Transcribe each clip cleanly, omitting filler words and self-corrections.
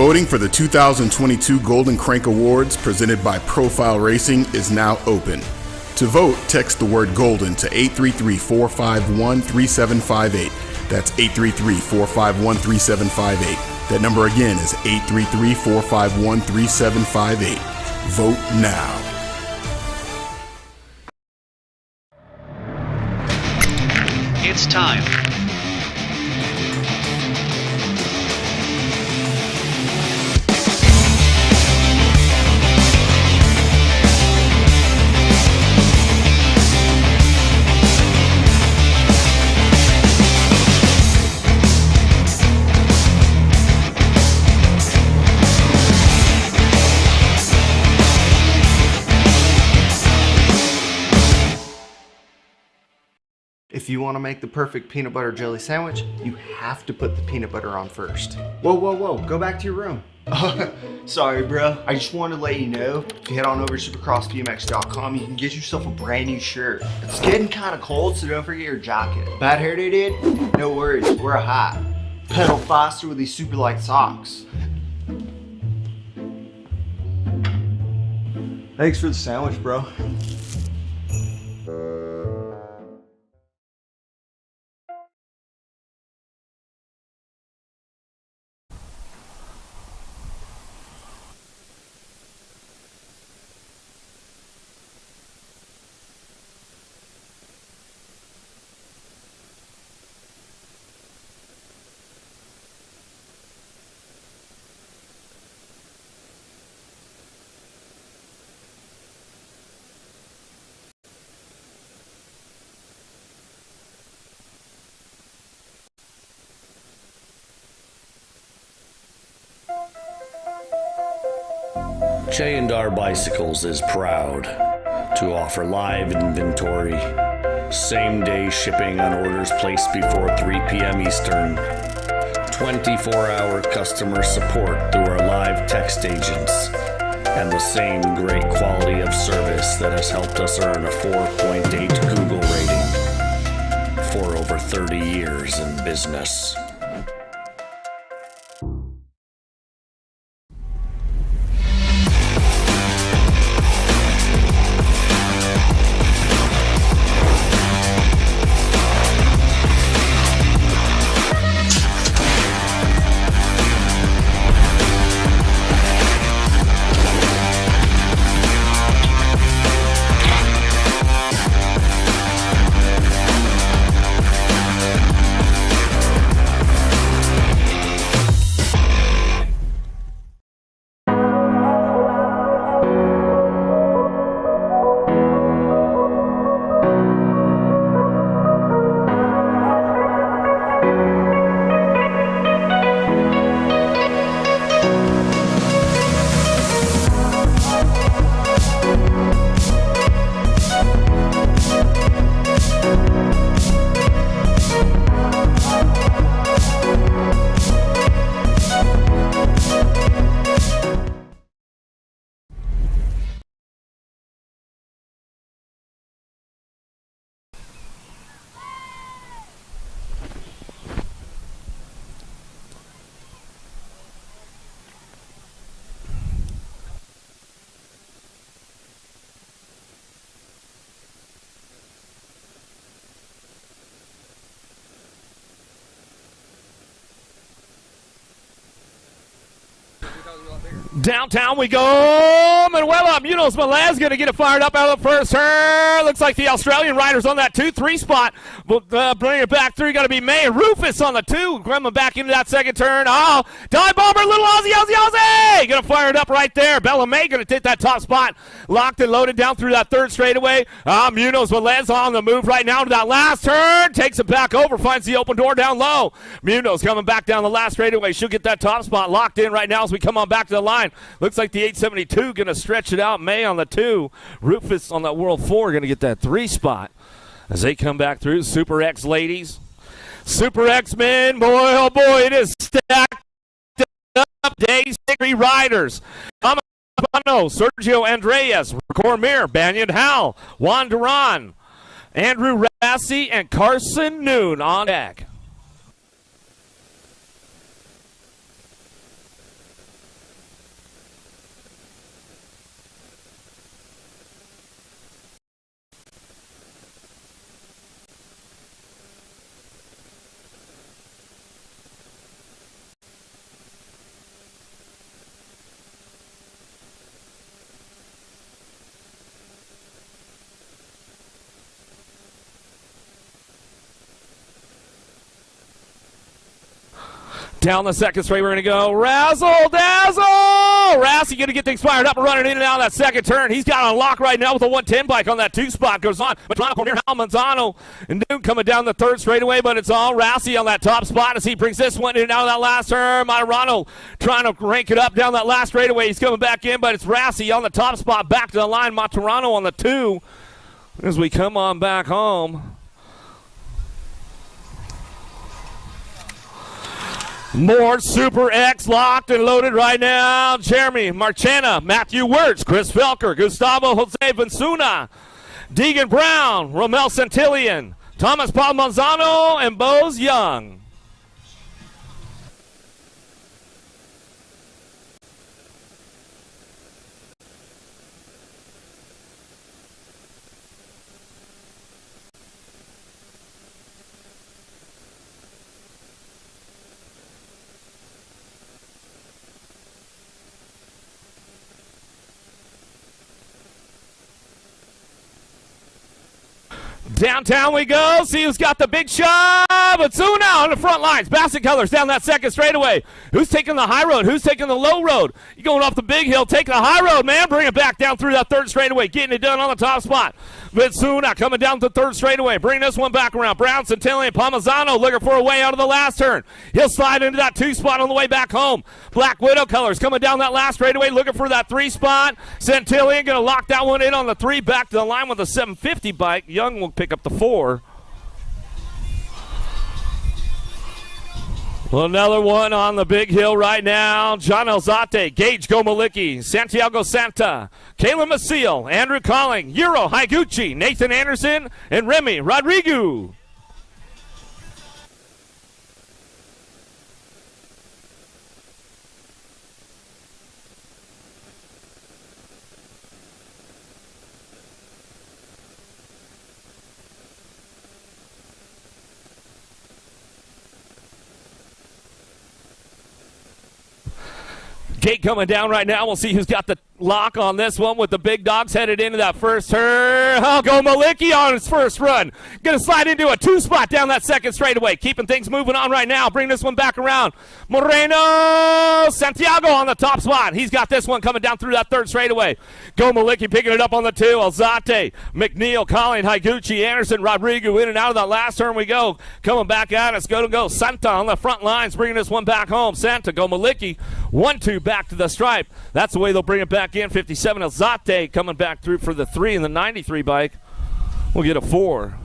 Voting for the 2022 Golden Crank Awards presented by Profile Racing is now open. To vote, text the word GOLDEN to 833-451-3758. That's 833-451-3758. That number again is 833-451-3758. Vote now. It's time. If you want to make the perfect peanut butter jelly sandwich, you have to put the peanut butter on first. Whoa, go back to your room. Sorry, bro. I just wanted to let you know, if you head on over to supercrossbmx.com, you can get yourself a brand new shirt. It's getting kind of cold, so don't forget your jacket. Bad hair day, dude? No worries, wear a hat. Pedal faster with these super light socks. Thanks for the sandwich, bro. J&R Bicycles is proud to offer live inventory, same-day shipping on orders placed before 3 p.m. Eastern, 24-hour customer support through our live text agents, and the same great quality of service that has helped us earn a 4.8 Google rating for over 30 years in business. Downtown we go, Manuela Munoz Melez going to get it fired up out of the first turn. Looks like the Australian rider's on that 2-3 spot. Bring it back through, got to be May. Rufus on the 2, coming back into that second turn. Oh, Dive Bomber, little Aussie. Going to fire it up right there. Bella May going to take that top spot. Locked and loaded down through that third straightaway. Munoz Melez on the move right now to that last turn. Takes it back over, finds the open door down low. Munoz coming back down the last straightaway. She'll get that top spot locked in right now as we come on back to the line. Looks like the 872 going to stretch it out. May on the 2. Rufus on that World 4 going to get that 3 spot as they come back through. Super X ladies. Super X men. Boy, oh boy, it is stacked up. Day 3 riders. Sergio Andreas, Cormier, Banyan Howell, Juan Duran, Andrew Rassi, and Carson Noon on deck. Down the second straight, we're going to go razzle dazzle. Rassy going to get things fired up and running in and out of that second turn. He's got on lock right now with a 110 bike on that 2 spot. Goes on. Matrano, Cormier, Manzano, and Duke coming down the third straightaway, but it's all Rassy on that top spot as he brings this one in and out of that last turn. Materano trying to rank it up down that last straightaway. He's coming back in, but it's Rassy on the top spot. Back to the line. Materano on the 2 as we come on back home. More Super X locked and loaded right now. Jeremy Marchena, Matthew Wirtz, Chris Felker, Gustavo Jose Benzuna, Deegan Brown, Romel Santillan, Thomas Paul Manzano, and Bose Young. Downtown we go. See who's got the big shot. Benzuna on the front lines. Bassett Colors down that second straightaway. Who's taking the high road? Who's taking the low road? You going off the big hill. Take the high road, man. Bring it back down through that third straightaway. Getting it done on the top spot. Benzuna coming down the third straightaway. Bring this one back around. Brown, Santillan, Palmazzano looking for a way out of the last turn. He'll slide into that 2 spot on the way back home. Black Widow Colors coming down that last straightaway looking for that 3 spot. Santillan going to lock that one in on the 3. Back to the line with a 750 bike. Young will pick up the 4. Well, another one on the big hill right now. John Elzate, Gage Gomalicki, Santiago Santa, Caleb Maciel, Andrew Colling, Euro Higuchi, Nathan Anderson, and Remy Rodrigo. Gate coming down right now. We'll see who's got the lock on this one with the big dogs headed into that first turn. Oh, Gomalicki on his first run. Going to slide into a 2 spot down that second straightaway. Keeping things moving on right now. Bring this one back around. Moreno Santiago on the top spot. He's got this one coming down through that third straightaway. Gomalicki picking it up on the 2. Alzate, McNeil, Colin, Higuchi, Anderson, Rodrigo in and out of that last turn we go. Coming back at us. Go. Santa on the front lines. Bringing this one back home. Santa, Gomalicki, 1-2 back to the stripe. That's the way they'll bring it back in. 57 Alzate coming back through for the 3 in the 93 bike. We'll get a 4.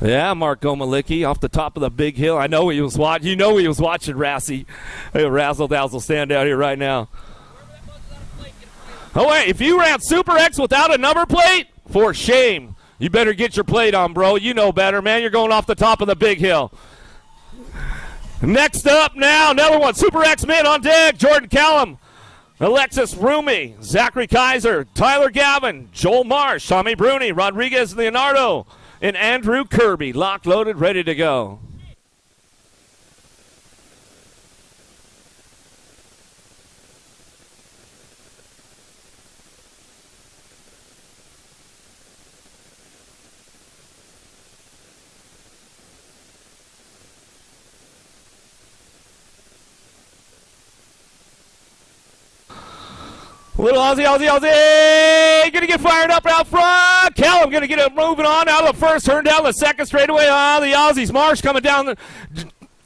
Yeah, Mark Gomalicki off the top of the big hill. I know he was watching. You know he was watching Rassy. Hey, Razzle Dazzle stand out here right now. Oh, wait. If you ran Super X without a number plate, for shame. You better get your plate on, bro. You know better, man. You're going off the top of the big hill. Next up now, another one. Super X-Men on deck. Jordan Callum, Alexis Rumi, Zachary Kaiser, Tyler Gavin, Joel Marsh, Tommy Bruni, Rodriguez Leonardo, and Andrew Kirby. Locked, loaded, ready to go. Little Aussie. Going to get fired up out front. Callum going to get it moving on out of the first, turn down the second straightaway. The Aussies. Marsh coming down.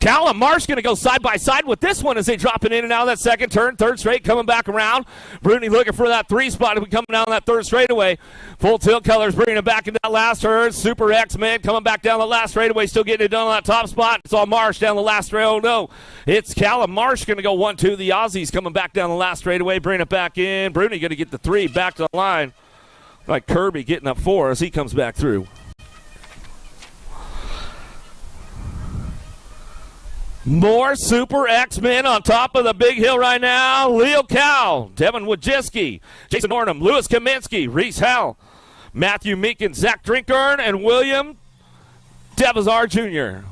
Callum Marsh going to go side by side with this one as they drop it in and out of that second turn. Third straight coming back around. Bruni looking for that 3 spot to be coming down that third straightaway. Full tilt colors bringing it back into that last turn. Super X-Men coming back down the last straightaway. Still getting it done on that top spot. It's all Marsh down the last straightaway. Oh, no. It's Callum Marsh going to go 1-2. The Aussies coming back down the last straightaway. Bringing it back in. Bruni going to get the 3 back to the line. Like Kirby getting up 4 as he comes back through. More Super X-Men on top of the big hill right now. Leo Cow, Devin Wojcicki, Jason Ornham, Louis Kaminsky, Reese Howell, Matthew Meekin, Zach Drinkern, and William Devazar Jr.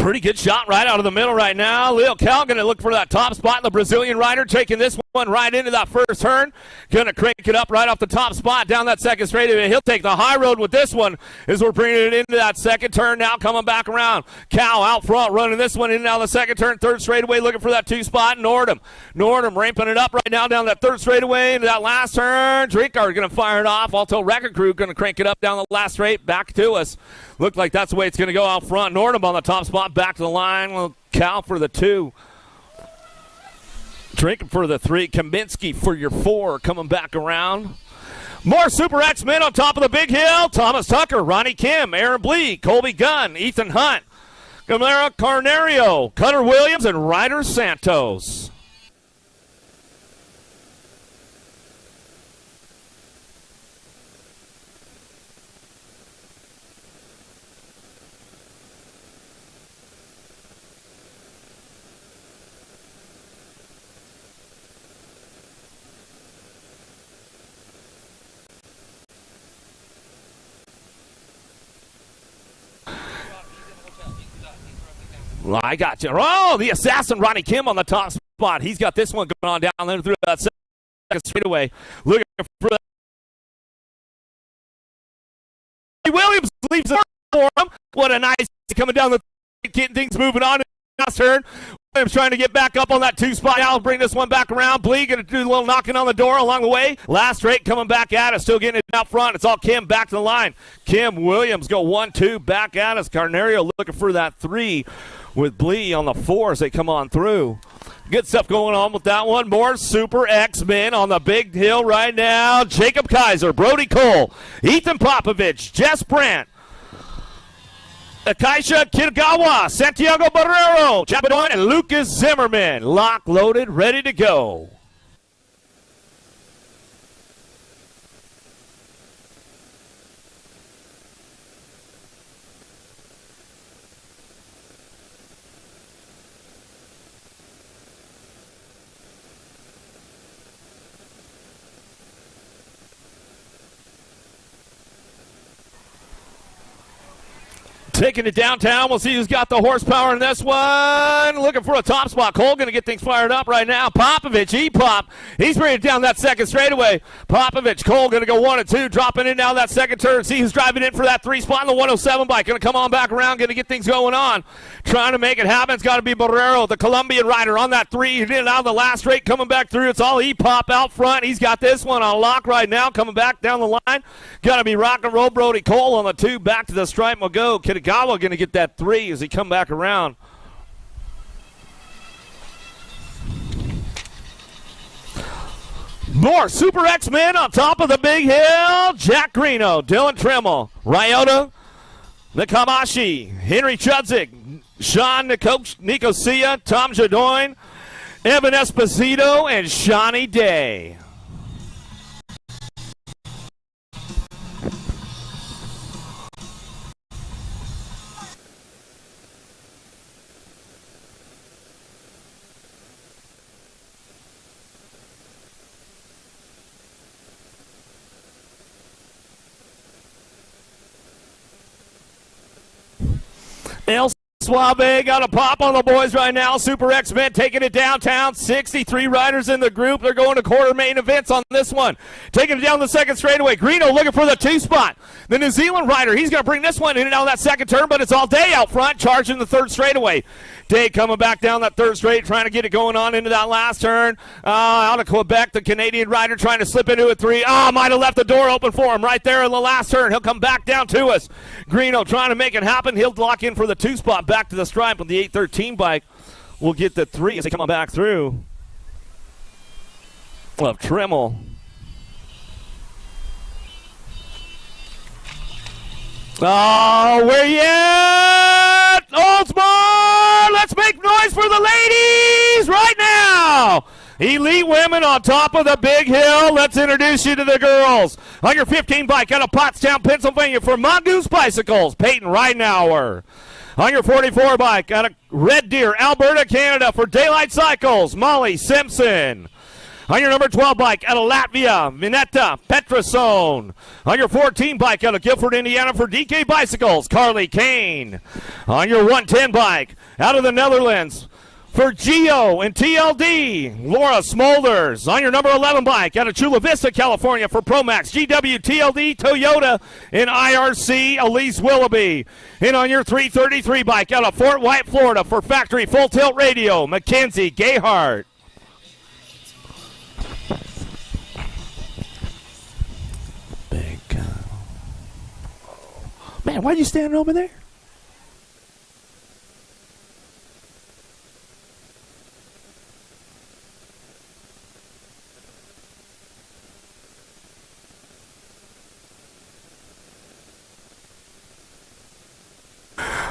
Pretty good shot right out of the middle right now. Lil Cal going to look for that top spot. The Brazilian rider taking this one right into that first turn. Going to crank it up right off the top spot down that second straightaway. He'll take the high road with this one as we're bringing it into that second turn now, coming back around. Cal out front running this one in and out the second turn, third straightaway, looking for that two spot. Nordham ramping it up right now down that third straightaway into that last turn. Drinkard going to fire it off. Alto Record Crew going to crank it up down the last straight back to us. Looked like that's the way it's going to go out front. Nordham on the top spot, back to the line. Well, Cal for the 2. Drinking for the 3. Kaminsky for your 4. Coming back around. More Super X men on top of the big hill. Thomas Tucker, Ronnie Kim, Aaron Blee, Colby Gunn, Ethan Hunt, Gamera Carnario, Cutter Williams, and Ryder Santos. Well, I got you. Oh, the assassin, Ronnie Kim, on the top spot. He's got this one going on down there through that second straightaway. Looking for that. Williams leaves it for him. What a nice coming down the getting things moving on in the last turn. Williams trying to get back up on that 2 spot. I'll bring this one back around. Blee going to do a little knocking on the door along the way. Last straight coming back at us. Still getting it out front. It's all Kim back to the line. Kim, Williams go 1-2 back at us. Carnario looking for that 3 with Blee on the 4 as they come on through. Good stuff going on with that one. More Super X-Men on the big hill right now. Jacob Kaiser, Brody Cole, Ethan Popovich, Jess Brandt, Akaisha Kirgawa, Santiago Barrero, Chapadon, and Lucas Zimmerman. Lock loaded, ready to go. Taking it downtown. We'll see who's got the horsepower in this one. Looking for a top spot. Cole going to get things fired up right now. Popovich, E-Pop. He's bringing it down that second straightaway. Popovich, Cole going to go 1 and 2. Dropping in down that second turn. See who's driving in for that 3 spot in the 107 bike. Going to come on back around. Going to get things going on. Trying to make it happen. It's got to be Barrero, the Colombian rider, on that 3. He did it out of the last straight. Coming back through. It's all E-Pop out front. He's got this one on lock right now. Coming back down the line. Got to be rock and roll. Brody Cole on the 2. Back to the stripe. We'll go. Kitagawa going to get that 3 as he come back around. More Super X-Men on top of the big hill. Jack Greeno, Dylan Trimmel, Ryota Nakamashi, Henry Chudzik, Sean Nicosia, Tom Jadoin, Evan Esposito, and Shawnee Day. El Suave got a pop on the boys right now. Super X-Men taking it downtown. 63 riders in the group. They're going to quarter main events on this one. Taking it down the second straightaway. Greeno looking for the 2 spot. The New Zealand rider, he's going to bring this one in and out of that second turn, but it's all Day out front, charging the third straightaway. Day coming back down that third straight, trying to get it going on into that last turn. Out of Quebec, the Canadian rider trying to slip into a 3. Might have left the door open for him right there in the last turn. He'll come back down to us. Greeno trying to make it happen. He'll lock in for the 2 spot back to the stripe with the 813 bike. We'll get the 3 as they come on back through. Of Trimmel. Where you at? Oldsmar! Let's make noise for the ladies right now! Elite women on top of the big hill. Let's introduce you to the girls. On your 15 bike out of Pottstown, Pennsylvania for Mongoose Bicycles, Peyton Ridenauer. On your 44 bike out of Red Deer, Alberta, Canada for Daylight Cycles, Molly Simpson. On your number 12 bike out of Latvia, Vineta Petrosone. On your 14 bike out of Guilford, Indiana for DK Bicycles, Carly Kane. On your 110 bike out of the Netherlands for Geo and TLD, Laura Smolders. On your number 11 bike out of Chula Vista, California for Promax, GW, TLD, Toyota, and IRC, Elise Willoughby. And on your 333 bike out of Fort White, Florida for Factory Full Tilt Radio, Mackenzie Gayhart. Big man, why are you standing over there?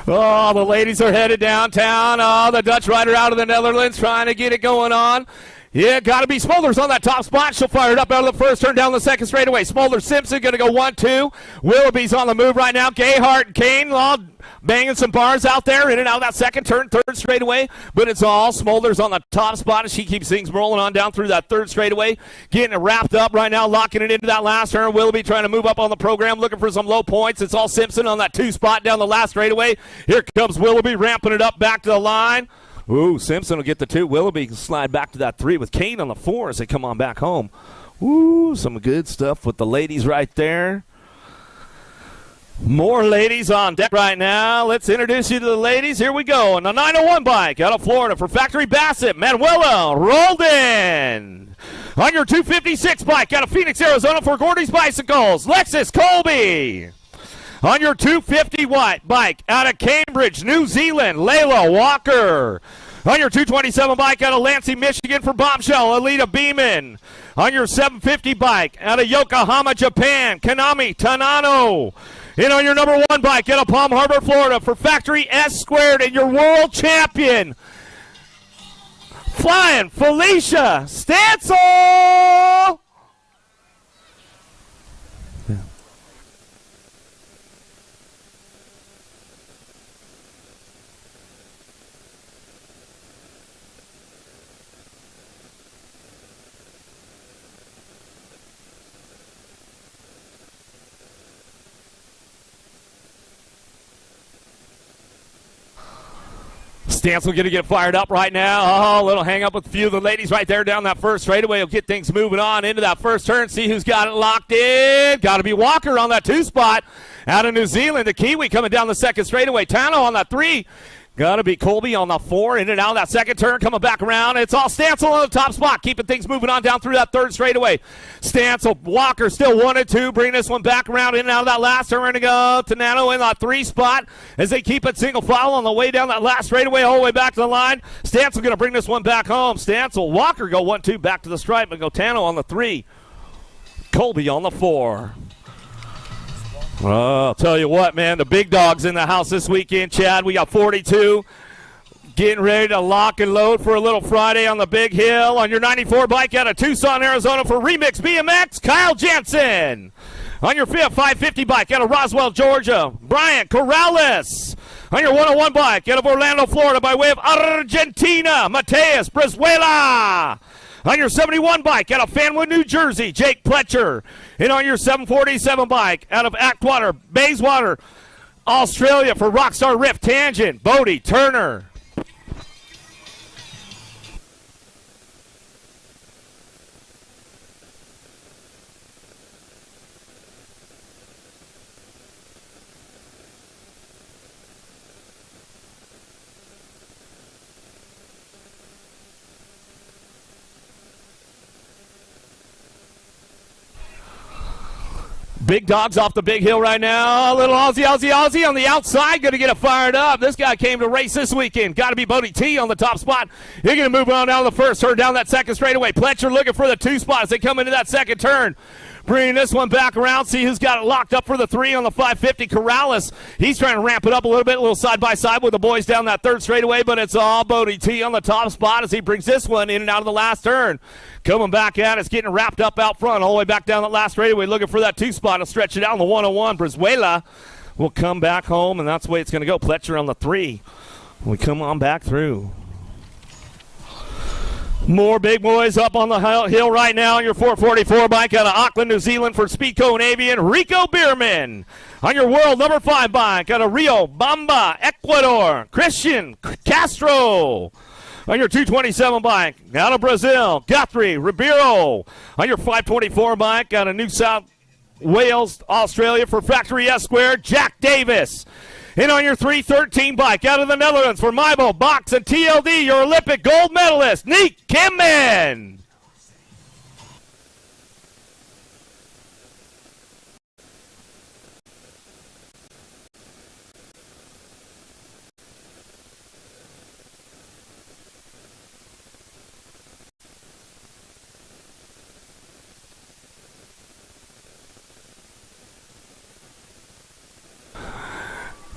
Oh, the ladies are headed downtown. Oh, the Dutch rider out of the Netherlands trying to get it going on. Yeah, got to be Smolders on that top spot. She'll fire it up out of the first turn down the second straightaway. Smolders Simpson going to go 1-2. Willoughby's on the move right now. Gayhart and Kane all banging some bars out there. In and out of that second turn, third straightaway. But it's all Smolders on the top spot as she keeps things rolling on down through that third straightaway. Getting it wrapped up right now, locking it into that last turn. Willoughby trying to move up on the program, looking for some low points. It's all Simpson on that 2 spot down the last straightaway. Here comes Willoughby ramping it up back to the line. Ooh, Simpson will get the 2. Willoughby can slide back to that 3 with Kane on the 4 as they come on back home. Ooh, some good stuff with the ladies right there. More ladies on deck right now. Let's introduce you to the ladies. Here we go. On the 901 bike out of Florida for Factory Bassett, Manuela Roldan. On your 256 bike out of Phoenix, Arizona for Gordy's Bicycles, Lexus Colby. On your 250 watt bike out of Cambridge, New Zealand, Layla Walker. On your 227 bike out of Lansing, Michigan for Bombshell, Alita Beeman. On your 750 bike out of Yokohama, Japan, Kanami Tanano. And on your number 1 bike out of Palm Harbor, Florida for Factory S Squared and your world champion, Flying Felicia Stansel. Stancil going to get fired up right now. Oh, a little hang up with a few of the ladies right there down that first straightaway. Will get things moving on into that first turn. See who's got it locked in. Got to be Walker on that 2 spot out of New Zealand. The Kiwi coming down the second straightaway. Tano on that 3. Got to be Colby on the 4. In and out of that second turn. Coming back around. It's all Stancil on the top spot. Keeping things moving on down through that third straightaway. Stancil, Walker still 1 and 2. Bring this one back around in and out of that last turn. We're going to go to Nano in that 3 spot as they keep it single file on the way down that last straightaway all the way back to the line. Stancil going to bring this one back home. Stancil, Walker go 1-2 back to the stripe and go Tano on the 3. Colby on the 4. Well, I'll tell you what, man, the big dog's in the house this weekend, Chad. We got 42 getting ready to lock and load for a little Friday on the big hill. On your 94 bike out of Tucson, Arizona for Remix BMX, Kyle Jensen. On your 550 bike out of Roswell, Georgia, Brian Corrales. On your 101 bike out of Orlando, Florida by way of Argentina, Mateus Brizuela. On your 71 bike out of Fanwood, New Jersey, Jake Pletcher. And on your 747 bike out of Atwater, Bayswater, Australia for Rockstar Rift Tangent, Bodie Turner. Big dogs off the big hill right now. A little Aussie on the outside. Going to get it fired up. This guy came to race this weekend. Got to be Bodie T on the top spot. You're going to move on down the first turn, down that second straightaway. Pletcher looking for the 2 spot as they come into that second turn. Bringing this one back around. See who's got it locked up for the 3 on the 550. Corrales. He's trying to ramp it up a little bit, a little side by side with the boys down that third straightaway, but it's all Bodie T on the top spot as he brings this one in and out of the last turn. Coming back at us, getting wrapped up out front, all the way back down that last straightaway, looking for that 2 spot. He'll stretch it out on the 101. Brizuela will come back home, and that's the way it's going to go. Pletcher on the 3. We come on back through. More big boys up on the hill right now on your 444 bike out of Auckland, New Zealand for Speedco and Avian, Rico Bierman. On your world number 5 bike out of Rio Bamba, Ecuador, Christian Castro. On your 227 bike out of Brazil, Guthrie Ribeiro. On your 524 bike out of New South Wales, Australia for Factory S Squared, Jack Davis. And on your 313 bike out of the Netherlands for Maibo, Box, and TLD, your Olympic gold medalist, Nick Kimman.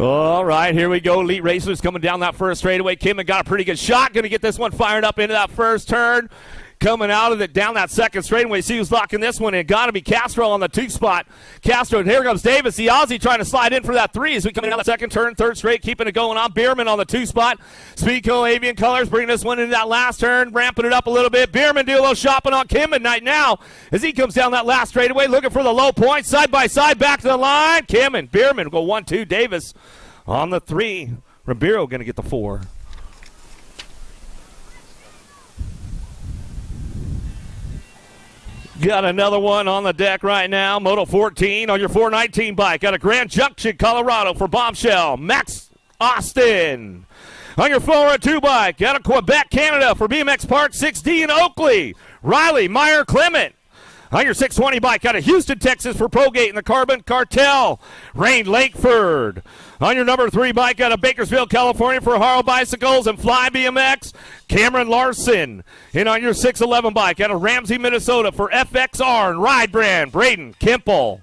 All right, here we go. Elite Racers coming down that first straightaway. Kimman got a pretty good shot. Going to get this one fired up into that first turn. Coming out of it down that second straightaway. See who's locking this one in. Got to be Castro on the 2 spot. Castro, and here comes Davis, the Aussie, trying to slide in for that 3 as we come down the second turn. Third straight, keeping it going on. Bierman on the 2 spot. Speedco Avian Colors bringing this one into that last turn, ramping it up a little bit. Bierman do a little shopping on Kimman right now as he comes down that last straightaway, looking for the low point. Side by side, back to the line. Kimman, Bierman go 1-2. Davis on the 3. Ribeiro going to get the 4. Got another one on the deck right now. Moto 14 on your 419 bike out of Grand Junction, Colorado for Bombshell, Max Austin. On your 402 bike out of Quebec, Canada for BMX Park 6D in Oakley, Riley Meyer Clement. On your 620 bike out of Houston, Texas for Progate and the Carbon Cartel, Rain Lakeford. On your number 3 bike out of Bakersfield, California for Haro Bicycles and Fly BMX, Cameron Larson. And on your 611 bike out of Ramsey, Minnesota for FXR and Ride Brand, Braden Kimple.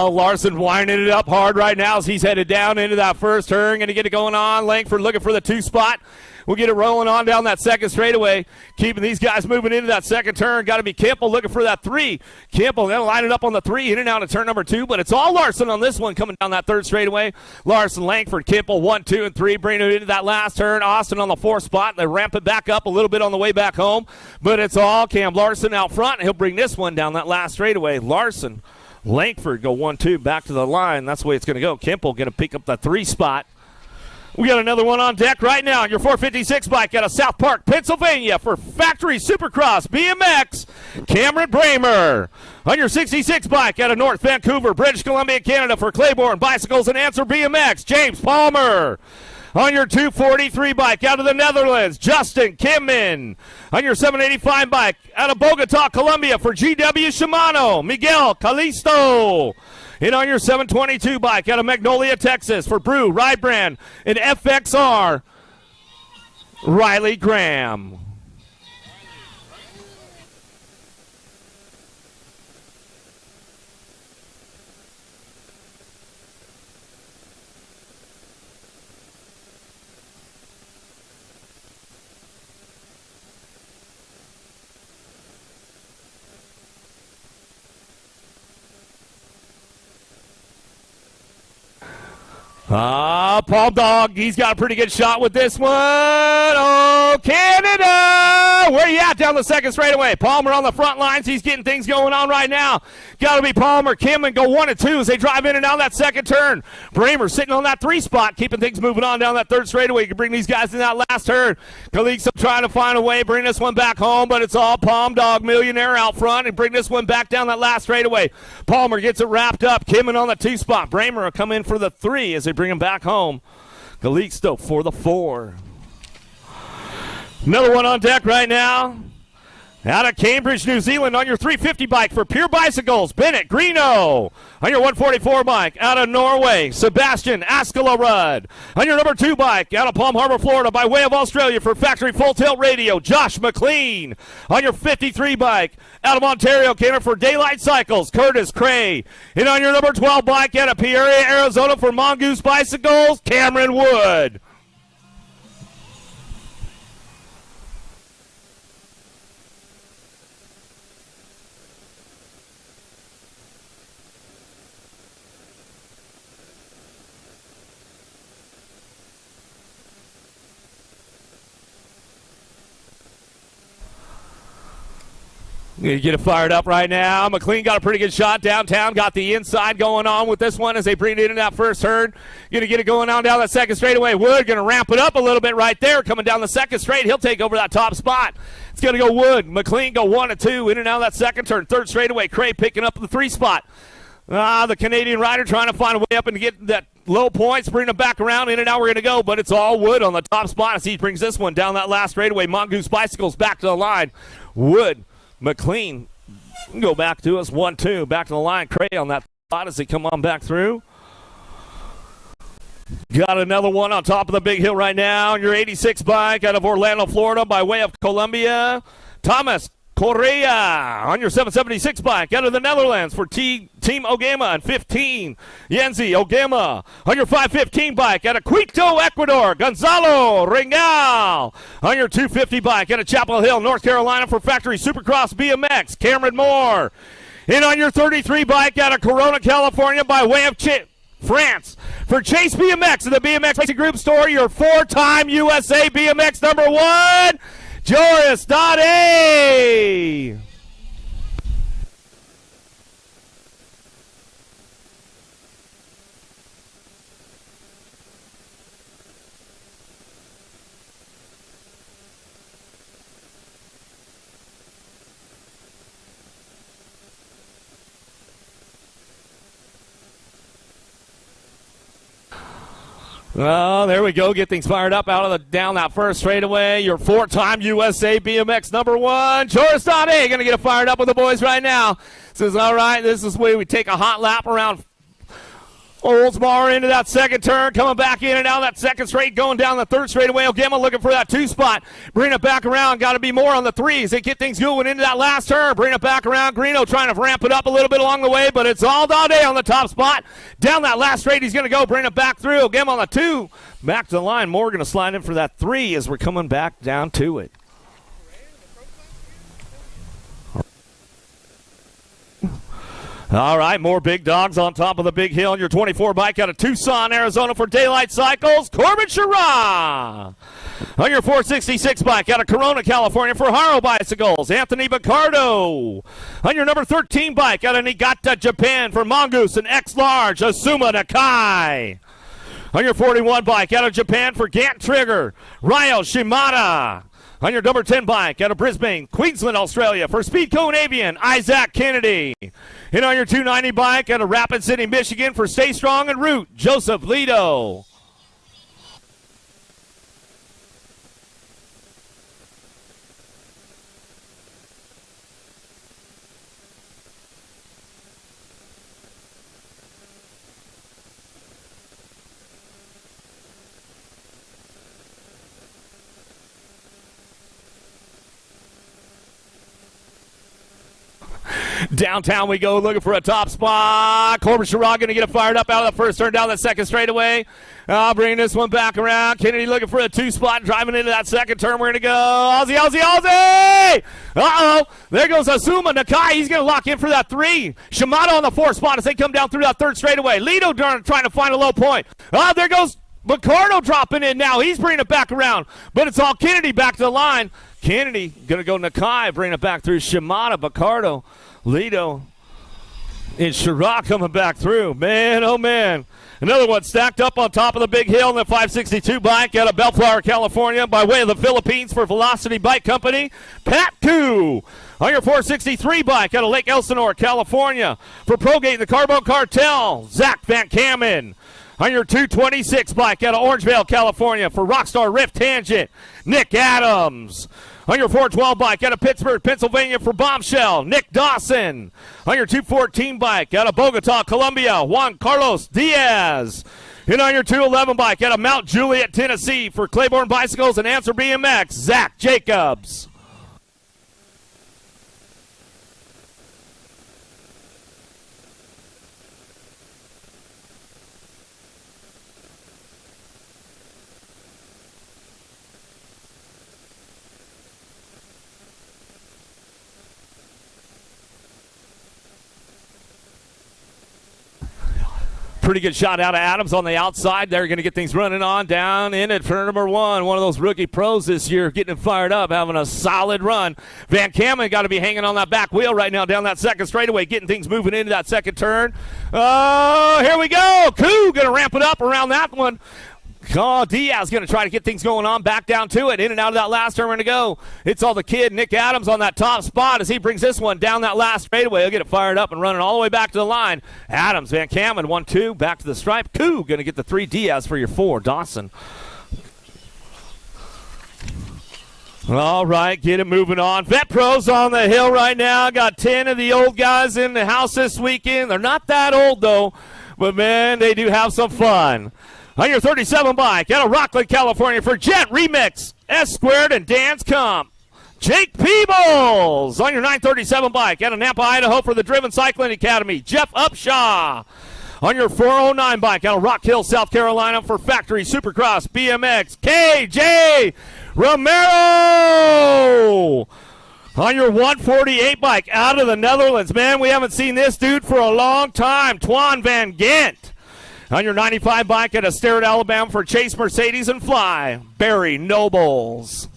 Larson winding it up hard right now as he's headed down into that first turn. Going to get it going on. Langford looking for the 2 spot. We'll get it rolling on down that second straightaway. Keeping these guys moving into that second turn. Got to be Kimple looking for that 3. Kimple going to line it up on the 3, in and out of turn number 2. But it's all Larson on this one coming down that third straightaway. Larson, Langford, Kimple, 1, 2, and 3. Bringing it into that last turn. Austin on the 4th spot. They ramp it back up a little bit on the way back home. But it's all Cam Larson out front. And he'll bring this one down that last straightaway. Larson, Langford go 1-2 back to the line. That's the way it's going to go. Kimple going to pick up the 3 spot. We got another one on deck right now. Your 456 bike out of South Park, Pennsylvania for Factory Supercross BMX, Cameron Bramer. On your 66 bike out of North Vancouver, British Columbia, Canada for Claiborne Bicycles and Answer BMX, James Palmer. On your 243 bike out of the Netherlands, Justin Kimman. On your 785 bike out of Bogota, Colombia for GW Shimano, Miguel Calisto. And on your 722 bike out of Magnolia, Texas for Brew, Ride Brand, and FXR, Riley Graham. Palm Dog, he's got a pretty good shot with this one. Oh, Canada! Where you at down the second straightaway? Palmer on the front lines. He's getting things going on right now. Got to be Palmer. Kimman go 1 and 2 as they drive in and down that second turn. Bramer sitting on that 3 spot, keeping things moving on down that third straightaway. You can bring these guys in that last turn. Calixto trying to find a way, bring this one back home, but it's all Palm Dog Millionaire out front and bring this one back down that last straightaway. Palmer gets it wrapped up. Kimman on the 2 spot. Bramer will come in for the 3 as they bring him back home. Calixto for the 4. Another one on deck right now. Out of Cambridge, New Zealand, on your 350 bike for Pure Bicycles, Bennett Greeno. On your 144 bike, out of Norway, Sebastian Askelarud. On your number 2 bike, out of Palm Harbor, Florida, by way of Australia for Factory Full Tilt Radio, Josh McLean. On your 53 bike, out of Ontario, Canada, for Daylight Cycles, Curtis Cray. And on your number 12 bike, out of Peoria, Arizona, for Mongoose Bicycles, Cameron Wood. Gonna get it fired up right now. McLean got a pretty good shot downtown. Got the inside going on with this one as they bring it in that first turn. Gonna get it going on down that second straightaway. Wood gonna ramp it up a little bit right there. Coming down the second straight. He'll take over that top spot. It's gonna go Wood. McLean go 1 and 2 in and out of that second turn. Third straightaway. Cray picking up the 3 spot. The Canadian rider trying to find a way up and get that low points. Bring them back around. In and out we're gonna go. But it's all Wood on the top spot as he brings this one down that last straightaway. Mongoose Bicycles back to the line. Wood. McLean go back to us, 1-2, back to the line. Cray on that spot as they come on back through. Got another one on top of the big hill right now. Your 86 bike out of Orlando, Florida, by way of Columbia. Thomas Correa on your 776 bike out of the Netherlands for Team Ogema and 15. Yenzi Ogema on your 515 bike out of Quito, Ecuador. Gonzalo Ringal on your 250 bike out of Chapel Hill, North Carolina for Factory Supercross BMX. Cameron Moore. And on your 33 bike out of Corona, California by way of France for Chase BMX in the BMX Racing Group store. Your 4-time USA BMX number 1. Joris Dade. Oh, there we go. Get things fired up down that first straightaway. Your 4-time USA BMX number 1, Joris Dade, going to get it fired up with the boys right now. Says, all right, this is where we take a hot lap around Oldsmar into that second turn, coming back in and out that second straight, going down the third straightaway. Ogema looking for that 2 spot. Bring it back around. Got to be more on the 3s. They get things going into that last turn. Bring it back around. Greeno trying to ramp it up a little bit along the way, but it's all Dade on the top spot. Down that last straight, he's going to go. Bring it back through. Ogema on the 2. Back to the line. Moore going to slide in for that 3 as we're coming back down to it. All right, more big dogs on top of the big hill. Your 24 bike out of Tucson, Arizona for Daylight Cycles, Corbin Sherrod. On your 466 bike out of Corona, California for Haro Bicycles, Anthony Baccardo. On your number 13 bike out of Niigata, Japan for Mongoose and X-Large, Asuma Nakai. On your 41 bike out of Japan for Gant Trigger, Ryo Shimada. On your number 10 bike out of Brisbane, Queensland, Australia for Speedco and Avian, Isaac Kennedy. And on your 290 bike out of Rapid City, Michigan for Stay Strong and Root, Joseph Lido. Downtown we go, looking for a top spot. Corbin Sherrod going to get it fired up out of the first turn, down the second straightaway. Bringing this one back around. Kennedy looking for a 2 spot, driving into that second turn. We're going to go. Aussie, Aussie, Aussie! Uh-oh. There goes Asuma Nakai. He's going to lock in for that 3. Shimada on the 4 spot as they come down through that third straightaway. Lido trying to find a low point. There goes Baccardo dropping in now. He's bringing it back around. But it's all Kennedy back to the line. Kennedy going to go Nakai, bringing it back through Shimada, Baccardo. Lido and Sherrod coming back through. Man, oh man. Another one stacked up on top of the big hill in the 562 bike out of Bellflower, California by way of the Philippines for Velocity Bike Company. Pat Koo on your 463 bike out of Lake Elsinore, California for Progate and the Carbo Cartel. Zach Van Kamen. On your 226 bike out of Orangevale, California for Rockstar Rift Tangent. Nick Adams. On your 412 bike out of Pittsburgh, Pennsylvania for Bombshell, Nick Dawson. On your 214 bike out of Bogota, Colombia, Juan Carlos Diaz. And on your 211 bike out of Mount Juliet, Tennessee for Claiborne Bicycles and Answer BMX, Zach Jacobs. Pretty good shot out of Adams on the outside. They're going to get things running on down in it for number one. One of those rookie pros this year getting it fired up, having a solid run. Van Kamen got to be hanging on that back wheel right now down that second straightaway, getting things moving into that second turn. Oh, here we go. Koo going to ramp it up around that one. Oh, Diaz going to try to get things going on, back down to it, in and out of that last turn. We're going to go. It's all the kid, Nick Adams, on that top spot as he brings this one down that last straightaway. He'll get it fired up and running all the way back to the line. Adams, Van Kamen, 1-2, back to the stripe. Koo going to get the 3. Diaz for your 4. Dawson. All right, get it moving on. Vet Pros on the hill right now. Got 10 of the old guys in the house this weekend. They're not that old, though, but, man, they do have some fun. On your 37 bike out of Rockland, California for Jet Remix, S Squared and Dance Comp, Jake Peebles. On your 937 bike out of Nampa, Idaho for the Driven Cycling Academy, Jeff Upshaw. On your 409 bike out of Rock Hill, South Carolina for Factory Supercross BMX, KJ Romero. On your 148 bike out of the Netherlands, man, we haven't seen this dude for a long time, Twan Van Gent. On your 95 bike at Sterrett, Alabama for Chase Mercedes and Fly, Barry Nobles.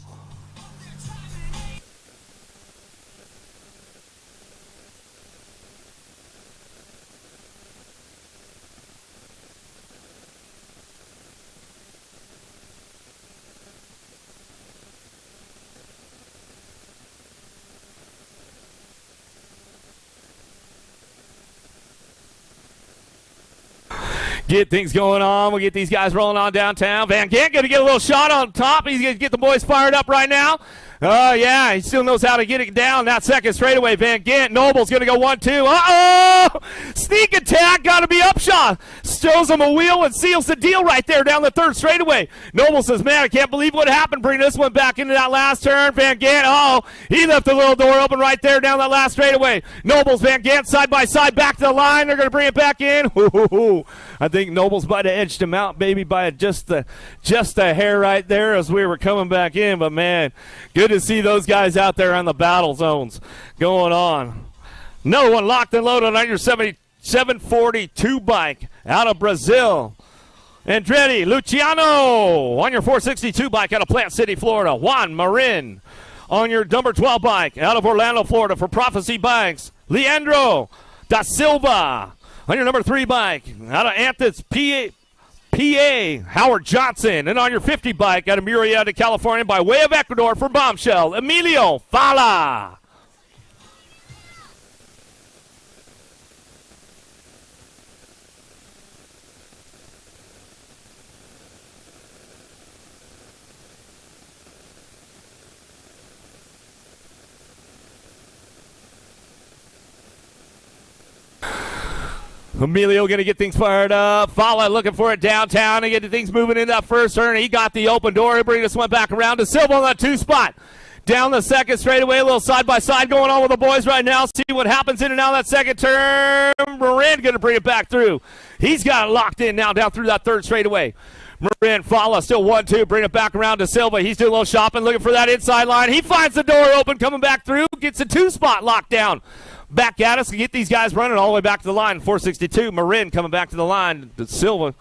Get things going on. We'll get these guys rolling on downtown. Van Gant going to get a little shot on top. He's going to get the boys fired up right now. Oh, yeah, he still knows how to get it down that second straightaway. Van Gant, Noble's going to go 1-2. Uh-oh! Sneak attack, got to be Upshaw. Shows him a wheel and seals the deal right there down the third straightaway. Noble says, man, I can't believe what happened. Bring this one back into that last turn. Van Gant, he left the little door open right there down that last straightaway. Nobles, Van Gant, side by side, back to the line. They're going to bring it back in. I think Nobles might have edged him out, maybe by just a hair right there as we were coming back in. But, man, good to see those guys out there on the battle zones going on. No one locked and loaded on your 742 bike out of Brazil. Andretti Luciano on your 462 bike out of Plant City, Florida. Juan Marin on your number 12 bike out of Orlando, Florida for Prophecy Bikes. Leandro da Silva on your number 3 bike out of Anthony, PA, Howard Johnson. And on your 50 bike out of Murrieta, California, by way of Ecuador for Bombshell, Emilio Fala. Emilio going to get things fired up. Fala looking for it downtown and get things moving in that first turn. He got the open door. He'll bring this one back around to Silva on that 2 spot. Down the second straightaway, a little side-by-side going on with the boys right now. See what happens in and out of that second turn. Marin going to bring it back through. He's got it locked in now down through that third straightaway. Marin, Fala, still 1-2. Bring it back around to Silva. He's doing a little shopping, looking for that inside line. He finds the door open, coming back through. Gets a 2-spot locked down. Back at us to get these guys running all the way back to the line. 462, Marin coming back to the line. Silva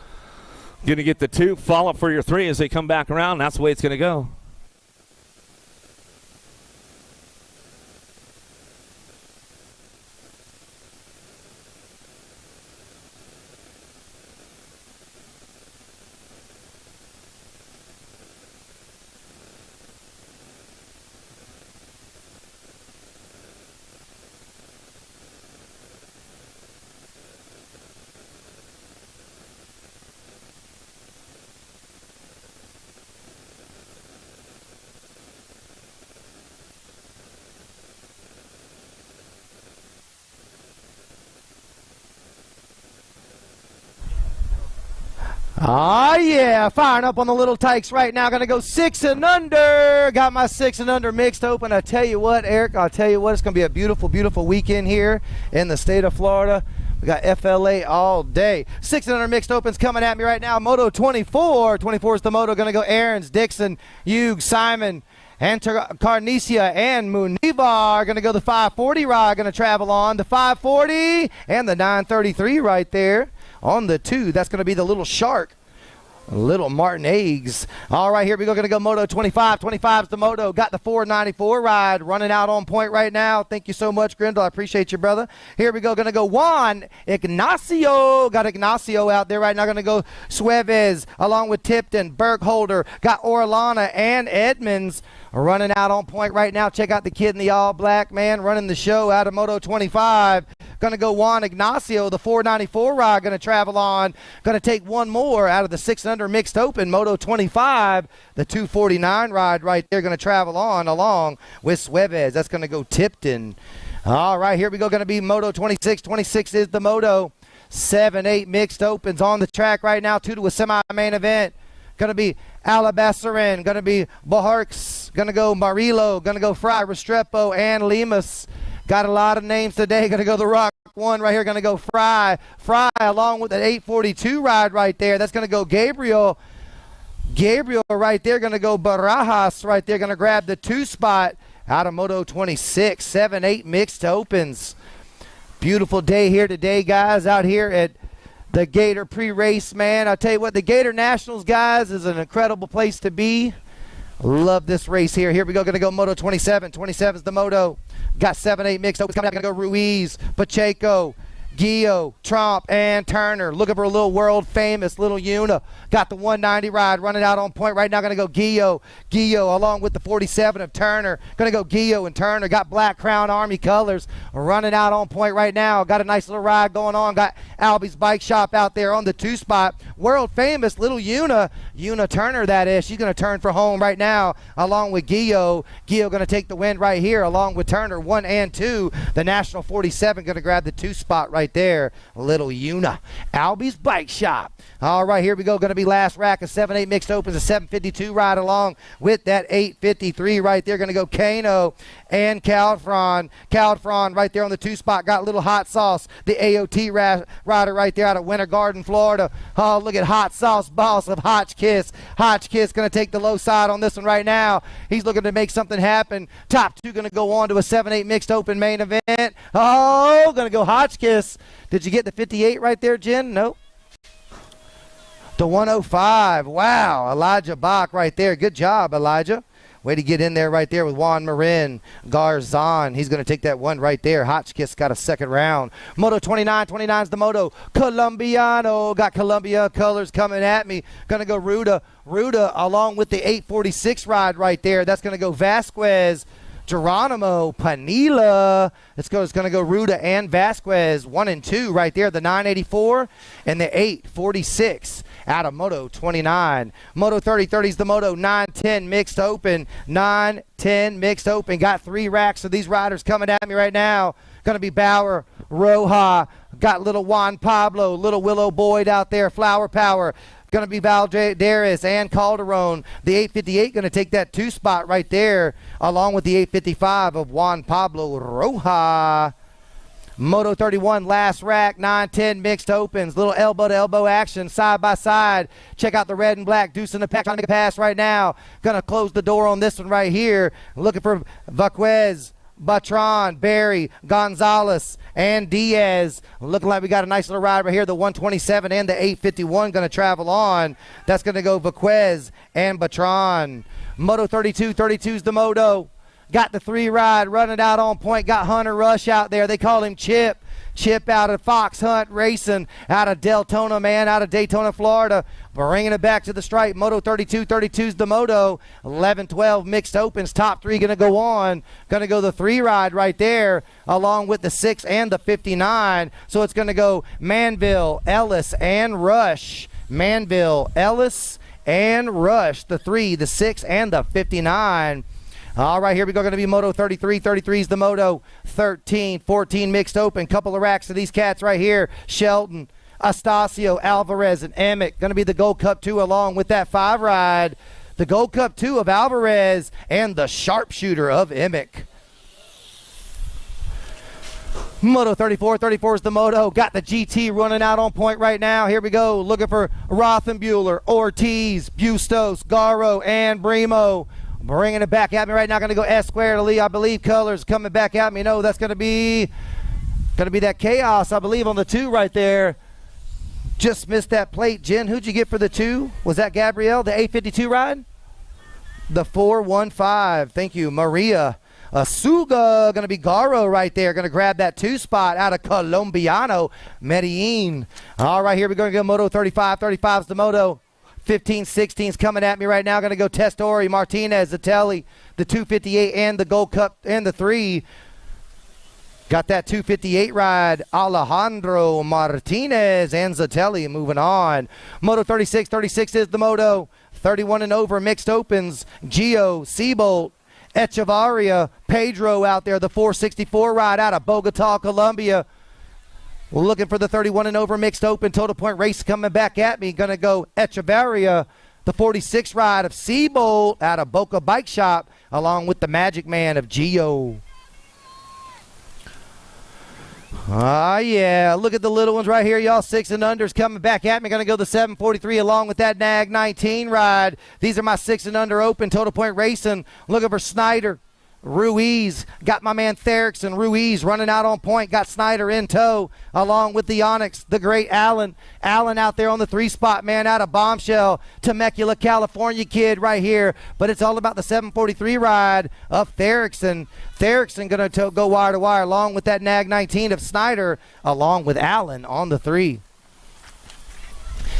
going to get the 2. Follow up for your 3 as they come back around. That's the way it's going to go. Ah, yeah, firing up on the little tykes right now. Going to go 6 and under. Got my 6 and under mixed open. I tell you what, Eric, it's going to be a beautiful, beautiful weekend here in the state of Florida. We got FLA all day. 6 and under mixed opens coming at me right now. Moto 24. 24 is the moto. Going to go Aarons, Dixon, Hughes, Simon, and Carnicia and Munivar. Going to go the 540 ride. Going to travel on the 540 and the 933 right there. On the 2, that's going to be the little shark, little Martin Eggs. All right, here we go. Going to go Moto 25. 25 is the moto. Got the 494 ride running out on point right now. Thank you so much, Grindle. I appreciate you, brother. Here we go. Going to go Juan Ignacio. Got Ignacio out there right now. Going to go Suevez along with Tipton, Bergholder. Got Orlana and Edmonds running out on point right now. Check out the kid in the all black, man, running the show out of Moto 25. Going to go Juan Ignacio, the 494 ride, going to travel on. Going to take one more out of the 6 under mixed open, Moto 25. The 249 ride right there, going to travel on along with Suevez. That's going to go Tipton. All right, here we go. Going to be Moto 26. 26 is the moto. 7-8 mixed opens on the track right now. 2 to a semi-main event. Going to be Alabazarin. Going to be Boharks. Going to go Marillo. Going to go Fry, Restrepo, and Lemus. Got a lot of names today. Going to go the Rock one right here. Going to go Fry. Fry along with an 842 ride right there. That's going to go Gabriel. Gabriel right there. Going to go Barajas right there. Going to grab the 2 spot out of Moto 26. 7-8 mixed opens. Beautiful day here today, guys, out here at the Gator pre-race, man. I'll tell you what, the Gator Nationals, guys, is an incredible place to be. Love this race here. Here we go. Going to go Moto 27. 27 is the moto. Got 7-8 mixed opens coming out. Going to go Ruiz, Pacheco, Gio, Trump, and Turner. Looking for a little world-famous little Una. Got the 190 ride running out on point right now. Going to go Gio. Gio along with the 47 of Turner. Going to go Gio and Turner. Got Black Crown Army colors running out on point right now. Got a nice little ride going on. Got Albie's Bike Shop out there on the 2 spot. World-famous little Una. Una Turner, that is. She's going to turn for home right now along with Gio. Gio going to take the win right here along with Turner. 1 and 2. The National 47 going to grab the 2 spot right there. Little Una. Albie's Bike Shop. All right, here we go. Going to be last rack of 7-8 mixed opens, a 752 ride along with that 853 right there. Going to go Kano and Caldfron. Caldfron right there on the 2 spot. Got little Hot Sauce, the AOT rider right there out of Winter Garden, Florida. Oh, look at Hot Sauce, boss of Hotchkiss. Hotchkiss going to take the low side on this one right now. He's looking to make something happen. Top 2 going to go on to a 7-8 mixed open main event. Oh, going to go Hotchkiss. Did you get the 58 right there, Jen? Nope. The 105. Wow, Elijah Bach right there. Good job, Elijah. Way to get in there right there with Juan Marin. Garzon, he's going to take that one right there. Hotchkiss got a second round. Moto 29. 29 is the moto. Colombiano. Got Columbia colors coming at me. Going to go Ruda. Ruda along with the 846 ride right there. That's going to go Vasquez. Geronimo, Panila. It's going to go Ruda and Vasquez. 1 and 2 right there. The 984 and the 846 out of Moto 29. Moto 30. 30 is the moto. 9-10 mixed open. 9-10 mixed open. Got 3 racks of these riders coming at me right now. Going to be Bauer, Roja. Got little Juan Pablo, little Willow Boyd out there. Flower Power. Going to be Valderas and Calderon. The 858 going to take that 2 spot right there, along with the 855 of Juan Pablo Roja. Moto 31, last rack, 9-10 mixed opens. Little elbow-to-elbow action, side by side. Check out the red and black. Deuce in the pack, trying to make a pass right now. Going to close the door on this one right here. Looking for Vaquez, Batron, Barry, Gonzalez, and Diaz. Looking like we got a nice little ride right here. The 127 and the 851 going to travel on. That's going to go Vaquez and Batron. Moto 32. 32 is the moto. Got the 3 ride running out on point. Got Hunter Rush out there. They call him Chip. Chip out of Fox Hunt Racing out of Deltona, man, out of Daytona, Florida. Bringing it back to the stripe. Moto 32. 32 is the moto. 11-12 mixed opens. Top 3 going to go on. Going to go the 3 ride right there along with the 6 and the 59. So it's going to go Manville, Ellis, and Rush. Manville, Ellis, and Rush. The 3, the 6, and the 59. All right, here we go. Going to be Moto 33. 33 is the moto. 13, 14 mixed open. Couple of racks of these cats right here. Shelton, Astacio, Alvarez, and Emick. Going to be the Gold Cup 2 along with that 5 ride. The Gold Cup 2 of Alvarez and the Sharpshooter of Emick. Moto 34 is the moto. Got the GT running out on point right now. Here we go. Looking for Rothenbuehler, Ortiz, Bustos, Garo, and Bremo. Bringing it back at me right now. Going to go S squared. Lee, I believe. Colors coming back at me. No, that's going to be that Chaos, I believe, on the 2 right there. Just missed that plate. Jen, who'd you get for the 2? Was that Gabrielle, the 852 ride? The 415. Thank you, Maria. Asuga, going to be Garo right there. Going to grab that 2 spot out of Colombiano, Medellin. All right, here we're going to go Moto 35. 35 is the Moto. 15, 16 is coming at me right now. Going to go Testori, Martinez, Zatelli, the 258 and the Gold Cup and the 3. Got that 258 ride. Alejandro Martinez and Zatelli moving on. Moto 36. 36 is the Moto. 31 and over mixed opens. Gio, Seabolt, Echevarria, Pedro out there, the 464 ride out of Bogota, Colombia. We're looking for the 31 and over mixed open total point race coming back at me. Going to go Echevarria, the 46 ride of Seabolt out of Boca Bike Shop, along with the Magic Man of Gio. Yeah, look at the little ones right here, y'all. 6 and unders coming back at me. Going to go the 743 along with that Nag 19 ride. These are my 6 and under open total point racing. Looking for Snyder, Ruiz. Got my man Therix and Ruiz running out on point. Got Snyder in tow along with the Onyx, the great Allen. Allen out there on the 3 spot, man, out of Bombshell, Temecula, California kid right here. But it's all about the 743 ride of Therixon. Therixon going to go wire to wire along with that Nag 19 of Snyder along with Allen on the 3.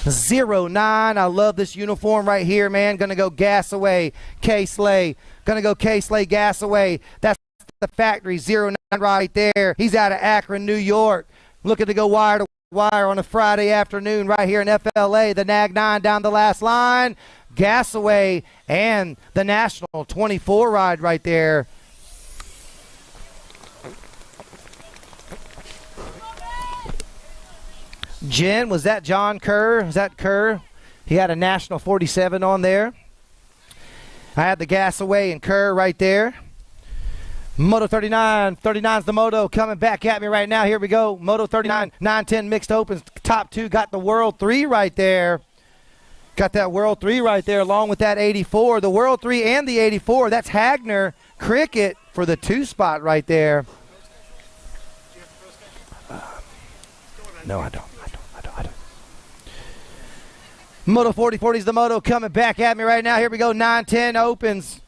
09, I love this uniform right here, man. Going to go Gas Away, K-Slay. Going to go K-Slay, Gas Away. That's the factory, 09 right there. He's out of Akron, New York. Looking to go wire to wire on a Friday afternoon right here in FLA. The Nag 9 down the last line. Gas Away and the National 24 ride right there. Jen, was that John Kerr? Was that Kerr? He had a National 47 on there. I had the Gas Away and Kerr right there. Moto 39. 39's the Moto coming back at me right now. Here we go. Moto 39. 910 mixed opens. Top 2 got the World 3 right there. Got that World 3 right there along with that 84. The World 3 and the 84. That's Hagner Cricket for the 2 spot right there. No, I don't. Moto 40's the Moto coming back at me right now. Here we go. 910 opens.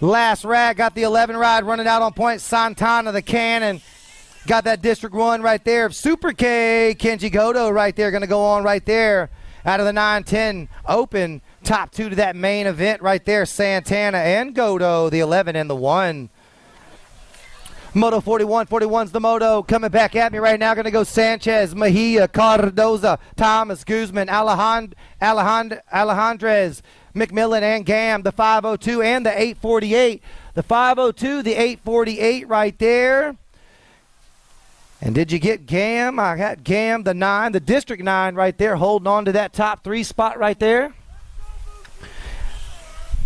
Last rag. Got the 11 ride running out on point. Santana, the Cannon. Got that District 1 right there. Super K, Kenji Goto right there. Going to go on right there. Out of the 910 open. Top 2 to that main event right there. Santana and Goto, the 11 and the 1. Moto 41. 41's the Moto coming back at me right now. Going to go Sanchez, Mejia, Cardoza, Thomas, Guzman, Alejandrez, McMillan, and Gam. The 502 and the 848. The 502, the 848 right there. And did you get Gam? I got Gam, the 9, the District 9 right there, holding on to that top 3 spot right there.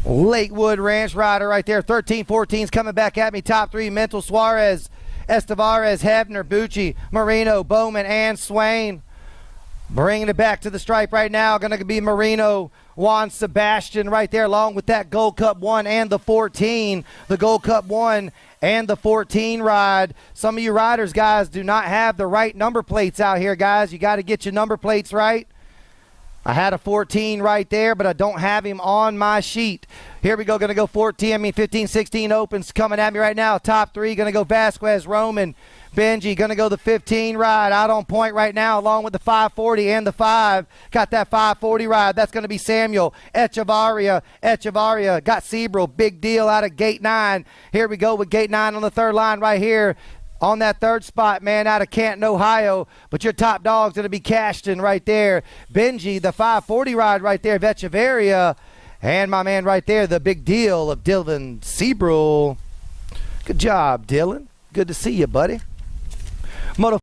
Lakewood Ranch Rider right there. 13-14's coming back at me. Top 3, Mental, Suarez, Estevarez, Hebner, Bucci, Marino, Bowman, and Swain. Bringing it back to the stripe right now. Going to be Marino, Juan Sebastian right there along with that Gold Cup 1 and the 14. The Gold Cup 1 and the 14 ride. Some of you riders, guys, do not have the right number plates out here, guys. You got to get your number plates right. I had a 14 right there, but I don't have him on my sheet. Here we go. Going to go 15, 16 opens coming at me right now. Top 3. Going to go Vasquez, Roman, Benji. Going to go the 15 ride out on point right now along with the 540 and the 5. Got that 540 ride. That's going to be Samuel Echevarria. Got Sebral. Big deal out of Gate 9. Here we go with Gate 9 on the 3rd line right here. On that 3rd spot, man, out of Canton, Ohio. But your top dog's going to be Cashton right there. Benji, the 540 ride right there, Echevarria. And my man right there, the big deal of Dylan Sebral. Good job, Dylan. Good to see you, buddy. Moto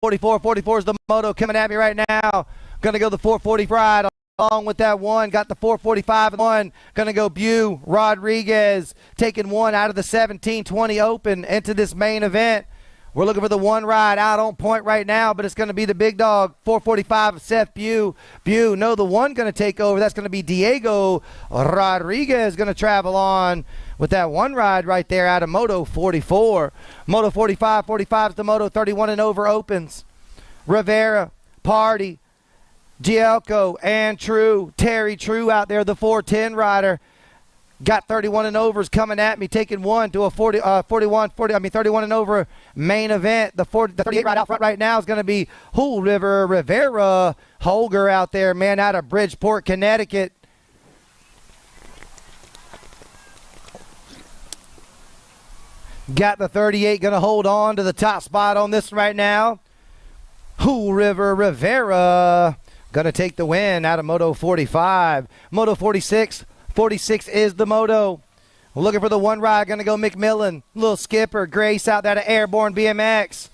44 is the moto coming at me right now. Going to go the 440 ride along with that one. Got the 445 and one. Going to go Bew Rodriguez taking one out of the 1720 open into this main event. We're looking for the one ride out on point right now, but it's going to be the big dog, 445 of Seth Bew. No, the one going to take over. That's going to be Diego Rodriguez going to travel on with that one ride right there out of Moto 44. Moto 45 is the Moto 31 and over opens. Rivera, Party, Gielko, and True. Terry True out there, the 410 rider. Got 31 and overs coming at me, taking one to a 31 and over main event. The 38 right out front right now is going to be Hull River Rivera. Holger out there, man, out of Bridgeport, Connecticut. Got the 38 going to hold on to the top spot on this right now. Hull River Rivera going to take the win out of Moto 45. Moto 46 is the moto. Looking for the one ride, going to go McMillan. Little skipper, Grace out there to Airborne BMX.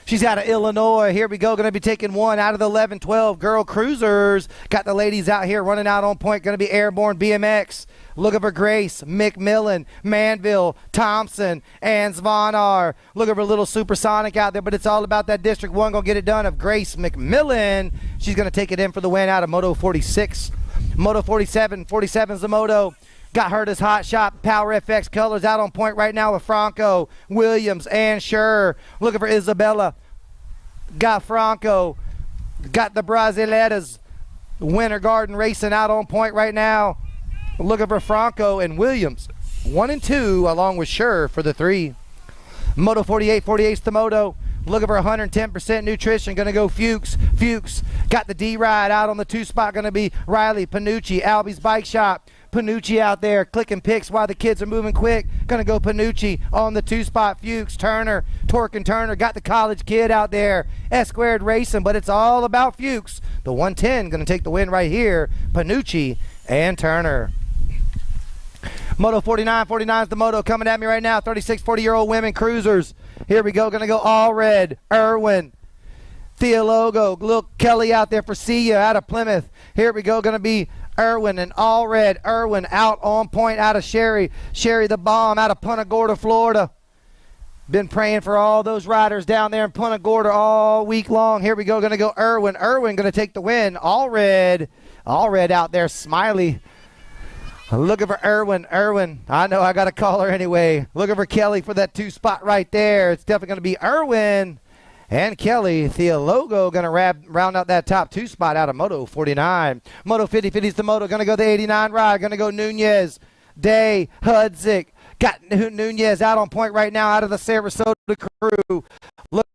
She's out of Illinois. Here we go, going to be taking one out of the 11-12 Girl Cruisers. Got the ladies out here running out on point, going to be Airborne BMX. Looking for Grace, McMillan, Manville, Thompson, and Zvonar. Looking for a little supersonic out there, but it's all about that District 1 going to get it done of Grace McMillan. She's going to take it in for the win out of Moto 46. Moto 47's the moto. Got Hurtis Hot Shot, Power FX colors out on point right now with Franco, Williams, and Schur. Looking for Isabella. Got Franco. Got the Brasileiras. Winter Garden Racing out on point right now. Looking for Franco and Williams. 1 and 2 along with Schur for the 3. Moto 48's the moto. Looking for 110% nutrition. Going to go Fuchs. Got the D ride out on the 2 spot. Going to be Riley Panucci, Albie's Bike Shop. Panucci out there clicking picks while the kids are moving quick. Going to go Panucci on the 2 spot. Fuchs, Turner, Torque and Turner. Got the college kid out there. S Squared Racing, but it's all about Fuchs. The 110 going to take the win right here. Panucci and Turner. Moto 49's the moto coming at me right now. 36, 40-year-old women cruisers. Here we go. Going to go all red. Irwin. Theologo. Little Kelly out there for Sia out of Plymouth. Here we go. Going to be Irwin and all red. Irwin out on point out of Sherry. Sherry the bomb out of Punta Gorda, Florida. Been praying for all those riders down there in Punta Gorda all week long. Here we go. Going to go Irwin. Irwin going to take the win. All red. All red out there. Smiley. Looking for Irwin. I know I got to call her anyway. Looking for Kelly for that 2 spot right there. It's definitely going to be Irwin and Kelly. Theologo going to round out that top 2 spot out of Moto 49. Moto 50's the moto. Going to go the 89 ride. Going to go Nunez, Day, Hudzik. Got Nunez out on point right now out of the Sarasota crew. Look.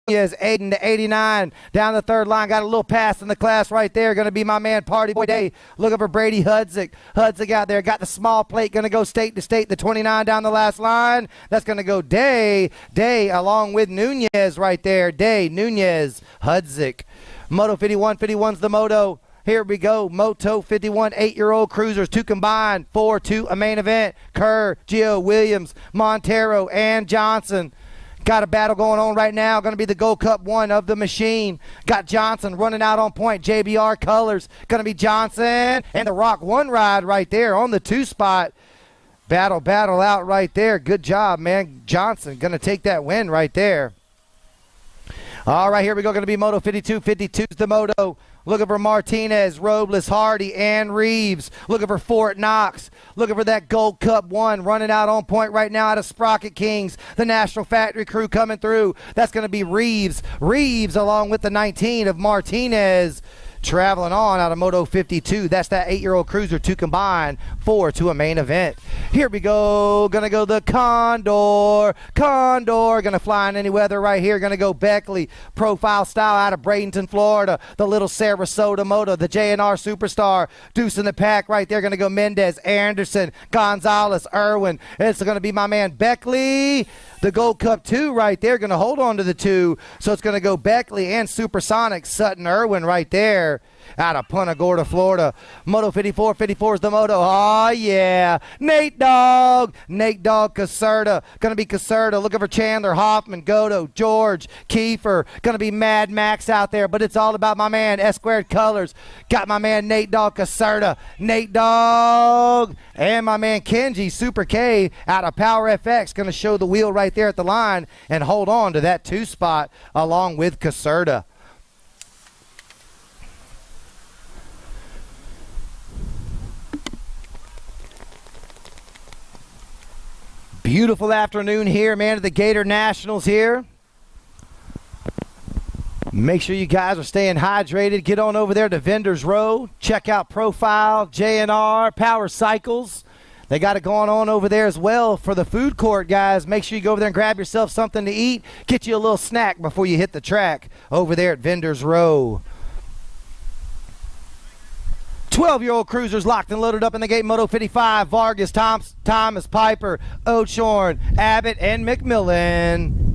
Is Aiden to 89 down the 3rd line. Got a little pass in the class right there. Going to be my man Party Boy Day. Looking for Brady Hudzik. Hudzik out there. Got the small plate. Going to go state to state. The 29 down the last line. That's going to go Day along with Nunez right there. Day, Nunez, Hudzik. Moto 51's the moto. Here we go. Moto 51, 8-year-old cruisers. 2 combined. 4-2 a main event. Kerr, Gio, Williams, Montero, and Johnson. Got a battle going on right now. Going to be the Gold Cup 1 of the machine. Got Johnson running out on point. JBR colors. Going to be Johnson and the Rock 1 ride right there on the 2 spot. Battle out right there. Good job, man. Johnson going to take that win right there. All right, here we go. Going to be Moto 52's the moto. Looking for Martinez, Robles, Hardy, and Reeves. Looking for Fort Knox. Looking for that Gold Cup 1 running out on point right now out of Sprocket Kings. The National Factory crew coming through. That's going to be Reeves. Reeves along with the 19 of Martinez. Traveling on out of Moto 52. That's that 8-year-old cruiser. 2 combined. 4 to a main event. Here we go. Gonna go the Condor. Gonna fly in any weather right here. Gonna go Beckley. Profile style out of Bradenton, Florida. The little Sarasota moto. The JNR Superstar. Deuce in the pack right there. Gonna go Mendez, Anderson, Gonzalez, Irwin. It's gonna be my man Beckley. The Gold Cup 2 right there. Gonna hold on to the 2. So it's gonna go Beckley and Supersonic, Sutton, Irwin right there. there out of Punta Gorda, Florida. Moto 54, 54 is the moto. Oh, yeah. Nate Dogg Caserta. Going to be Caserta. Looking for Chandler, Hoffman, Godo, George, Kiefer. Going to be Mad Max out there, but it's all about my man, S Squared Colors. Got my man Nate Dogg Caserta. Nate Dogg. And my man Kenji, Super K, out of Power FX. Going to show the wheel right there at the line and hold on to that 2 spot along with Caserta. Beautiful afternoon here, man, at the Gator Nationals here. Make sure you guys are staying hydrated. Get on over there to Vendors Row. Check out Profile, J&R, Power Cycles. They got it going on over there as well for the food court, guys. Make sure you go over there and grab yourself something to eat. Get you a little snack before you hit the track over there at Vendors Row. 12-year-old cruisers locked and loaded up in the gate. Moto 55, Vargas, Thomas, Piper, Ochorn, Abbott, and McMillan.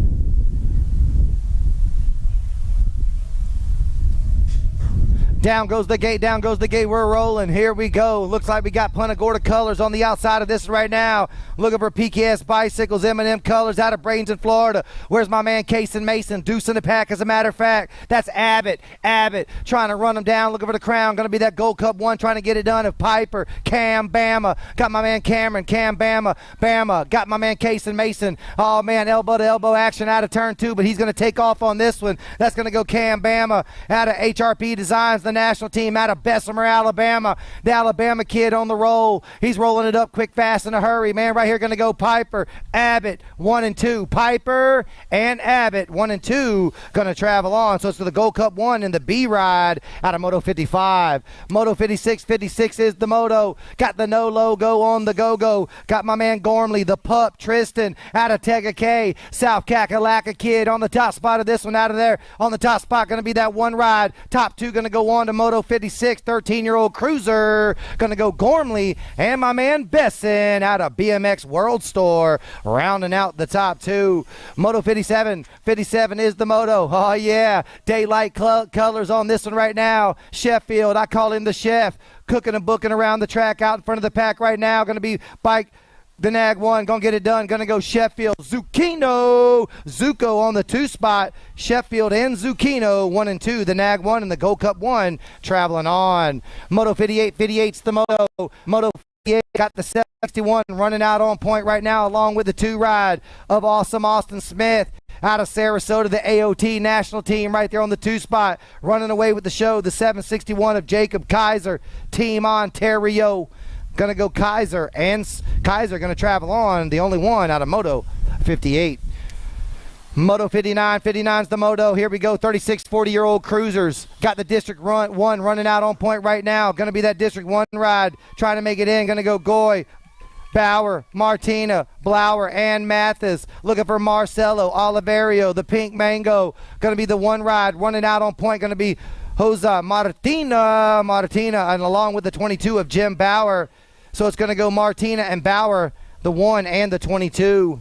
Down goes the gate, down goes the gate. We're rolling. Here we go. Looks like we got Punta Gorda Colors on the outside of this right now. Looking for PKS Bicycles, M&M Colors out of Bradenton, Florida. Where's my man Cason Mason? Deuce in the pack, as a matter of fact. That's Abbott. Abbott trying to run him down, looking for the crown. Going to be that Gold Cup 1 trying to get it done. Of Piper, Cam, Bama. Got my man Cameron, Cam, Bama. Got my man Cason Mason. Oh, man, elbow-to-elbow action out of turn 2, but he's going to take off on this one. That's going to go Cam, Bama out of HRP Designs, the national team out of Bessemer, Alabama. The Alabama kid on the roll. He's rolling it up quick, fast, in a hurry. Man, right here going to go Piper, Abbott, 1 and 2. Piper and Abbott, 1 and 2, going to travel on. So it's to the Gold Cup 1 in the B ride out of Moto 55. Moto 56, 56 is the moto. Got the no logo on the go-go. Got my man Gormley, the pup, Tristan, out of Tega K. South Kakalaka kid on the top spot of this one out of there. On the top spot, going to be that one ride. Top 2 going to go on to Moto 56, 13-year-old cruiser. Going to go Gormley and my man Besson out of BMX World Store, rounding out the top 2. Moto 57, 57 is the moto. Oh, yeah. Daylight colors on this one right now. Sheffield, I call him the chef. Cooking and booking around the track out in front of the pack right now. Going to be bike. The Nag 1, gonna get it done. Gonna go Sheffield, Zucchino on the 2 spot. Sheffield and Zucchino, 1 and 2. The Nag 1 and the Gold Cup 1 traveling on. Moto 58, 58's the moto. Moto 58 got the 761 running out on point right now, along with the 2 ride of Awesome Austin Smith out of Sarasota, the AOT national team right there on the 2 spot, running away with the show. The 761 of Jacob Kaiser, Team Ontario. Gonna go Kaiser, and Kaiser gonna travel on, the only one out of Moto 58. Moto 59, 59's the moto. Here we go, 36, 40-year-old cruisers. Got the District 1 running out on point right now. Gonna be that District 1 ride, trying to make it in. Gonna go Goy, Bauer, Martina, Blauer, and Mathis. Looking for Marcelo, Oliverio, the Pink Mango. Gonna be the 1 ride, running out on point. Gonna be Jose Martina, and along with the 22 of Jim Bauer. So it's going to go Martina and Bauer, the 1 and the 22.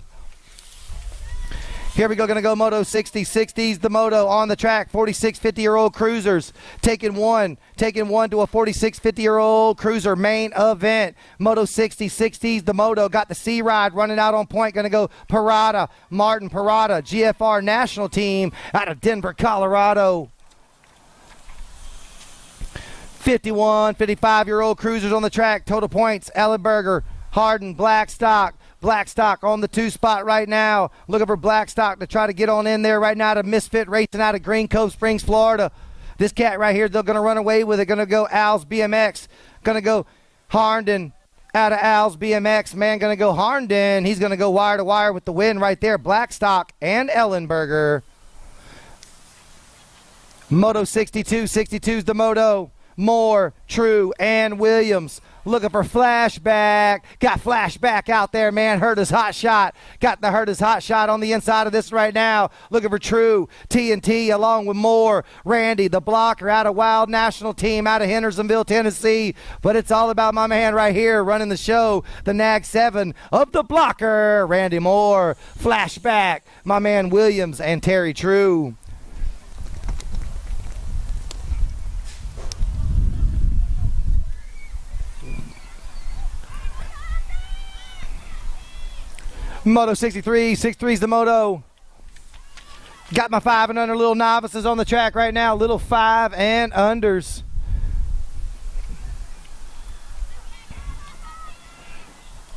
Here we go, going to go Moto 60. 60's the moto on the track. 46, 50-year-old cruisers. Taking one to a 46, 50-year-old cruiser main event. Moto 60. 60's the moto. Got the C ride running out on point. Going to go Parada, Martin Parada, GFR national team out of Denver, Colorado. 51, 55-year-old cruisers on the track. Total points, Ellenberger, Harden, Blackstock. Blackstock on the 2 spot right now. Looking for Blackstock to try to get on in there right now to Misfit Racing out of Green Cove Springs, Florida. This cat right here, they're going to run away with it. Going to go Al's BMX. Going to go Harnden out of Al's BMX. Man, going to go Harnden. He's going to go wire to wire with the win right there. Blackstock and Ellenberger. Moto 62. 62's the moto. Moore, True, and Williams. Looking for Flashback. Got Flashback out there, man. Hurta's hot shot. Got the Hurta's hot shot on the inside of this right now. Looking for True, TNT, along with Moore. Randy, the blocker, out of Wild National Team, out of Hendersonville, Tennessee. But it's all about my man right here running the show. The Nag 7 of the blocker, Randy Moore. Flashback, my man Williams and Terry True. Moto 63, 63's the moto. Got my 5 and under little novices on the track right now. Little 5 and unders.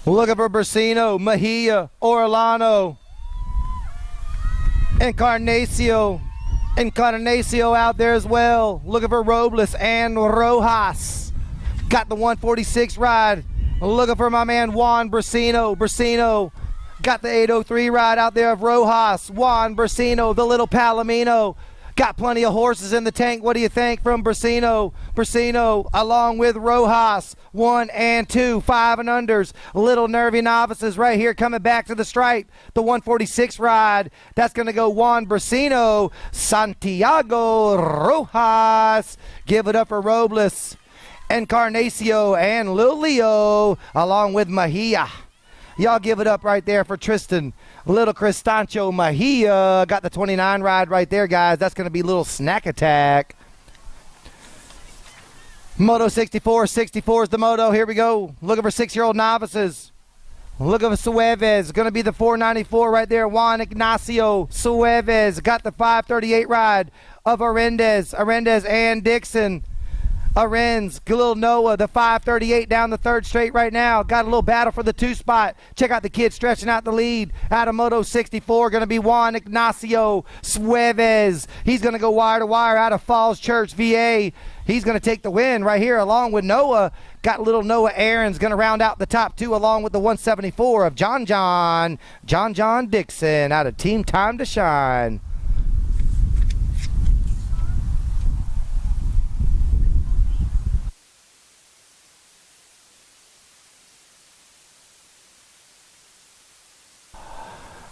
Looking for Brasino, Mejia, Orlano, Encarnacio out there as well. Looking for Robles and Rojas. Got the 146 ride. Looking for my man Juan Brasino. Got the 803 ride out there of Rojas. Juan Brasino, the little Palomino. Got plenty of horses in the tank. What do you think from Brasino? Brasino along with Rojas. 1 and 2, 5 and unders. Little nervy novices right here coming back to the stripe. The 146 ride. That's going to go Juan Brasino. Santiago Rojas. Give it up for Robles. Encarnacio and Lil Leo along with Mejia. Y'all give it up right there for Tristan. Little Cristancho Mejia. Got the 29 ride right there, guys. That's going to be little Snack Attack. Moto 64. 64 is the moto. Here we go. Looking for 6-year-old novices. Looking for Sueves. Going to be the 494 right there. Juan Ignacio Sueves. Got the 538 ride of Arendez and Dixon. Arends, little Noah, the 538 down the third straight right now. Got a little battle for the 2 spot. Check out the kid stretching out the lead. Out of Moto 64, going to be Juan Ignacio Sueves. He's going to go wire to wire out of Falls Church, VA. He's going to take the win right here along with Noah. Got little Noah Aaron's going to round out the top 2 along with the 174 of John Dixon out of Team Time to Shine.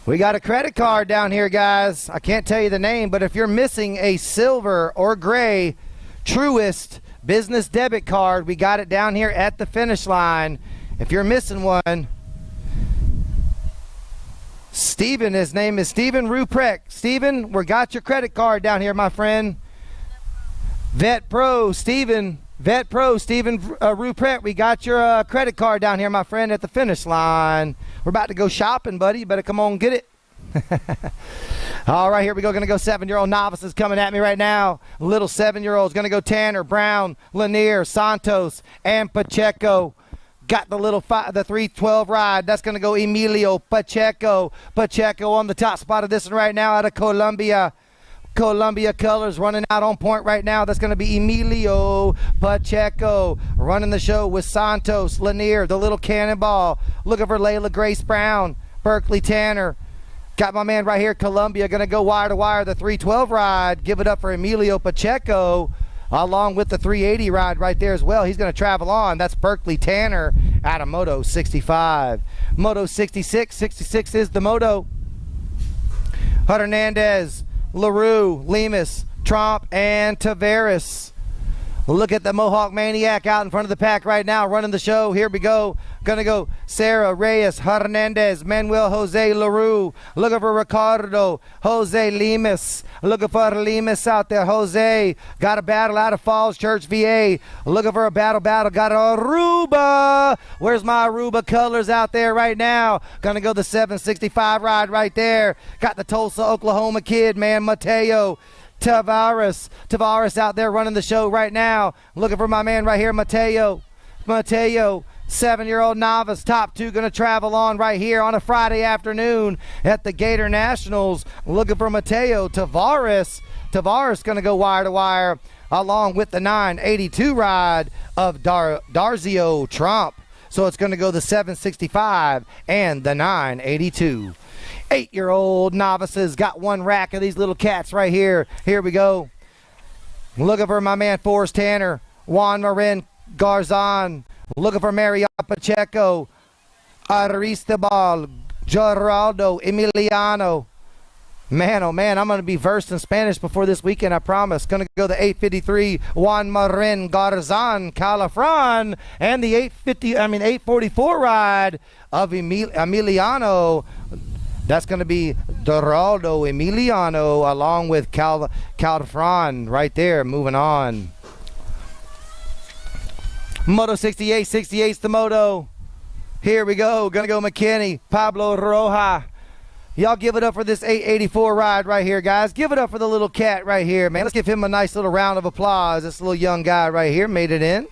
We got a credit card down here, guys. I can't tell you the name, but if you're missing a silver or gray Truist business debit card, we got it down here at the finish line. If you're missing one, Steven, his name is Steven Ruprecht. Steven, we got your credit card down here, my friend. Vet Pro, Steven Ruprecht, we got your credit card down here, my friend, at the finish line. We're about to go shopping, buddy. You better come on and get it. All right, here we go. Going to go 7-year-old novices coming at me right now. Little 7-year-olds. Going to go Tanner, Brown, Lanier, Santos, and Pacheco. Got the little the 312 ride. That's going to go Emilio Pacheco. Pacheco on the top spot of this one right now out of Colombia. Columbia colors running out on point right now. That's going to be Emilio Pacheco running the show with Santos, Lanier, the little cannonball. Looking for Layla Grace Brown, Berkeley Tanner. Got my man right here, Columbia, going to go wire to wire, the 312 ride. Give it up for Emilio Pacheco along with the 380 ride right there as well. He's going to travel on. That's Berkeley Tanner out of Moto 65. Moto 66. 66 is the moto. Hernandez, LaRue, Lemus, Tromp, and Tavares. Look at the Mohawk Maniac out in front of the pack right now, running the show. Here we go. Gonna go Sarah Reyes, Hernandez, Manuel Jose LaRue. Looking for Ricardo, Jose Lemus. Looking for Lemus out there. Jose got a battle out of Falls Church, VA. Looking for a battle. Got Aruba. Where's my Aruba colors out there right now? Gonna go the 765 ride right there. Got the Tulsa, Oklahoma kid, man, Mateo Tavares out there running the show right now. Looking for my man right here, Mateo, 7-year-old novice, top 2 going to travel on right here on a Friday afternoon at the Gator Nationals. Looking for Mateo Tavares. Tavares going to go wire to wire along with the 982 ride of Darzio Trump. So it's going to go the 765 and the 982. 8-year-old novices got one rack of these little cats right here. Here we go. Looking for my man Forrest Tanner, Juan Marin Garzon. Looking for Mario Pacheco, Aristobal, Geraldo, Emiliano. Man, oh man, I'm going to be versed in Spanish before this weekend, I promise. Going to go the 853 Juan Marin Garzon Calafran and the 844 ride of Emiliano. That's going to be Geraldo Emiliano along with Calafran right there. Moving on. Moto 68. 68's the moto. Here we go. Gonna go McKinney, Pablo Roja. Y'all give it up for this 884 ride right here, guys. Give it up for the little cat right here, man. Let's give him a nice little round of applause. This little young guy right here made it in.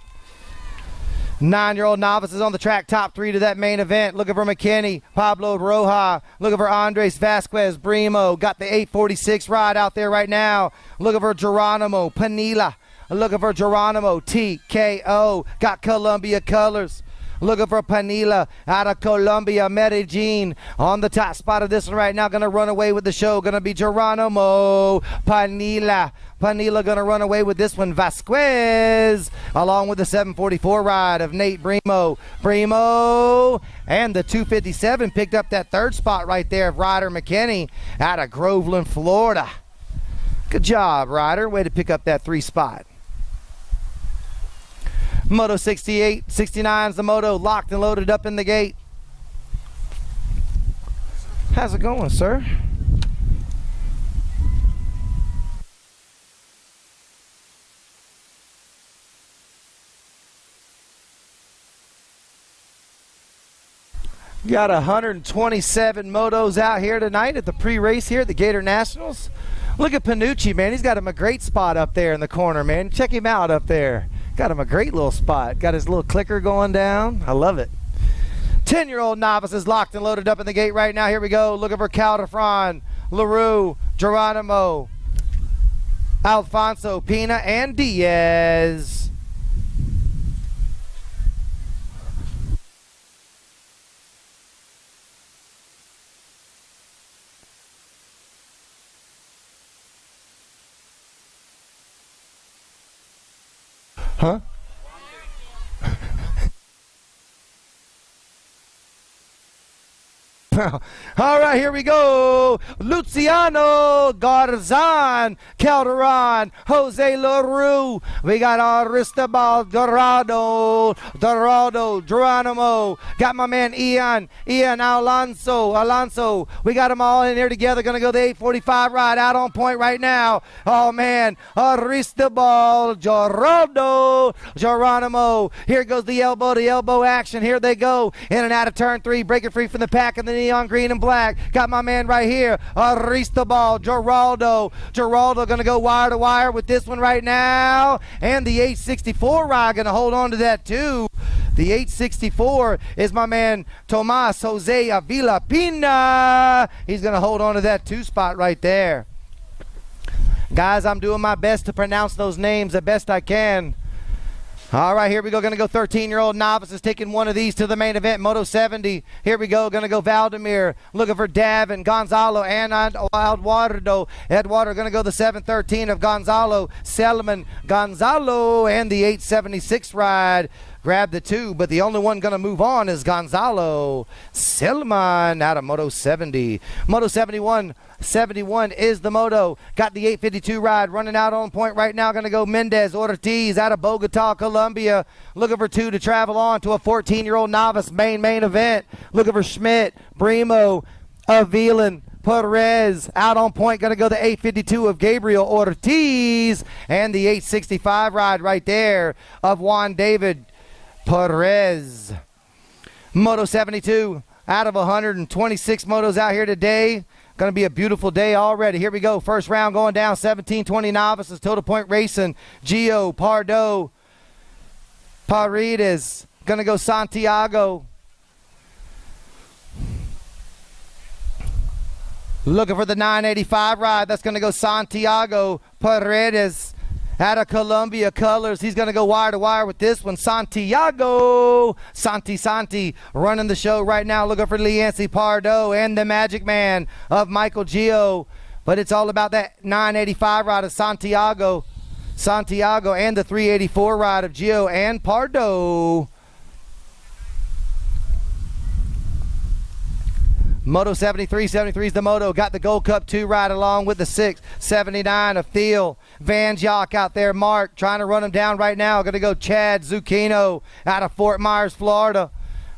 9-year-old novices on the track, top 3 to that main event. Looking for McKinney, Pablo Roja. Looking for Andres Vasquez, Brimo. Got the 846 ride out there right now. Looking for Geronimo, Panila. Looking for Geronimo, TKO. Got Columbia colors. Looking for Panila out of Colombia, Medellin. On the top spot of this one right now, going to run away with the show. Going to be Geronimo, Panila. Panila going to run away with this one, Vasquez, along with the 744 ride of Nate Brimo. Brimo and the 257 picked up that third spot right there of Ryder McKinney out of Groveland, Florida. Good job, Ryder. Way to pick up that 3 spot. Moto 68, 69's the moto, locked and loaded up in the gate. How's it going, sir? Got 127 motos out here tonight at the pre-race here at the Gator Nationals. Look at Panucci, man. He's got him a great spot up there in the corner, man. Check him out up there. Got him a great little spot. Got his little clicker going down. I love it. 10-year-old novice is locked and loaded up in the gate right now. Here we go. Looking for Caldefron, LaRue, Geronimo, Alfonso, Pina, and Diaz. Huh? All right, here we go. Luciano Garzan, Calderon, Jose LaRue. We got Aristobal Dorado, Geronimo. Got my man Ian Alonso. We got them all in here together. Gonna go the 845 ride out on point right now. Oh man, Aristobal Geronimo. Here goes the elbow to elbow action. Here they go. In and out of turn 3, breaking free from the pack, and the neon green and black. Got my man right here, Aristobal Geraldo gonna go wire to wire with this one right now, and the 864 ride gonna hold on to that too. The 864 is my man Tomas Jose Avila Pina. He's gonna hold on to that 2 spot right there. Guys, I'm doing my best to pronounce those names the best I can. All right, here we go. Going to go 13-year-old novices taking one of these to the main event, Moto 70. Here we go. Going to go Valdemir. Looking for Davin, Gonzalo, and Eduardo. Eduardo going to go the 713 of Gonzalo. Selman, Gonzalo, and the 876 ride. Grab the 2, but the only one going to move on is Gonzalo Selman out of Moto 70. Moto 71 is the moto. Got the 852 ride running out on point right now. Going to go Mendez Ortiz out of Bogota, Colombia. Looking for 2 to travel on to a 14-year-old novice main event. Looking for Schmidt, Brimo, Avilan, Perez out on point. Going to go the 852 of Gabriel Ortiz, and the 865 ride right there of Juan David Perez. Moto 72 out of 126 motos out here today. Going to be a beautiful day already. Here we go. First round going down. 17-20 novices. Total point racing. Gio, Pardo, Paredes. Going to go Santiago. Looking for the 985 ride. That's going to go Santiago Paredes out of Columbia colors. He's going to go wire to wire with this one. Santiago. Santi running the show right now. Looking for Lianci Pardo and the Magic Man of Michael Gio. But it's all about that 985 ride of Santiago and the 384 ride of Gio and Pardo. Moto 73 is the moto. Got the Gold Cup 2 ride along with the 679 of Thiel. Van Jock out there. Mark trying to run him down right now. Going to go Chad Zucchino out of Fort Myers, Florida.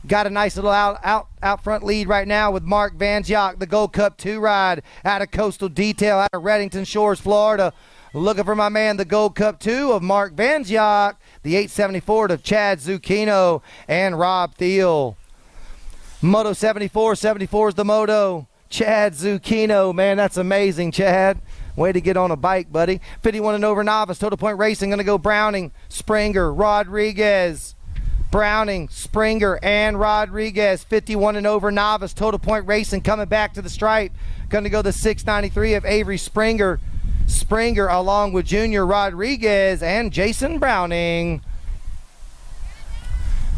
Got a nice little out front lead right now with Mark Van Jock. The Gold Cup 2 ride out of Coastal Detail out of Reddington Shores, Florida. Looking for my man, the Gold Cup 2 of Mark Van Jock. The 874 of Chad Zucchino and Rob Thiel. Moto 74, 74 is the moto. Chad Zucchino, man, that's amazing, Chad. Way to get on a bike, buddy. 51 and over novice, total point racing, gonna go Browning, Springer, Rodriguez. Browning, Springer, and Rodriguez. 51 and over novice, total point racing, coming back to the stripe. Gonna go the 693 of Avery Springer. Springer along with Junior Rodriguez and Jason Browning.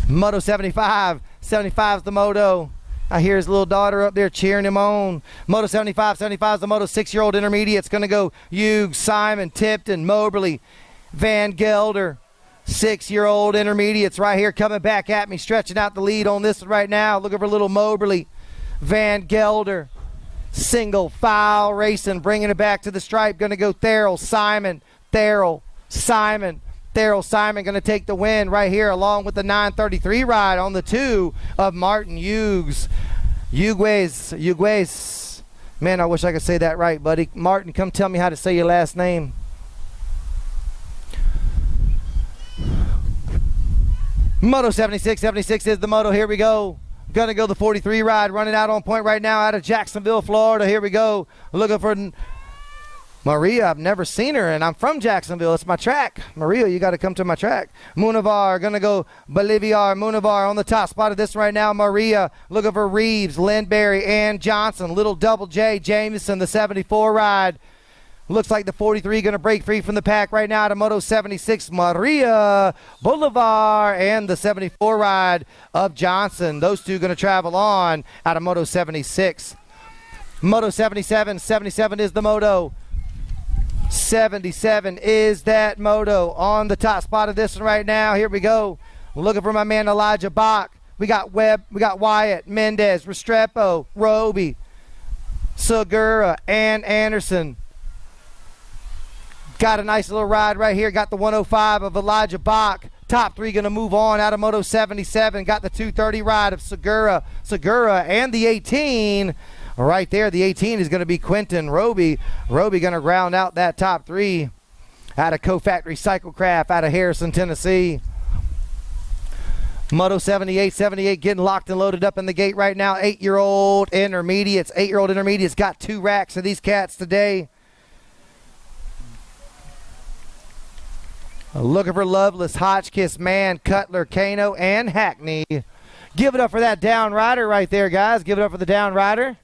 Moto 75, 75 is the moto. I hear his little daughter up there cheering him on. Moto 75, 75 is the moto. 6-year-old intermediate. It's going to go Hughes, Simon, Tipton, Moberly, Van Gelder. 6-year-old intermediates right here coming back at me, stretching out the lead on this one right now. Looking for little Moberly, Van Gelder. Single file racing, bringing it back to the stripe. Going to go Therrell, Simon, Therrell, Simon. Therrell Simon going to take the win right here along with the 933 ride on the 2 of Martin Hughes. Hughes. Man, I wish I could say that right, buddy. Martin, come tell me how to say your last name. Moto 76, 76 is the moto. Here we go. Gonna go the 43 ride, running out on point right now out of Jacksonville, Florida. Here we go. Looking for Maria. I've never seen her, and I'm from Jacksonville. It's my track. Maria, you got to come to my track. Munivar, going to go Bolivar. Munivar on the top spot of this right now. Maria looking for Reeves, Lindberry, and Johnson. Little double J, Jameson, the 74 ride. Looks like the 43 going to break free from the pack right now to Moto 76. Maria, Bolivar, and the 74 ride of Johnson. Those two going to travel on out of Moto 76. Moto 77, 77 is the moto. 77 is that moto on the top spot of this one right now. Here we go. Looking for my man Elijah Bach. We got Webb, we got Wyatt, Mendez, Restrepo, Roby, Segura, and Anderson. Got a nice little ride right here. Got the 105 of Elijah Bach. Top 3 going to move on out of Moto 77. Got the 230 ride of Segura, and the 18. Right there, the 18 is going to be Quentin Roby. Roby going to round out that top 3 out of Co-Factory Cyclecraft out of Harrison, Tennessee. Moto 78, 78 getting locked and loaded up in the gate right now. 8-year-old intermediates. 8-year-old intermediates got 2 racks of these cats today. Looking for Loveless, Hotchkiss, Mann, Cutler, Kano, and Hackney. Give it up for that down rider right there, guys. Give it up for the down rider.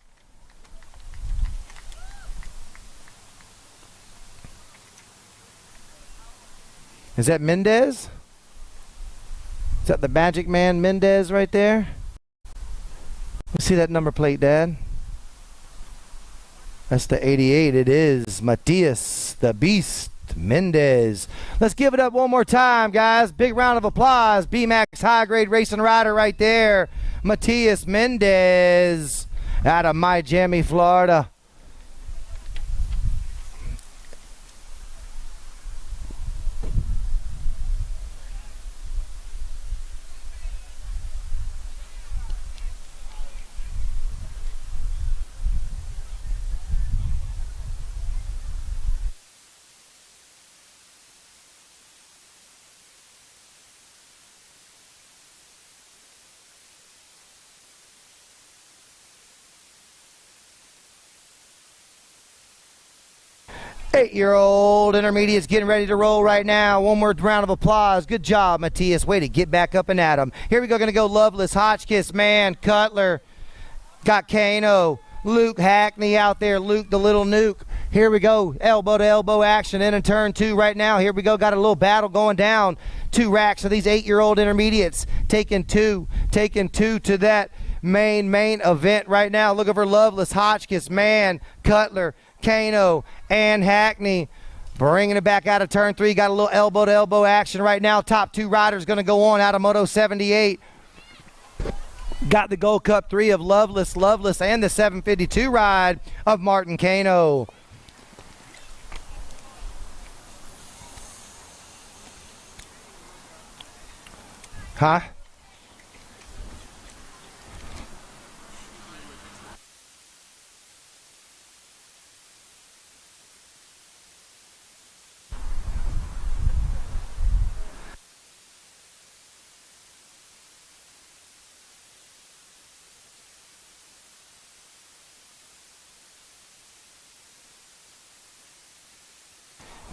Is that Mendez? Is that the Magic Man Mendez right there? Let's see that number plate, Dad. That's the 88. It is Matias, the Beast Mendez. Let's give it up one more time, guys. Big round of applause. BMX high grade racing rider right there. Matias Mendez out of Miami, Florida. Eight-year-old intermediates getting ready to roll right now. One more round of applause. Good job, Matias. Way to get back up and at him. Here we go. Going to go Loveless, Hotchkiss, Mann, Cutler. Got Kano. Luke Hackney out there. Luke the little nuke. Here we go. Elbow to elbow action in turn 2 right now. Here we go. Got a little battle going down. 2 racks of these 8-year-old intermediates. Taking two to that main event right now. Looking for Loveless, Hotchkiss, Mann, Cutler, Kano, and Hackney. Bringing it back out of turn 3. Got a little elbow to elbow action right now. Top 2 riders going to go on out of Moto 78. Got the Gold Cup 3 of Loveless, and the 752 ride of Martin Kano. Huh?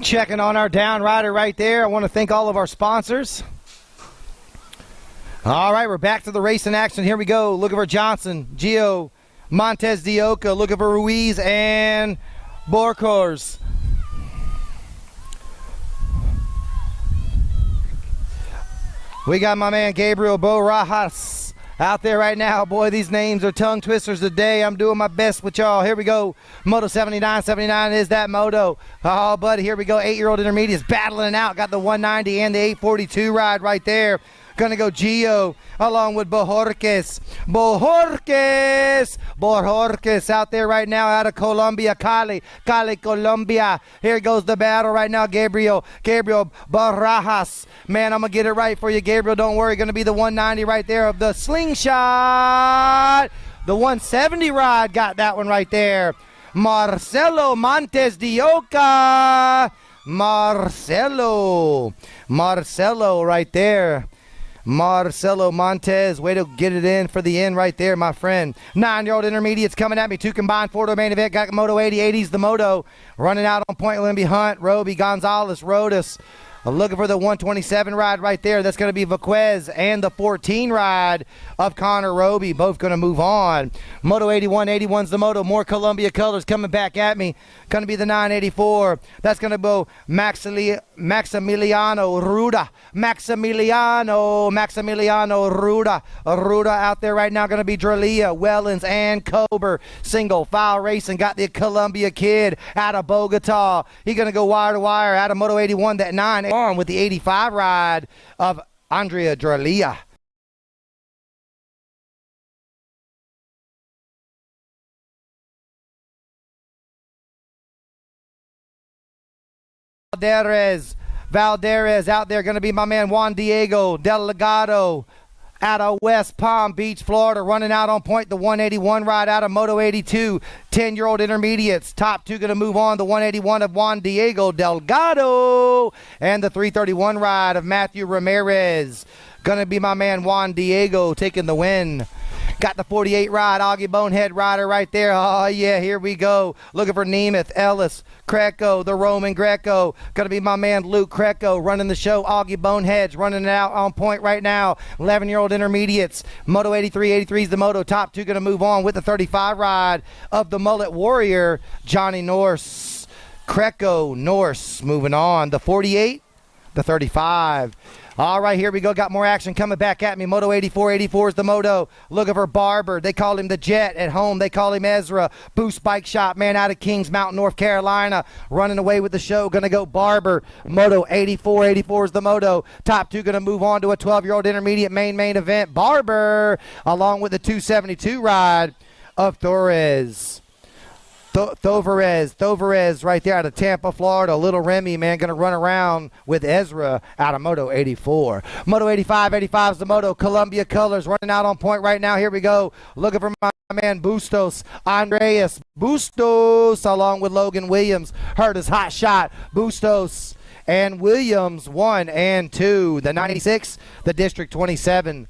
Checking on our down rider right there. I want to thank all of our sponsors. All right, we're back to the racing action. Here we go. Looking for Johnson, Gio, Montez de Oca, looking for Ruiz and Borkors. We got my man Gabriel Barajas out there right now. Boy, these names are tongue twisters today. I'm doing my best with y'all. Here we go. Moto 79 is that moto. Oh, buddy, here we go. 8-year-old intermediates battling it out. Got the 190 and the 842 ride right there. Gonna go Gio along with Bojorquez out there right now out of Colombia, Cali, Colombia. Here goes the battle right now. Gabriel Barajas. Man, I'm gonna get it right for you, Gabriel. Don't worry. Gonna be the 190 right there of the slingshot. The 170 ride got that one right there. Marcelo Montes de Oca. Marcelo right there. Marcelo Montes, way to get it in for the end right there, my friend. 9-year-old intermediates coming at me. 2 combined, 4-door main event. Got Moto 80. 80's the Moto. Running out on point, Limby Hunt, Roby, Gonzalez, Rodas. Looking for the 127 ride right there. That's going to be Vaquez and the 14 ride of Connor Roby. Both going to move on. Moto 81. 81's the Moto. More Columbia colors coming back at me. Going to be the 984. That's going to go Maximiliano Ruda. Maximiliano Ruda out there right now. Going to be Dralia, Wellens, and Kober. Single file racing. Got the Columbia kid out of Bogota. He's going to go wire to wire out of Moto 81. That 9 on with the 85 ride of Andrea Dralia. Valdez out there, going to be my man Juan Diego Delgado out of West Palm Beach, Florida, running out on point, the 181 ride out of Moto 82. 10-year-old intermediates. Top 2 going to move on, the 181 of Juan Diego Delgado and the 331 ride of Matthew Ramirez. Going to be my man Juan Diego taking the win. Got the 48 ride, Augie Bonehead rider right there. Oh, yeah, here we go. Looking for Nemeth, Ellis, Greco, the Roman Greco. Going to be my man Luke Greco running the show. Augie Boneheads running it out on point right now. 11-year-old intermediates. Moto 83. 83 is the Moto. Top 2 going to move on with the 35 ride of the Mullet Warrior, Johnny Norse. Greco, Norse moving on. The 48, the 35. All right, here we go. Got more action coming back at me. Moto 84. 84 is the Moto. Looking for Barber. They call him the Jet. At home, they call him Ezra. Boost Bike Shop, man, out of Kings Mountain, North Carolina. Running away with the show. Going to go Barber. Moto 84. 84 is the Moto. Top 2 going to move on to a 12-year-old intermediate main event. Barber, along with the 272 ride of Torres. Thovarez right there out of Tampa, Florida. Little Remy, man, going to run around with Ezra out of Moto 84. Moto 85. 85 is the Moto. Columbia colors running out on point right now. Here we go. Looking for my man Bustos. Andreas Bustos along with Logan Williams. Heard his hot shot. Bustos and Williams 1 and 2. The 96, the District 27.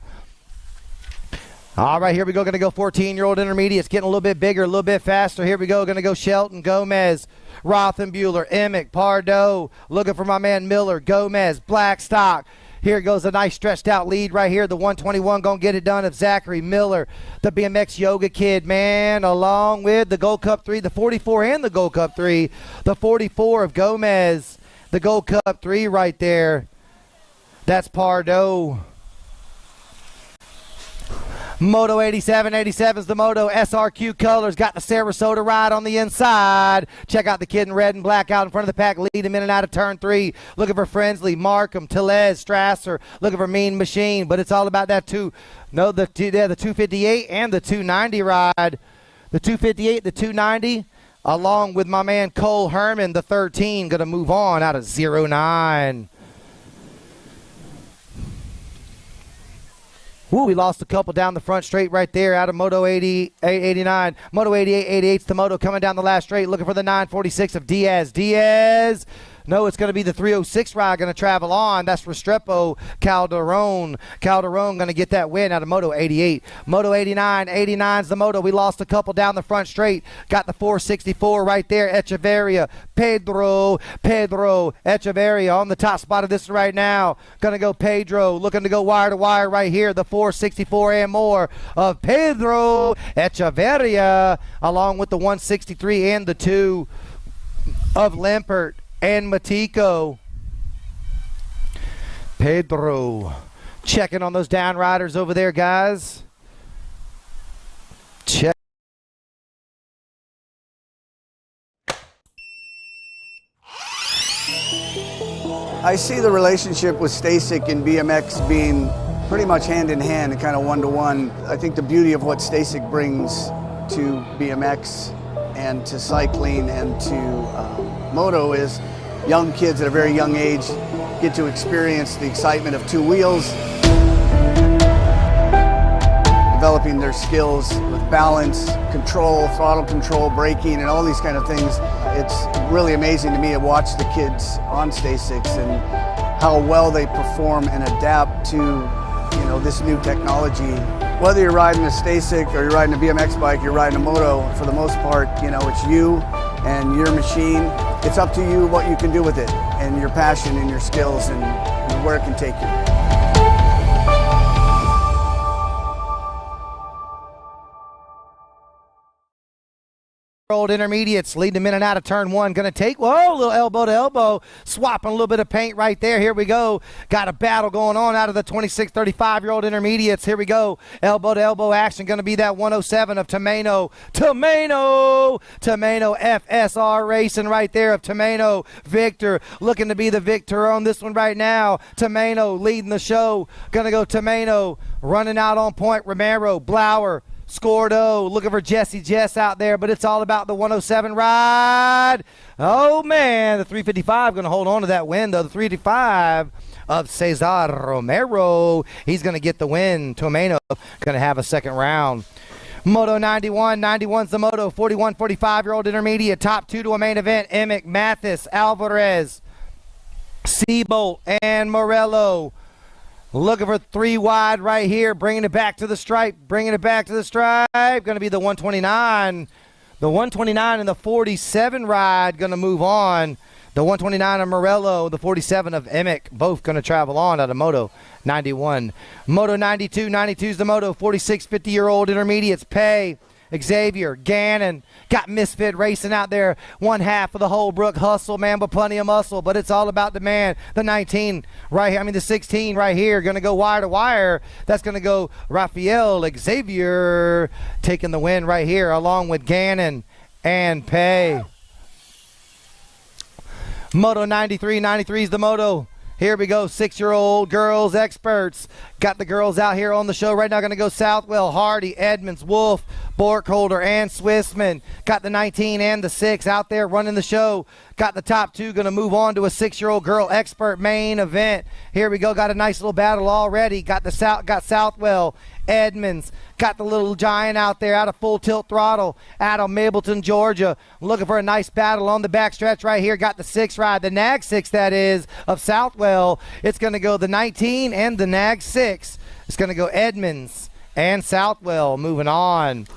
All right, here we go. Going to go 14-year-old intermediates. Getting a little bit bigger, a little bit faster. Here we go. Going to go Shelton, Gomez, Rothenbuehler, Emick, Pardo. Looking for my man Miller, Gomez, Blackstock. Here goes a nice stretched out lead right here. The 121 going to get it done of Zachary Miller, the BMX Yoga kid, man, along with the Gold Cup 3, the 44 and the Gold Cup 3. The 44 of Gomez, the Gold Cup 3 right there. That's Pardo. Moto 87. 87 is the Moto. SRQ colors. Got the Sarasota ride on the inside. Check out the kid in red and black out in front of the pack. Lead him in and out of turn 3. Looking for Frensley, Markham, Telez, Strasser. Looking for Mean Machine. But it's all about that the 258 and the 290 ride. The 258, the 290, along with my man Cole Herman, the 13, going to move on out of 09. Ooh, we lost a couple down the front straight right there out of Moto 80, 89. Moto 88, 88's the Moto coming down the last straight, looking for the 946 of Diaz. Diaz No, it's going to be the 306 ride going to travel on. That's Restrepo Calderon. Calderon going to get that win out of Moto 88. Moto 89. 89's the moto. We lost a couple down the front straight. Got the 464 right there. Echeverria. Pedro Echeverria on the top spot of this right now. Going to go Pedro. Looking to go wire to wire right here. The 464 and more of Pedro Echeverria, along with the 163 and the 2 of Limpert and Matico. Pedro checking on those down riders over there, guys. Check. I see the relationship with Stasic and BMX being pretty much hand in hand and kind of one-to-one. I think the beauty of what Stasic brings to BMX and to cycling and to moto is young kids at a very young age get to experience the excitement of two wheels, developing their skills with balance, control, throttle control, braking, and all these kind of things. It's really amazing to me to watch the kids on Stasics and how well they perform and adapt to this new technology. Whether you're riding a Stasic or you're riding a BMX bike, you're riding a moto, for the most part, it's you and your machine. It's up to you what you can do with it and your passion and your skills and where it can take you. Old intermediates leading them in and out of turn one. Going to take, whoa, a little elbow to elbow, swapping a little bit of paint right there. Here we go. Got a battle going on out of the 26, 35-year-old intermediates. Here we go. Elbow to elbow action. Going to be that 107 of Tomeno. Tomeno FSR Racing right there of Tomeno. Victor looking to be the victor on this one right now. Tomeno leading the show. Going to go Tomeno running out on point. Romero, Blauer, Scordo, looking for Jesse Jess out there, but it's all about the 107 ride. Oh, man, the 355 going to hold on to that win, though. The 355 of Cesar Romero, he's going to get the win. Tomeno going to have a second round. Moto 91, 91's the moto, 41, 45-year-old intermediate, top two to a main event. Emick, Mathis, Alvarez, Seabolt, and Morello. Looking for three wide right here, bringing it back to the stripe, Going to be the 129. The 129 and the 47 ride going to move on. The 129 of Morello, the 47 of Emick, both going to travel on out of Moto 91. Moto 92, 92's the moto, 46, 50-year-old intermediates, Pay, Xavier, Gannon, got Misfit racing out there, one half of the Holbrook hustle, man, but plenty of muscle, but it's all about the man, the 19 right here, the 16 right here, going to go wire to wire. That's going to go Raphael Xavier taking the win right here along with Gannon and Pay. Moto 93, 93's the moto. Here we go, 6-year-old girls experts. Got the girls out here on the show right now. Going to go Southwell, Hardy, Edmonds, Wolf, Borkholder, and Swissman. Got the 19 and the 6 out there running the show. Got the top two going to move on to a 6-year-old girl expert main event. Here we go. Got a nice little battle already. Got Southwell, Edmonds. Got the little giant out there out of Full Tilt Throttle out of Mableton, Georgia. Looking for a nice battle on the backstretch right here. Got the 6 ride, the Nag 6 that is, of Southwell. It's going to go the 19 and the Nag 6. It's going to go Edmonds and Southwell. Moving on.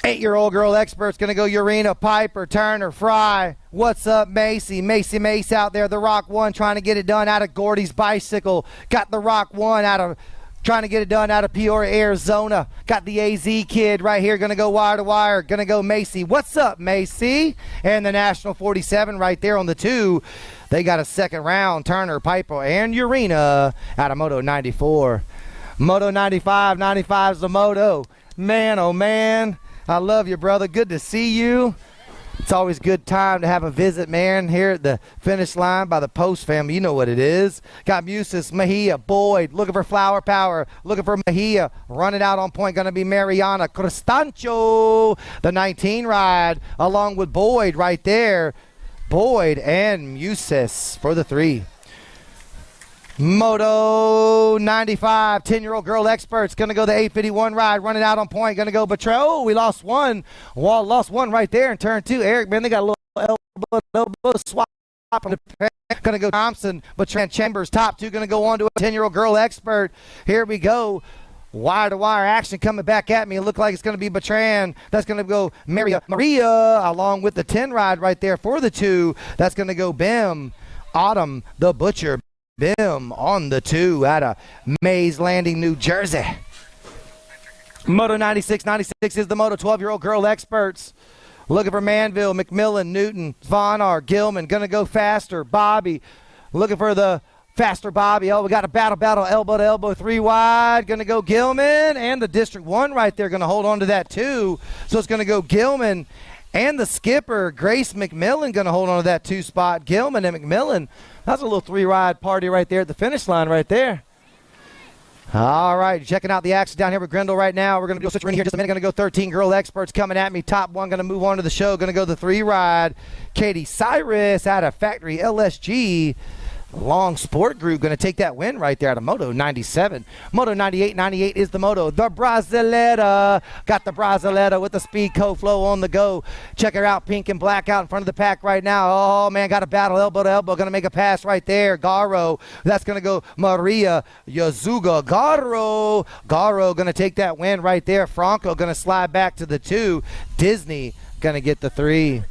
8-year-old girl expert's going to go Urena, Piper, Turner, Fry. What's up, Macy? Mace out there. The Rock 1 trying to get it done out of Gordy's Bicycle. Got the Rock 1 out of trying to get it done out of Peoria, Arizona. Got the AZ kid right here. Going to go wire to wire. Going to go Macy. What's up, Macy? And the National 47 right there on the 2. They got a second round. Turner, Piper, and Urena out of Moto 94. Moto 95. 95's the moto. Man, oh, man. I love you, brother. Good to see you. It's always a good time to have a visit, man, here at the finish line by the Post family. You know what it is. Got Musis, Mejia, Boyd, looking for Flower Power, looking for Mejia, running out on point, going to be Mariana Cristancho, the 19 ride, along with Boyd right there. Boyd and Musis for the 3. Moto 95, 10-year-old girl experts, going to go the 851 ride, running out on point, going to go Betrayal. Oh, we lost one. Wall lost one right there in turn 2. Eric, man, they got a little elbow swap. Gonna go Thompson, but Chambers top two gonna go on to a 10-year-old girl expert. Here we go. Wire-to-wire action coming back at me. It looked like it's going to be Bertrand. That's going to go Maria along with the 10 ride right there for the 2. That's going to go Bim. Autumn the Butcher. Bim on the 2 out of Mays Landing, New Jersey. Moto 96 is the Moto 12-year-old girl experts. Looking for Manville, McMillan, Newton, Vonnar, Gilman. Going to go faster. Bobby. Looking for the faster Bobby. Oh, we got a battle, elbow to elbow, 3 wide. Going to go Gilman, and the District 1 right there going to hold on to that 2. So it's going to go Gilman and the skipper, Grace McMillan, going to hold on to that 2 spot. Gilman and McMillan. That's a little 3-ride party right there at the finish line right there. All right, checking out the action down here with Grendel right now. We're going to do a switch in here just a minute. Going to go 13 girl experts coming at me. Top 1 going to move on to the show. Going to go the 3-ride. Katie Cyrus out of Factory LSG. Long Sport Group going to take that win right there out of Moto 97. Moto 98 is the Moto. The Brasiletta. Got the Brasiletta with the Speed Co-Flow on the go. Check her out, pink and black out in front of the pack right now. Oh, man, got a battle elbow to elbow. Going to make a pass right there. Garo. That's going to go Maria Yazuga. Garo going to take that win right there. Franco going to slide back to the 2. Disney going to get the 3.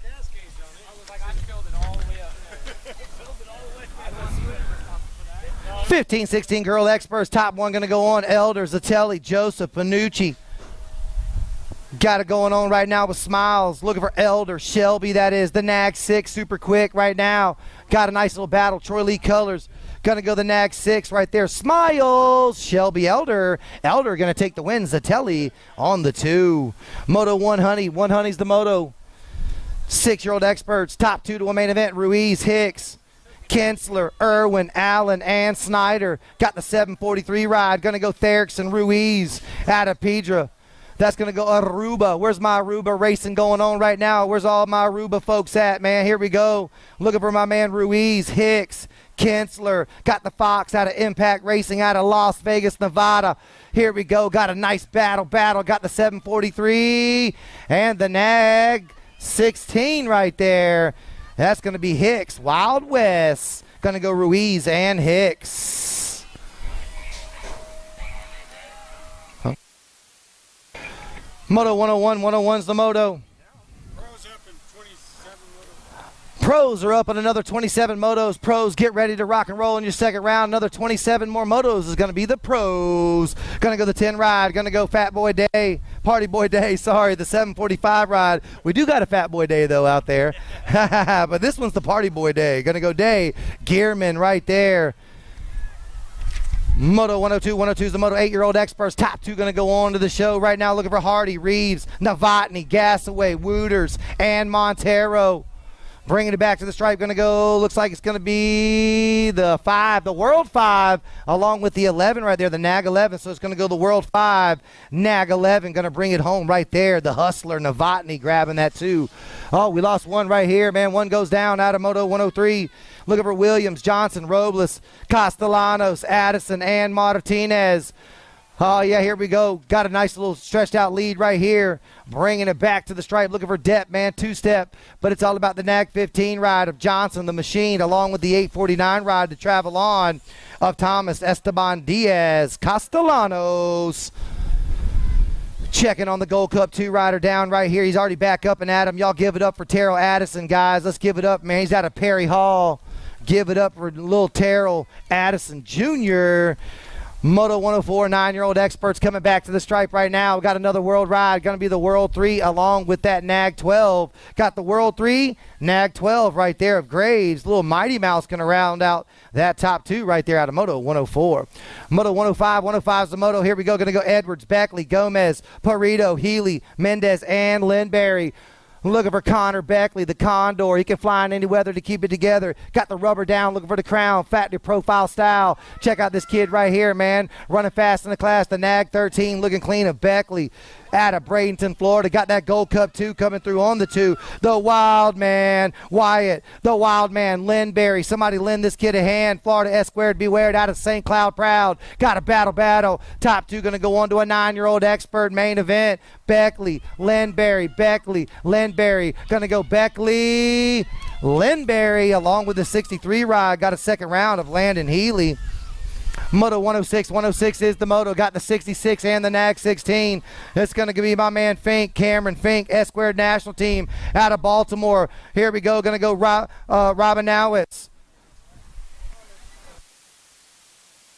15-16 girl experts. Top 1 going to go on. Elder, Zatelli, Joseph, Panucci. Got it going on right now with Smiles. Looking for Elder, Shelby, that is. The Nag 6, super quick right now. Got a nice little battle. Troy Lee Colors. Going to go the Nag 6 right there. Smiles, Shelby, Elder. Elder going to take the win. Zatelli on the 2. Moto 1 Honey. 1 Honey's the Moto. 6-year-old experts. Top 2 to a main event. Ruiz, Hicks, Kensler, Irwin, Allen, and Snyder. Got the 743 ride. Going to go Therickson, Ruiz out of Pedra. That's going to go Aruba. Where's my Aruba racing going on right now? Where's all my Aruba folks at, man? Here we go. Looking for my man Ruiz, Hicks, Kensler. Got the Fox out of Impact Racing out of Las Vegas, Nevada. Here we go. Got a nice battle. Got the 743 and the Nag 16 right there. That's going to be Hicks. Wild West. Going to go Ruiz and Hicks. Moto 101. 101's the Moto. Pros are up in another 27 motos. Pros, get ready to rock and roll in your second round. Another 27 more motos is going to be the pros. Going to go the 10 ride. Going to go Fat Boy Day. Party Boy Day, sorry, the 745 ride. We do got a Fat Boy Day, though, out there. But this one's the Party Boy Day. Going to go Day. Gearman right there. Moto 102. 102 is the Moto 8-year-old experts. Top 2 going to go on to the show right now. Looking for Hardy, Reeves, Novotny, Gasaway, Wooters, and Montero. Bringing it back to the stripe, going to go, looks like it's going to be the 5, the World 5, along with the 11 right there, the Nag 11. So it's going to go the World 5, Nag 11, going to bring it home right there. The Hustler, Novotny, grabbing that too. Oh, we lost one right here, man. One goes down out of Moto 103. Looking for Williams, Johnson, Robles, Castellanos, Addison, and Martinez. Oh, yeah, here we go. Got a nice little stretched out lead right here. Bringing it back to the stripe. Looking for depth, man. 2-step. But it's all about the Nag 15 ride of Johnson, the machine, along with the 849 ride to travel on of Thomas Esteban Diaz. Castellanos. Checking on the Gold Cup 2 rider down right here. He's already back up and at him. Y'all give it up for Terrell Addison, guys. Let's give it up, man. He's out of Perry Hall. Give it up for little Terrell Addison Jr., Moto 104, 9-year-old experts coming back to the stripe right now. We got another World ride. Going to be the World 3 along with that Nag 12. Got the World 3, Nag 12 right there of Graves. Little Mighty Mouse going to round out that top 2 right there out of Moto 104. Moto 105, 105 is the Moto. Here we go. Going to go Edwards, Beckley, Gomez, Parito, Healy, Mendez, and Lindberry. Looking for Connor Beckley, the Condor. He can fly in any weather to keep it together. Got the rubber down, looking for the crown. Factory profile style. Check out this kid right here, man. Running fast in the class. The Nag 13, looking clean of Beckley. Out of Bradenton, Florida. Got that Gold Cup 2 coming through on the 2. The Wild Man, Wyatt. The Wild Man, Lindberry. Somebody lend this kid a hand. Florida S squared beware out of St. Cloud Proud. Got a battle. Top 2 going to go on to a 9-year-old expert main event. Beckley, Lindberry, Beckley, Lindberry. Going to go Beckley. Linberry, along with the 63 ride, got a second round of Landon Healy. Moto 106, 106 is the moto. Got the 66 and the NAG 16. It's going to be my man Fink, Cameron Fink, S-Squared National Team out of Baltimore. Here we go. Going to go Robin Nowitz.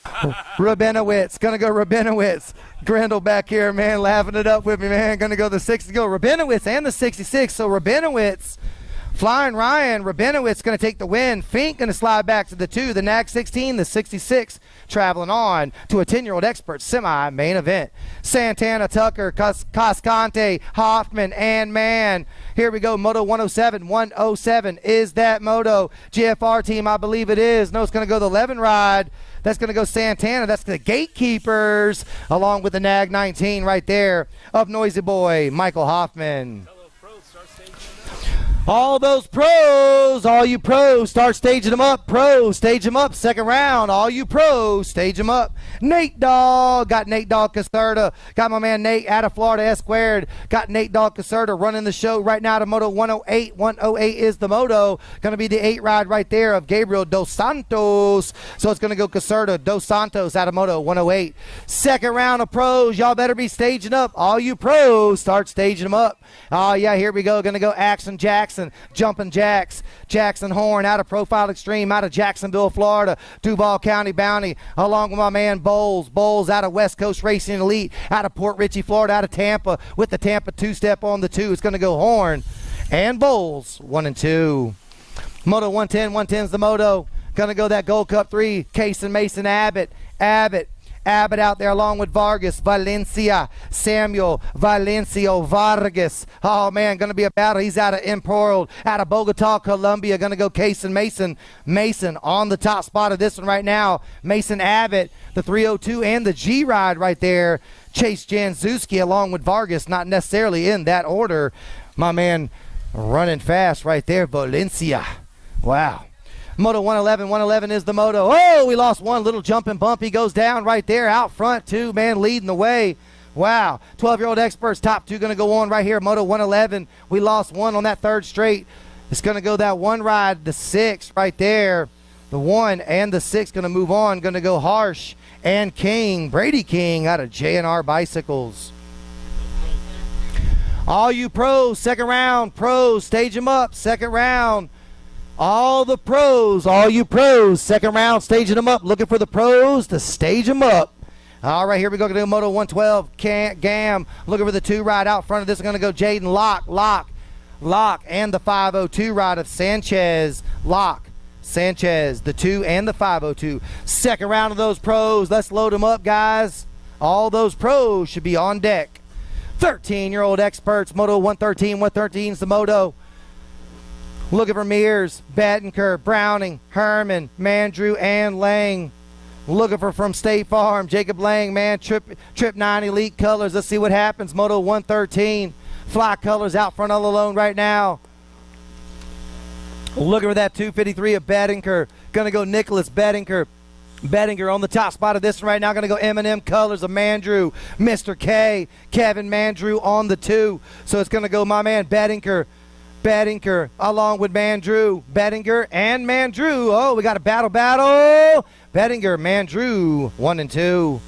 Rabinowitz. Going to go Rabinowitz. Grendel back here, man, laughing it up with me, man. Going to go the 60. Go Rabinowitz and the 66. So Rabinowitz. Flying Ryan, Rabinowitz going to take the win. Fink going to slide back to the 2. The NAG 16, the 66 traveling on to a 10-year-old expert semi-main event. Santana, Tucker, Cascante, Hoffman, and Mann. Here we go, Moto 107. 107 is that moto. GFR team, I believe it is. No, it's going to go the 11 ride. That's going to go Santana. That's the Gatekeepers, along with the NAG 19 right there of Noisy Boy, Michael Hoffman. All those pros, all you pros, start staging them up. Pros, stage them up. Second round, all you pros, stage them up. Nate Dogg, got Nate Dogg Caserta. Got my man Nate out of Florida S-Squared. Got Nate Dogg Caserta running the show right now to Moto 108. 108 is the moto. Going to be the 8 ride right there of Gabriel Dos Santos. So it's going to go Caserta, Dos Santos out of Moto 108. Second round of pros, y'all better be staging up. All you pros, start staging them up. Oh, yeah, here we go. Going to go Axon Jackson. Jumping Jacks, Jackson Horn out of Profile Extreme, out of Jacksonville, Florida, Duval County Bounty, along with my man Bowles out of West Coast Racing Elite, out of Port Richey, Florida, out of Tampa, with the Tampa 2-step on the 2. It's going to go Horn and Bowles, 1 and 2. Moto 110, 110's the moto. Going to go that Gold Cup 3, Case and Mason Abbott out there along with Vargas, Valencia, Samuel, Valencio, Vargas. Oh, man, going to be a battle. He's out of Emporal, out of Bogota, Colombia. Going to go Case and Mason. Mason on the top spot of this one right now. Mason Abbott, the 302 and the G-Ride right there. Chase Janzuski along with Vargas, not necessarily in that order. My man running fast right there, Valencia. Wow. Moto 111, 111 is the moto. Oh, we lost one little jump and bump. He goes down right there out front, too, man, leading the way. Wow. 12-year-old experts, top 2 going to go on right here. Moto 111, we lost one on that third straight. It's going to go that 1 ride, the 6 right there. The 1 and the 6 going to move on. Going to go Harsh and King, Brady King out of J&R Bicycles. All you pros, second round, pros, stage them up, second round. All the pros, all you pros, second round, staging them up, looking for the pros to stage them up. All right, here we go. Going to do Moto 112, Gam, looking for the 2 ride out front of this. Going to go Jaden Locke, and the 502 ride of Sanchez, Sanchez, the 2 and the 502. Second round of those pros. Let's load them up, guys. All those pros should be on deck. 13-year-old experts, Moto 113, 113's the moto. Looking for Mears, Battenker, Browning, Herman, Mandrew, and Lang. Looking for from State Farm, Jacob Lang, man, Trip 9 Elite Colors. Let's see what happens. Moto 113, Fly Colors out front all alone right now. Looking for that 253 of Battenker. Going to go Nicholas Battenker. Bettinger on the top spot of this one right now. Going to go M&M Colors of Mandrew. Mr. K, Kevin Mandrew on the 2. So it's going to go my man Bettinger along with Mandrew. Bettinger and Mandrew. Oh, we got a battle. Bettinger, Mandrew, 1 and 2.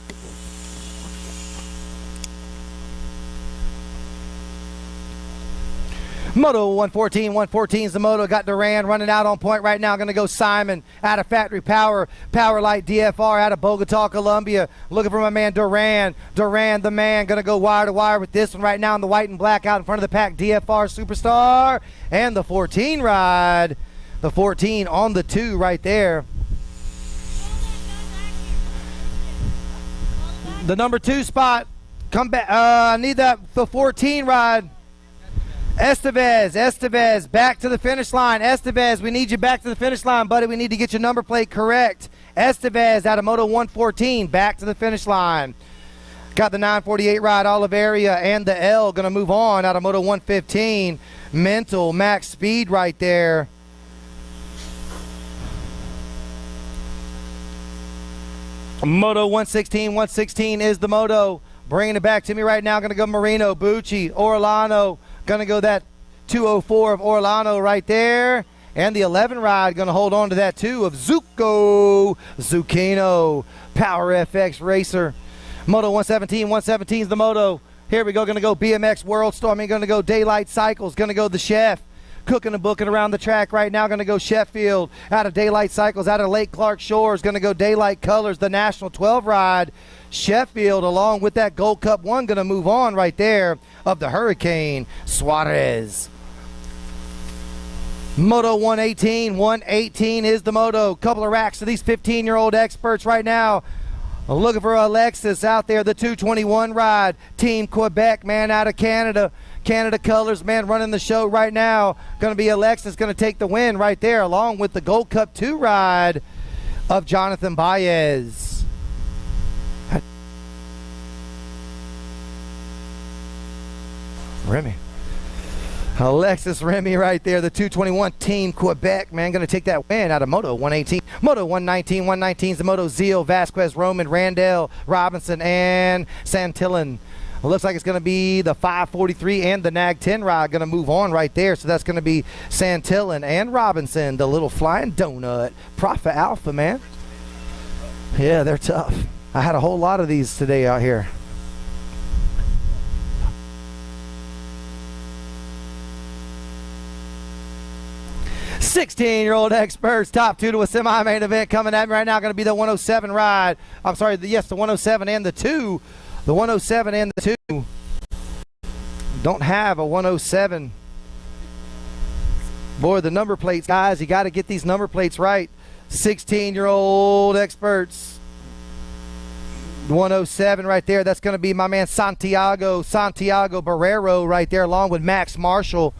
Moto 114, 114's the moto. Got Duran running out on point right now. Going to go Simon out of Factory Power Light DFR out of Bogota, Colombia. Looking for my man Duran, the man. Going to go wire to wire with this one right now in the white and black out in front of the pack. DFR Superstar and the 14 ride. The 14 on the 2 right there. The number 2 spot. Come back. I need the 14 ride. Estevez, back to the finish line. Estevez, we need you back to the finish line, buddy. We need to get your number plate correct. Estevez out of Moto 114, back to the finish line. Got the 948 ride, Oliveria, and the L going to move on out of Moto 115. Mental, max speed right there. Moto 116 is the moto. Bringing it back to me right now. Going to go Marino, Bucci, Orlano. Going to go that 204 of Orlano right there. and the 11 ride going to hold on to that too of Zucchino Power FX Racer. Moto 117, 117 is the moto. Here we go, going to go BMX World Storming, going to go Daylight Cycles, going to go the Chef. Cooking and booking around the track right now, going to go Sheffield. Out of Daylight Cycles, out of Lake Clark Shores, going to go Daylight Colors, the National 12 ride. Sheffield, along with that Gold Cup 1, going to move on right there of the Hurricane Suarez. Moto 118, 118 is the moto. Couple of racks to these 15-year-old experts right now. Looking for Alexis out there, the 221 ride. Team Quebec, man, out of Canada. Canada Colors, man, running the show right now. Going to be Alexis, going to take the win right there, along with the Gold Cup 2 ride of Jonathan Baez. Remy. Alexis Remy right there, the 221 Team Quebec, man, going to take that win out of Moto 118. Moto 119, 119 is the Moto Zeal, Vasquez, Roman, Randall, Robinson, and Santillan. It looks like it's going to be the 543 and the Nag 10 ride going to move on right there. So that's going to be Santillan and Robinson, the little flying donut. Prophet Alpha, man. Yeah, they're tough. I had a whole lot of these today out here. '16-year-old experts, top 2 to a semi-main event coming at me right now. Going to be the 107 ride. I'm sorry, the 107 and the 2. The 107 and the 2. Don't have a 107. Boy, the number plates, guys, you got to get these number plates right. 16-year-old experts. 107 right there. That's going to be my man Santiago Barrero right there, along with Max Marshall.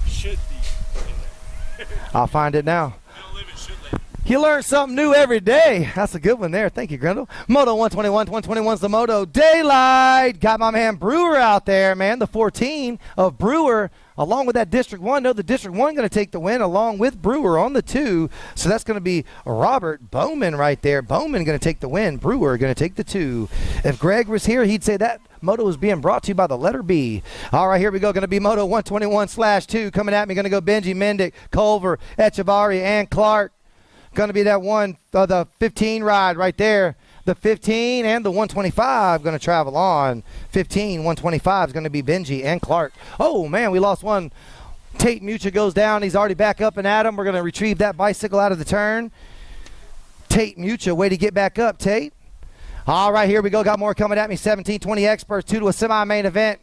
Should be in there. I'll find it now. You learn something new every day. That's a good one there. Thank you, Grendel. Moto 121. 121's the Moto Daylight. Got my man Brewer out there, man. The 14 of Brewer, along with that District 1. No, the District 1 going to take the win along with Brewer on the 2. So that's going to be Robert Bowman right there. Bowman going to take the win. Brewer going to take the 2. If Greg was here, he'd say that moto is being brought to you by the letter B. All right, here we go. Going to be Moto 121/2. Coming at me, going to go Benji, Mendick, Culver, Echevarri, and Clark. Going to be that one, the 15 ride right there. The 15 and the 125 going to travel on. 15, 125 is going to be Benji and Clark. Oh, man, we lost one. Tate Mucha goes down. He's already back up and at him. We're going to retrieve that bicycle out of the turn. Tate Mucha, way to get back up, Tate. All right, here we go. Got more coming at me. 17-20 experts, 2 to a semi-main event.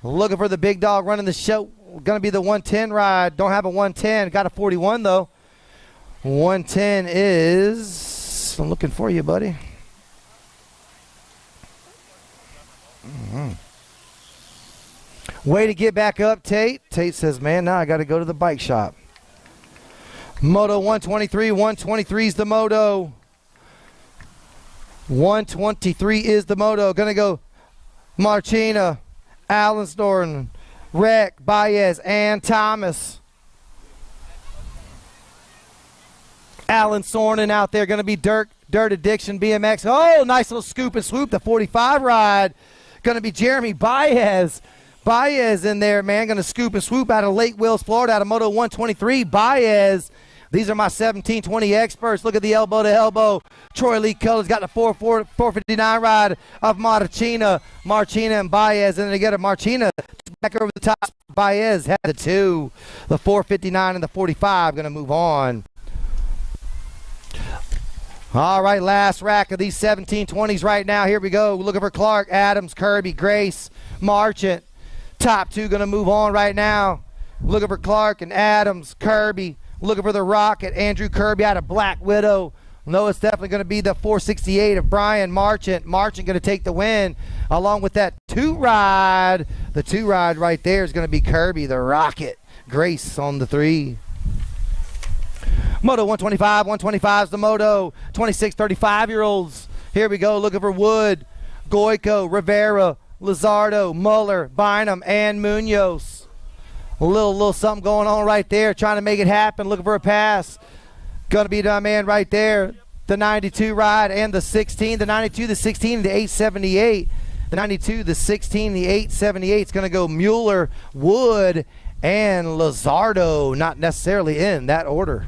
Looking for the big dog running the show. Going to be the 110 ride. Don't have a 110. Got a 41, though. 110 is, I'm looking for you, buddy. Way to get back up, Tate. Tate says, man, now I got to go to the bike shop. Moto 123. 123 is the moto. 123 is the moto. Going to go Marchina, Allensdorn, Rec, Baez, and Thomas. Alan Sornin out there, going to be Dirt Addiction BMX. Oh, nice little scoop and swoop. The 45 ride, going to be Jeremy Baez. Baez in there, man, going to scoop and swoop out of Lake Wills, Florida, out of Moto 123. Baez. These are my 17-20 experts. Look at the elbow to elbow. Troy Lee Colors got the 459 ride of Marchina and Baez. And then they get a Marchina back over the top. Baez had the 2. The 459 and the 45 going to move on. All right, last rack of these 17-20s right now. Here we go. Looking for Clark, Adams, Kirby, Grace, Marchant. Top 2 going to move on right now. Looking for Clark and Adams, Kirby. Looking for the Rocket, Andrew Kirby out of Black Widow. No, it's definitely going to be the 468 of Brian Marchant. Marchant going to take the win along with that 2 ride. The 2 ride right there is going to be Kirby, the Rocket. Grace on the 3. Moto 125. 125 is the moto. 26, 35-year-olds. Here we go. Looking for Wood, Goico, Rivera, Lizardo, Muller, Bynum, and Munoz. A little something going on right there. Trying to make it happen. Looking for a pass. Going to be that man right there. The 92 ride and the 16. The 92, the 16, and the 878. the 92, the 16, the 878. It's going to go Mueller, Wood, and Lizardo, not necessarily in that order.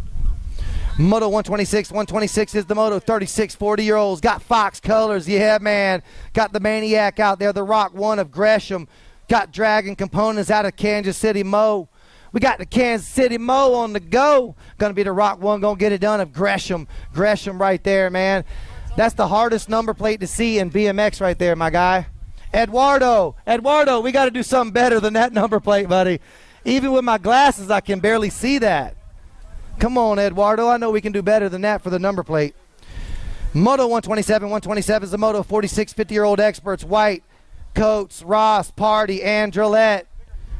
Moto 126 is the Moto 36 40-year-olds. Got Fox colors, yeah, man. Got the Maniac out there, the Rock 1 of Gresham. Got Dragon components out of Kansas City Mo. We got the Kansas City Mo on the go. Gonna be the Rock 1, gonna get it done of Gresham. Gresham right there, man. That's the hardest number plate to see in BMX right there, my guy. Eduardo, we got to do something better than that number plate, buddy. Even with my glasses, I can barely see that. Come on, Eduardo. I know we can do better than that for the number plate. Moto 127 is the Moto 46 50-year-old experts. White, Coates, Ross, Party, and Drillette.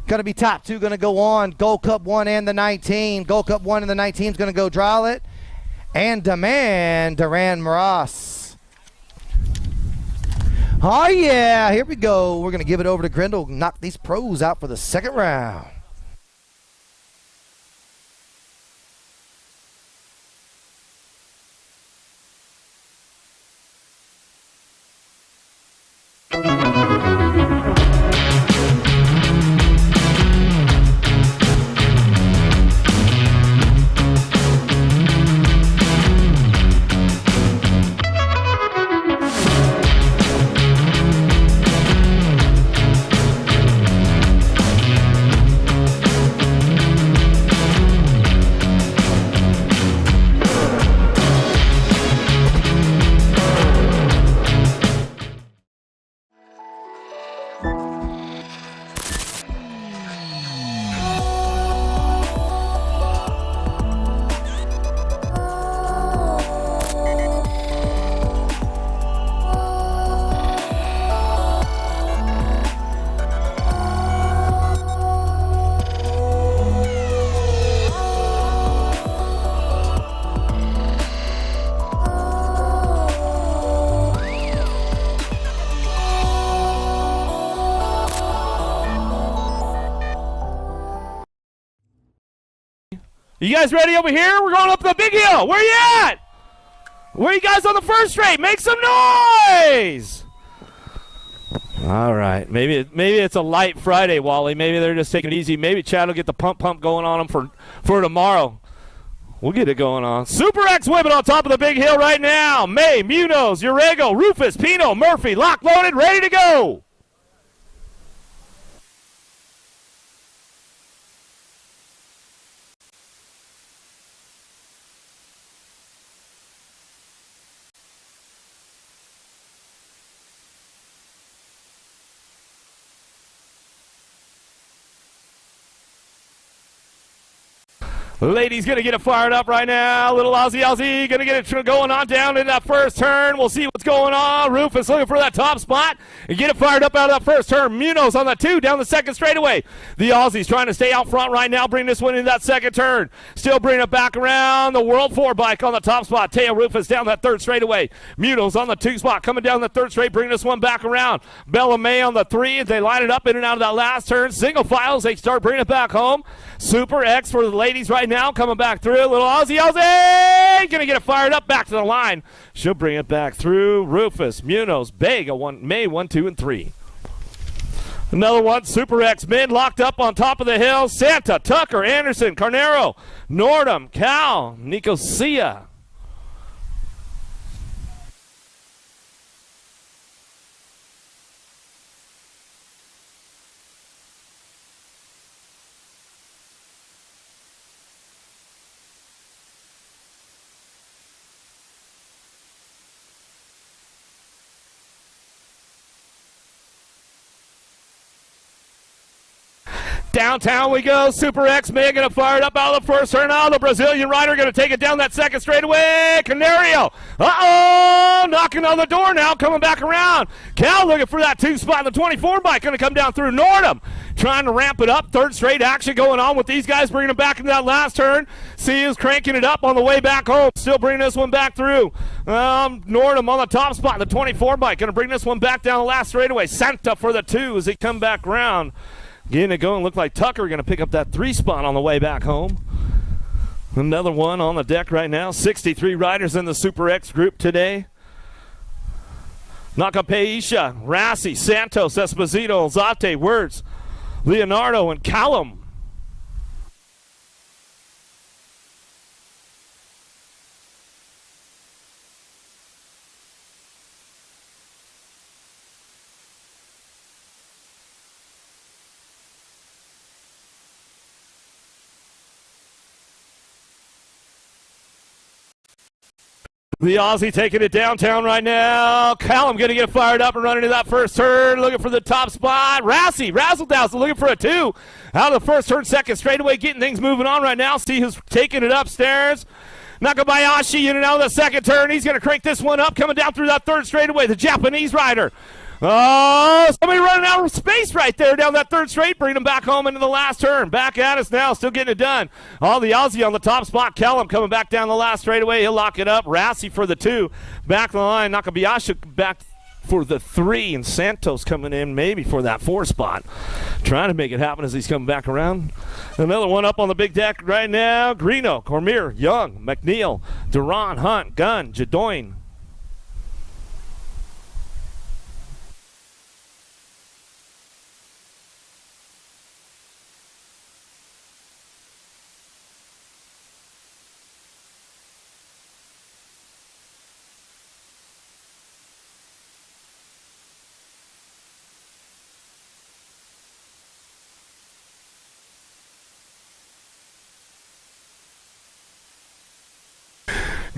Going to be top 2 going to go on. Gold Cup 1 and the 19. Gold Cup 1 and the 19 is going to go Drillette. And Duran Moras. Oh, yeah. Here we go. We're going to give it over to Grindle. Knock these pros out for the second round. You guys ready over here? We're going up the big hill. Where you at? Where you guys on the first straight? Make some noise! All right. Maybe it's a light Friday, Wally. Maybe they're just taking it easy. Maybe Chad will get the pump going on them for tomorrow. We'll get it going on. Super X whipping on top of the big hill right now. May, Munoz, Urego, Rufus, Pino, Murphy, lock loaded, ready to go. Ladies gonna get it fired up right now. Little Aussie gonna get it going on down in that first turn. We'll see what's going on. Rufus looking for that top spot and get it fired up out of that first turn. Munoz on the 2 down the second straightaway. The Aussies trying to stay out front right now. Bring this one in that second turn. Still bringing it back around. The World 4 bike on the top spot. Teo Rufus down that third straightaway. Munoz on the 2 spot coming down the third straight. Bring this one back around. Bella May on the 3. They line it up in and out of that last turn. Single files. They start bringing it back home. Super X for the ladies right now coming back through. Little Aussie gonna get it fired up back to the line. She'll bring it back through. Rufus, Munoz, Bega, May 1, 2, and 3. Another one, Super X men locked up on top of the hill. Santa, Tucker, Anderson, Carnero, Nordum, Cal, Nicosia. Downtown we go. Super X man going to fire it up out of the first turn. Now the Brazilian rider going to take it down that second straightaway. Canario. Knocking on the door now. Coming back around. Cal looking for that 2 spot in the 24 bike. Going to come down through Nordum. Trying to ramp it up. Third straight action going on with these guys. Bringing it back into that last turn. See who's cranking it up on the way back home. Still bringing this one back through. Nordum on the top spot in the 24 bike. Going to bring this one back down the last straightaway. Santa for the 2 as they come back around. Getting it going. Look like Tucker going to pick up that 3 spot on the way back home. Another one on the deck right now. 63 riders in the Super X group today. Nakapeisha, Rassi, Santos, Esposito, Zate, Words, Leonardo, and Callum. The Aussie taking it downtown right now. Callum going to get fired up and running to that first turn, looking for the top spot. Rassi, razzle-dazzle, looking for a 2. Out of the first turn, second straightaway, getting things moving on right now. See who's taking it upstairs. Nakabayashi in and out of the second turn. He's going to crank this one up, coming down through that third straightaway, the Japanese rider. Oh, somebody running out of space right there down that third straight, bringing him back home into the last turn. Back at us now, still getting it done. All the Aussie on the top spot. Kellum coming back down the last straightaway. He'll lock it up. Rassi for the 2. Back the line. Nakabayashi back for the 3. And Santos coming in maybe for that 4 spot. Trying to make it happen as he's coming back around. Another one up on the big deck right now. Greeno, Cormier, Young, McNeil, Duran, Hunt, Gunn, Jadoin.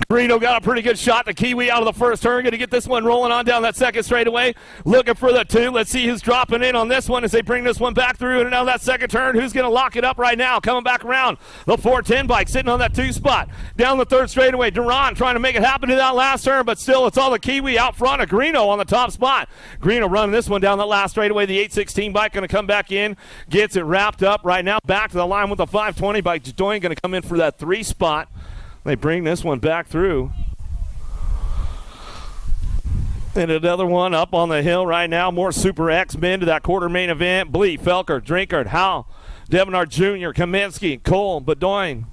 Greeno got a pretty good shot. The Kiwi out of the first turn. Going to get this one rolling on down that second straightaway. Looking for the 2. Let's see who's dropping in on this one as they bring this one back through. And now that second turn, who's going to lock it up right now? Coming back around. The 410 bike sitting on that 2 spot. Down the third straightaway. Duran trying to make it happen to that last turn, but still it's all the Kiwi out front of Greeno on the top spot. Greeno running this one down the last straightaway. The 816 bike going to come back in. Gets it wrapped up right now. Back to the line with the 520 bike. Jadoin going to come in for that 3 spot. They bring this one back through. And another one up on the hill right now. More Super X men to that quarter main event. Blee, Felker, Drinkard, Howell, Devenard Jr., Kaminsky, Cole, Bedoin.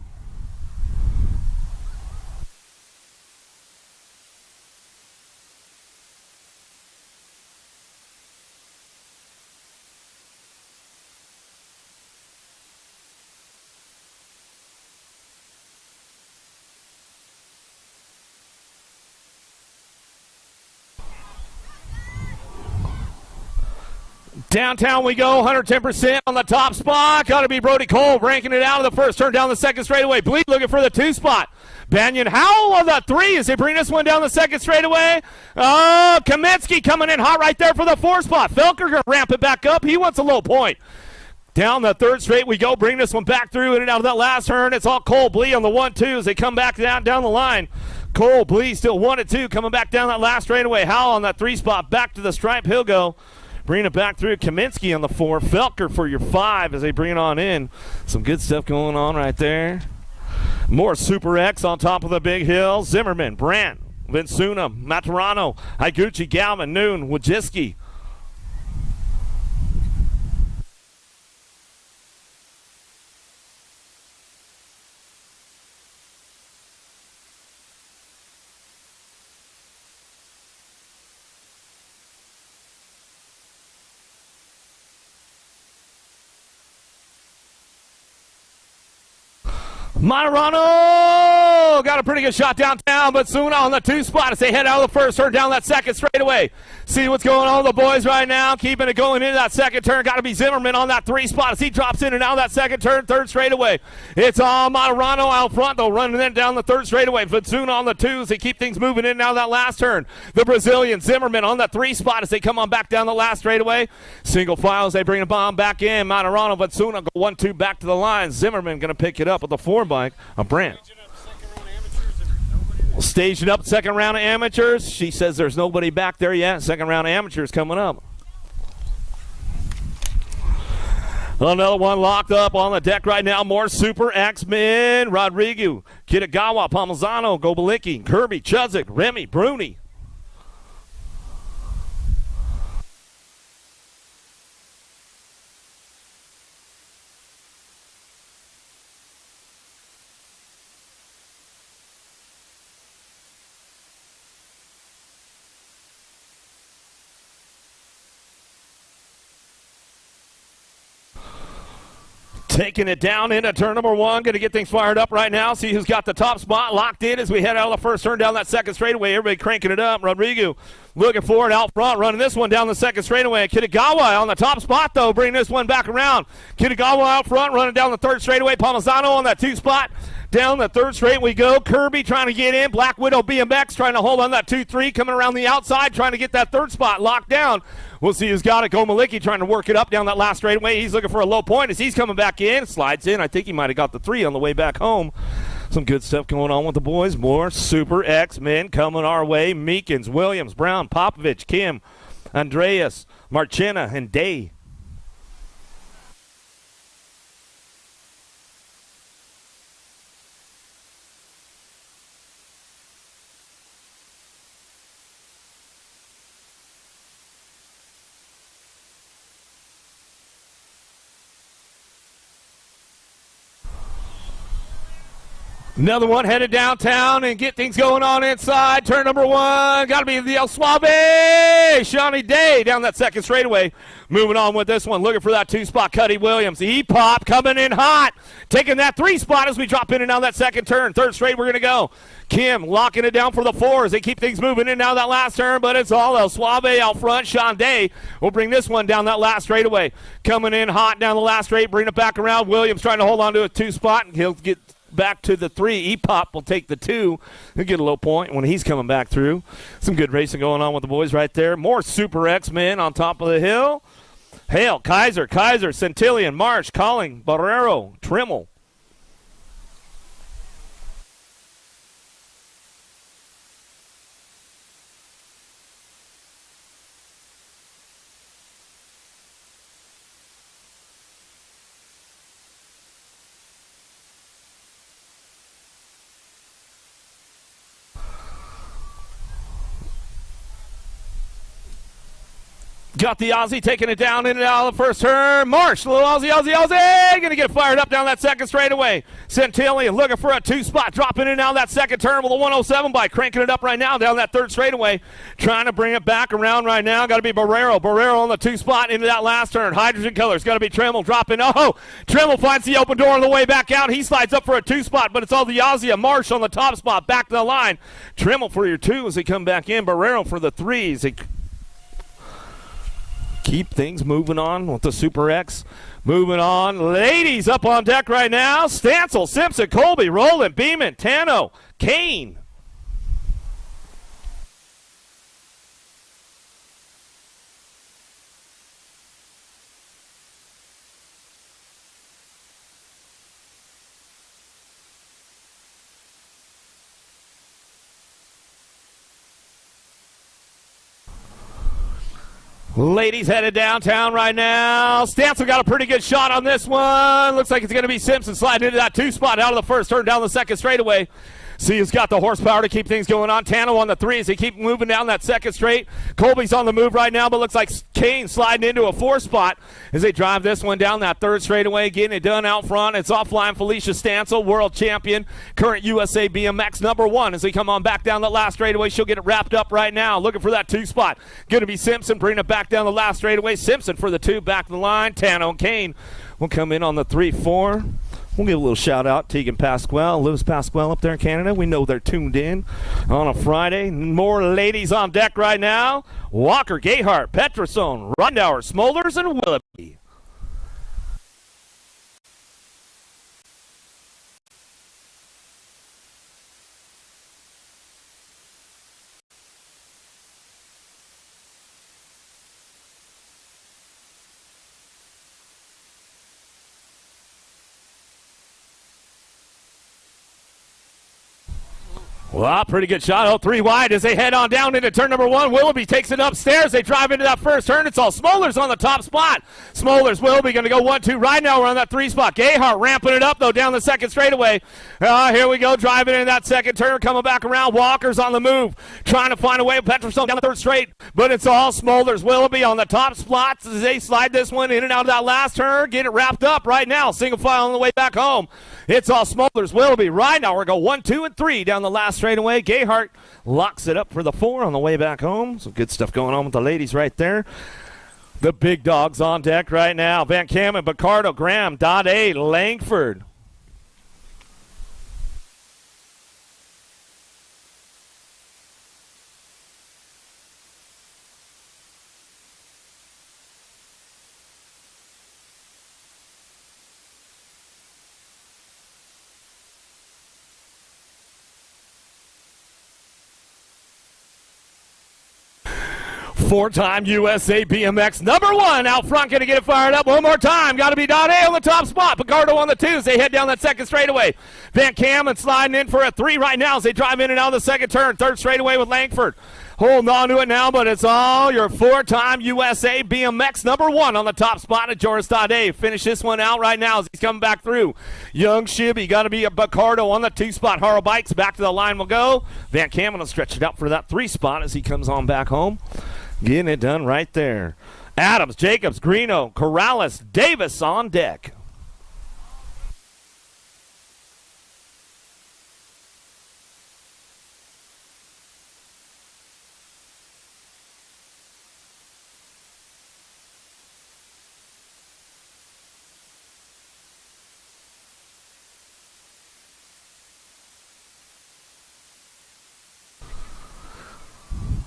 Downtown we go, 110% on the top spot. Got to be Brody Cole ranking it out of the first turn down the second straightaway. Bleed looking for the 2 spot. Banyan Howell on the 3 as they bring this one down the second straightaway. Oh, Kaminsky coming in hot right there for the 4 spot. Felker going to ramp it back up. He wants a low point. Down the third straight we go. Bring this one back through in and out of that last turn. It's all Cole Blee on the 1-2 as they come back down the line. Cole Blee still 1-2 coming back down that last straightaway. Howell on that 3 spot. Back to the stripe. He'll go. Bring it back through. Kaminsky on the 4. Felker for your 5 as they bring it on in. Some good stuff going on right there. More Super X on top of the big hill. Zimmerman, Brandt, Vinsuna, Maturano, Higuchi, Galvin, Noon, Wojcicki. Maturano got a pretty good shot downtown, but soon on the 2 spot as they head out of the first turn down that second straightaway. See what's going on with the boys right now, keeping it going into that second turn. Got to be Zimmerman on that 3 spot as he drops in and out of that second turn, third straightaway. It's all Maturano out front though, running in down the third straightaway. Vinsuna on the 2 as they keep things moving in and out of that last turn. The Brazilian Zimmerman on that 3 spot as they come on back down the last straightaway. Single file as they bring the bomb back in. Maturano, Vinsuna go 1-2 back to the line. Zimmerman going to pick it up with the 4 bike. A Brandt. Staging up second round of amateurs. She says there's nobody back there yet. Second round of amateurs coming up. Another one locked up on the deck right now. More Super X-Men. Rodrigo, Kitagawa, Palmazano, Gobelicki, Kirby, Chuzik, Remy, Bruni. Taking it down into turn number 1. Going to get things fired up right now. See who's got the top spot locked in as we head out of the first turn down that second straightaway. Everybody cranking it up. Rodrigo looking for it out front, running this one down the second straightaway. Kitagawa on the top spot, though, bringing this one back around. Kitagawa out front, running down the third straightaway. Palmisano on that 2 spot. Down the third straight we go. Kirby trying to get in. Black Widow BMX trying to hold on that 2-3, coming around the outside, trying to get that third spot locked down. We'll see who's got it. Go Malicki trying to work it up down that last straightaway. He's looking for a low point as he's coming back in. Slides in. I think he might have got the 3 on the way back home. Some good stuff going on with the boys. More Super X men coming our way. Meekins, Williams, Brown, Popovich, Kim, Andreas, Marchena, and Day. Another one headed downtown and get things going on inside. Turn number 1. Got to be the El Suave. Shawnee Day down that second straightaway. Moving on with this one. Looking for that 2 spot. Cuddy Williams. E-Pop coming in hot. Taking that 3 spot as we drop in and down that second turn. Third straight we're going to go. Kim locking it down for the 4 as they keep things moving in and down that last turn, but it's all El Suave out front. Sean Day will bring this one down that last straightaway. Coming in hot down the last straight. Bring it back around. Williams trying to hold on to a 2 spot. He'll get back to the 3. E-Pop will take the 2. He'll get a low point when he's coming back through. Some good racing going on with the boys right there. More Super X men on top of the hill. Hale, Kaiser, Centillion, Marsh, Colling, Barrero, Trimmel. Got the Aussie taking it down in and out of the first turn. Marsh, little Aussie. Going to get fired up down that second straightaway. Centillion looking for a 2 spot. Dropping in and out of that second turn with a 107 bike. Cranking it up right now down that third straightaway. Trying to bring it back around right now. Got to be Barrero. Barrero on the 2 spot into that last turn. Hydrogen colors. Got to be Tremmel dropping. Oh, Tremmel finds the open door on the way back out. He slides up for a 2 spot, but it's all the Aussie. Marsh on the top spot. Back to the line. Tremmel for your 2 as they come back in. Barrero for the 3s. They keep things moving on with the Super X. Moving on. Ladies up on deck right now. Stancil, Simpson, Colby, Rowland, Beeman, Tano, Kane. Ladies headed downtown right now. Stancil got a pretty good shot on this one. Looks like it's going to be Simpson sliding into that 2 spot out of the first turn down the second straightaway. See who's got the horsepower to keep things going on. Tano on the 3 as they keep moving down that second straight. Colby's on the move right now, but looks like Kane sliding into a 4 spot as they drive this one down that third straightaway, getting it done out front. It's offline Felicia Stancil, world champion, current USA BMX number 1 as they come on back down that last straightaway. She'll get it wrapped up right now. Looking for that 2 spot. Going to be Simpson, bringing it back down the last straightaway. Simpson for the 2, back to the line. Tano and Kane will come in on the 3-4. We'll give a little shout out to Tegan Pasquale, Lewis Pasquale up there in Canada. We know they're tuned in on a Friday. More ladies on deck right now. Walker, Gayhart, Petrosone, Rundauer, Smolders, and Willoughby. Well, pretty good shot. Oh, 3 wide as they head on down into turn number 1. Willoughby takes it upstairs. They drive into that first turn. It's all Smolders on the top spot. Smolders, Willoughby going to go 1-2 right now. We're on that 3 spot. Gayhart ramping it up, though, down the second straightaway. Here we go, driving in that second turn, coming back around. Walker's on the move, trying to find a way. Petrosone down the third straight, but it's all Smolders. Willoughby on the top spots as they slide this one in and out of that last turn. Get it wrapped up right now. Single file on the way back home. It's all Smolders. Willoughby right now. We're going 1, 2, and 3 down the last straightaway. Gayhart locks it up for the 4 on the way back home. Some good stuff going on with the ladies right there. The big dogs on deck right now. Van Kamen, Bacardo, Graham, Dade, Langford. Four-time USA BMX #1 out front, going to get it fired up one more time. Got to be Dade on the top spot. Picardo on the 2s. They head down that second straightaway. Van Kamen sliding in for a 3 right now as they drive in and out of the second turn. Third straightaway with Langford. Holding on to it now, but it's all your four-time USA BMX #1 on the top spot at Joris Dade. Finish this one out right now as he's coming back through. Young Shibby, got to be a Bacardo on the 2 spot. Haro Bikes back to the line will go. Van Kamen will stretch it out for that 3 spot as he comes on back home. Getting it done right there. Adams, Jacobs, Greeno, Corrales, Davis on deck.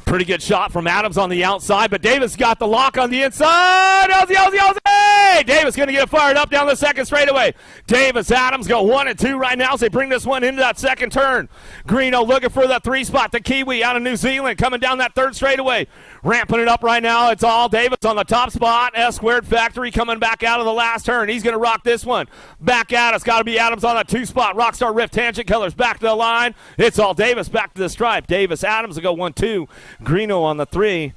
Pretty good shot from Adams on the outside, but Davis got the lock on the inside. Hey! Davis going to get it fired up down the second straightaway. Davis, Adams go 1 and 2 right now as they bring this one into that second turn. Greeno looking for that 3 spot. The Kiwi out of New Zealand coming down that third straightaway. Ramping it up right now. It's all Davis on the top spot. S-Squared Factory coming back out of the last turn. He's going to rock this one. Back at us. Got to be Adams on that 2 spot. Rockstar Rift Tangent Colors back to the line. It's all Davis back to the stripe. Davis, Adams will go 1-2. Greeno on the 3.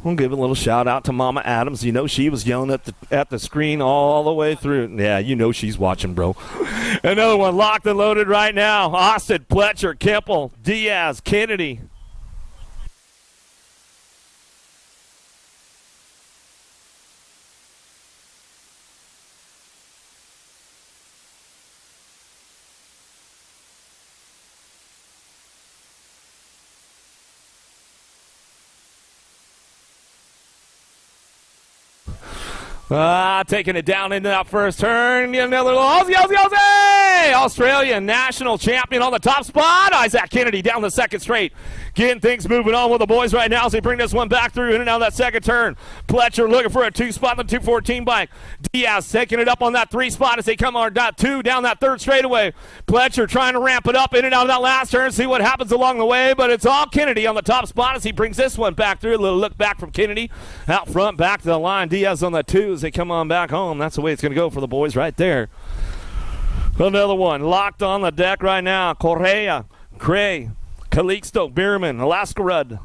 We'll give a little shout out to Mama Adams. You know she was yelling at the screen all the way through. Yeah, you know she's watching, bro. Another one locked and loaded right now. Austin, Pletcher, Kemple, Diaz, Kennedy. Taking it down into that first turn. Another Aussie! Australian national champion on the top spot. Isaac Kennedy down the second straight. Getting things moving on with the boys right now as they bring this one back through in and out of that second turn. Pletcher looking for a 2 spot on the 214 bike. Diaz taking it up on that 3 spot as they come on that 2 down that third straightaway. Pletcher trying to ramp it up in and out of that last turn, see what happens along the way, but it's all Kennedy on the top spot as he brings this one back through. A little look back from Kennedy. Out front, back to the line. Diaz on the 2 as they come on back home. That's the way it's going to go for the boys right there. Another one locked on the deck right now. Correa, Gray, Calixto, Bierman, Alaska Rudd.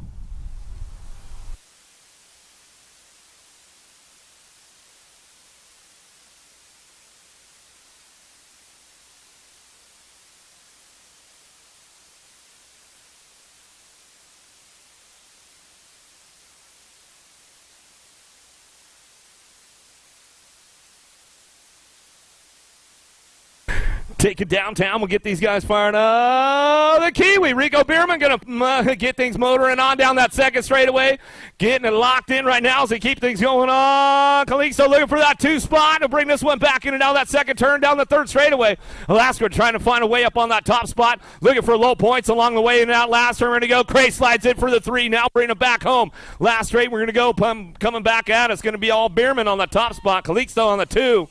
Take it downtown. We'll get these guys fired up. The Kiwi, Rico Bierman, going to get things motoring on down that second straightaway. Getting it locked in right now as they keep things going on. Calixto looking for that 2 spot to bring this one back in and out of that second turn down the third straightaway. Alaska trying to find a way up on that top spot. Looking for low points along the way in and out. Last turn, we're going to go. Cray slides in for the 3. Now bringing it back home. Last straight, we're going to go. Coming back at us. Going to be all Bierman on the top spot. Calixto on the 2.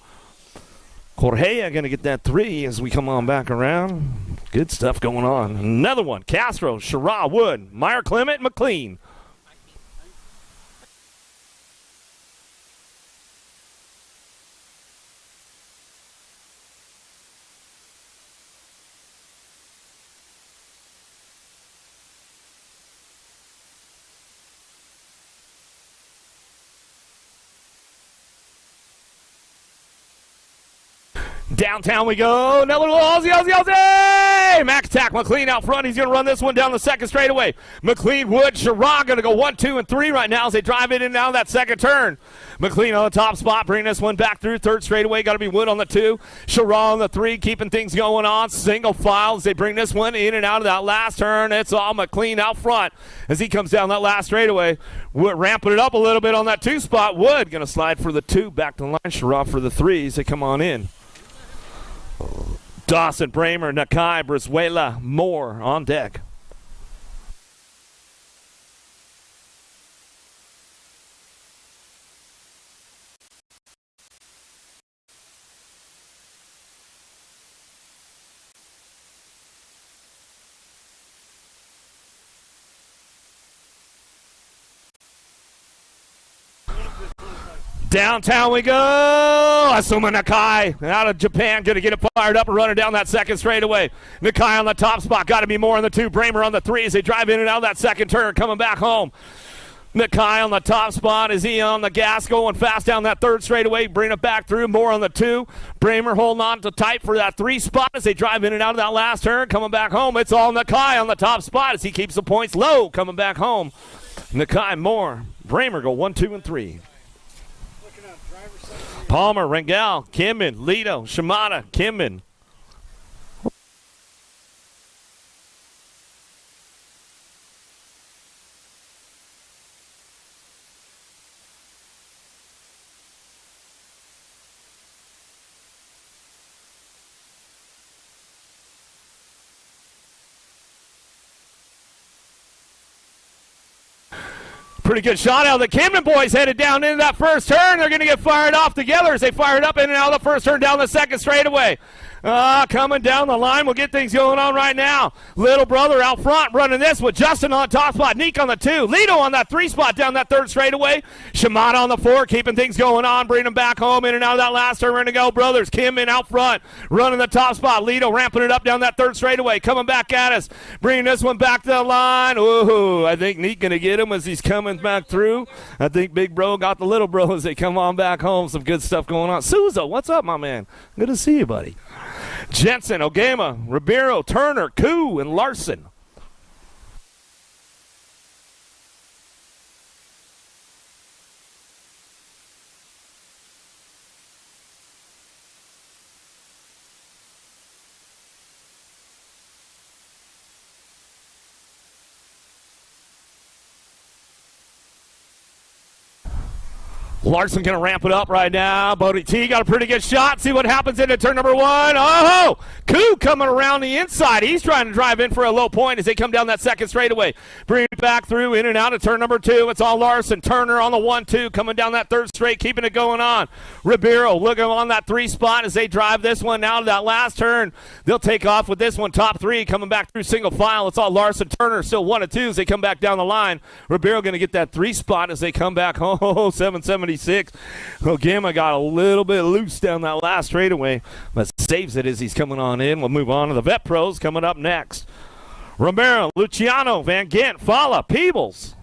Correa going to get that 3 as we come on back around. Good stuff going on. Another one. Castro, Shara, Wood, Meyer, Clement, McLean. Downtown we go. Another little Aussie. straightaway. Max attack. McLean out front. He's going to run this one down the second straightaway. McLean, Wood, Sherrod going to go 1, 2, and 3 right now as they drive it in now that second turn. McLean on the top spot, bringing this one back through. Third straightaway, got to be Wood on the 2. Sherrod on the 3, keeping things going on. Single file as they bring this one in and out of that last turn. It's all McLean out front as he comes down that last straightaway. Wood ramping it up a little bit on that 2 spot. Wood going to slide for the 2, back to the line. Sherrod for the 3s. They come on in. Dawson, Bramer, Nakai, Brizuela, Moore on deck. Downtown we go. Asuma Nakai out of Japan, going to get it fired up and running down that second straightaway. Nakai on the top spot, got to be more on the 2. Bramer on the 3 as they drive in and out of that second turn, coming back home. Nakai on the top spot. Is he on the gas, going fast down that third straightaway? Bring it back through. More on the 2. Bramer holding on to tight for that 3 spot as they drive in and out of that last turn, coming back home. It's all Nakai on the top spot as he keeps the points low, coming back home. Nakai, Moore, Bramer go 1, 2, and 3. Palmer, Rangel, Kimmin, Lito, Shimada, Kimmin. Pretty good shot out of the Camden boys, headed down into that first turn. They're going to get fired off together as they fire it up in and out of the first turn down the second straightaway. Coming down the line. We'll get things going on right now. Little brother out front running this with Justin on the top spot. Neek on the 2. Lito on that 3 spot down that third straightaway. Shimada on the 4, keeping things going on. Bringing them back home in and out of that last turn. We're going to go, brothers. Kim in out front. Running the top spot. Lito ramping it up down that third straightaway. Coming back at us. Bringing this one back to the line. Ooh, I think Neek going to get him as he's coming back through. I think Big Bro got the little bro as they come on back home. Some good stuff going on. Souza, what's up, my man? Good to see you, buddy. Jensen, Ogama, Ribeiro, Turner, Koo, and Larson. Larson going to ramp it up right now. Bodie T got a pretty good shot. See what happens into turn number 1. Oh, Koo coming around the inside. He's trying to drive in for a low point as they come down that second straightaway. Bring it back through, in and out of turn number 2. It's all Larson. Turner on the 1-2, coming down that third straight, keeping it going on. Ribeiro looking on that 3 spot as they drive this one now to that last turn. They'll take off with this one, top 3, coming back through single file. It's all Larson. Turner still 1-2 as they come back down the line. Ribeiro going to get that 3 spot as they come back home. 776. Ogama got a little bit loose down that last straightaway, but saves it as he's coming on in. We'll move on to the Vet Pros coming up next. Romero, Luciano, Van Gant, Fala, Peebles.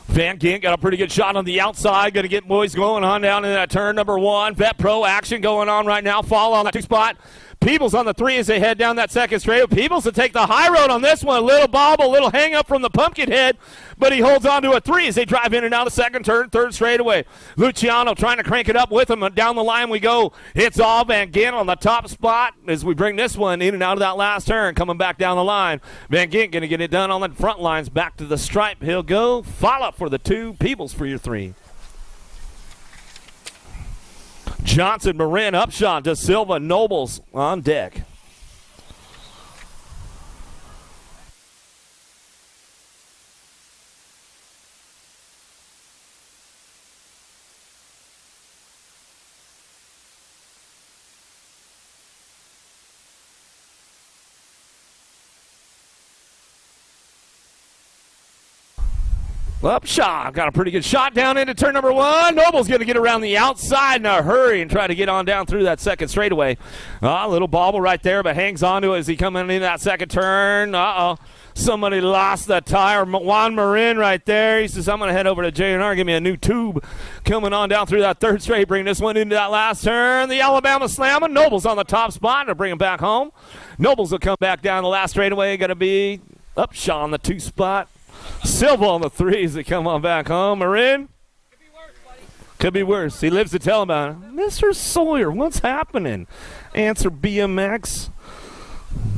Van Gant got a pretty good shot on the outside. Going to get boys going on down in that turn number 1. Vet Pro action going on right now. Fall on that 2 spot. Peebles on the 3 as they head down that second straight. Peebles to take the high road on this one. A little bobble, a little hang up from the pumpkin head, but he holds on to a 3 as they drive in and out of second turn, third straightaway. Luciano trying to crank it up with him. Down the line we go. It's all Van Gant on the top spot as we bring this one in and out of that last turn, coming back down the line. Van Gant going to get it done on the front lines, back to the stripe. He'll go. Follow for the 2. Peebles for your 3. Johnson, Marin, Upshot, De Silva, Nobles on deck. Upshaw got a pretty good shot down into turn number 1. Noble's going to get around the outside in a hurry and try to get on down through that second straightaway. A little bobble right there, but hangs on to it as he comes into that second turn. Somebody lost the tire. Juan Marin right there. He says, I'm going to head over to J&R, give me a new tube. Coming on down through that third straight, bring this one into that last turn. The Alabama Slammer. Noble's on the top spot to bring him back home. Nobles will come back down the last straightaway. Going to be Upshaw on the 2 spot. Silva on the 3 as they come on back home. Marin. Could be worse, buddy. Could be worse. He lives to tell about it. Mr. Sawyer, what's happening? Answer BMX.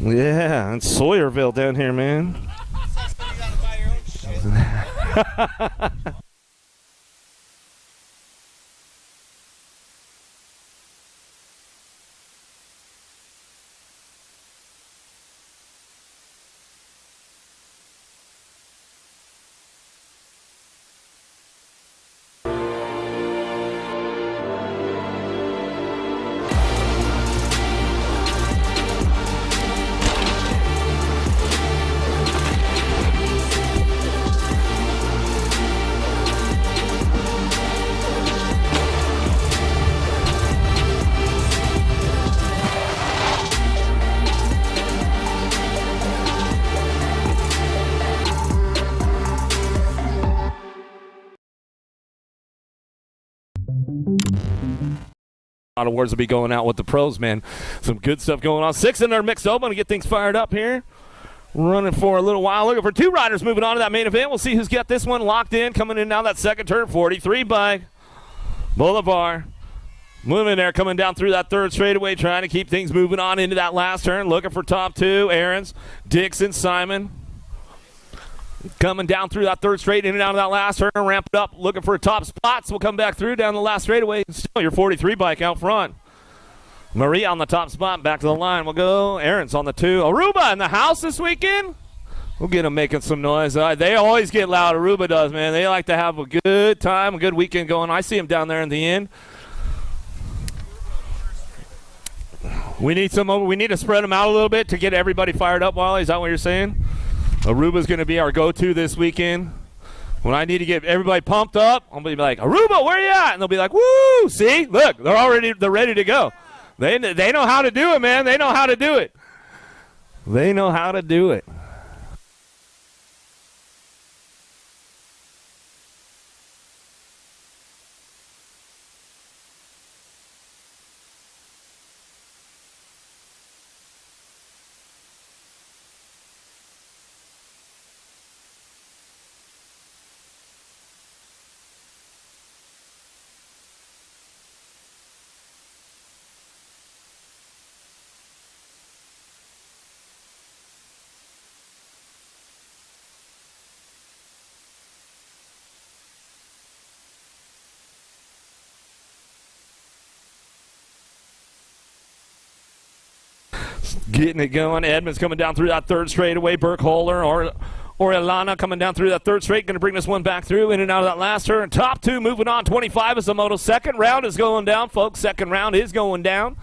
Yeah, and Sawyerville down here, man. A lot of words will be going out with the pros, man. Some good stuff going on. 6 in there mixed open to get things fired up here. Running for a little while. Looking for 2 riders moving on to that main event. We'll see who's got this one locked in. Coming in now that second turn. 43 by Boulevard. Moving there, coming down through that third straightaway, trying to keep things moving on into that last turn. Looking for top 2. Aarons, Dixon, Simon. Coming down through that third straight, in and out of that last turn, ramp it up, looking for top spots. We'll come back through down the last straightaway. Still your 43 bike out front. Maria on the top spot, back to the line. We'll go. Aaron's on the 2. Aruba in the house this weekend. We'll get them making some noise. They always get loud. Aruba does, man. They like to have a good time, a good weekend going. I see them down there in the end. We need to spread them out a little bit to get everybody fired up, Wally. Is that what you're saying? Aruba's going to be our go-to this weekend. When I need to get everybody pumped up, I'm going to be like, Aruba, where you at? And they'll be like, woo, see? Look, they're ready to go. They know how to do it, man. They know how to do it. They know how to do it. Getting it going. Edmonds coming down through that third straightaway. Burkholder or Ilana coming down through that third straight. Going to bring this one back through. In and out of that last turn. Top 2 moving on. 25 is the moto. Second round is going down, folks. Second round is going down.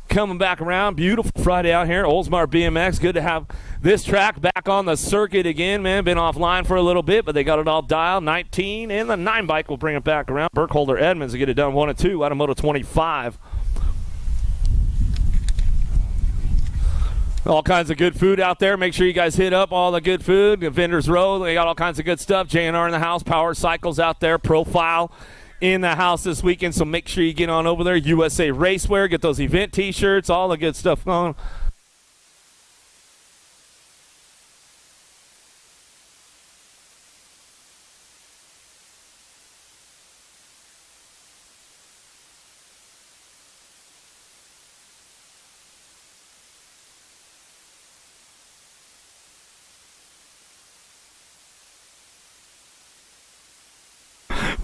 Coming back around. Beautiful Friday out here. Oldsmar BMX. Good to have this track back on the circuit again, man. Been offline for a little bit, but they got it all dialed. 19 and the 9 bike will bring it back around. Burkholder Edmonds to get it done 1 and 2 out of moto 25. All kinds of good food out there. Make sure you guys hit up all the good food. The Vendors Row, they got all kinds of good stuff. J&R in the house, Power Cycles out there, Profile in the house this weekend. So make sure you get on over there. USA Racewear, get those event T-shirts, all the good stuff going.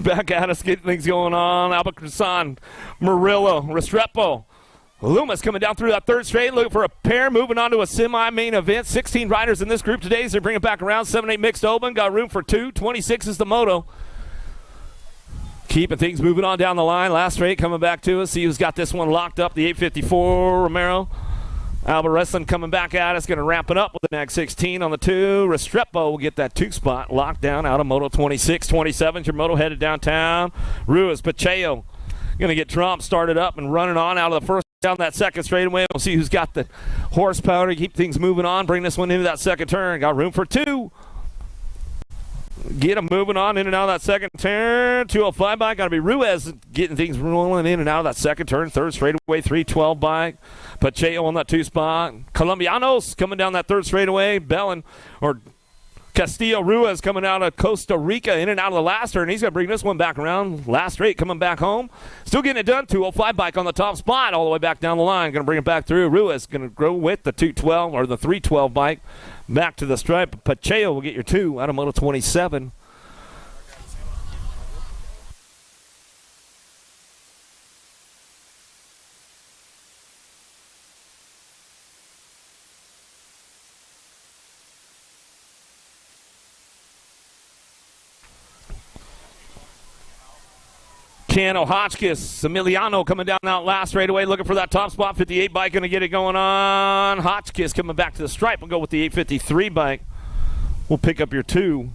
Back at us, getting things going on. Albuquerque, Murillo, Restrepo. Loomis coming down through that third straight, looking for a pair, moving on to a semi-main event. 16 riders in this group today as they bring it back around. 7-8 mixed open, got room for 2. 26 is the moto. Keeping things moving on down the line. Last straight coming back to us. See who's got this one locked up. The 854 Romero. Alba Wrestling coming back at us, going to wrap it up with the next 16 on the 2. Restrepo will get that 2 spot locked down out of Moto 26, 27. Your Moto headed downtown. Ruiz Pacheco going to get Trump started up and running on out of the first down that second straightaway. We'll see who's got the horsepower to keep things moving on. Bring this one into that second turn. Got room for 2. Get them moving on in and out of that second turn. 205 bike. Got to be Ruiz getting things rolling in and out of that second turn. Third straightaway, 312 bike. Pacheco on that 2 spot. Colombianos coming down that third straightaway. Bellin or Castillo Ruiz coming out of Costa Rica in and out of the last turn. He's going to bring this one back around. Last straight coming back home. Still getting it done. 205 bike on the top spot all the way back down the line. Going to bring it back through. Ruiz going to go with the 212 or the 312 bike. Back to the stripe. Pacheco will get your 2 out of Moto 27. Cano, Hotchkiss, Emiliano coming down that last straightaway, looking for that top spot. 58 bike going to get it going on. Hotchkiss coming back to the stripe. We'll go with the 853 bike. We'll pick up your 2.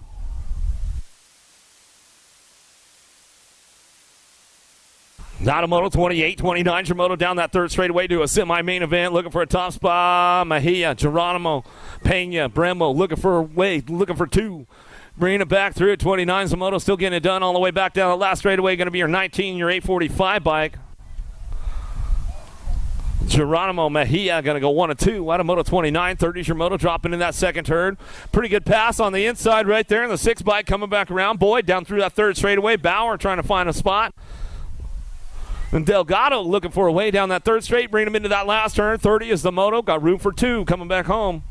Moto 28, 29. Moto down that third straightaway to a semi-main event, looking for a top spot. Mejia, Geronimo, Pena, Brembo, looking for a way, looking for 2. Bringing it back through at 29. Zamoto still getting it done all the way back down the last straightaway. Going to be your 19, your 845 bike. Geronimo Mejia going to go 1 of 2 out of Moto 29. 30's your Moto dropping in that second turn. Pretty good pass on the inside right there. And the 6 bike coming back around. Boyd down through that third straightaway. Bauer trying to find a spot. And Delgado looking for a way down that third straight. Bring him into that last turn. 30 is the Moto. Got room for 2 coming back home.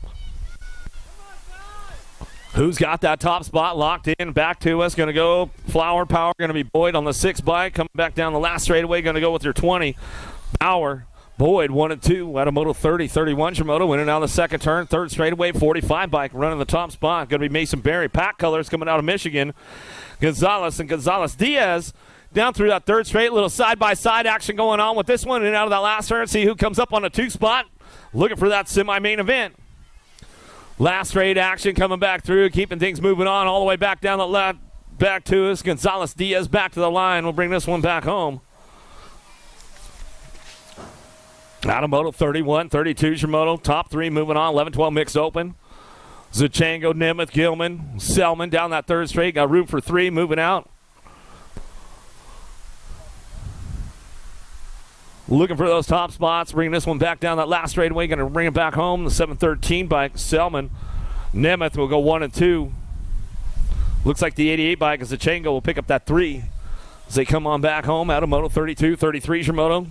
Who's got that top spot locked in? Back to us. Going to go Flower Power. Going to be Boyd on the 6 bike. Coming back down the last straightaway. Going to go with your 20. Bauer. Boyd 1 and 2 out of Moto 30. 31 Shimoto winning out of the second turn. Third straightaway. 45 bike running the top spot. Going to be Mason Berry. Pack colors coming out of Michigan. Gonzalez and Gonzalez Diaz down through that third straight. Little side-by-side action going on with this one. In and out of that last turn. See who comes up on a 2 spot. Looking for that semi-main event. Last straight action coming back through, keeping things moving on all the way back down the left, back to us. Gonzalez Diaz back to the line. We'll bring this one back home. Out of Moto 31, 32 Shimoto. Top 3 moving on. 11-12 mixed open. Zachango, Nemeth, Gilman, Selman down that third straight. Got room for 3 moving out. Looking for those top spots. Bringing this one back down that last straightaway. Going to bring it back home. The 713 bike, Selman. Nemeth will go 1 and 2. Looks like the 88 bike is Zachango will pick up that 3 as they come on back home out of Moto 32, 33 Shimoto.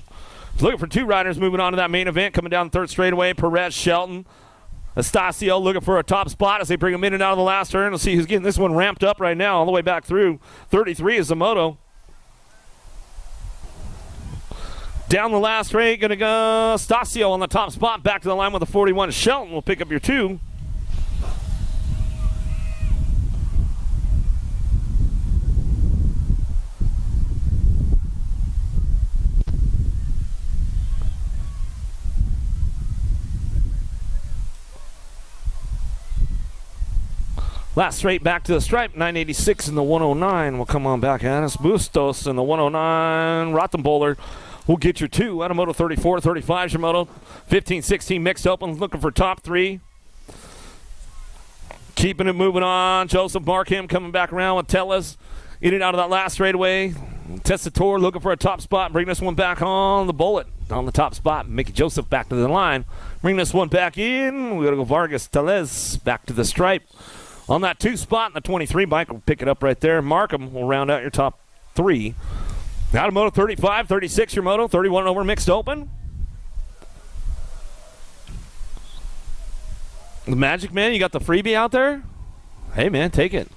Looking for 2 riders moving on to that main event. Coming down the third straightaway. Perez, Shelton, Estacio looking for a top spot as they bring him in and out of the last turn. We'll see who's getting this one ramped up right now all the way back through. 33 is Zamoto. Down the last straight, going to go Stasio on the top spot. Back to the line with the 41. Shelton will pick up your 2. Last straight back to the stripe. 986 in the 109 will come on back at us. Bustos in the 109. Rottenbowler will get your 2 out of Moto 34, 35 Shimoto. 15, 16 mixed open. Looking for top 3. Keeping it moving on. Joseph Markham coming back around with Tellez. In and out of that last straightaway. Testator looking for a top spot. Bring this one back on the bullet. On the top spot. Mickey Joseph back to the line. Bring this one back in. We're going to go Vargas Tellez back to the stripe. On that 2 spot in the 23 bike, we'll pick it up right there. Markham will round out your top 3. Out of Moto 35, 36 your Moto, 31 over mixed open. The Magic Man, you got the freebie out there? Hey man, take it.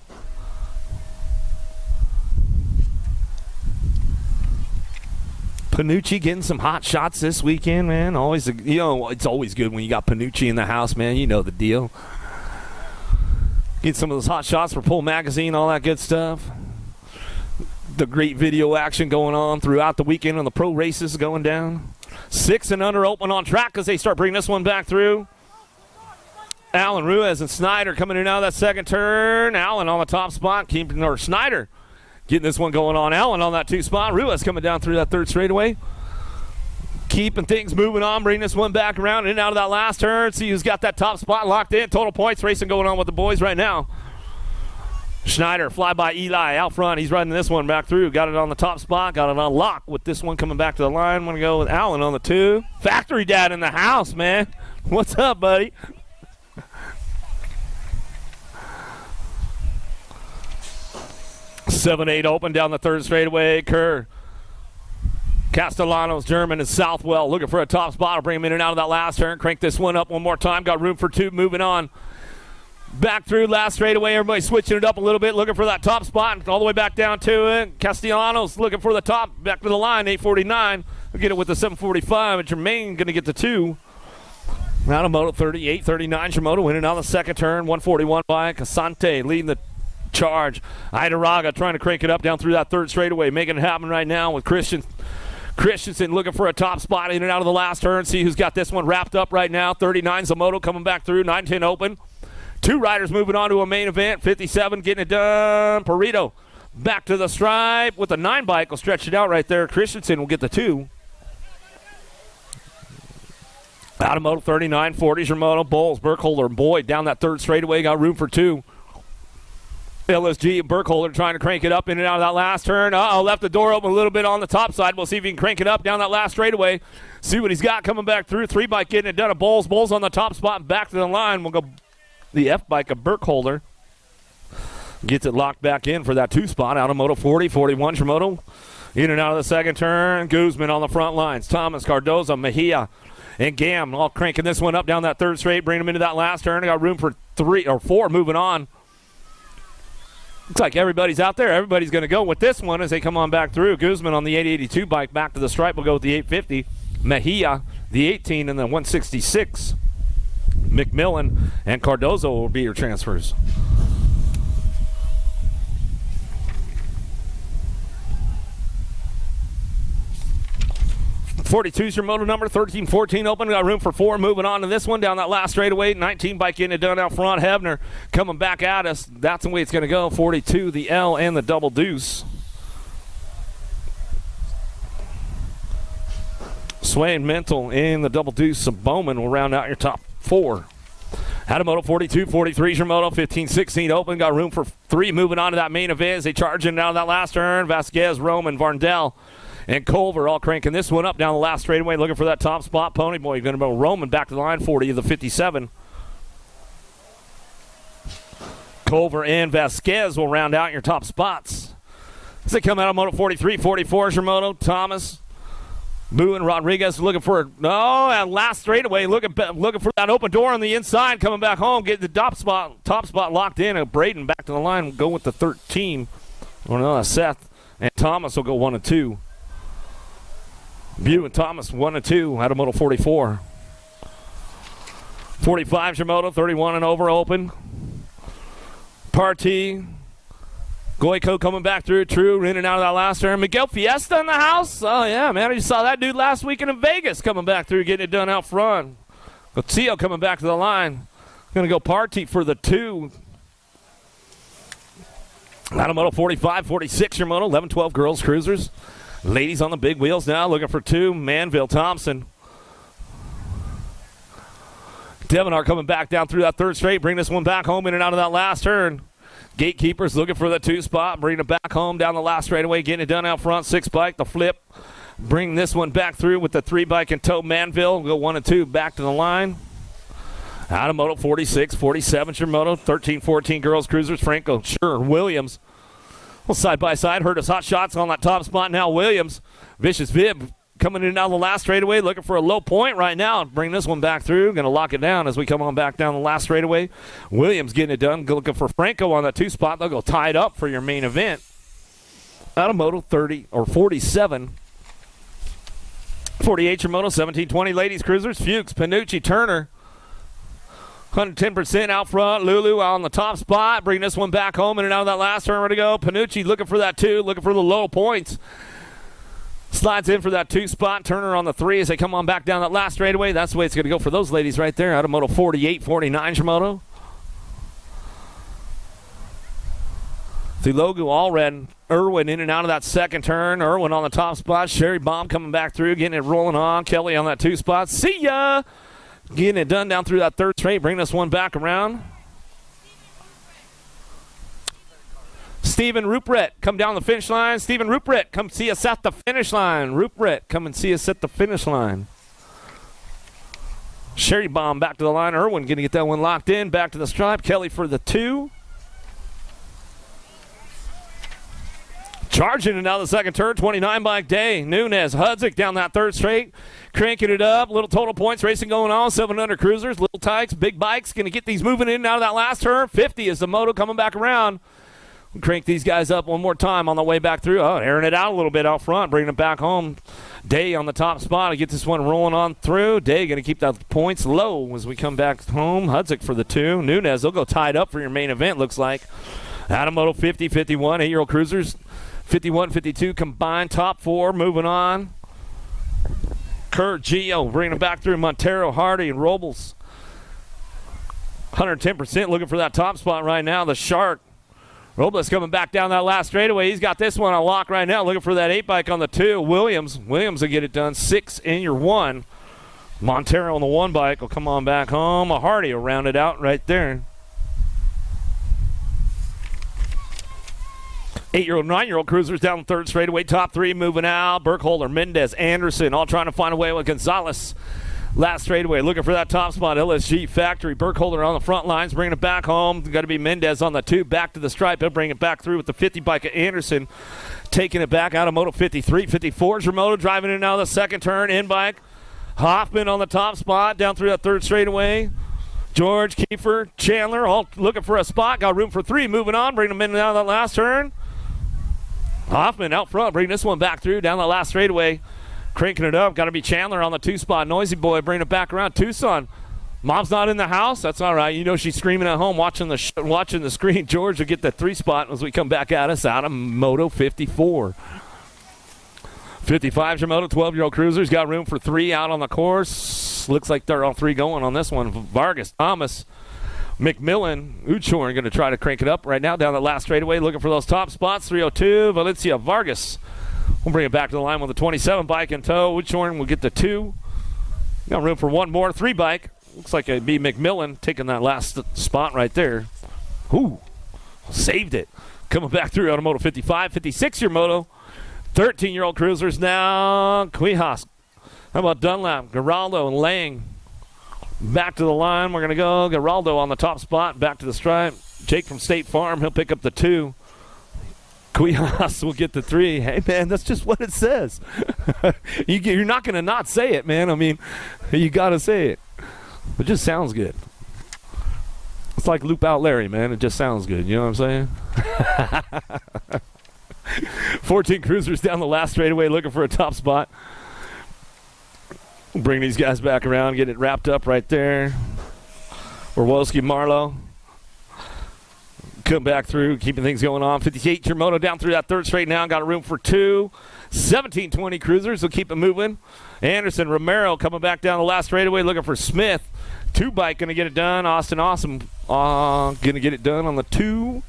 Panucci getting some hot shots this weekend, man. Always, it's always good when you got Panucci in the house, man. You know the deal. Get some of those hot shots for Pull Magazine, all that good stuff. The great video action going on throughout the weekend on the pro races going down. 6 and under open on track as they start bringing this one back through. Allen, Ruiz, and Snyder coming in out of that second turn. Allen on the top spot, Snyder getting this one going on. Allen on that 2 spot. Ruiz coming down through that third straightaway. Keeping things moving on, bringing this one back around in and out of that last turn. See who's got that top spot locked in. Total points racing going on with the boys right now. Schneider, fly by Eli out front. He's riding this one back through. Got it on the top spot. Got it on lock with this one coming back to the line. I'm going to go with Allen on the 2. Factory Dad in the house, man. What's up, buddy? Seven, 8 open down the third straightaway. Kerr. Castellanos, German, and Southwell looking for a top spot. I'll bring him in and out of that last turn. Crank this one up one more time. Got room for 2 moving on. Back through last straightaway. Everybody switching it up a little bit, looking for that top spot. All the way back down to it. Castellanos looking for the top. Back to the line, 849. We'll get it with the 745. And Jermaine going to get the 2. Moto 38, 39. Shimoda winning on the second turn. 141 by Casante leading the charge. Idaraga trying to crank it up down through that third straightaway. Making it happen right now with Christensen looking for a top spot in and out of the last turn. See who's got this one wrapped up right now. 39 Zamoto coming back through. 9-10 open. 2 riders moving on to a main event. 57 getting it done. Perito back to the stripe with a 9 bike. Will stretch it out right there. Christensen will get the 2. Automoto 39, 40 Shimoda. Bowles, Burkholder, and Boyd down that third straightaway. Got room for 2. LSG and Burkholder trying to crank it up in and out of that last turn. Left the door open a little bit on the top side. We'll see if he can crank it up down that last straightaway. See what he's got coming back through. 3 bike getting it done. Bowles on the top spot and back to the line. We'll go the F bike of Burkholder. Gets it locked back in for that 2 spot. Automoto 40, 41 Shimoda. In and out of the second turn. Guzman on the front lines. Thomas, Cardozo, Mejia, and Gam all cranking this one up down that third straight. Bringing them into that last turn. Got room for 3 or 4 moving on. Looks like everybody's out there. Everybody's going to go with this one as they come on back through. Guzman on the 882 bike back to the stripe. We'll go with the 850. Mejia, the 18, and the 166. McMillan and Cardozo will be your transfers. 42's your moto number. 13-14 open. Got room for 4 moving on to this one down that last straightaway. 19 bike getting it done out front. Hebner coming back at us. That's the way it's going to go. 42, the L, and the double deuce. Sway and Mental in the double deuce of Bowman will round out your top 4. Hadamoto 42, 43 your moto. 15-16 open. Got room for 3 moving on to that main event as they charge in out of that last turn. Vasquez, Roman, Varndell, and Culver all cranking this one up down the last straightaway, looking for that top spot. Ponyboy going to go Roman back to the line, 40 of the 57. Culver and Vasquez will round out your top spots. As they come out of Moto 43, 44 is your moto. Thomas, Boo, and Rodriguez looking for that last straightaway, looking for that open door on the inside, coming back home, getting the top spot locked in. And Braden back to the line will go with the 13. Seth and Thomas will go 1 and 2. Bew and Thomas 1 and 2 out of Moto 44. 45 your moto, 31 and over open. Party. Goico coming back through. True in and out of that last turn. Miguel Fiesta in the house. Oh, yeah, man. I just saw that dude last weekend in Vegas coming back through, getting it done out front. Lucio coming back to the line. Going to go Party for the 2. Out of Moto 45, 46 your moto. 11-12 girls cruisers. Ladies on the big wheels now, looking for 2. Manville, Thompson. Devinar coming back down through that third straight. Bring this one back home in and out of that last turn. Gatekeepers looking for the 2 spot. Bring it back home down the last straightaway. Getting it done out front. 6 bike, the flip. Bring this one back through with the 3 bike and tow. Manville go 1 and 2 back to the line. Out of Moto 46, 47 your moto. 13-14 girls cruisers. Franco, sure, Williams. Well, side by side, heard his hot shots on that top spot. Now Williams, Vicious Vib coming in down the last straightaway, looking for a low point right now. Bring this one back through. Going to lock it down as we come on back down the last straightaway. Williams getting it done. Looking for Franco on that 2 spot. They'll go tied up for your main event. Out of Moto 30 or 47. 48 your moto. 17-20 ladies cruisers. Fuchs, Panucci, Turner. 110% out front. Lulu on the top spot. Bring this one back home in and out of that last turn. Ready to go. Panucci looking for that 2. Looking for the low points. Slides in for that 2 spot. Turner on the 3 as they come on back down that last straightaway. That's the way it's going to go for those ladies right there. Out of moto 48, 49's your moto. The logo all red. Irwin in and out of that second turn. Irwin on the top spot. Sherry Baum coming back through, getting it rolling on. Kelly on that 2 spot. See ya! Getting it done down through that third straight. Bring this one back around. Stephen Ruppert, come down the finish line. Stephen Ruppert, come see us at the finish line. Ruppert, come and see us at the finish line. Sherry Baum back to the line. Irwin going to get that one locked in. Back to the stripe. Kelly for the 2. Charging it out the second turn. 29 bike day. Nunez, Hudzik down that third straight. Cranking it up. Little total points racing going on. 700 cruisers. Little tykes, big bikes. Going to get these moving in and out of that last turn. 50 is the moto coming back around. Crank these guys up one more time on the way back through. Oh, airing it out a little bit out front, bringing it back home. Day on the top spot to get this one rolling on through. Day going to keep the points low as we come back home. Hudzik for the 2. Nunez, they'll go tied up for your main event, looks like. Out of moto 50, 51, 8-year-old cruisers. 51, 52 combined. Top 4 moving on. Kurt, Gio bringing it back through. Montero, Hardy, and Robles. 110% looking for that top spot right now. The Shark. Robles coming back down that last straightaway. He's got this one on lock right now, looking for that 8 bike on the 2. Williams will get it done. 6 in your 1. Montero on the 1 bike will come on back home. A Hardy will round it out right there. 8-year-old, 9-year-old cruisers down the third straightaway. Top 3 moving out. Burkholder, Mendez, Anderson, all trying to find a way with Gonzalez. Last straightaway, looking for that top spot. LSG Factory. Burkholder on the front lines, bringing it back home. Got to be Mendez on the 2, back to the stripe. He'll bring it back through with the 50 bike of Anderson. Taking it back out of moto 53. 54 is your moto, driving in and out of the second turn. In bike. Hoffman on the top spot, down through that third straightaway. George, Kiefer, Chandler, all looking for a spot. Got room for 3, moving on, bringing them in and out of that last turn. Hoffman out front, bringing this one back through, down the last straightaway. Cranking it up. Got to be Chandler on the 2 spot. Noisy Boy bringing it back around. Tucson. Mom's not in the house. That's all right. You know she's screaming at home watching the screen. George will get the 3 spot as we come back at us out of Moto 54. 55's your Moto 12-year-old cruisers. Got room for 3 out on the course. Looks like they're all 3 going on this one. Vargas, Thomas, McMillan, Uchorn going to try to crank it up right now down the last straightaway. Looking for those top spots. 302, Valencia, Vargas. We'll bring it back to the line with the 27 bike in tow. Woodshorn will get the 2. Got room for 1 more. 3 bike. Looks like it'd be McMillan taking that last spot right there. Ooh, saved it. Coming back through out of Moto 55. 56 your moto. 13-year-old cruisers now. Quijas. How about Dunlap, Geraldo, and Lang? Back to the line. We're going to go. Geraldo on the top spot. Back to the stripe. Jake from State Farm. He'll pick up the 2. Quijas will get the 3. Hey, man, that's just what it says. You're not going to not say it, man. I mean, you got to say it. It just sounds good. It's like Loop Out Larry, man. It just sounds good. You know what I'm saying? 14 cruisers down the last straightaway looking for a top spot. We'll bring these guys back around, get it wrapped up right there. Orwolski, Marlowe. Come back through, keeping things going on. 58 your moto down through that third straight now. Got a room for 2. 17-20 cruisers will keep it moving. Anderson, Romero coming back down the last straightaway looking for Smith. 2 bike going to get it done. Austin Awesome going to get it done on the 2.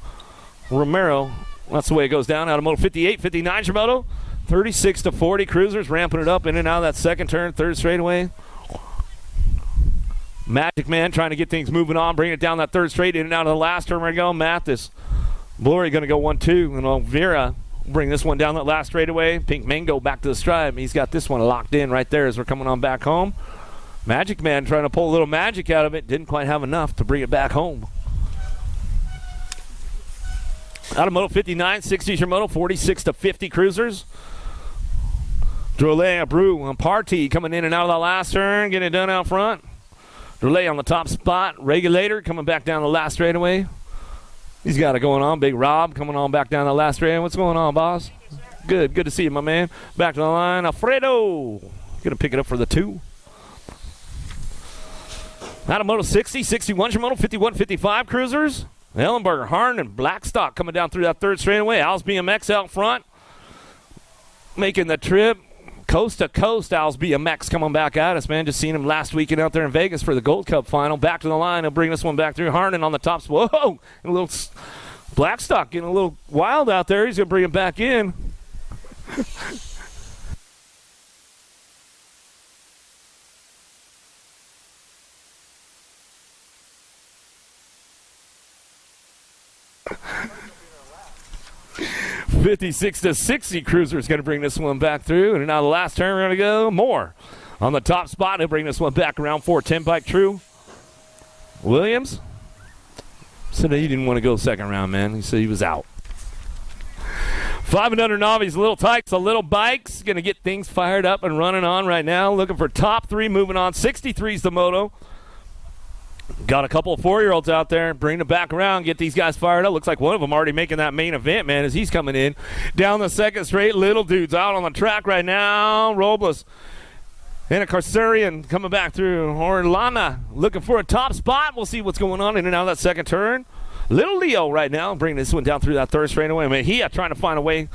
Romero, that's the way it goes down. Out of moto 58, 59 your moto. 36-40 cruisers ramping it up in and out of that second turn, third straightaway. Magic Man trying to get things moving on, bring it down that third straight, in and out of the last turn. We're going. Mathis. Blory going to go 1-2. And Olvera bring this one down that last straightaway. Pink Mango back to the stripe. He's got this one locked in right there as we're coming on back home. Magic Man trying to pull a little magic out of it. Didn't quite have enough to bring it back home. Out of moto 59, 60's your moto, 46-50 cruisers. Drolet, Brew, and Party coming in and out of the last turn, getting it done out front. Drolet on the top spot. Regulator coming back down the last straightaway. He's got it going on. Big Rob coming on back down the last straightaway. What's going on, boss? Good to see you, my man. Back to the line. Alfredo going to pick it up for the 2. Out of moto 60, 61's your moto, 51, 55 cruisers. Ellenberger, Harn, and Blackstock coming down through that third straightaway. Al's BMX out front. Making the trip. Coast to Coast, Al's BMX coming back at us, man. Just seen him last weekend out there in Vegas for the Gold Cup final. Back to the line. He'll bring this one back through. Harnan on the top. Whoa! And a little Blackstock getting a little wild out there. He's going to bring him back in. (56-60) Cruiser is going to bring this one back through. And now the last turn, we're going to go more. On the top spot, he'll bring this one back around 410 bike true. Williams said he didn't want to go second round, man. He said he was out. 5 and under novice, Little Tykes, the Little Bikes. Going to get things fired up and running on right now. Looking for top 3, moving on. 63's the moto. Got a couple of 4-year-olds out there. Bring them back around. Get these guys fired up. Looks like one of them already making that main event, man, as he's coming in. Down the second straight. Little dudes out on the track right now. Robles and a Carcerian coming back through. Orlana looking for a top spot. We'll see what's going on in and out of that second turn. Little Leo right now bringing this one down through that third straightaway. Mejia trying to find a way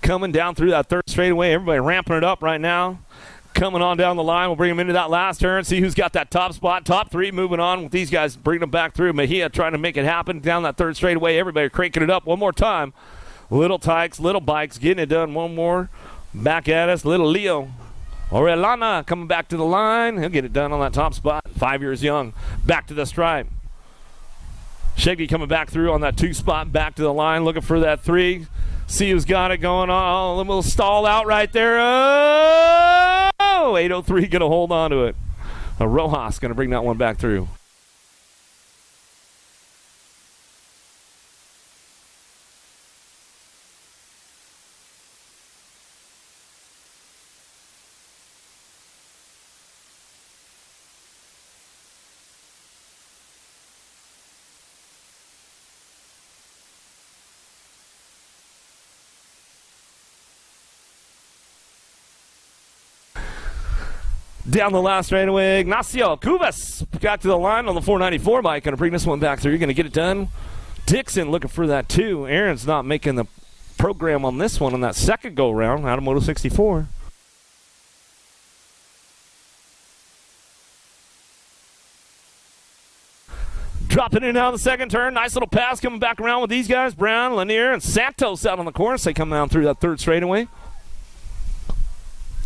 coming down through that third straightaway. Everybody ramping it up right now. Coming on down the line. We'll bring him into that last turn. See who's got that top spot. Top 3 moving on with these guys. Bringing them back through. Mejia trying to make it happen down that third straightaway. Everybody cranking it up one more time. Little Tykes, Little Bikes getting it done one more. Back at us. Little Leo. Orellana coming back to the line. He'll get it done on that top spot. 5 years young. Back to the stripe. Shaggy coming back through on that 2 spot. Back to the line. Looking for that 3. See who's got it going on. A little stall out right there. Oh, 803 going to hold on to it. Rojas going to bring that one back through. Down the last straightaway, Ignacio Cubas got to the line on the 494 bike. Going to bring this one back through. You're going to get it done. Dixon looking for that 2. Aaron's not making the program on this one on that second go-round out of Moto 64. Dropping in now the second turn. Nice little pass coming back around with these guys. Brown, Lanier, and Santos out on the course. They come down through that third straightaway.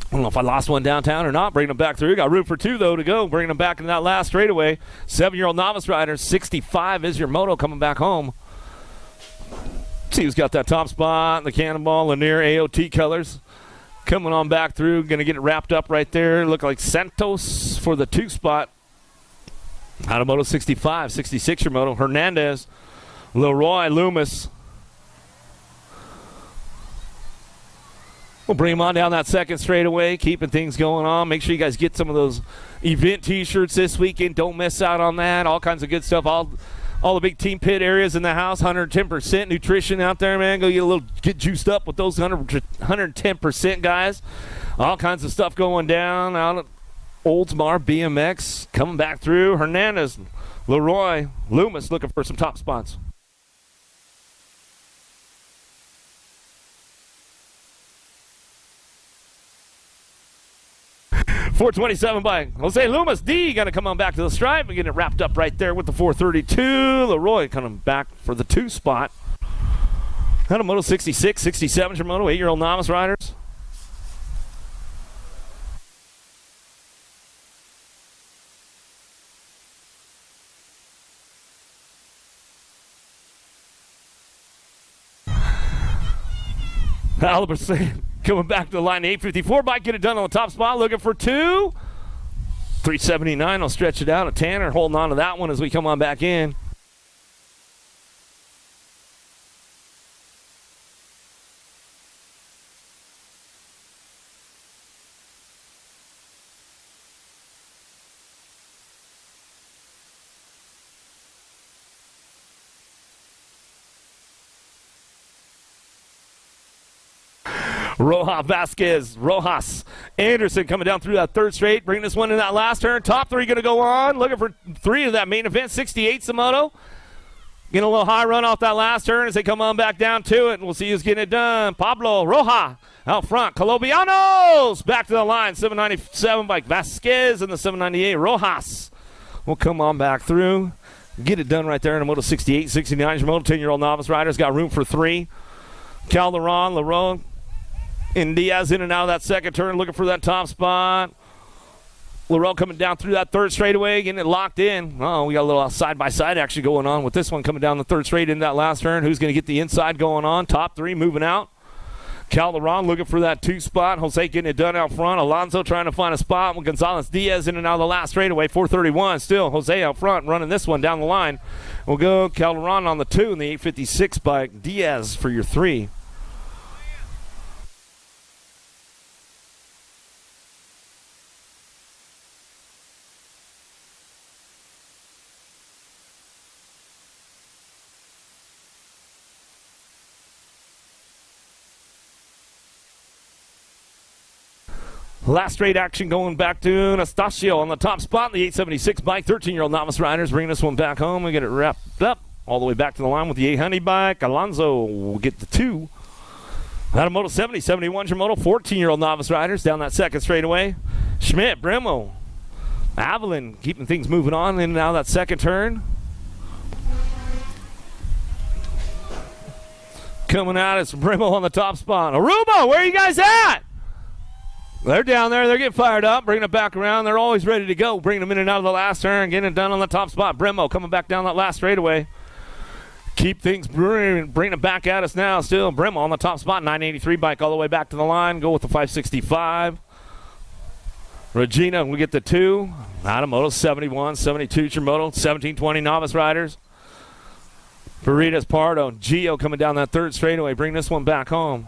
I don't know if I lost one downtown or not. Bringing them back through. Got room for 2, though, to go. Bringing them back in that last straightaway. 7-year-old novice rider. 65 is your moto coming back home. See who's got that top spot. The Cannonball, Lanier, AOT colors. Coming on back through. Going to get it wrapped up right there. Look like Santos for the 2 spot. Out of Moto 65. 66 your moto. Hernandez. Leroy Loomis. We'll bring them on down that second straightaway, keeping things going on. Make sure you guys get some of those event T-shirts this weekend. Don't miss out on that. All kinds of good stuff. All the big team pit areas in the house. 110% nutrition out there, man. Get juiced up with those 110% guys. All kinds of stuff going down out at Oldsmar BMX. Coming back through. Hernandez, Leroy, Loomis looking for some top spots. 427 bike. Jose Loomis D going to come on back to the stripe and get it wrapped up right there with the 432. Leroy coming back for the 2 spot. Out of Moto 66, 67 your moto, 8-year-old novice riders. Albertson coming back to the line, 854 bike, get it done on the top spot, looking for 2. 379, I'll stretch it out. A Tanner holding on to that one as we come on back in. Rojas, Anderson coming down through that third straight, bringing this one in that last turn. Top 3 going to go on, looking for 3 of that main event. 68 Samoto. Getting a little high run off that last turn as they come on back down to it. And we'll see who's getting it done. Pablo Roja out front. Colombianos back to the line. 797 by Vasquez and the 798 Rojas will come on back through. Get it done right there in a Moto 68, 69. Your Moto 10-year-old novice riders got room for 3. Calderon, Laron, and Diaz in and out of that second turn looking for that top spot. Laurel coming down through that third straightaway, getting it locked in. Oh, we got a little side-by-side action going on with this one coming down the third straight in that last turn. Who's going to get the inside going on? Top 3 moving out. Calderon looking for that 2 spot. Jose getting it done out front. Alonso trying to find a spot. Gonzalez Diaz in and out of the last straightaway. 431 still. Jose out front running this one down the line. We'll go Calderon on the 2 and the 856 bike. Diaz for your 3. Last straight action going back to Anastasio on the top spot. The 876 bike, 13-year-old novice riders bringing this one back home. We get it wrapped up all the way back to the line with the 800 bike. Alonso will get the 2. Out of Moto 70, 71's your Moto 14-year-old novice riders down that second straightaway. Schmidt, Bremo, Avalon keeping things moving on in and out of that second turn. Coming out, it's Bremo on the top spot. Aruba, where are you guys at? They're down there. They're getting fired up, bringing it back around. They're always ready to go, bringing them in and out of the last turn, getting it done on the top spot. Bremo coming back down that last straightaway. Keep things brewing, bringing it back at us now. Still Bremo on the top spot. 983 bike all the way back to the line. Go with the 565. Regina, we get the 2. Out of Moto 71, 72 your Moto 1720 novice riders. Veritas Pardo, Gio coming down that third straightaway. Bring this one back home.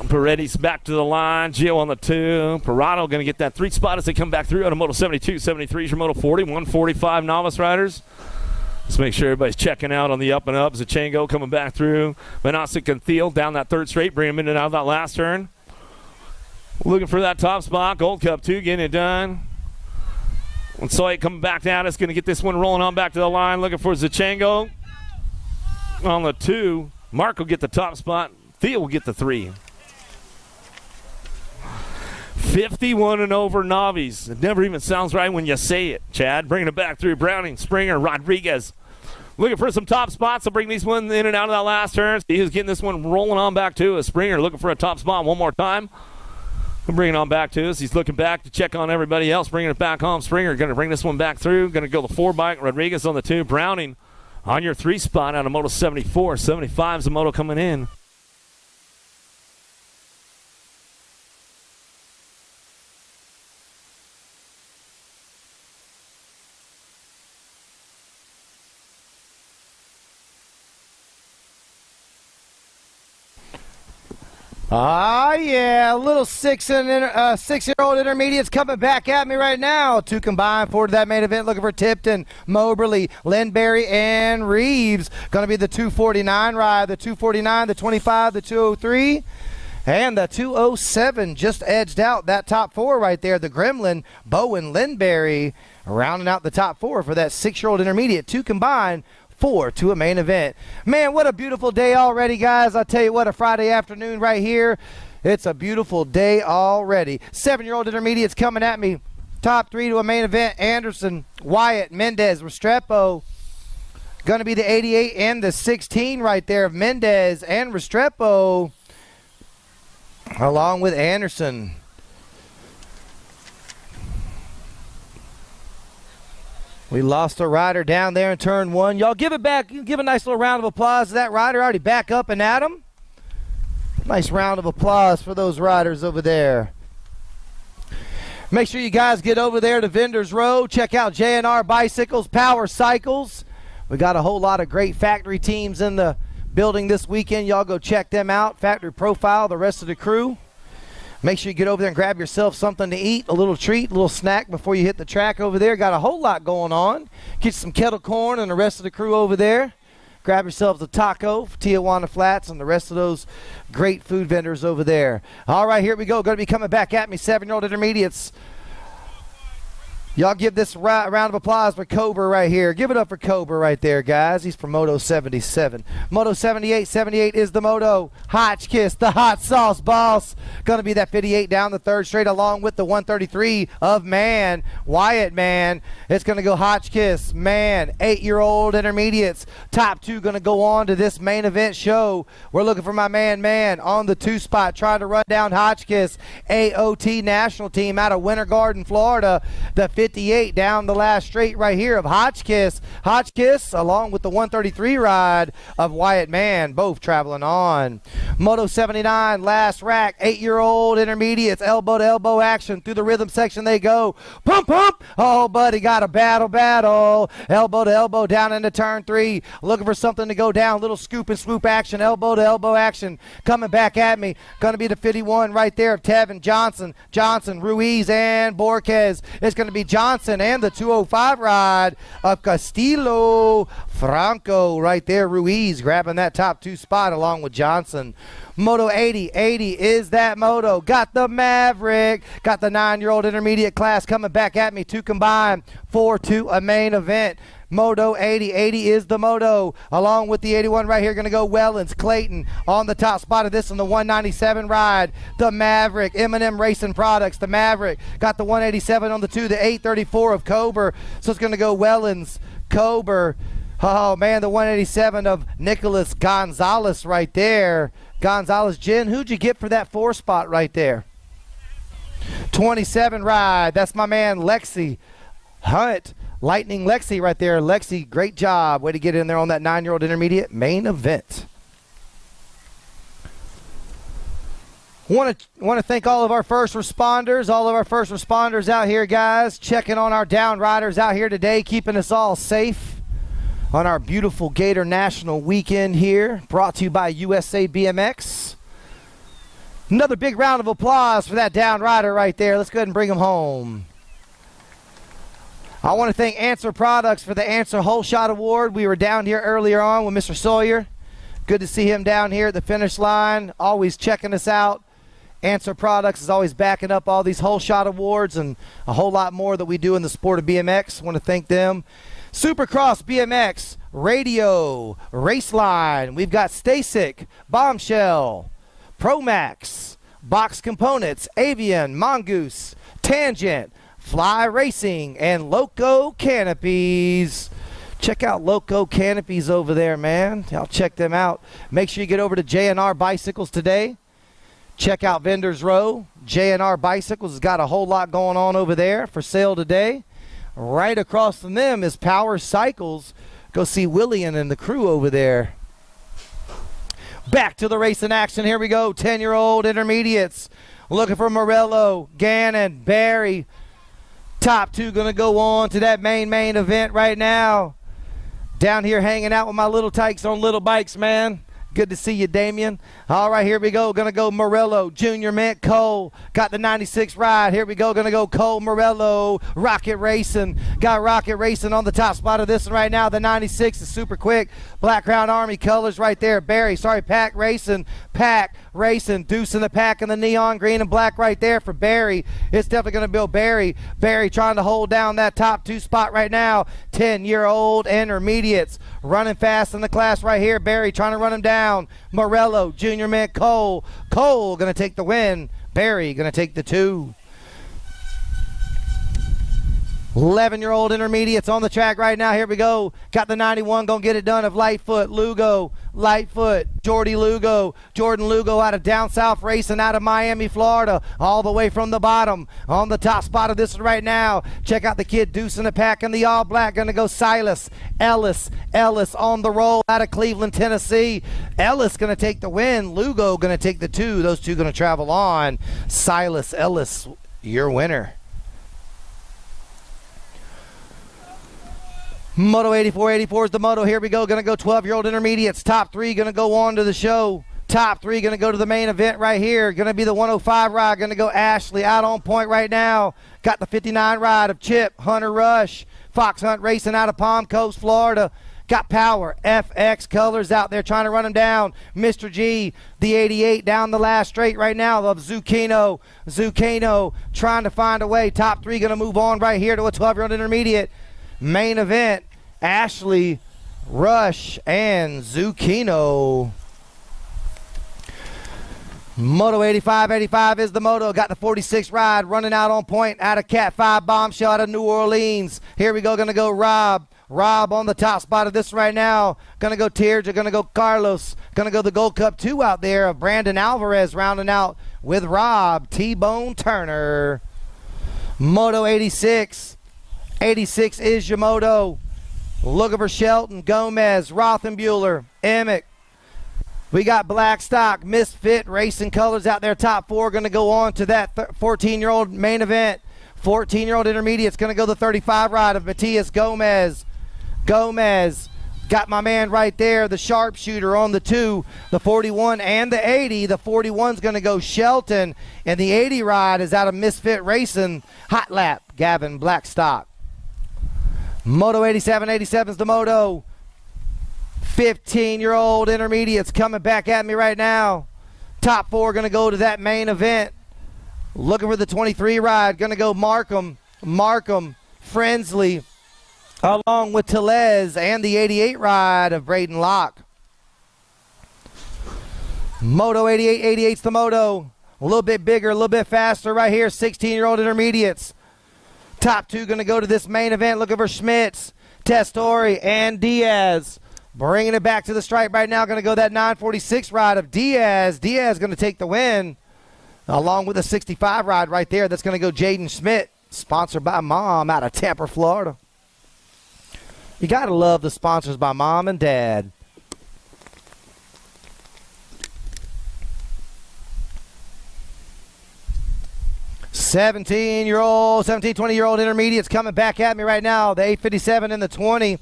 Paredes back to the line. Gio on the 2. Parado going to get that 3 spot as they come back through out of Moto 72, 73 is your Moto 40, 145 novice riders. Let's make sure everybody's checking out on the up and up. Zachango coming back through. Manasic and Thiel down that third straight, bring him in and out of that last turn. Looking for that top spot. Gold Cup 2 getting it done. And Soy coming back down. It's going to get this one rolling on back to the line. Looking for Zachango on the 2. Mark will get the top spot. Thiel will get the 3. 51 and over novice. It never even sounds right when you say it, Chad. Bringing it back through. Browning, Springer, Rodriguez. Looking for some top spots. They'll bring these ones in and out of that last turn. See who's getting this one rolling on back to us. Springer looking for a top spot one more time. He'll bring it on back to us. He's looking back to check on everybody else. Bringing it back home. Springer going to bring this one back through. Going to go the 4 bike. Rodriguez on the 2. Browning on your 3 spot out of Moto 74. 75 is the Moto coming in. Ah, yeah, a little 6-year-old intermediates coming back at me right now. 2 combined for that main event. Looking for Tipton, Moberly, Lindberry, and Reeves. Going to be the 249 ride, the 249, the 25, the 203, and the 207 just edged out that top 4 right there. The Gremlin, Bowen, Lindberry, rounding out the top 4 for that 6-year-old intermediate. 2 combined. 4 to a main event. Man, what a beautiful day already, guys. I'll tell you what, a Friday afternoon right here. It's a beautiful day already. 7-year-old intermediates coming at me. Top 3 to a main event. Anderson, Wyatt, Mendez, Restrepo. Going to be the 88 and the 16 right there of Mendez and Restrepo, along with Anderson. We lost a rider down there in turn 1. Y'all give it back. Give a nice little round of applause to that rider. Already back up and at him. Nice round of applause for those riders over there. Make sure you guys get over there to Vendors Row. Check out J&R Bicycles, Power Cycles. We got a whole lot of great factory teams in the building this weekend. Y'all go check them out. Factory Profile, the rest of the crew. Make sure you get over there and grab yourself something to eat, a little treat, a little snack before you hit the track over there. Got a whole lot going on. Get some kettle corn and the rest of the crew over there. Grab yourselves a taco, Tijuana Flats, and the rest of those great food vendors over there. All right, here we go. Going to be coming back at me, 7-year-old intermediates. Y'all give this round of applause for Cobra right here. Give it up for Cobra right there, guys. He's from Moto 77. Moto 78. 78 is the Moto. Hotchkiss, the hot sauce boss. Going to be that 58 down the third straight along with the 133 of Man. Wyatt Man. It's going to go Hotchkiss, Man. 8-year-old intermediates. Top 2 going to go on to this main event show. We're looking for my man on the 2 spot. Trying to run down Hotchkiss. AOT national team out of Winter Garden, Florida. The 58 down the last straight right here of Hotchkiss. Hotchkiss along with the 133 ride of Wyatt Man, both traveling on. Moto 79, last rack, 8-year-old intermediates, elbow to elbow action. Through the rhythm section they go. Pump, pump. Oh, buddy, got a battle. Elbow to elbow down into turn 3. Looking for something to go down. Little scoop and swoop action, elbow to elbow action. Coming back at me. Going to be the 51 right there of Tevin Johnson, Ruiz, and Borquez. It's going to be Johnson and the 205 ride of Castillo Franco right there. Ruiz grabbing that top 2 spot along with Johnson. Moto 80 is that Moto. Got the Maverick. Got the 9-year-old intermediate class coming back at me to combine for to a main event. Moto 80 is the Moto, along with the 81 right here. Going to go Wellens, Clayton on the top spot of this on the 197 ride. The Maverick, M&M Racing Products. The Maverick got the 187 on the 2, the 834 of Kober. So it's going to go Wellens, Kober. Oh, man, the 187 of Nicholas Gonzalez right there. Gonzalez, Jen, who'd you get for that 4 spot right there? 27 ride. That's my man, Lexi Hunt. Lightning Lexi right there. Lexi, great job. Way to get in there on that 9-year-old intermediate main event. Want to thank all of our first responders, out here, guys, checking on our down riders out here today, keeping us all safe on our beautiful Gator National weekend here, brought to you by USA BMX. Another big round of applause for that down rider right there. Let's go ahead and bring him home. I want to thank Answer Products for the Answer Whole Shot Award. We were down here earlier on with Mr. Sawyer. Good to see him down here at the finish line, always checking us out. Answer Products is always backing up all these Whole Shot Awards and a whole lot more that we do in the sport of BMX. I want to thank them. Supercross BMX, Radio, Raceline. We've got Stasic, Bombshell, Promax, Box Components, Avian, Mongoose, Tangent, Fly Racing, and Loco Canopies. Check out Loco Canopies over there, man. Y'all check them out. Make sure you get over to J&R Bicycles today. Check out Vendors Row. J&R Bicycles has got a whole lot going on over there for sale today. Right across from them is Power Cycles. Go see William and the crew over there. Back to the racing action. Here we go. 10-year-old intermediates. Looking for Morello, Gannon, Barry. Top 2 going to go on to that main event right now. Down here hanging out with my little tykes on little bikes, man. Good to see you, Damien. All right, here we go. Going to go Morello, Junior Mint, Cole. Got the 96 ride. Here we go. Going to go Cole, Morello, Rocket Racing. Got Rocket Racing on the top spot of this one right now. The 96 is super quick. Black Crown Army colors right there. Pack Racing. Deuce in the pack in the neon green and black right there for Barry. It's definitely going to be Barry. Barry trying to hold down that top 2 spot right now. 10-year-old intermediates running fast in the class right here. Barry trying to run him down. Morello, Junior Mint, Cole. Cole going to take the win. Barry going to take the 2. 11-year-old intermediates on the track right now. Here we go. Got the 91 going to get it done of Lightfoot, Lugo, Jordan Lugo out of down south racing out of Miami, Florida, all the way from the bottom on the top spot of this one right now. Check out the kid Deuce in the pack in the all black. Going to go Silas Ellis on the roll out of Cleveland, Tennessee. Ellis going to take the win. Lugo going to take the 2. Those 2 going to travel on. Silas Ellis, your winner. Moto 84 is the Moto. Here we go. Going to go 12-year-old intermediates. Top 3 going to go on to the show. Top 3 going to go to the main event right here. Going to be the 105 ride. Going to go Ashley out on point right now. Got the 59 ride of Chip, Hunter Rush. Fox Hunt Racing out of Palm Coast, Florida. Got Power FX Colors out there trying to run him down. Mr. G, the 88 down the last straight right now of Zucchino. Zucchino trying to find a way. Top three going to move on right here to a 12-year-old intermediate. Main event, Ashley, Rush, and Zucchino. Moto 85 is the moto. Got the 46 ride running out on point out of Cat 5 Bombshell out of New Orleans. Here we go. Going to go Rob. Rob on the top spot of this right now. Going to go Tirja. Going to go Carlos. Going to go the Gold Cup 2 out there of Brandon Alvarez rounding out with Rob T-Bone Turner. Moto 86. 86 is your moto. Looking for Shelton, Gomez, Rothenbuehler, Emick. We got Blackstock, Misfit, Racing Colors out there. Top four going to go on to that 14-year-old main event. 14-year-old intermediate's going to go the 35 ride of Matias Gomez. Gomez got my man right there, the sharpshooter on the 2, the 41 and the 80. The 41's going to go Shelton, and the 80 ride is out of Misfit Racing. Hot lap, Gavin Blackstock. Moto 87's the moto. 15-year-old intermediates coming back at me right now. Top four going to go to that main event. Looking for the 23 ride. Going to go Markham, Frensley, along with Telez and the 88 ride of Braden Locke. Moto 88's the moto. A little bit bigger, a little bit faster right here. 16-year-old intermediates. Top two going to go to this main event. Looking for Schmitz, Testori, and Diaz. Bringing it back to the stripe right now. Going to go that 946 ride of Diaz. Diaz going to take the win. Along with the 65 ride right there. That's going to go Jaden Schmidt. Sponsored by Mom out of Tampa, Florida. You got to love the sponsors by Mom and Dad. $17, 20-year-old intermediates coming back at me right now. The 857 and the 20.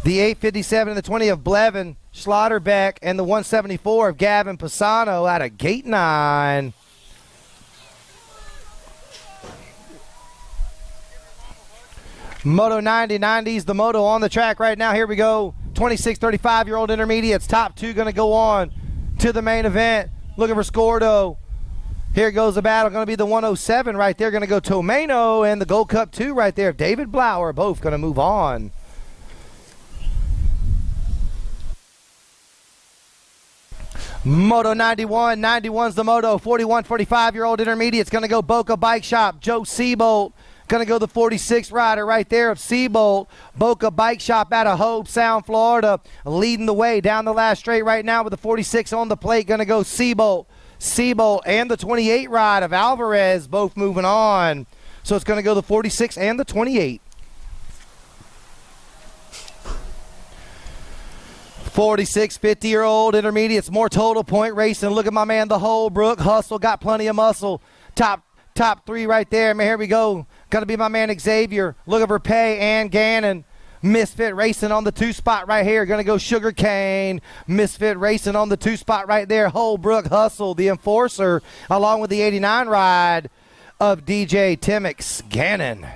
The 857 and the 20 of Blevin Schlotterbeck and the 174 of Gavin Pisano out of Gate 9. Moto 90's the moto on the track right now. Here we go. 26, 35-year-old intermediates. Top two going to go on to the main event. Looking for Scordo. Here goes the battle. Going to be the 107 right there. Going to go Tomeno and the Gold Cup 2 right there. David Blower both going to move on. Moto 91's the moto. 41, 45-year-old intermediate's going to go Boca Bike Shop. Joe Seabolt going to go the 46 rider right there of Seabolt. Boca Bike Shop out of Hope Sound, Florida, leading the way down the last straight right now with the 46 on the plate. Going to go Seabolt. Seabolt and the 28 ride of Alvarez both moving on. So it's going to go the 46 and the 28. 46, 50-year-old intermediates, more total point racing. Look at my man, the Holbrook Hustle, got plenty of muscle. Top three right there. Man, here we go. Going to be my man Xavier. Looking for Pay and Gannon. Misfit Racing on the 2 spot right here. Going to go Sugarcane. Misfit Racing on the 2 spot right there. Holbrook Hustle, the Enforcer, along with the 89 ride of DJ Timmix Gannon.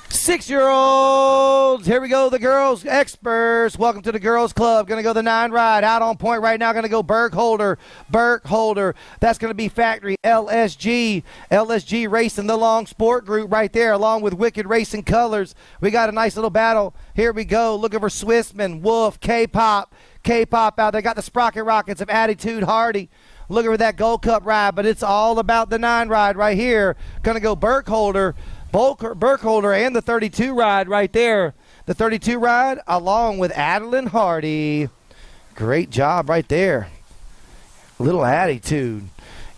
6-year-olds. Here we go, the girls experts. Welcome to the girls club. Going to go the 9 ride. Out on point right now. Going to go Burkholder. That's going to be Factory LSG. LSG Racing, the long sport group right there, along with Wicked Racing Colors. We got a nice little battle. Here we go. Looking for Swissman, Wolf, K-Pop out there. Got the Sprocket Rockets of Attitude Hardy. Looking for that Gold Cup ride, but it's all about the 9 ride right here. Going to go Burkholder and the 32 ride right there. The 32 ride along with Adeline Hardy. Great job right there. Little attitude.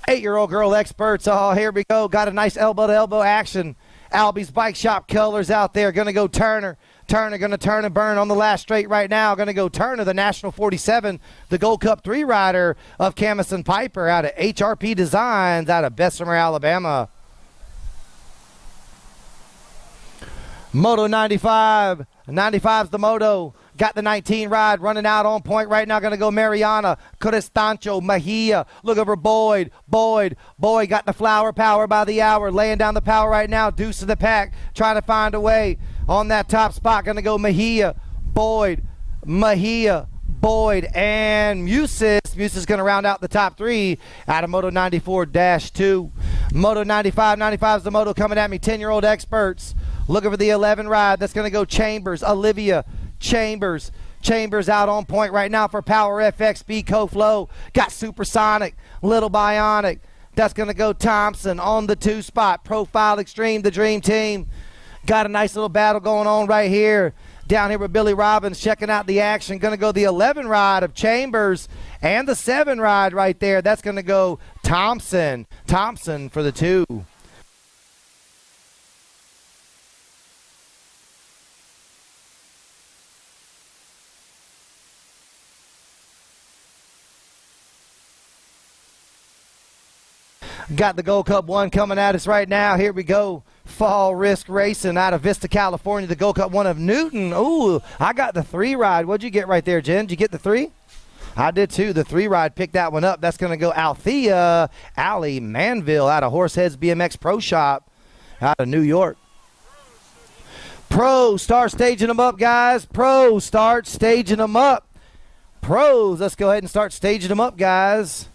8-year-old girl experts. Oh, here we go. Got a nice elbow-to-elbow action. Albie's Bike Shop Colors out there. Going to go Turner. Turner going to turn and burn on the last straight right now. Going to go Turner, the National 47, the Gold Cup 3 rider of Camison Piper out of HRP Designs out of Bessemer, Alabama. Moto 95. 95's the moto. Got the 19 ride running out on point right now. Going to go Mariana, Cristancho, Mejia. Look over Boyd. Boyd got the flower power by the hour. Laying down the power right now. Deuce of the pack. Trying to find a way. On that top spot, going to go Mejia, Boyd, and Musis. Musis going to round out the top 3 out of Moto 94-2. Moto 95 is the moto coming at me. 10-year-old experts looking for the 11 ride. That's going to go Chambers, Olivia Chambers. Chambers out on point right now for Power FX, Speedco Flow. Got Supersonic, Little Bionic. That's going to go Thompson on the 2 spot. Profile Extreme, the Dream Team. Got a nice little battle going on right here. Down here with Billy Robbins checking out the action. Going to go the 11 ride of Chambers and the 7 ride right there. That's going to go Thompson. Thompson for the 2. Got the Gold Cup 1 coming at us right now. Here we go. Fall Risk Racing out of Vista, California. The Gold Cup 1 of Newton. Ooh, I got the 3 ride. What'd you get right there, Jen? Did you get the 3? I did too. The 3 ride picked that one up. That's going to go Althea Allie Manville out of Horseheads BMX Pro Shop out of New York. Pros, start staging them up, guys. Pros, start staging them up. Pros, let's go ahead and start staging them up, guys.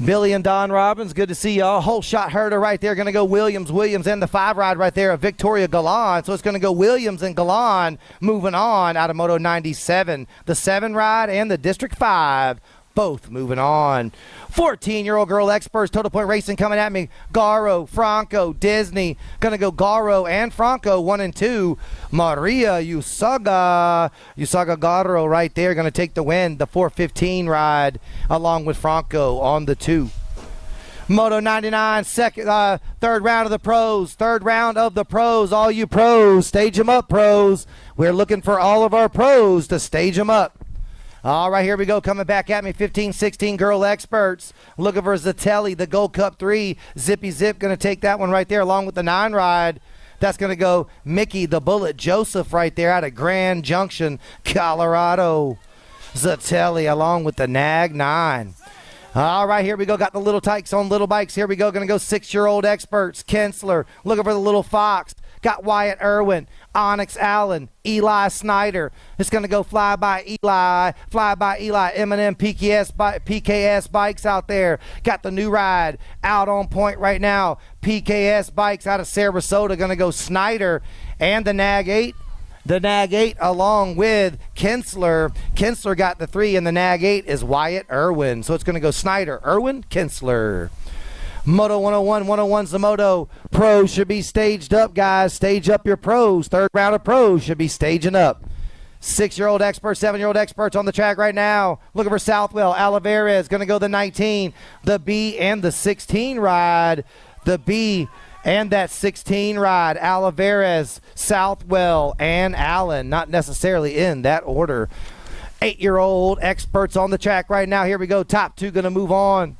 Billy and Don Robbins, good to see y'all. Whole shot herder right there. Going to go Williams and the 5 ride right there of Victoria Galan. So it's going to go Williams and Galan moving on out of Moto 97. The 7 ride and the District 5 both moving on. 14-year-old girl experts, Total Point Racing coming at me. Garo, Franco, Disney. Going to go Garo and Franco, 1 and 2. Maria Usaga Garo right there. Going to take the win. The 415 ride along with Franco on the 2. Moto 99, third round of the pros. Third round of the pros. All you pros, stage them up, pros. We're looking for all of our pros to stage them up. All right, here we go. Coming back at me, 15-16 girl experts. Looking for Zatelli, the Gold Cup 3. Zippy Zip going to take that one right there along with the 9 ride. That's going to go Mickey, the Bullet Joseph right there out of Grand Junction, Colorado. Zatelli along with the Nag 9. All right, here we go. Got the little tykes on little bikes. Here we go. Going to go 6-year-old experts. Kensler looking for the little Fox. Got Wyatt Irwin, Onyx Allen, Eli Snyder. It's going to go Fly by Eli, M&M PKS bikes out there. Got the new ride out on point right now. PKS bikes out of Sarasota. Going to go Snyder and the Nag 8. The Nag 8 along with Kensler. Kensler got the 3 and the Nag 8 is Wyatt Irwin. So it's going to go Snyder, Irwin, Kensler. Moto 101, 101's the moto. Pros should be staged up, guys. Stage up your pros. Third round of pros should be staging up. 6-year-old experts, 7-year-old experts on the track right now. Looking for Southwell. Oliveira going to go the 19, the B, and the 16 ride. The B and that 16 ride. Oliveira, Southwell, and Allen. Not necessarily in that order. 8-year-old experts on the track right now. Here we go. Top 2 going to move on.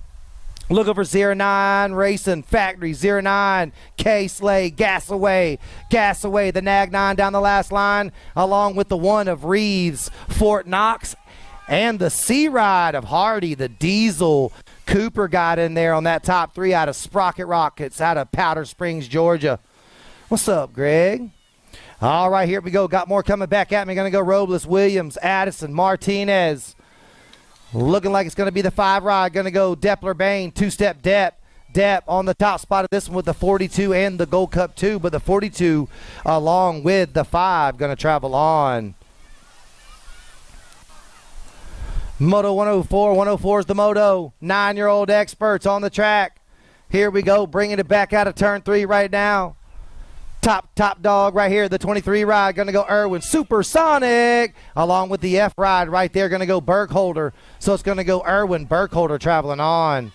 Looking for 09 Racing Factory, 09 K Slay, gas away, the Nag 9 down the last line, along with the 1 of Reeves, Fort Knox, and the C ride of Hardy, the Diesel. Cooper got in there on that top 3 out of Sprocket Rockets, out of Powder Springs, Georgia. What's up, Greg? All right, here we go. Got more coming back at me. Going to go Robles, Williams, Addison, Martinez. Looking like it's going to be the 5 ride. Going to go Deppler Bain, 2-step Depp on the top spot of this one with the 42 and the Gold Cup 2, but the 42 along with the 5 going to travel on. Moto 104, 104 is the moto. 9-year-old experts on the track. Here we go, bringing it back out of turn 3 right now. Top dog right here, the 23 ride, going to go Irwin. Supersonic, along with the F ride right there, going to go Burkholder. So it's going to go Irwin, Burkholder traveling on.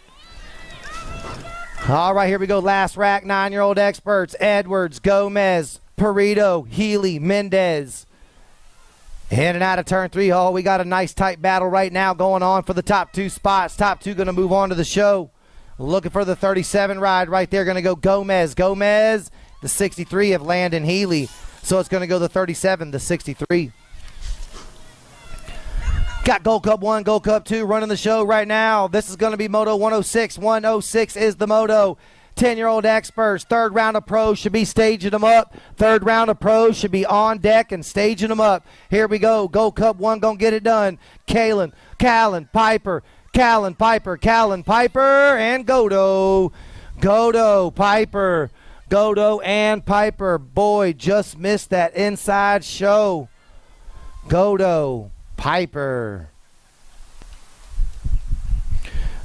All right, here we go. Last rack, 9-year-old experts. Edwards, Gomez, Perito, Healy, Mendez. In and out of turn 3. Oh, we got a nice tight battle right now going on for the top 2 spots. Top 2 going to move on to the show. Looking for the 37 ride right there, going to go Gomez. Gomez, the 63 of Landon Healy. So it's going to go the 37, the 63. Got Gold Cup 1, Gold Cup 2 running the show right now. This is going to be Moto 106. 106 is the moto. 10-year-old experts. Third round of pros should be staging them up. Third round of pros should be on deck and staging them up. Here we go. Gold Cup 1 gonna get it done. Callan, Piper, and Godo. Godo and Piper. Boy, just missed that inside show. Godo, Piper.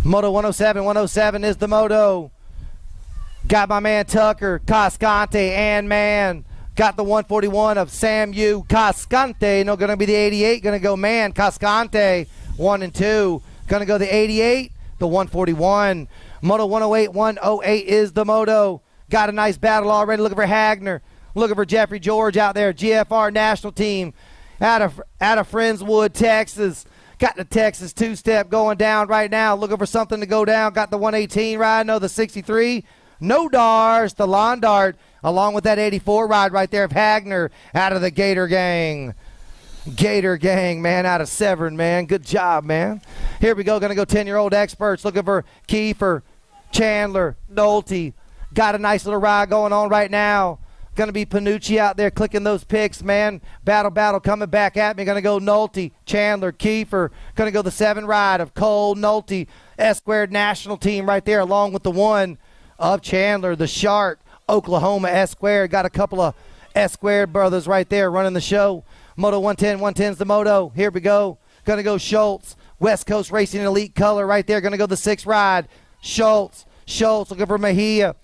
Moto 107 is the moto. Got my man Tucker, Cascante, and man. Got the 141 of Sam U. Cascante. No, going to be the 88. Going to go man. Cascante, 1 and 2. Going to go the 88, the 141. Moto 108 is the moto. Got a nice battle already. Looking for Hagner. Looking for Jeffrey George out there. GFR national team out of Friendswood, Texas. Got the Texas two-step going down right now. Looking for something to go down. Got the 118 ride. No, the 63. No Dars, the lawn dart, along with that 84 ride right there of Hagner out of the Gator Gang. Gator Gang, man, out of Severn, man. Good job, man. Here we go. Going to go 10-year-old experts. Looking for Kiefer, Chandler, Nolte. Got a nice little ride going on right now. Going to be Panucci out there clicking those picks, man. Battle coming back at me. Going to go Nolte, Chandler, Kiefer. Going to go the 7 ride of Cole, Nolte, S-squared national team right there, along with the 1 of Chandler, the Shark, Oklahoma S-squared. Got a couple of S-squared brothers right there running the show. Moto 110's the moto. Here we go. Going to go Schultz, West Coast Racing Elite color right there. Going to go the 6 ride. Schultz looking for Mejia.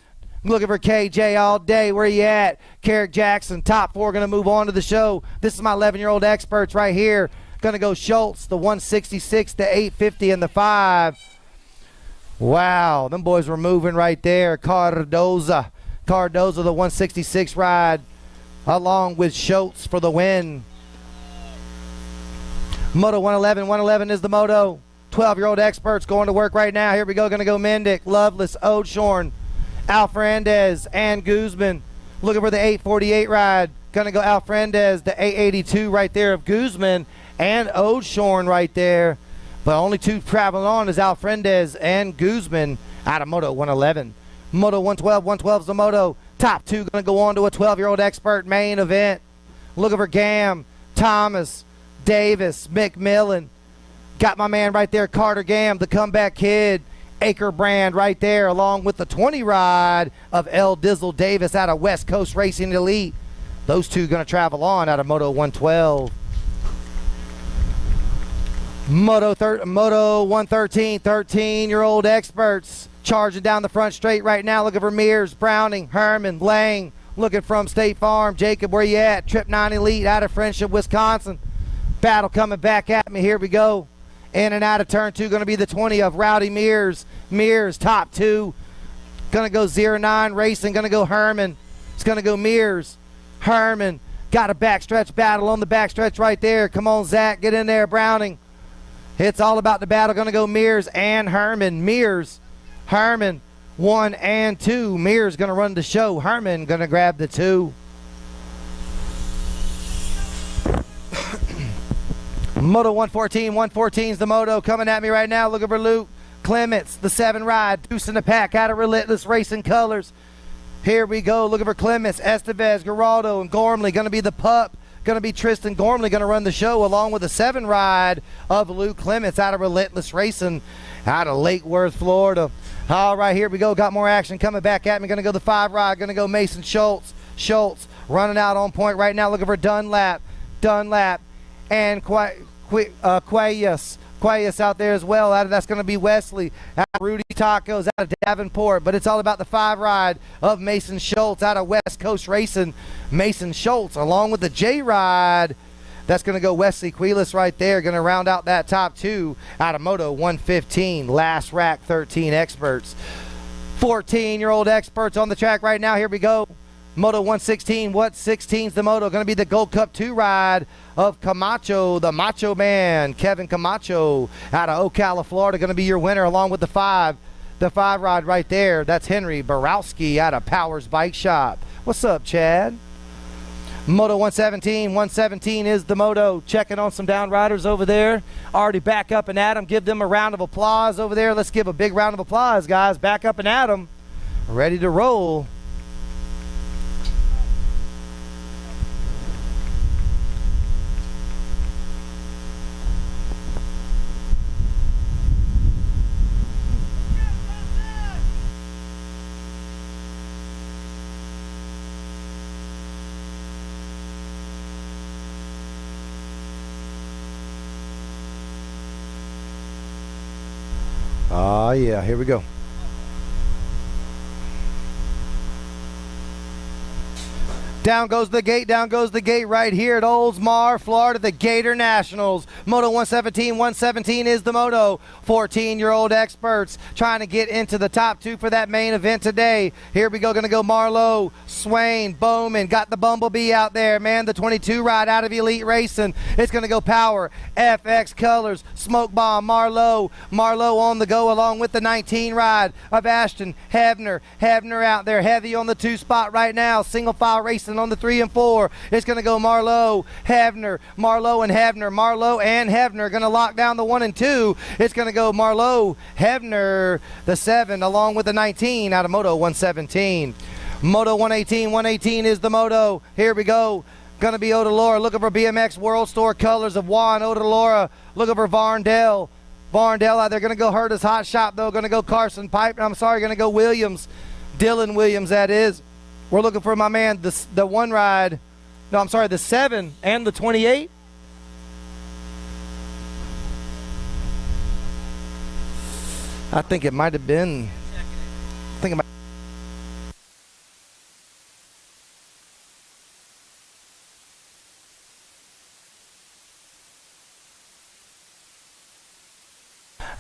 Looking for KJ all day. Where you at? Carrick Jackson, top 4, going to move on to the show. This is my 11-year-old experts right here. Going to go Schultz, the 166, the 850, and the 5. Wow, them boys were moving right there. Cardoza, the 166 ride, along with Schultz for the win. Moto 111 is the moto. 12-year-old experts going to work right now. Here we go. Going to go Mendick, Lovelace, Odeshorn, Alfrandez, and Guzman. Looking for the 848 ride. Going to go Alfrandez, the 882 right there of Guzman, and Odeshorn right there. But only 2 traveling on is Alfrandez and Guzman out of Moto 111. Moto 112's the moto. Top 2 going to go on to a 12-year-old expert main event. Looking for Gam, Thomas, Davis, McMillan. Got my man right there, Carter Gam, the comeback kid. Acre Brand right there, along with the 20 ride of L. Dizzle Davis out of West Coast Racing Elite. Those 2 going to travel on out of Moto 112. Moto 113, 13-year-old experts charging down the front straight right now. Looking for Mears, Browning, Herman, Lang. Looking from State Farm. Jacob, where you at? Trip 9 Elite out of Friendship, Wisconsin. Battle coming back at me. Here we go. In and out of turn 2, going to be the 20 of Rowdy Mears. Mears, top 2. Going to go 09 Racing. Going to go Herman. It's going to go Mears. Herman. Got a backstretch battle on the backstretch right there. Come on, Zach. Get in there, Browning. It's all about the battle. Going to go Mears and Herman. Mears, Herman, 1 and 2. Mears going to run the show. Herman going to grab the 2. Moto 114's the moto coming at me right now. Looking for Luke Clements, the 7 ride. Deuce in the pack out of Relentless Racing colors. Here we go. Looking for Clements, Estevez, Geraldo, and Gormley. Going to be the pup. Going to be Tristan Gormley going to run the show, along with the 7 ride of Luke Clements out of Relentless Racing out of Lake Worth, Florida. All right, here we go. Got more action coming back at me. Going to go the 5 ride. Going to go Mason Schultz. Running out on point right now. Looking for Dunlap, and Quayas out there as well. That's going to be Wesley. Rudy Tacos out of Davenport. But it's all about the 5 ride of Mason Schultz out of West Coast Racing. Mason Schultz along with the J ride. That's going to go Wesley Quiles right there. Going to round out that top 2 out of Moto 115. Last rack 13 experts. 14-year-old experts on the track right now. Here we go. Moto 116. What 16's the moto? Going to be the Gold Cup 2 ride of Camacho, the Macho Man, Kevin Camacho out of Ocala, Florida. Going to be your winner along with the 5 ride right there. That's Henry Borowski out of Powers Bike Shop. What's up, Chad? Moto 117 is the moto. Checking on some down riders over there. Already back up and at 'em. Give them a round of applause over there. Let's give a big round of applause, guys. Back up and at 'em. ready to roll. Oh, yeah, here we go. Down goes the gate right here at Oldsmar, Florida, the Gator Nationals. Moto 117 is the moto. 14-year-old experts trying to get into the top 2 for that main event today. Here we go, gonna go Marlowe, Swain, Bowman, got the Bumblebee out there, man. The 22 ride out of Elite Racing. It's gonna go Power, FX Colors, Smoke Bomb, Marlowe on the go along with the 19 ride of Ashton, Hebner out there, heavy on the 2 spot right now. Single file racing on the 3 and 4. It's going to go Marlowe and Hebner going to lock down the 1 and 2. It's going to go Marlowe, Hebner, the 7 along with the 19 out of Moto 117. Moto 118 is the moto. Here we go. Going to be Odalora looking for BMX World Store colors of Juan Odalora. Looking for Varndell out there. Going to go Hurta's Hot Shop though. Going to go Carson Pipe. Going to go Williams. Dylan Williams that is. We're looking for my man, the 1 ride. No, I'm sorry, the 7 and the 28. I think it might have been.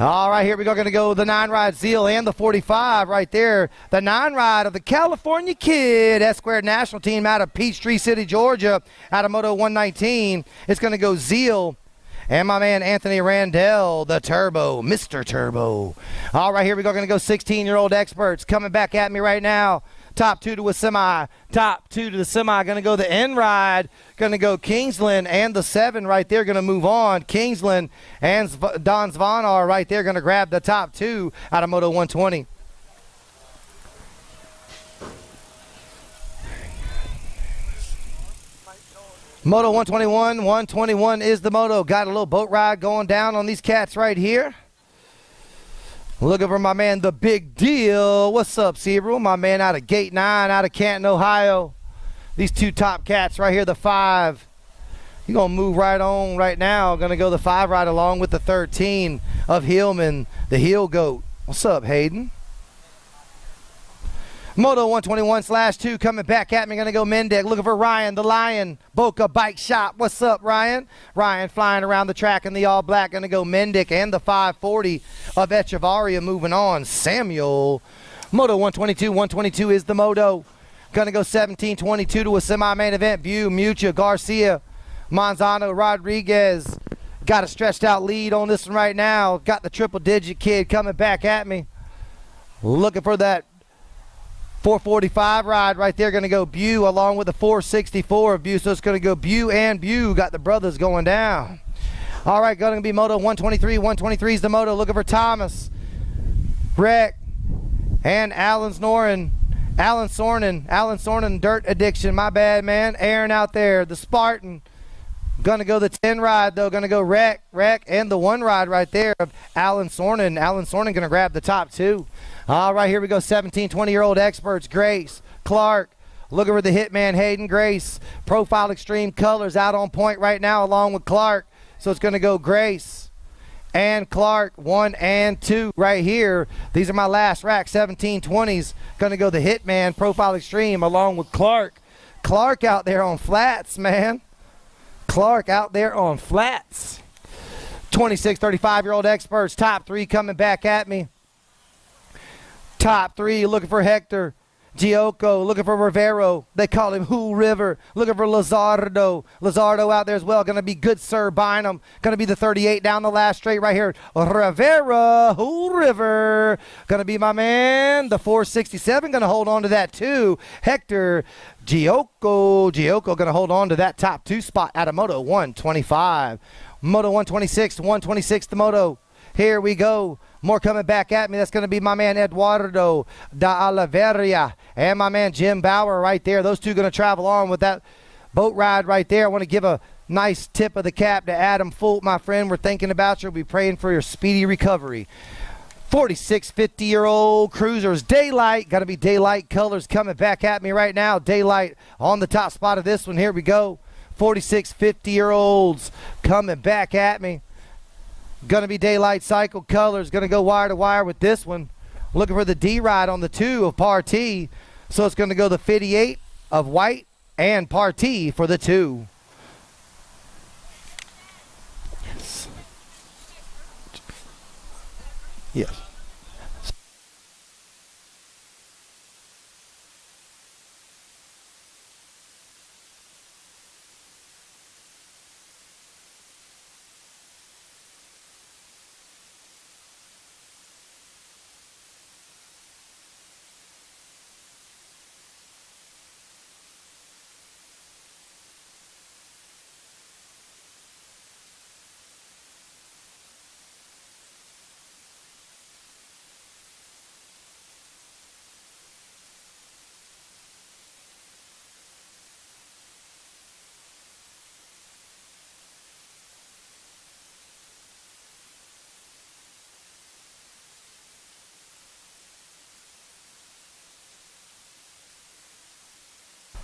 All right, here we go. Going to go the 9 ride Zeal and the 45 right there. The 9 ride of the California Kid S-Squared National Team out of Peachtree City, Georgia, out of Moto 119. It's going to go Zeal and my man Anthony Randell, the Turbo, Mr. Turbo. All right, here we go. Going to go 16-year-old experts coming back at me right now. Top 2 to a semi. Top 2 to the semi. Going to go the end ride. Going to go Kingsland and the 7 right there. Going to move on. Kingsland and Don Zvanar right there. Going to grab the top 2 out of Moto 120. Moto 121 is the moto. Got a little boat ride going down on these cats right here. Looking for my man, the Big Deal. What's up, Sebro? My man out of Gate 9, out of Canton, Ohio. These 2 top cats right here, the 5. You're going to move right on right now. Going to go the 5 right along with the 13 of Hillman, the Heel Goat. What's up, Hayden? Moto 121/2 coming back at me. Going to go Mendick. Looking for Ryan, the Lion. Boca Bike Shop. What's up, Ryan? Ryan flying around the track in the all black. Going to go Mendick and the 540 of Echevarria moving on. Samuel. Moto 122 is the moto. Going to go 17-22 to a semi-main event. View, Mucha, Garcia, Manzano, Rodriguez. Got a stretched out lead on this one right now. Got the triple-digit kid coming back at me. Looking for that 445 ride right there. Going to go Bew along with the 464 of Bew. So it's going to go Bew and Bew. Got the brothers going down. All right, going to be Moto 123. 123 is the moto. Looking for Thomas, Breck, and Alan Sornin, Dirt Addiction. My bad, man. Aaron out there, the Spartan. Going to go the 10 ride, though. Going to go Wreck, and the 1 ride right there of Alan Sornin. Alan Sornin going to grab the top 2. All right, here we go. 17, 20-year-old experts. Grace, Clark. Looking for the hitman, Hayden Grace. Profile Extreme Colors out on point right now along with Clark. So it's going to go Grace and Clark, 1 and 2 right here. These are my last rack, 17, 20s. Going to go the hitman, Profile Extreme along with Clark. Clark out there on flats, man. Clark out there on flats. 26, 35-year-old experts. Top 3 coming back at me. Top 3 looking for Hector Gioco, looking for Rivero. They call him Who River. Looking for Lazardo. Lazardo out there as well. Going to be Good Sir Bynum. Going to be the 38 down the last straight right here. Rivera, Who River. Going to be my man, the 467. Going to hold on to that too. Hector Gioco. Gioco going to hold on to that top 2 spot out of Moto 125. Moto 126 the moto. Here we go. More coming back at me. That's going to be my man Eduardo da Oliveira and my man Jim Bauer right there. Those two going to travel on with that boat ride right there. I want to give a nice tip of the cap to Adam Fult, my friend. We're thinking about you. We'll be praying for your speedy recovery. 46 50-year-old Cruisers. Daylight. Got to be Daylight colors coming back at me right now. Daylight on the top spot of this one. Here we go. 46 50-year-olds coming back at me. Going to be Daylight Cycle colors. Going to go wire to wire with this one. Looking for the D-Ride on the 2 of Par T. So it's going to go the 58 of white and Par T for the 2. Yes.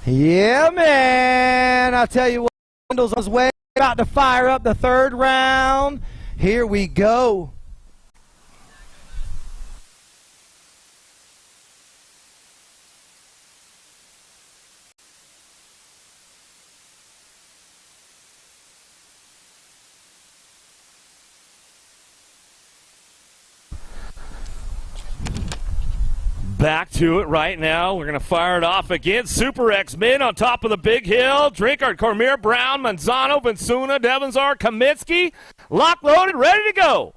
Yeah, man. I'll tell you what, Wendell's on his way, about to fire up the 3rd round. Here we go. Back to it right now. We're going to fire it off again. Super X-Men on top of the big hill. Drinkard, Cormier, Brown, Manzano, Vinsuna, Devonzar, Kamitsky. Lock loaded, ready to go.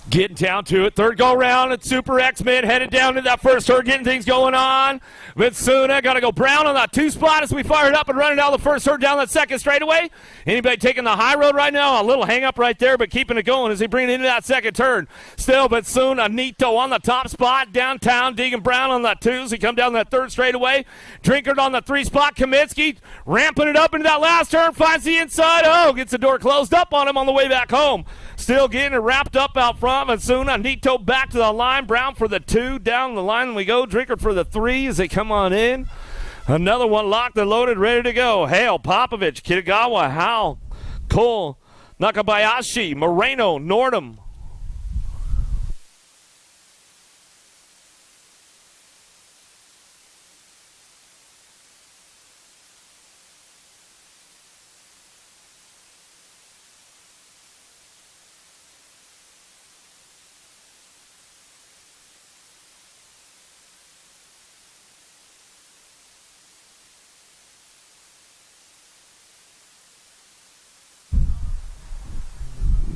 Getting down to it. 3rd go-round at Super X-Men. Headed down to that first herd. Getting things going on. Vitsuna got to go Brown on that 2 spot as we fire it up and run it down the first herd down that 2nd straightaway. Anybody taking the high road right now? A little hang-up right there, but keeping it going as he brings it into that 2nd turn. Still, Vitsuna, Nito on the top spot. Downtown, Deegan Brown on that 2 as he come down that 3rd straightaway. Drinkard on the 3 spot. Kamitsky ramping it up into that last turn. Finds the inside. Oh, gets the door closed up on him on the way back home. Still getting it wrapped up out front. Vitsuna, Nito back to the line. Brown for the 2. Down the line we go. Drinkard for the 3 as they come on in. Another one locked and loaded, ready to go. Hale, Popovich, Kitagawa, Howell, Cole, Nakabayashi, Moreno, Nordum.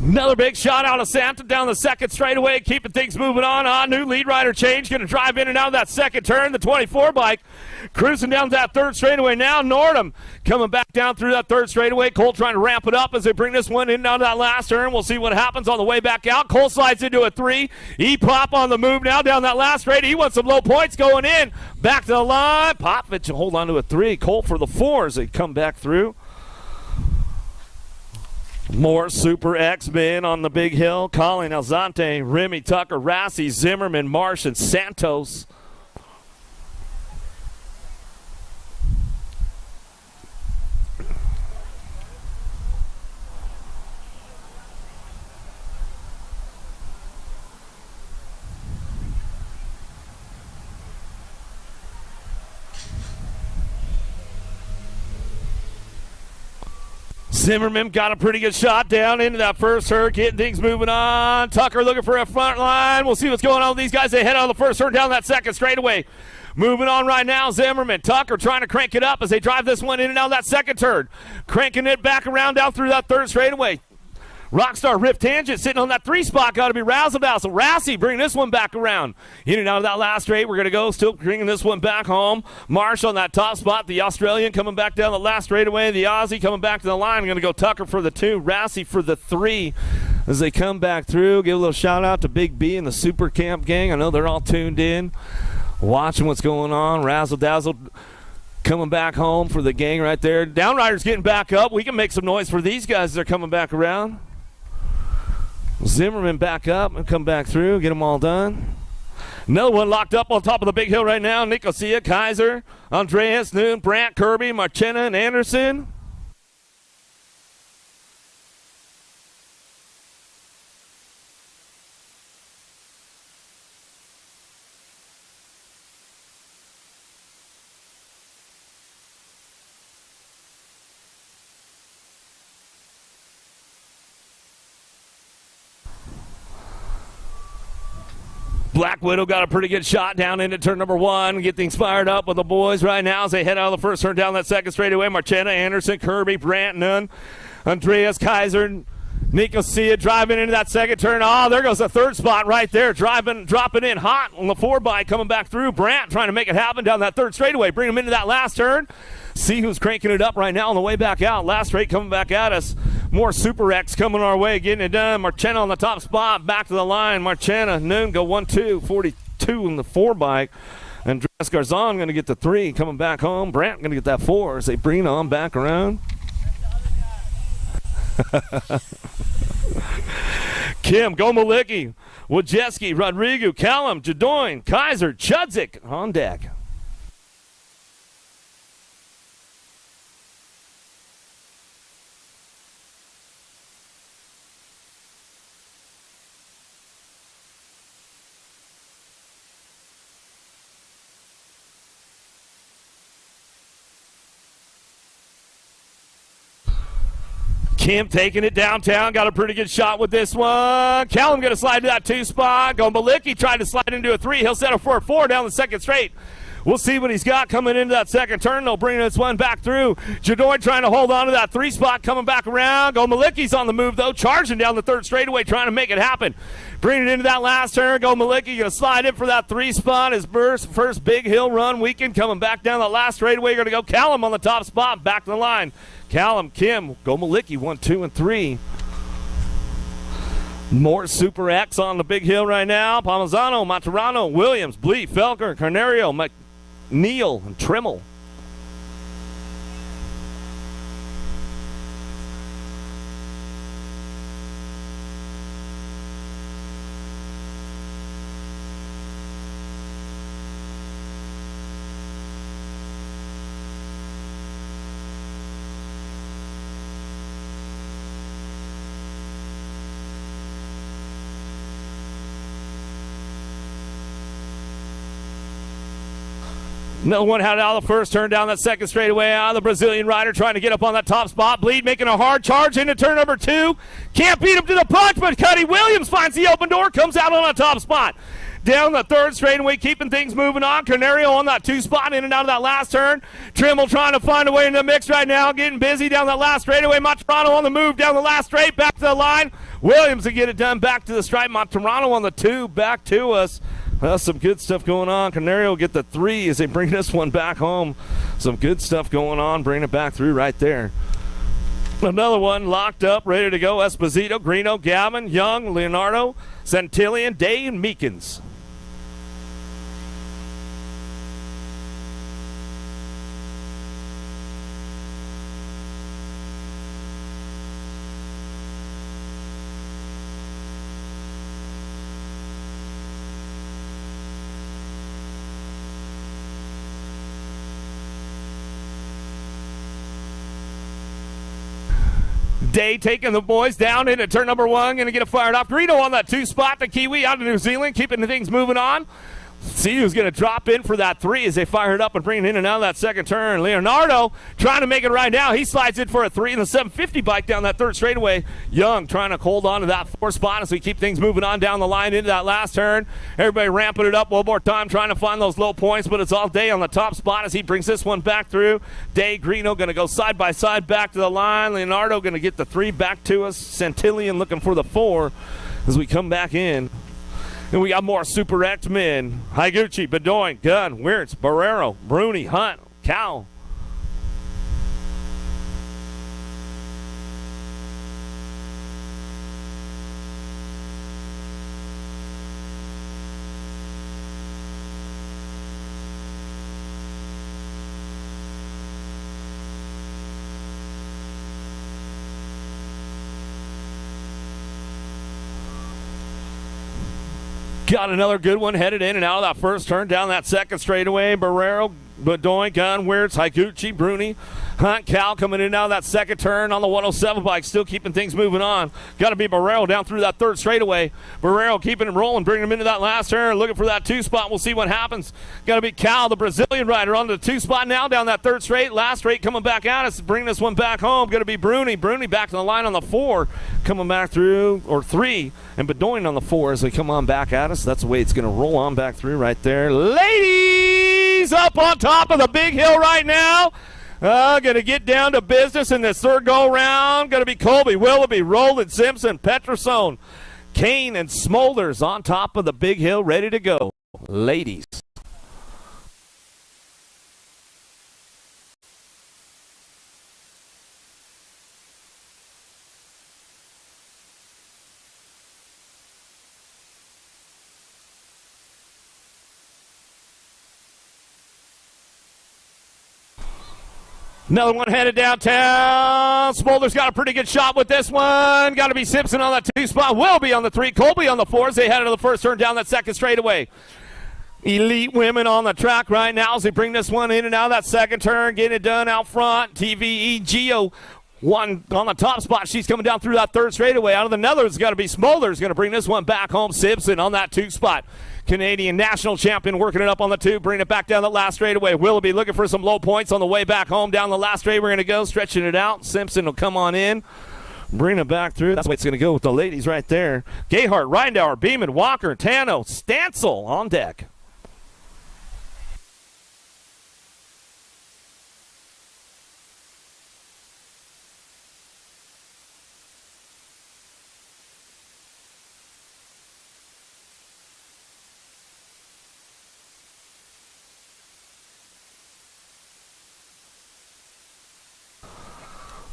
Another big shot out of Santa down the 2nd straightaway, keeping things moving on. New lead rider change, going to drive in and out of that 2nd turn. The 24 bike cruising down that 3rd straightaway now. Nordum coming back down through that 3rd straightaway. Cole trying to ramp it up as they bring this one in down to that last turn. We'll see what happens on the way back out. Cole slides into a 3. E-Pop on the move now down that last straight. He wants some low points going in. Back to the line. Popovich will hold on to a 3. Cole for the 4 as they come back through. More Super X-Men on the big hill. Colin Alzante, Remy Tucker, Rassi, Zimmerman, Marsh, and Santos. Zimmerman got a pretty good shot down into that first herd, getting things moving on. Tucker looking for a front line. We'll see what's going on with these guys. They head on the first herd down that 2nd straightaway. Moving on right now, Zimmerman. Tucker trying to crank it up as they drive this one in and out of that second turn. Cranking it back around down through that third straightaway. Rockstar Rift Tangent sitting on that 3 spot. Got to be Razzle Dazzle. Rassy bringing this one back around. In and out of that last straight. We're going to go. Still bringing this one back home. Marsh on that top spot. The Australian coming back down the last straightaway. The Aussie coming back to the line. Going to go Tucker for the 2. Rassy for the 3. As they come back through. Give a little shout out to Big B and the Super Camp gang. I know they're all tuned in. Watching what's going on. Razzle Dazzle coming back home for the gang right there. Downriders getting back up. We can make some noise for these guys as they're coming back around. Zimmerman back up and come back through, get them all done. Another one locked up on top of the big hill right now. Nicosia, Kaiser, Andreas, Noon, Brandt, Kirby, Marchena, and Anderson. Black Widow got a pretty good shot down into turn number 1. Get things fired up with the boys right now as they head out of the first turn down that second straightaway. Marchena, Anderson, Kirby, Brandt, Nunn, Andreas, Kaiser, Nicosia driving into that second turn. Oh, there goes the third spot right there. Dropping in hot on the 4x coming back through. Brandt trying to make it happen down that third straightaway. Bring him into that last turn. See who's cranking it up right now on the way back out. Last straight coming back at us. More Super X coming our way, getting it done. Marchena on the top spot, back to the line. Marchena, Noon go 1-2, 42 in the 4x. And Andres Garzon going to get the 3, coming back home. Brandt going to get that 4 as they bring it on back around. Kim, Gomalicki, Wojcicki, Rodrigo, Callum, Jadoin, Kaiser, Chudzik on deck. Kim taking it downtown. Got a pretty good shot with this one. Callum going to slide to that 2 spot. Gombalicki tried to slide into a 3. He'll settle for a 4 down the second straight. We'll see what he's got coming into that second turn. They'll bring this one back through. Jadoy trying to hold on to that 3 spot, coming back around. Gomalicki's on the move, though, charging down the third straightaway, trying to make it happen. Bringing it into that last turn. Gomalicki going to slide in for that 3 spot. His first big hill run weekend, coming back down the last straightaway. Going to go Callum on the top spot, back to the line. Callum, Kim, Gomalicki, 1, 2, and 3. More Super X on the big hill right now. Palmazzano, Maturano, Williams, Blee, Felker, Carnerio, McNeil, and Trimmel. No one had out of the first turn down that second straightaway. Out of the Brazilian rider trying to get up on that top spot. Bleed making a hard charge into turn number 2. Can't beat him to the punch, but Cuddy Williams finds the open door, comes out on a top spot. Down the third straightaway, keeping things moving on. Canario on that 2 spot, in and out of that last turn. Trimmel trying to find a way in the mix right now, getting busy down that last straightaway. Maturano on the move down the last straight, back to the line. Williams to get it done back to the stripe. Maturano on the 2, back to us. Some good stuff going on. Canario get the 3 as they bring this one back home. Some good stuff going on. Bring it back through right there. Another one locked up, ready to go. Esposito, Greeno, Gavin, Young, Leonardo, Santillion, Day, and Meekins. Day taking the boys down into turn number 1. Going to get it fired off. Greeno on that 2 spot. The Kiwi out of New Zealand, keeping the things moving on. See who's going to drop in for that 3 as they fire it up and bring it in and out of that second turn. Leonardo trying to make it right now. He slides in for a 3 in the 750 bike down that third straightaway. Young trying to hold on to that 4 spot as we keep things moving on down the line into that last turn. Everybody ramping it up one more time, trying to find those low points, but it's all Day on the top spot as he brings this one back through. Day, Greeno going to go side by side back to the line. Leonardo going to get the 3 back to us. Centillion looking for the 4 as we come back in. And we got more Super X men. Higuchi, Bedoin, Gunn, Wirtz, Barrero, Bruni, Hunt, Cal. Got another good one headed in and out of that first turn down that second straightaway. Barrero, Bedoin, Gunn, Wirtz, Higuchi, Bruni, Hunt, Cal coming in and out of that second turn on the 107 bike, still keeping things moving on. Got to be Barrero down through that third straightaway. Barrero keeping him rolling, bringing him into that last turn, looking for that 2 spot. We'll see what happens. Got to be Cal, the Brazilian rider, on the 2 spot now down that third straight. Last straight coming back at us, bringing this one back home. Going to be Bruni. Bruni back to the line on the 4, coming back through, or 3, and Bedoin on the 4 as they come on back at us. That's the way it's going to roll on back through right there. Ladies, up on top of the big hill right now. Going to get down to business in this third go-round. Going to be Colby, Willoughby, Roland, Simpson, Petrosone, Kane, and Smolders on top of the big hill, ready to go. Ladies. Another one headed downtown. Smolder's got a pretty good shot with this one. Got to be Simpson on that 2 spot. Will be on the 3. Colby on the 4 as they head into the first turn down that second straightaway. Elite women on the track right now as they bring this one in and out of that second turn. Getting it done out front. TVE Geo. One on the top spot. She's coming down through that third straightaway. Out of the Netherlands, got to be Smolders. Going to bring this one back home. Simpson on that 2 spot. Canadian national champion working it up on the 2, bringing it back down the last straightaway. Willoughby looking for some low points on the way back home down the last straight. We're going to go stretching it out. Simpson will come on in, bring it back through. That's the way it's going to go with the ladies right there. Gayhart, Reindauer, Beeman, Walker, Tano, Stancil on deck.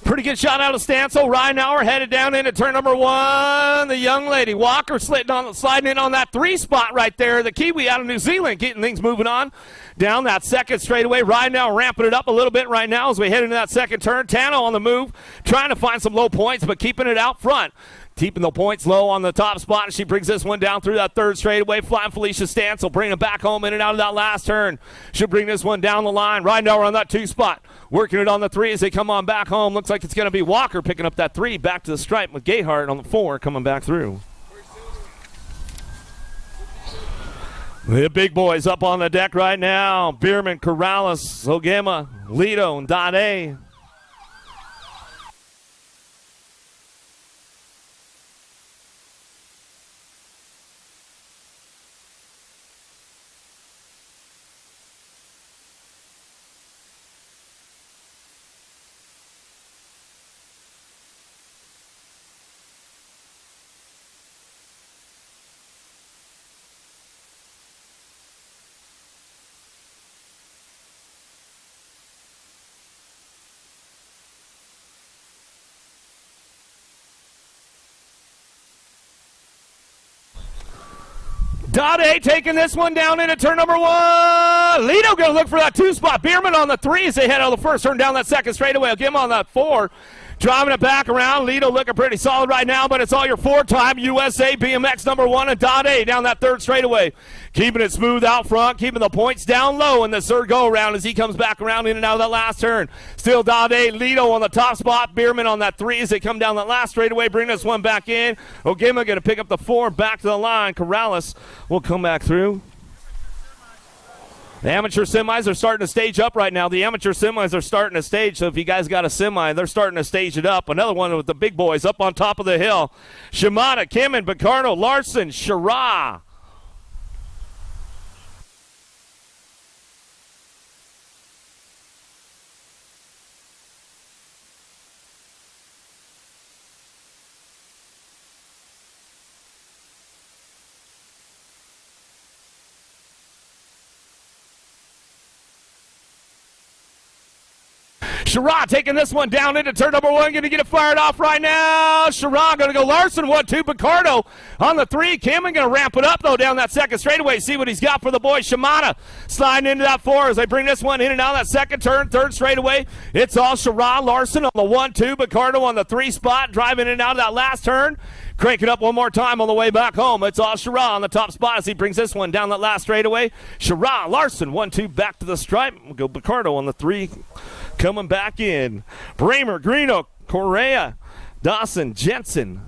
Pretty good shot out of Stancil. Reinauer headed down into turn number 1. The young lady, Walker, sliding in on that 3 spot right there. The Kiwi out of New Zealand getting things moving on down that second straightaway. Reinauer ramping it up a little bit right now as we head into that second turn. Tano on the move, trying to find some low points, but keeping it out front. Keeping the points low on the top spot. She brings this one down through that third straightaway. Flying Felicia Stancil, bringing it back home in and out of that last turn. She'll bring this one down the line. Reinauer on that 2 spot. Working it on the 3 as they come on back home. Looks like it's going to be Walker picking up that 3 back to the stripe with Gayhart on the 4 coming back through. The big boys up on the deck right now. Bierman, Corrales, Ogema, Lido, and Dade. Dade taking this one down into turn number 1. Lido going to look for that 2 spot. Bierman on the 3 as they head out of the first turn down that second straightaway. I'll give him on that 4. Driving it back around. Lido looking pretty solid right now, but it's all your 4-time USA BMX number 1 and Dade down that third straightaway. Keeping it smooth out front, keeping the points down low in the third go-around as he comes back around in and out of that last turn. Still Dade, Lido on the top spot. Bierman on that 3 as they come down that last straightaway. Bring this one back in. Ogema going to pick up the 4 back to the line. Corrales will come back through. The amateur semis are starting to stage up right now. The amateur semis are starting to stage, so if you guys got a semi, they're starting to stage it up. Another one with the big boys up on top of the hill. Shimada, Kimmon, Picardo, Larson, Shara. Shara taking this one down into turn number 1. Going to get it fired off right now. Shara going to go Larson 1-2. Picardo on the 3. Cameron going to ramp it up, though, down that second straightaway. See what he's got for the boys. Shimada sliding into that 4 as they bring this one in and out of that second turn. Third straightaway. It's all Shara. Larson on the 1-2. Picardo on the 3 spot. Driving in and out of that last turn. Cranking up one more time on the way back home. It's all Shara on the top spot as he brings this one down that last straightaway. Shara, Larson, 1-2 back to the stripe. We'll go Picardo on the 3. Coming back in. Bramer, Greeno, Correa, Dawson, Jensen.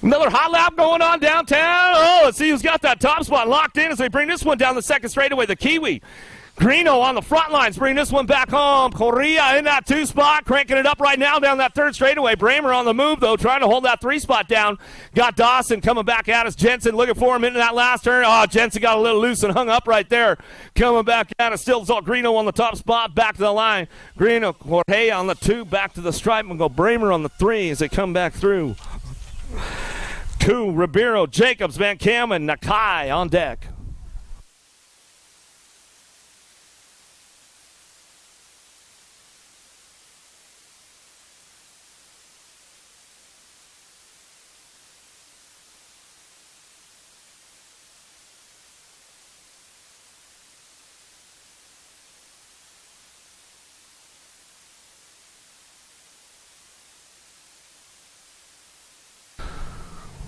Another hot lap going on downtown. Oh, let's see who's got that top spot locked in as they bring this one down the second straightaway. The Kiwi. Greeno on the front lines. Bring this one back home. Correa in that 2 spot. Cranking it up right now down that third straightaway. Bramer on the move, though, trying to hold that 3 spot down. Got Dawson coming back at us. Jensen looking for him into that last turn. Oh, Jensen got a little loose and hung up right there. Coming back at us. Still Greeno on the top spot. Back to the line. Greeno, Correa on the 2. Back to the stripe. We'll go Bramer on the 3 as they come back through. 2, Ribeiro, Jacobs, Van Kamen, Nakai on deck.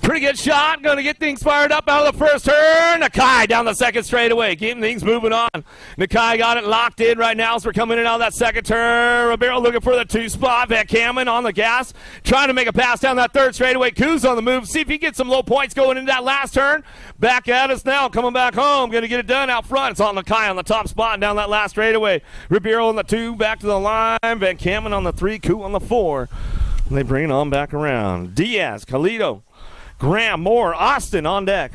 Pretty good shot. Going to get things fired up out of the first turn. Nakai down the second straightaway. Keeping things moving on. Nakai got it locked in right now as we're coming in out of that second turn. Ribeiro looking for the 2 spot. Van Kamen on the gas. Trying to make a pass down that third straightaway. Kuz on the move. See if he gets some low points going into that last turn. Back at us now. Coming back home. Going to get it done out front. It's on Nakai on the top spot and down that last straightaway. Ribeiro on the 2. Back to the line. Van Kamen on the 3. Kuz on the 4. And they bring it on back around. Diaz, Calito, Graham, Moore, Austin on deck.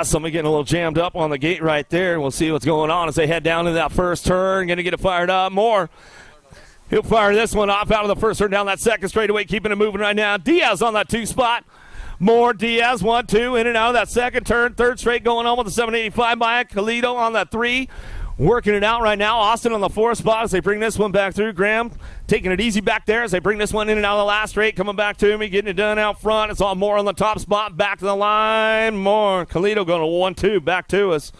Somebody getting a little jammed up on the gate right there. We'll see what's going on as they head down to that first turn. Going to get it fired up. Moore. He'll fire this one off out of the first turn down that second straightaway, keeping it moving right now. Diaz on that 2 spot. More Diaz, 1-2, in and out of that second turn. Third straight going on with the 785 by Calito on that 3. Working it out right now. Austin on the 4 spot as they bring this one back through. Graham taking it easy back there as they bring this one in and out of the last straight. Coming back to me, getting it done out front. It's all Moore on the top spot. Back to the line. Moore. Calito going to 1-2 back to us.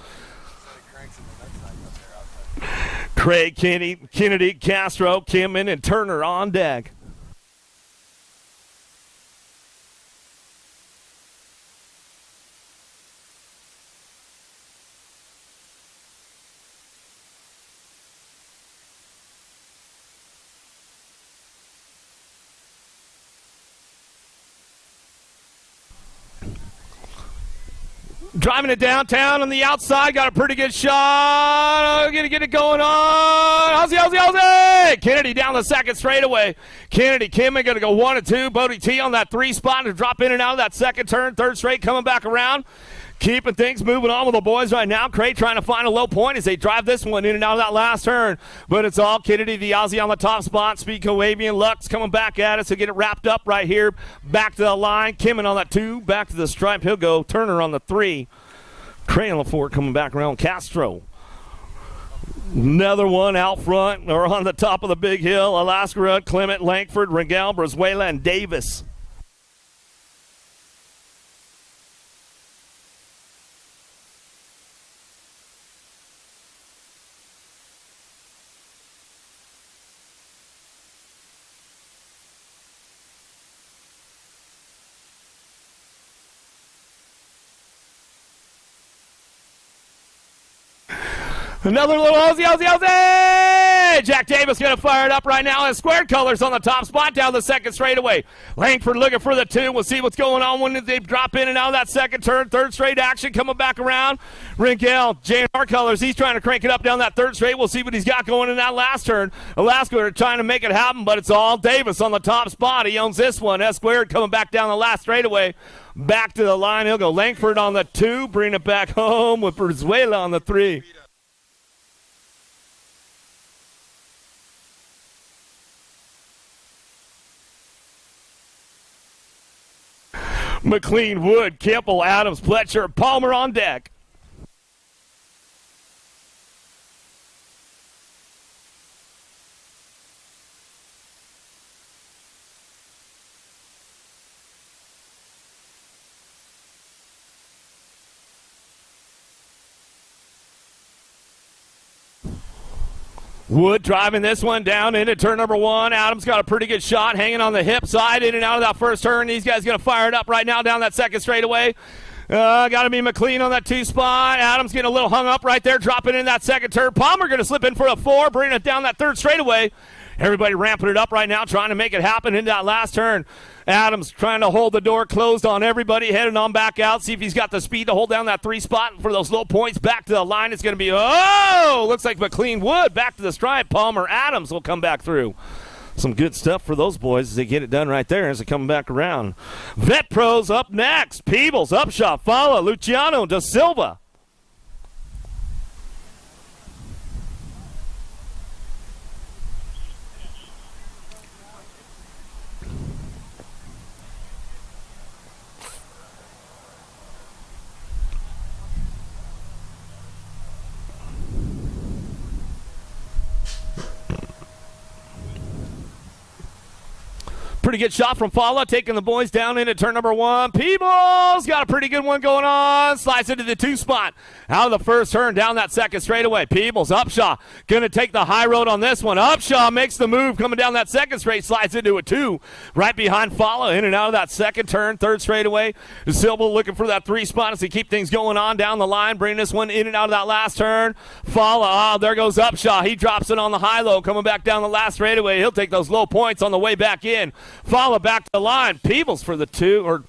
Craig, Kennedy, Castro, Kimmin, and Turner on deck. Driving it downtown on the outside, got a pretty good shot. Gonna get it going on. Ozzy. Kennedy down the second straightaway. Kennedy, Kimmy gonna go 1-2. Bodie T on that 3 spot to drop in and out of that second turn. Third straight coming back around. Keeping things moving on with the boys right now. Craig trying to find a low point as they drive this one in and out of that last turn. But it's all Kennedy, the Aussie on the top spot. Speedco, Avian, Lux coming back at us to get it wrapped up right here. Back to the line. Kimmin on that 2. Back to the stripe. He'll go. Turner on the 3. Craig on the 4 coming back around. Castro. Another one out front or on the top of the big hill. Alaska, Clement, Langford, Ringel, Brazuela, and Davis. Another little Aussie! Jack Davis going to fire it up right now. His squared colors on the top spot down the second straightaway. Langford looking for the 2. We'll see what's going on when they drop in and out of that second turn. Third straight action coming back around. Ringel, JR colors. He's trying to crank it up down that third straight. We'll see what he's got going in that last turn. Alaska are trying to make it happen, but it's all Davis on the top spot. He owns this one. S squared coming back down the last straightaway. Back to the line. He'll go Langford on the 2. Bring it back home with Brazuela on the 3. McLean, Wood, Kemple, Adams, Pletcher, Palmer on deck. Wood driving this one down into turn number 1. Adams got a pretty good shot hanging on the hip side in and out of that first turn. These guys going to fire it up right now down that second straightaway. Got to be McLean on that 2 spot. Adams getting a little hung up right there, dropping in that second turn. Palmer going to slip in for a 4, bringing it down that third straightaway. Everybody ramping it up right now, trying to make it happen in that last turn. Adams trying to hold the door closed on everybody, heading on back out, see if he's got the speed to hold down that 3 spot. And for those low points back to the line, it's going to be, looks like McLean Wood back to the stripe. Palmer Adams will come back through. Some good stuff for those boys as they get it done right there as they come back around. Vet Pros up next. Peebles, Upshaw, Fala, Luciano, Da Silva. Pretty good shot from Fala, taking the boys down into turn number 1. Peebles got a pretty good one going on. Slides into the 2 spot. Out of the first turn, down that second straightaway. Peebles, Upshaw, going to take the high road on this one. Upshaw makes the move coming down that second straight, slides into a 2. Right behind Fala, in and out of that second turn, third straightaway. Silva looking for that 3 spot as they keep things going on down the line, bringing this one in and out of that last turn. Fala, there goes Upshaw. He drops it on the high-low, coming back down the last straightaway. He'll take those low points on the way back in. Fala back to the line. Peebles for the 2, or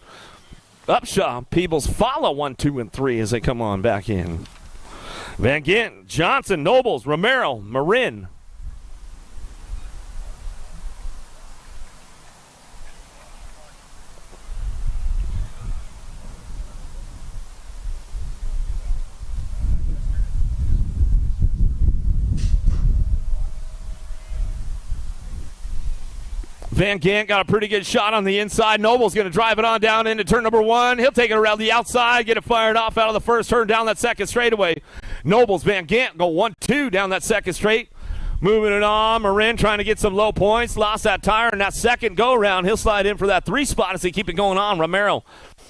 Upshaw. Peebles Fala 1, 2, and 3 as they come on back in. Van Gint, Johnson, Nobles, Romero, Marin. Van Gant got a pretty good shot on the inside. Noble's going to drive it on down into turn number 1. He'll take it around the outside, get it fired off out of the first turn down that second straightaway. Nobles, Van Gant go 1-2 down that second straight. Moving it on. Marin trying to get some low points. Lost that tire in that second go-around. He'll slide in for that 3 spot as they keep it going on. Romero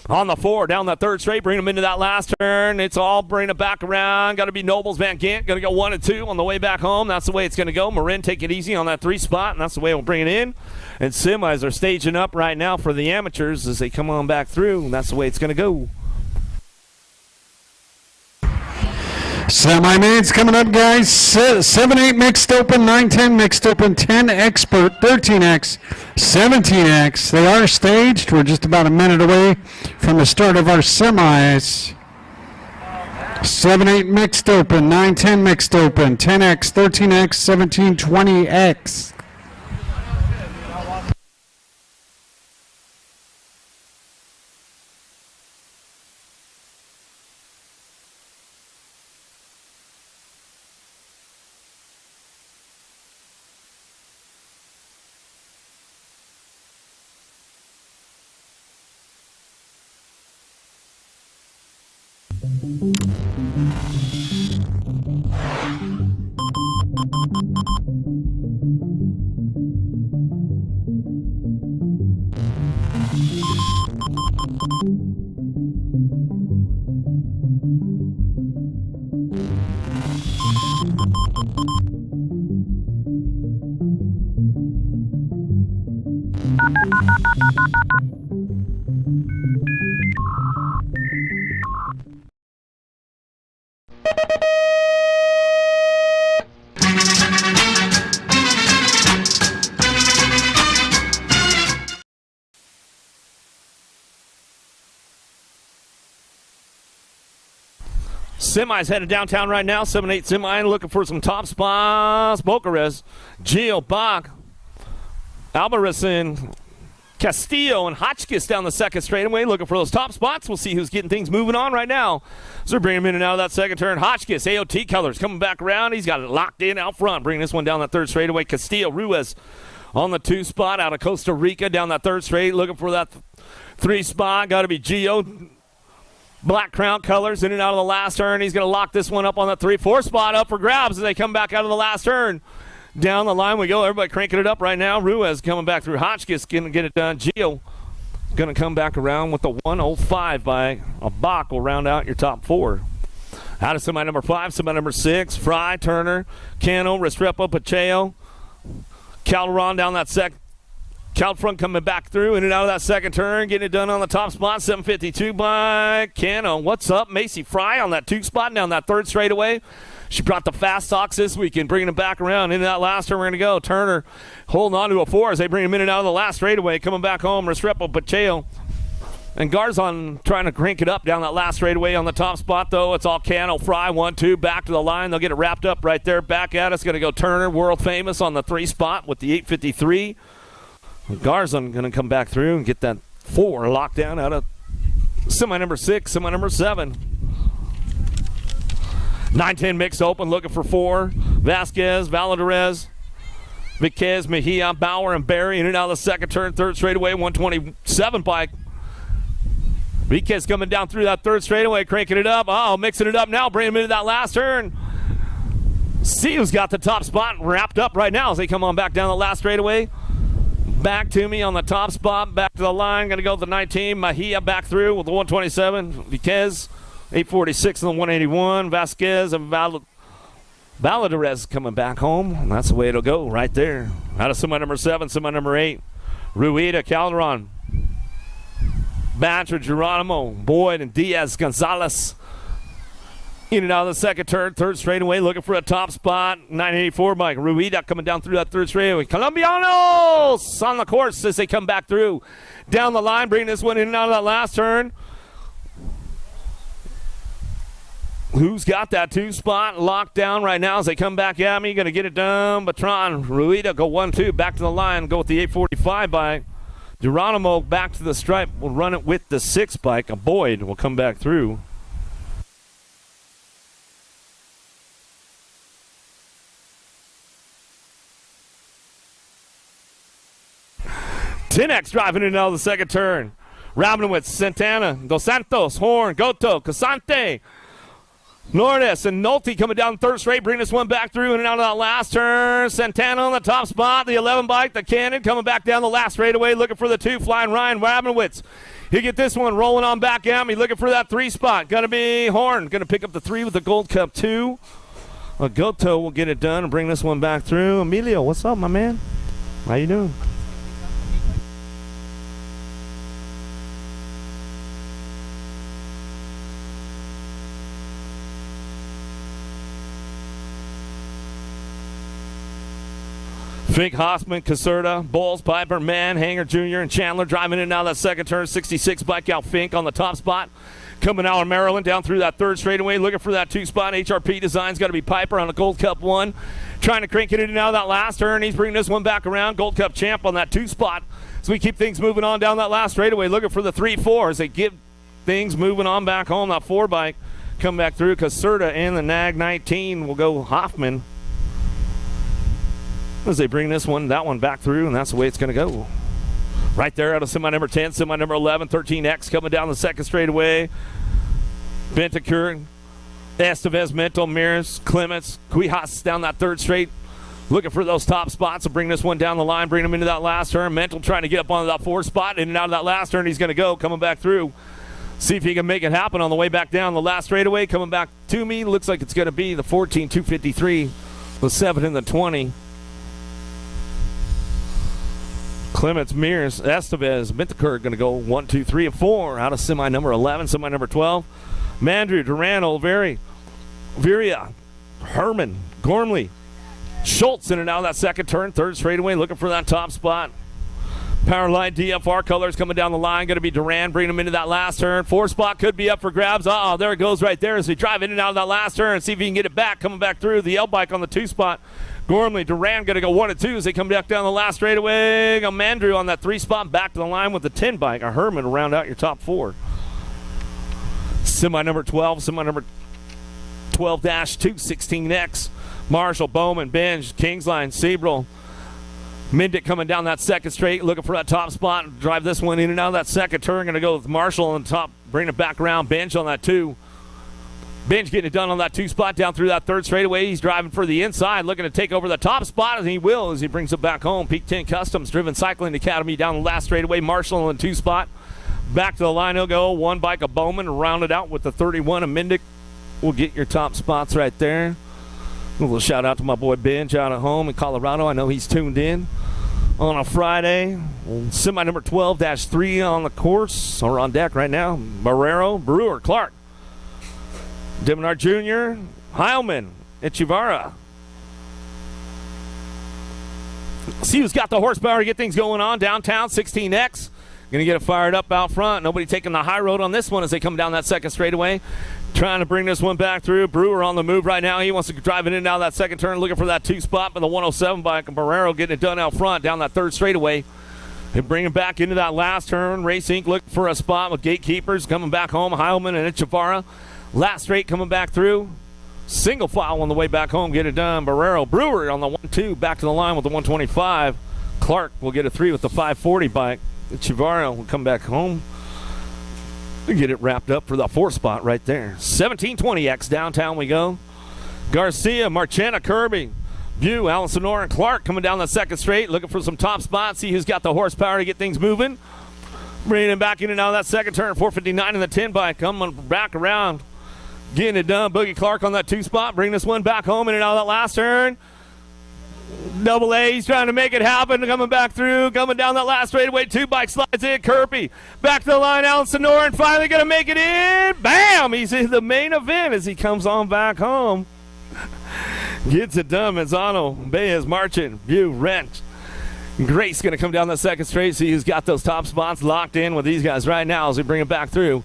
on the 4 down that third straight. Bring him into that last turn. It's all bring it back around. Got to be Nobles, Van Gant. Going to go 1 and 2 on the way back home. That's the way it's going to go. Marin take it easy on that 3 spot, and that's the way we'll bring it in. And semis are staging up right now for the amateurs as they come on back through, and that's the way it's going to go. Semi-mains coming up, guys. 7-8 mixed open, 9-10 mixed open, 10 expert, 13X, 17X. They are staged. We're just about a minute away from the start of our semis. 7-8 mixed open, 9-10 mixed open, 10X, 13X, 17, 20X. Semi's headed downtown right now. 7-8 semi looking for some top spots. Bocares, Gio, Bach, Alvarez, and Castillo and Hotchkiss down the second straightaway looking for those top spots. We'll see who's getting things moving on right now. So we're bringing him in and out of that second turn. Hotchkiss, AOT colors coming back around. He's got it locked in out front. Bringing this one down that third straightaway. Castillo, Ruiz on the 2 spot out of Costa Rica down that third straight looking for that 3 spot. Got to be Gio. Black crown colors in and out of the last turn. He's going to lock this one up on the 3-4 spot up for grabs as they come back out of the last turn. Down the line we go. Everybody cranking it up right now. Ruiz coming back through. Hotchkiss going to get it done. Gio going to come back around with the 105 by a Bach will round out your top 4. Out of semi number 5, semi number 6, Fry, Turner, Cano, Restrepo, Pacheco, Calderon down that second. Calfront coming back through in and out of that second turn, getting it done on the top spot. 752 by Cano. What's up? Macy Fry on that 2 spot down that third straightaway. She brought the fast socks this weekend, bringing them back around. Into that last turn, we're going to go. Turner holding on to a 4 as they bring him in and out of the last straightaway. Coming back home, Restrepo, Pacheco, and Garzon trying to crank it up down that last straightaway on the top spot, though. It's all Cano, Fry, 1-2, back to the line. They'll get it wrapped up right there. Back at us, going to go Turner, world famous on the 3 spot with the 853. Garzon going to come back through and get that 4 locked down out of semi number 6, semi number 7. 9-10 mixed open, looking for 4. Vasquez, Valladolid, Viquez, Mejia, Bauer, and Barry in and out of the second turn, third straightaway, 127 bike. Viquez coming down through that third straightaway, cranking it up. Oh, mixing it up now, bringing him into that last turn. See who's got the top spot wrapped up right now as they come on back down the last straightaway. Back to me on the top spot, back to the line. Going to go to the 19. Mejia back through with the 127. Viquez, 846 and the 181. Vasquez and Valladolid coming back home. And that's the way it'll go right there. Out of semi number 7, semi number 8. Ruida, Calderon, Batra, Geronimo, Boyd, and Diaz Gonzalez. In and out of the second turn, third straightaway, looking for a top spot. 984 Mike Ruida coming down through that third straightaway. Colombianos on the course as they come back through. Down the line, bringing this one in and out of that last turn. Who's got that 2 spot locked down right now as they come back at me? Going to get it done. Batron, Ruida go 1-2, back to the line, go with the 845 bike. Geronimo back to the stripe, will run it with the 6 bike. A Boyd will come back through. 10X driving in and out of the second turn. Rabinowitz, Santana, Dos Santos, Horn, Goto, Casante, Nordes, and Nolte coming down third straight, bringing this one back through in and out of that last turn. Santana on the top spot, the 11 bike, the Cannon coming back down the last straightaway, looking for the 2, flying Ryan Rabinowitz. He'll get this one rolling on back at me, looking for that 3 spot. Going to be Horn, going to pick up the 3 with the Gold Cup 2. Goto will get it done and bring this one back through. Emilio, what's up, my man? How you doing? Fink, Hoffman, Caserta, Bowles, Piper, Mann, Hanger Jr., and Chandler driving in and out of that second turn. 66 bike out Fink on the top spot. Coming out of Maryland down through that third straightaway, looking for that 2 spot. HRP Design's got to be Piper on the Gold Cup 1. Trying to crank it in and out of that last turn. He's bringing this one back around. Gold Cup champ on that 2 spot. So we keep things moving on down that last straightaway, looking for the 3-4 as they get things moving on back home. That 4 bike come back through. Caserta and the Nag 19 will go Hoffman as they bring that one back through, and that's the way it's going to go. Right there out of semi number 10, semi number 11, 13X coming down the second straightaway. Bentacur, Estevez, Mental, Mears, Clements, Cuijas down that third straight, looking for those top spots to bring this one down the line, bring them into that last turn. Mental trying to get up on that 4 spot, in and out of that last turn he's going to go, coming back through. See if he can make it happen on the way back down the last straightaway. Coming back to me, looks like it's going to be the 14, 253, the 7 and the 20. Clements, Mears, Estevez, Mintaker going to go 1, 2, 3, and 4 out of semi number 11, semi number 12. Mandrew, Duran, Olveri, Viria, Herman, Gormley, Schultz in and out of that second turn, third straightaway, looking for that top spot. Powerline DFR colors coming down the line. Going to be Duran bringing him into that last turn. 4 spot could be up for grabs. There it goes right there as we drive in and out of that last turn. See if he can get it back. Coming back through the L bike on the 2 spot. Gormley, Duran going to go 1 and 2 as they come back down the last straightaway. Mandrew on that 3 spot back to the line with the 10 bike. A Herman to round out your top 4. Semi number 12, semi number 12-2, 16X. Marshall, Bowman, Binge, Kingsline, Sebrel. Mindick coming down that second straight, looking for that top spot. Drive this one in and out of that second turn. Going to go with Marshall on top, bring it back around. Binge on that 2. Binge getting it done on that 2 spot down through that third straightaway. He's driving for the inside, looking to take over the top spot, and he will as he brings it back home. Peak 10 Customs, Driven Cycling Academy down the last straightaway. Marshall on the 2 spot. Back to the line he'll go. 1 bike of Bowman, rounded out with the 31 of Mindick. We'll get your top spots right there. A little shout out to my boy Binge out at home in Colorado. I know he's tuned in on a Friday. Semi number 12-3 on the course, or on deck right now. Marrero, Brewer, Clark, Deminar Jr., Heilman, Echevarria. See who's got the horsepower to get things going on downtown. 16X. Going to get it fired up out front. Nobody taking the high road on this one as they come down that second straightaway. Trying to bring this one back through. Brewer on the move right now. He wants to drive it in down that second turn, looking for that 2 spot, but the 107 bike. Barrero getting it done out front down that third straightaway. And bring him back into that last turn. Race Inc. looking for a spot with Gatekeepers coming back home. Heilman and Echevarria. Last straight coming back through. Single file on the way back home. Get it done. Barrero. Brewer on the 1-2. Back to the line with the 125. Clark will get a 3 with the 540 bike. Echevarria will come back home. We get it wrapped up for the 4 spot right there. 1720X downtown we go. Garcia, Marchena, Kirby, View, Allison and Clark coming down the second straight, looking for some top spots. See who's got the horsepower to get things moving. Bringing him back in and out of that second turn. 459 in the 10 bike. Coming back around. Getting it done. Boogie Clark on that 2 spot. Bring this one back home in and out of that last turn. Double A, he's trying to make it happen, coming back through, coming down that last straightaway. 2 bike slides in. Kirby back to the line. Alan Sonoran finally going to make it in. Bam! He's in the main event as he comes on back home. Gets it done. Mazzano, Baez, Marchand, View, Wrench. Grace going to come down the second straight. See who's got those top spots locked in with these guys right now as we bring it back through.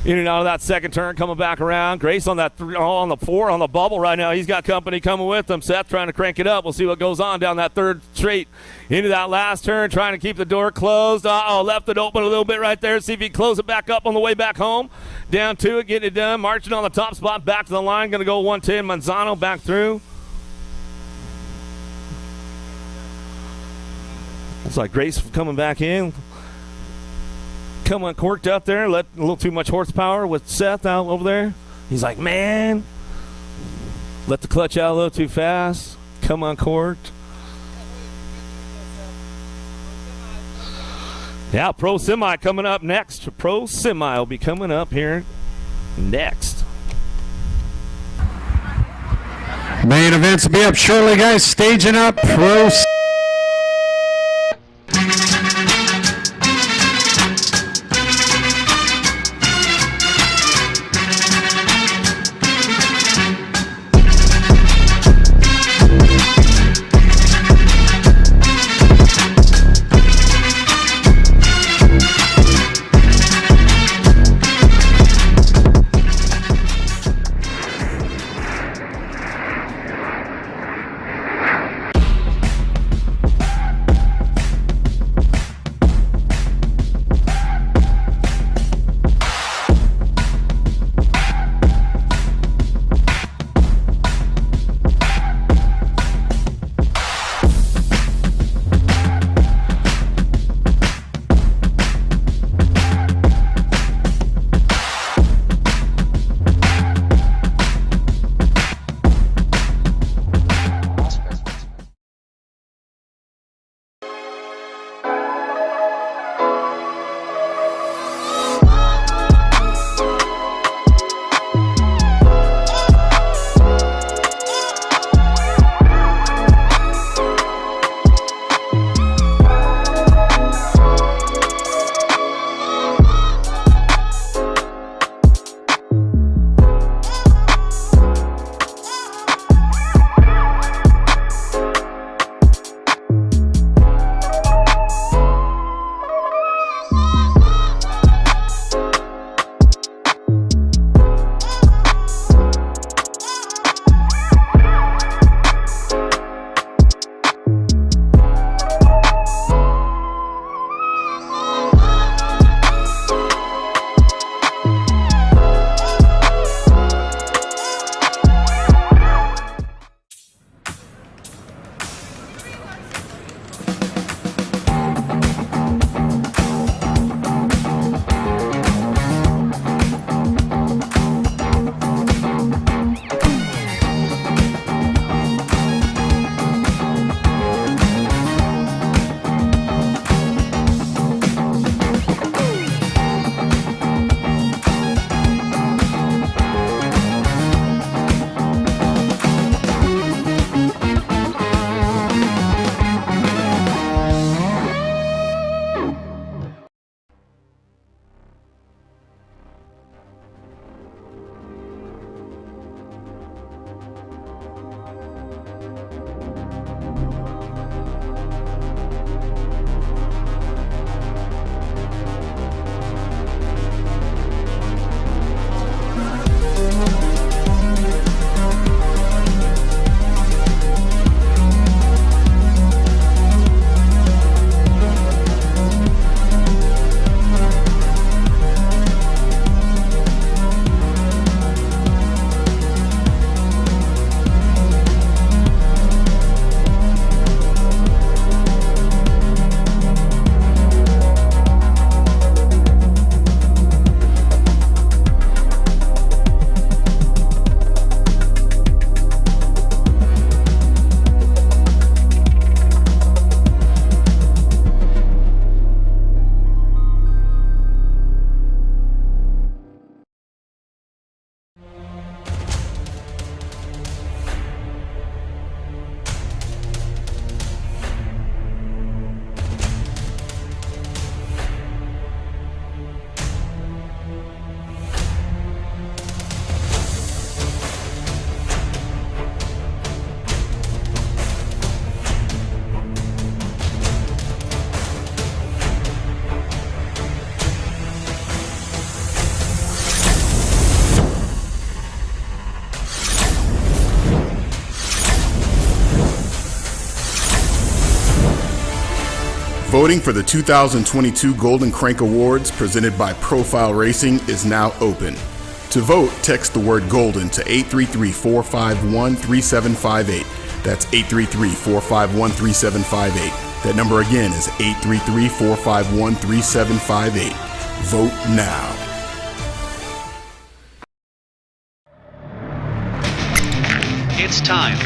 In and out of that second turn, coming back around. Grace on that 3, on the 4 on the bubble right now. He's got company coming with him. Seth trying to crank it up. We'll see what goes on down that third straight. Into that last turn, trying to keep the door closed. Left it open a little bit right there. See if he can close it back up on the way back home. Down to it, getting it done. Marching on the top spot, back to the line. Going to go 110. Manzano back through. Looks like Grace coming back in. Come uncorked up there, let a little too much horsepower with Seth out over there. He's like, man, let the clutch out a little too fast. Come uncorked. Yeah, Pro Semi coming up next. Pro Semi will be coming up here next. Main events will be up shortly, guys. Staging up Pro Voting for the 2022 Golden Crank Awards presented by Profile Racing is now open. To vote, text the word GOLDEN to 833-451-3758. That's 833-451-3758. That number again is 833-451-3758. Vote now. It's time.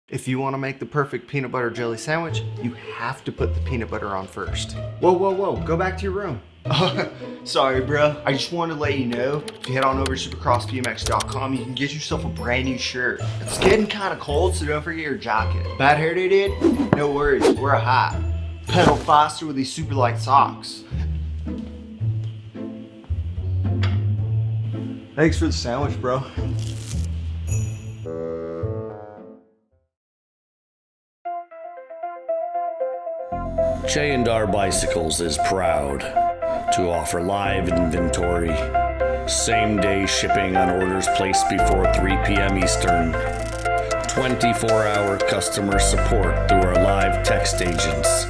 If you want to make the perfect peanut butter jelly sandwich, you have to put the peanut butter on first. Whoa, whoa, whoa, go back to your room. Sorry, bro. I just wanted to let you know, if you head on over to supercrossbmx.com, you can get yourself a brand new shirt. It's getting kind of cold, so don't forget your jacket. Bad hair day, dude? No worries, wear a hat. Pedal faster with these super light socks. Thanks for the sandwich, bro. J&R Bicycles is proud to offer live inventory, same-day shipping on orders placed before 3 p.m. Eastern, 24-hour customer support through our live text agents,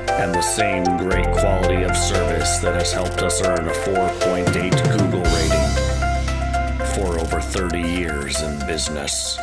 and the same great quality of service that has helped us earn a 4.8 Google rating for over 30 years in business.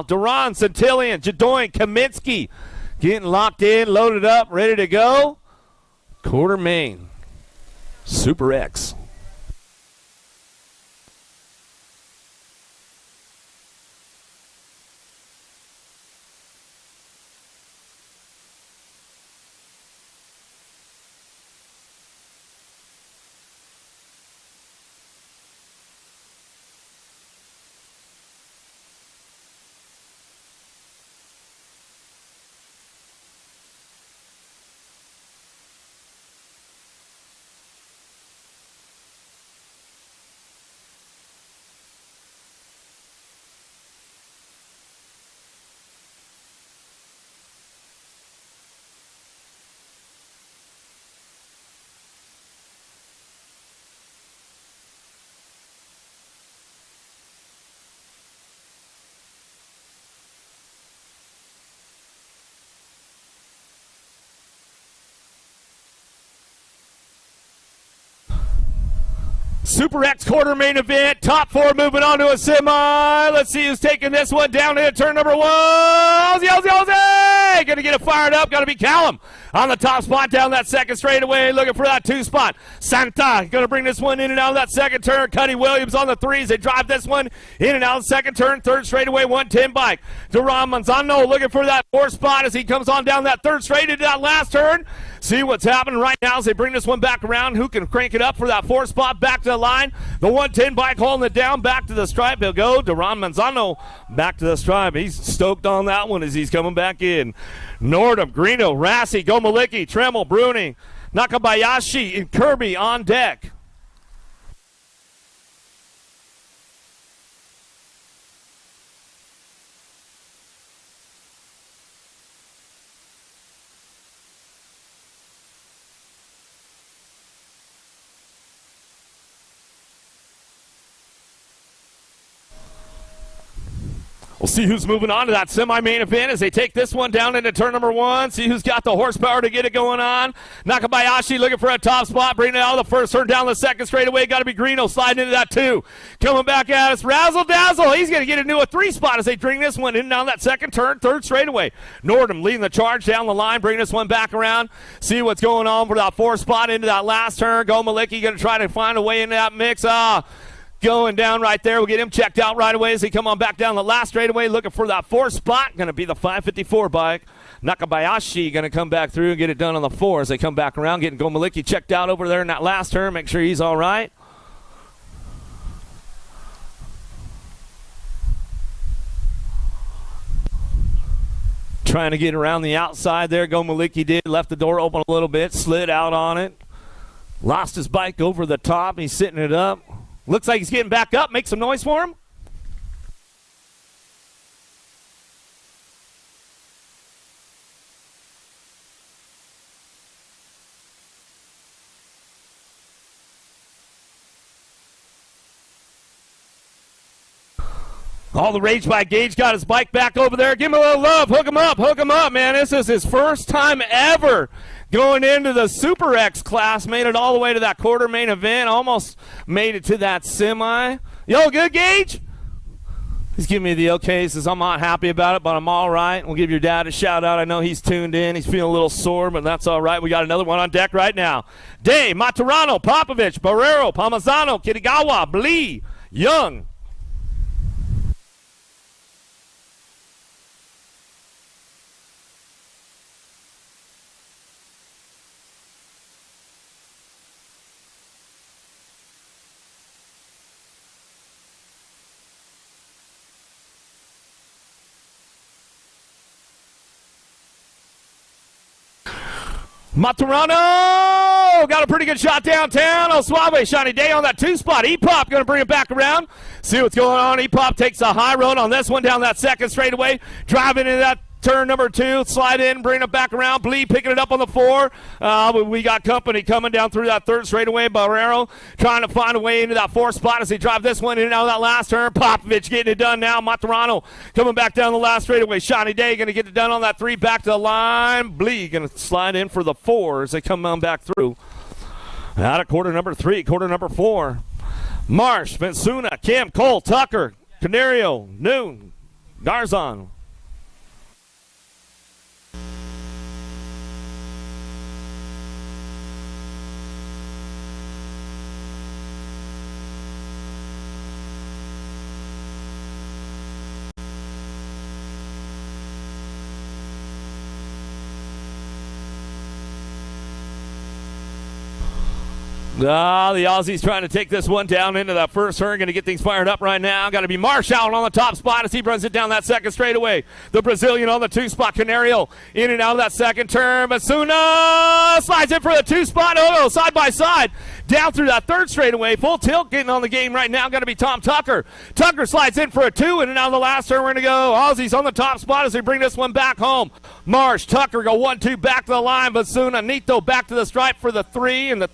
Duran, Centillion, Jadoin, Kaminsky getting locked in, loaded up, ready to go. Quarter main, Super X. Super X quarter main event. Top four moving on to a semi. Let's see who's taking this one down into turn number one. Ozzy, Ozzy, Ozzy! Gonna get it fired up. Gotta be Callum on the top spot down that second straightaway. Looking for that two spot. Santa gonna bring this one in and out of that second turn. Cuddy Williams on the threes. They drive this one in and out of the second turn. Third straightaway 110 bike. Duran Manzano looking for that fourth spot as he comes on down that third straight into that last turn. See what's happening right now as they bring this one back around. Who can crank it up for that fourth spot back to the line? The 110 bike holding it down back to the stripe. He'll go. Duran Manzano back to the stripe. He's stoked on that one as he's coming back in. Nordum, Greeno, Rassi, Gomalicki, Tremmel, Bruni, Nakabayashi, and Kirby on deck. We'll see who's moving on to that semi-main event as they take this one down into turn number 1. See who's got the horsepower to get it going on. Nakabayashi looking for a top spot, bringing it out of the first turn down the second straightaway. Got to be Greeno sliding into that 2. Coming back at us, Razzle Dazzle. He's going to get into a 3 spot as they bring this one in down that second turn, third straightaway. Nordham leading the charge down the line, bringing this one back around. See what's going on for that 4 spot into that last turn. Go Malicki going to try to find a way into that mix. Going down right there. We'll get him checked out right away as he come on back down the last straightaway looking for that 4 spot. Going to be the 554 bike. Nakabayashi going to come back through and get it done on the 4 as they come back around. Getting Go Malicki checked out over there in that last turn. Make sure he's all right. Trying to get around the outside there. Go Malicki did. Left the door open a little bit. Slid out on it. Lost his bike over the top. He's sitting it up. Looks like he's getting back up. Make some noise for him. All the rage by Gage. Got his bike back over there. Give him a little love. Hook him up, man. This is his first time ever going into the Super X class. Made it all the way to that quarter main event. Almost made it to that semi. Yo, good, Gage? He's giving me the okay. He says, I'm not happy about it, but I'm all right. We'll give your dad a shout out. I know he's tuned in. He's feeling a little sore, but that's all right. We got another one on deck right now. Day, Maturano, Popovich, Barrero, Palmazano, Kirigawa, Blee, Young. Maturano got a pretty good shot downtown. Suave, Shiny Day on that 2 spot. E-Pop going to bring it back around. See what's going on. E-Pop takes a high road on this one down that second straightaway. Driving into that turn number 2. Slide in, bring it back around. Blee picking it up on the 4. We got company coming down through that third straightaway. Barrero trying to find a way into that 4 spot as they drive this one in and out of that last turn. Popovich getting it done now. Maturano coming back down the last straightaway. Shiny Day going to get it done on that 3. Back to the line. Blee going to slide in for the 4 as they come on back through. Out of quarter number 3, quarter number 4. Marsh, Vincuna, Kim, Cole, Tucker, Canario, Noon, Garzon. The Aussies trying to take this one down into that first turn. Going to get things fired up right now. Got to be Marsh out on the top spot as he runs it down that second straightaway. The Brazilian on the 2 spot. Canario in and out of that second turn. Basuna slides in for the 2 spot. Oh, side by side. Down through that third straightaway. Full tilt getting on the game right now. Got to be Tom Tucker. Tucker slides in for a 2 in and out of the last turn. We're going to go. Aussies on the top spot as they bring this one back home. Marsh, Tucker go 1-2 back to the line. Basuna, Nito back to the stripe for the 3 and the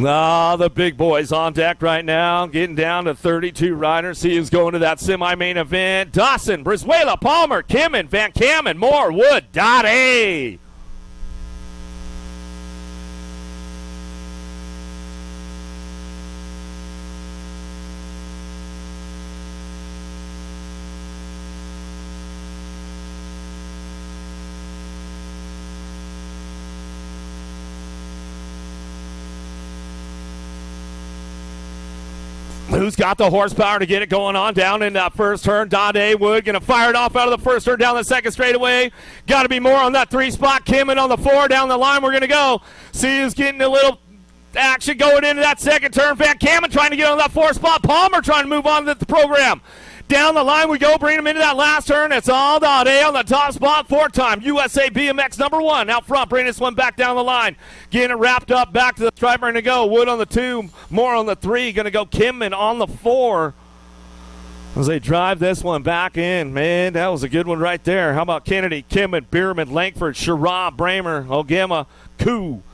the big boys on deck right now, getting down to 32 riders. See who's going to that semi-main event. Dawson, Brizuela, Palmer, Kimmin, Van Kamen, Moore, Wood, Dottie. Who's got the horsepower to get it going on down in that first turn? Dade Wood going to fire it off out of the first turn down the second straightaway. Got to be more on that 3 spot. Kimmin on the 4 down the line. We're going to go. See who's getting a little action going into that second turn. Van Kamen trying to get on that 4 spot. Palmer trying to move on to the program. Down the line we go, bring him into that last turn. It's all Dade on the top spot. 4-time USA BMX number 1 out front. Bring this one back down the line. Getting it wrapped up back to the striper and to go. Wood on the 2, more on the 3. Going to go Kimmin on the 4 as they drive this one back in. Man, that was a good one right there. How about Kennedy, Kimmin, Bierman, Langford, Sherrod, Bramer, Ogema, Koo.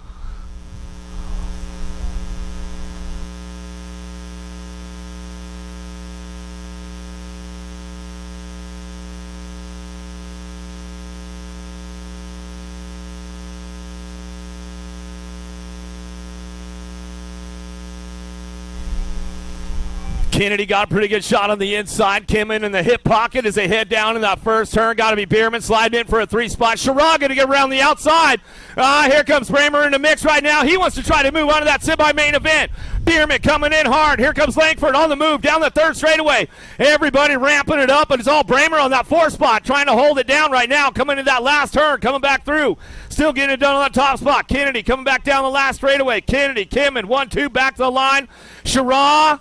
Kennedy got a pretty good shot on the inside. Kim in the hip pocket as they head down in that first turn. Got to be Bierman sliding in for a 3-spot. Sherrod going to get around the outside. Here comes Bramer in the mix right now. He wants to try to move on to that semi-main event. Bierman coming in hard. Here comes Langford on the move down the third straightaway. Everybody ramping it up, and it's all Bramer on that 4 spot trying to hold it down right now. Coming into that last turn, coming back through. Still getting it done on that top spot. Kennedy coming back down the last straightaway. Kennedy, Kim, and 1-2 back to the line. Sherrod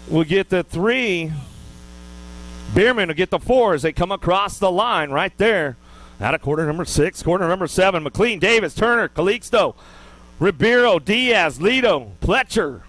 will get the 3. Bierman will get the 4 as they come across the line right there. Out of quarter number 6, quarter number 7. McLean, Davis, Turner, Calixto, Ribeiro, Diaz, Lido, Pletcher.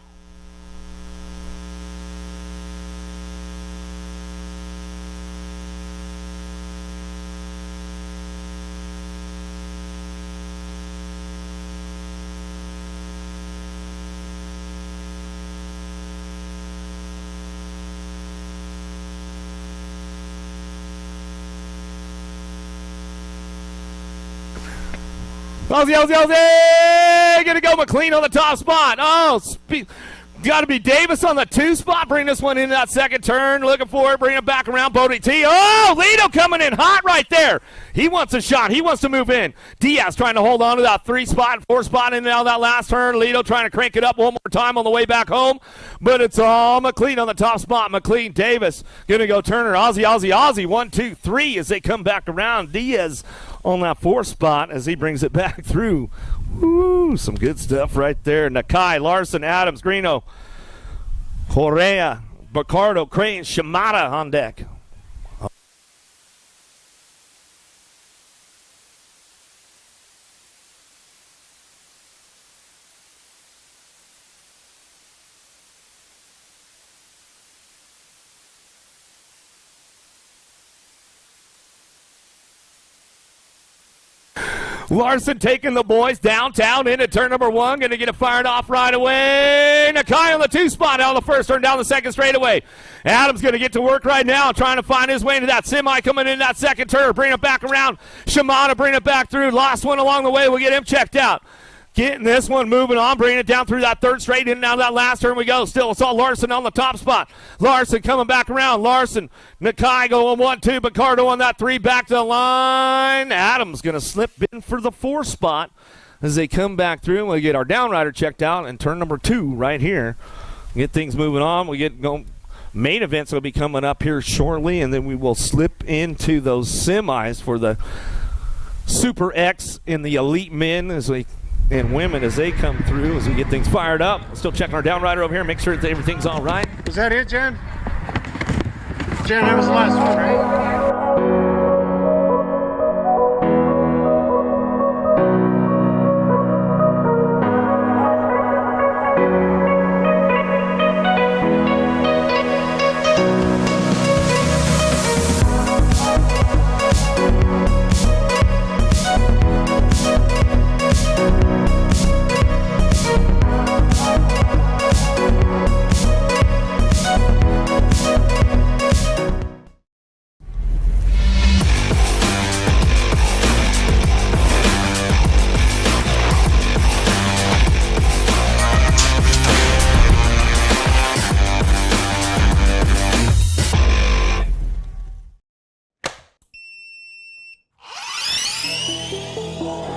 Ozzy, gonna go McLean on the top spot. Got to be Davis on the 2 spot. Bring this one into that second turn. Looking for it. Bring it back around. Bodie T. Oh, Lido coming in hot right there. He wants a shot. He wants to move in. Diaz trying to hold on to that 3 spot, 4 spot in and out of that last turn. Lido trying to crank it up one more time on the way back home. But it's all McLean on the top spot. McLean, Davis. Going to go Turner. Ozzy. 1, 2, 3 as they come back around. Diaz on that 4 spot as he brings it back through. Woo, some good stuff right there. Nakai, Larson, Adams, Greeno, Correa, Bacardo, Crane, Shimada on deck. Larson taking the boys downtown into turn number 1. Going to get it fired off right away. Nakai on the 2 spot out of the first turn, down the second straightaway. Adams going to get to work right now, trying to find his way into that semi coming in that second turn. Bring it back around. Shimada bring it back through. Last one along the way. We'll get him checked out. Getting this one moving on, bringing it down through that third straight, in and out of that last turn we go. Still, it's all Larson on the top spot. Larson coming back around. Larson, Nakai going 1, 2, Bacardo on that 3, back to the line. Adams going to slip in for the 4 spot as they come back through. We'll get our downrider checked out and turn number 2 right here. Get things moving on. We get going. Main events will be coming up here shortly, and then we will slip into those semis for the Super X and the Elite Men and women as they come through, as we get things fired up. We're still checking our downrider over here, make sure that everything's all right. Was that it, Jen? Jen, that was the last one, right?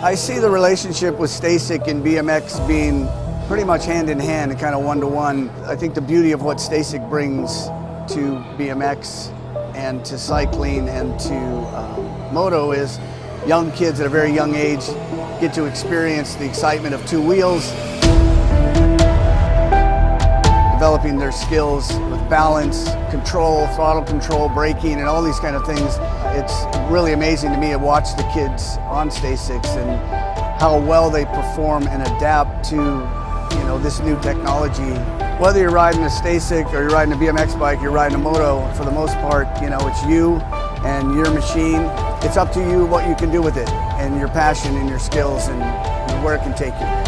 I see the relationship with Stasic and BMX being pretty much hand in hand and kind of one-to-one. I think the beauty of what Stasic brings to BMX and to cycling and to moto is young kids at a very young age get to experience the excitement of 2 wheels, developing their skills with balance, control, throttle control, braking, and all these kind of things. It's really amazing to me to watch the kids on Stasics and how well they perform and adapt to, this new technology. Whether you're riding a Stasic or you're riding a BMX bike, you're riding a moto, for the most part, it's you and your machine. It's up to you what you can do with it and your passion and your skills and where it can take you.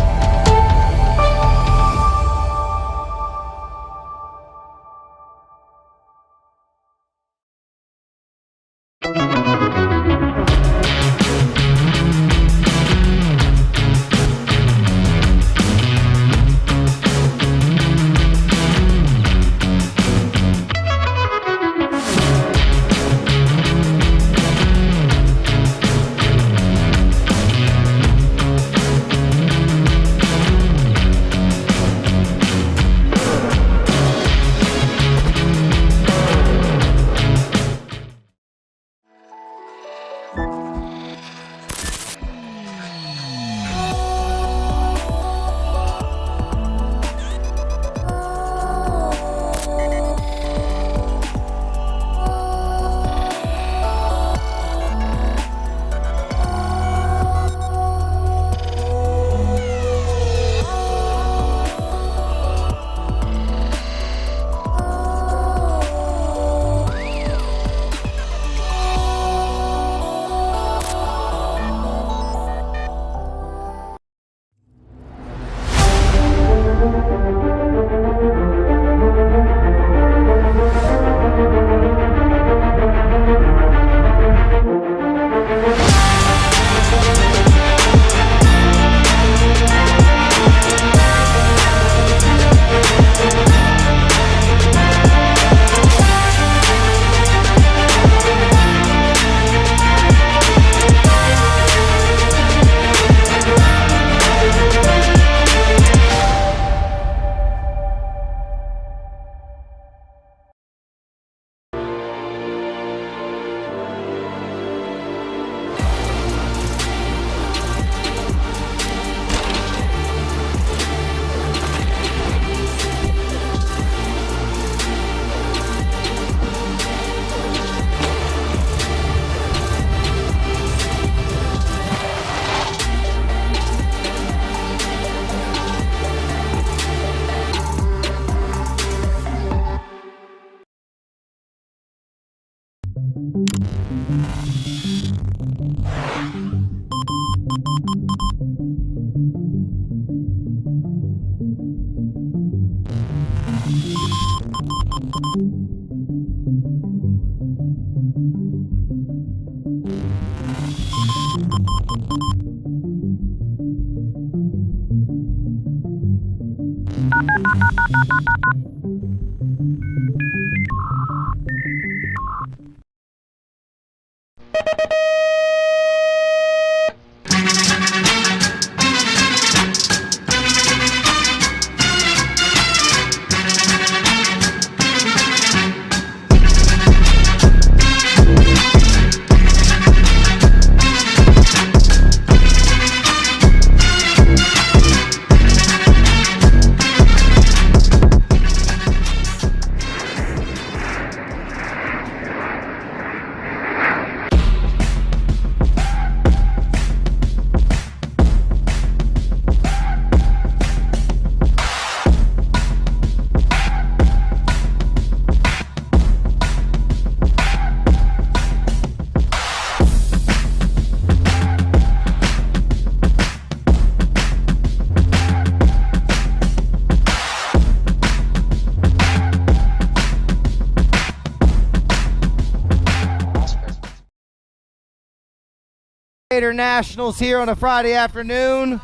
Gator Nationals here on a Friday afternoon.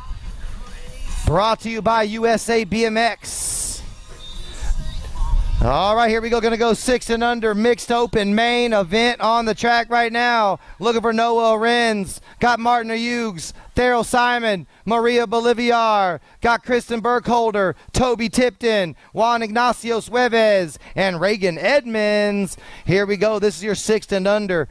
Brought to you by USA BMX. All right, here we go. Going to go 6 and under mixed open main event on the track right now. Looking for Noah Renz. Got Martin Hughes, Daryl Simon, Maria Bolivar. Got Kristen Burkholder, Toby Tipton, Juan Ignacio Suevez, and Reagan Edmonds. Here we go. This is your 6 and under